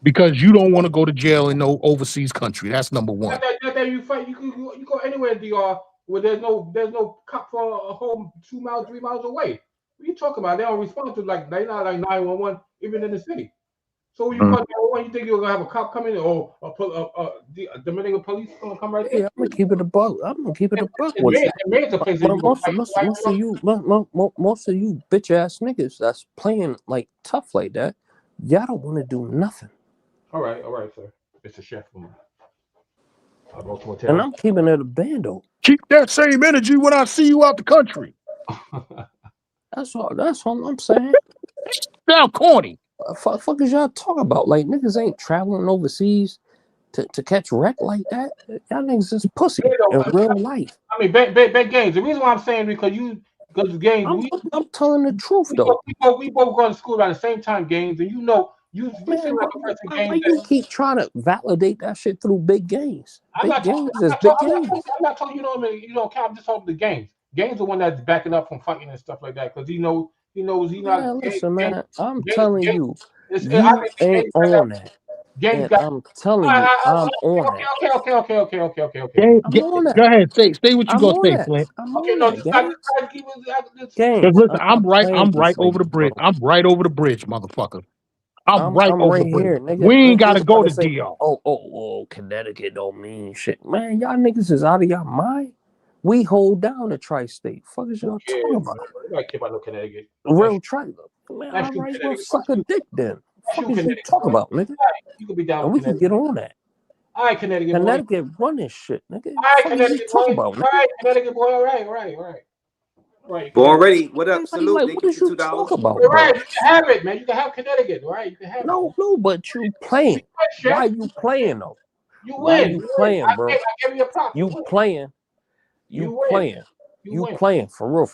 Because you don't want to go to jail in no overseas country. That's number one. That you fight, you go anywhere in DR where there's no cop for a home 2 miles, 3 miles away. What are you talking about? They don't respond to they're not like 911 even in the city. So when you call 911, you think you're gonna have a cop come in or the Dominican police gonna come right there? Yeah, I'm gonna keep it a buck. With you. Most of you bitch ass niggas that's playing like tough like that, y'all don't want to do nothing. All right, sir. It's a chef. And I'm keeping it a bando. Keep that same energy when I see you out the country. That's all I'm saying. Sound corny. Fuck is y'all talking about? Like niggas ain't traveling overseas to catch wreck like that. Y'all niggas is pussy in real life. I mean, bet games. The reason why I'm saying because the games. I'm telling the truth though. We both go to school around the same time, games, and you seem like a person. Why you keep trying to validate that shit through big games? Big games is big games. I'm not talking. You don't count. I'm just talking the games. Games the one that's backing up from fighting and stuff like that because he knows he's not. Listen, man. I'm telling you, you ain't on that. I'm telling you, I'm on that. Okay. Go ahead, say what you gonna say, Flint. Okay, no, Because listen, I'm right over the bridge. I'm right over the bridge, motherfucker. I'm right over the bridge. Here, nigga. We ain't gotta go to DR. Oh, Connecticut don't mean shit, man. Y'all niggas is out of y'all mind. We hold down the tri-state. Fuck is y'all talking about? I don't care about no Connecticut. Real tri. Man, I might as well suck a dick then. Fuck is you talking about, nigga? You can be down. And we can get on that. All right, Connecticut. Connecticut run this shit, nigga. All right, Connecticut boy. All right, Connecticut boy. All right. Born ready. What up? Salute. Like, what is you talking about? All right, you can have it, man. You can have Connecticut, right? You can have No, but you playing. Why you playing though? You win. Why you playing, bro? I give you a prop. You playing. You playing. You playing for real.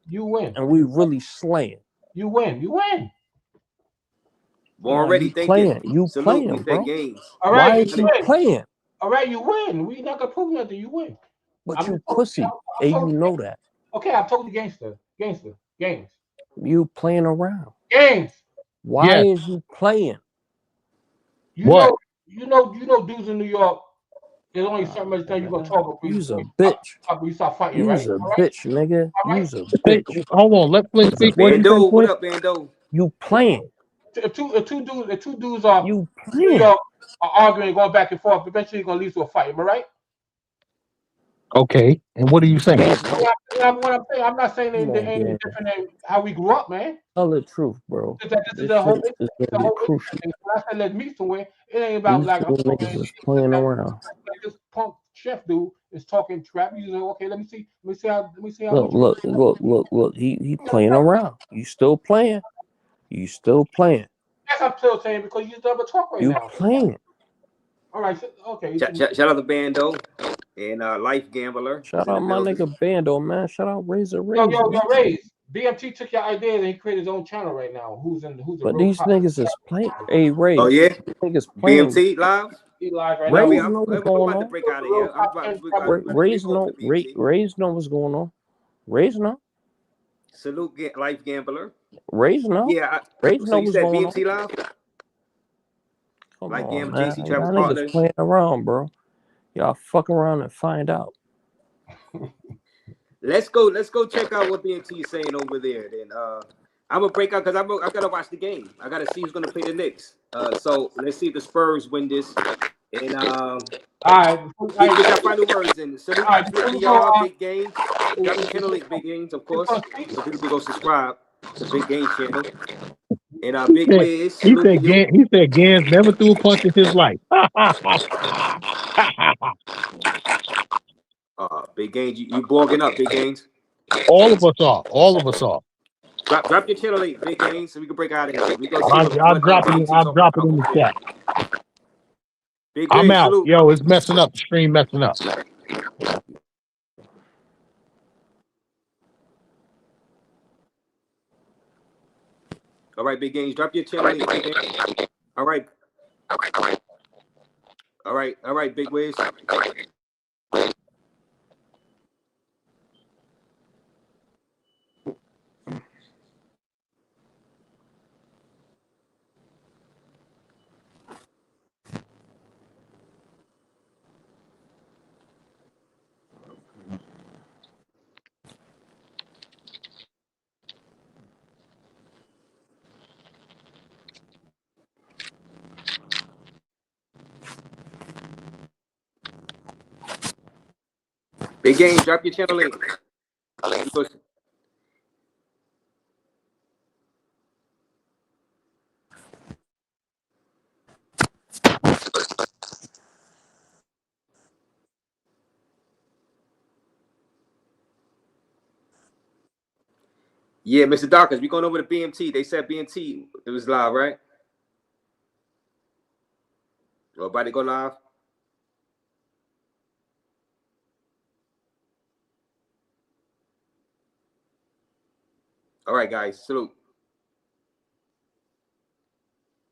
You win. And we really slaying. You win. Born ready. Thank you. You playing, bro. Games. All right. Why is you playing? All right, you win. We not gonna prove nothing. You win. But you pussy, and you know that. Okay, I told you, gangster. Games. You playing around. Games. Why is you playing? You know, dudes in New York. There's only so much time you gonna talk about. You's a bitch. You start fighting, right? You's a bitch, nigga. You's a bitch. Hold on, let Flint speak. Bando, what up, Bando? You playing? If two dudes are you New York are arguing, going back and forth, eventually gonna lead to a fight. Am I right? Okay, and what are you saying? What I'm saying, I'm not saying anything different than how we grew up, man. Tell the truth, bro. This is the whole crucial. When I say let's meet somewhere, it ain't about like niggas is playing around. Like this punk chef dude is talking trap. You know, okay, let me see how. Look. He playing around. You still playing? That's what I'm still saying because you double talk right now. You playing? All right, okay. Shout out to Bando. and Life Gambler. Shout out my nigga Bando, man. Shout out Razor Raze. Yo, Raze. BMT took your idea and he created his own channel right now. Who's the But real these top? niggas is playing. Hey, Raze. Oh yeah, Niggas playing. BMT live. He live right Raze now. know what's We're going about to on. break out of here. I'm about to Raze know. Raze know what's going on. Raze know. Salute Life Gambler. Raze know. Yeah. Raze So know you what's said going BMT on. live? Come Life on, Gambler, man. JC Travel Y'all Partners. niggas playing around, bro. Y'all fuck around and find out. Let's go check out what BMT is saying over there. Then I'm gonna break out because I gotta watch the game. I gotta see who's gonna play the Knicks. So let's see if the Spurs win this. And all right, get your final words in. Salute y'all, Big Games. Drop your channel link, Big Games, of course. So people can go subscribe to Big Game channel. And Big Wiz, He salute to you. said Gans never threw a punch in his life. Big Games, you bogging up, Big Games. All of us are. All of us are. Drop your channel link, Big Games, so we can break out of here. We go see I'll drop it. I'll drop it in the chat. Big I'm Wiz, out. salute. Yo, it's messing up. The stream messing up. All right, Big Games, drop your channel link, Big Games. All right. All right, Big Wiz. Big Game, drop your channel link. Yeah, Mr. Dawkins, we going over to BMT. They said BMT, it was live, right? Everybody go live? All right, guys, salute.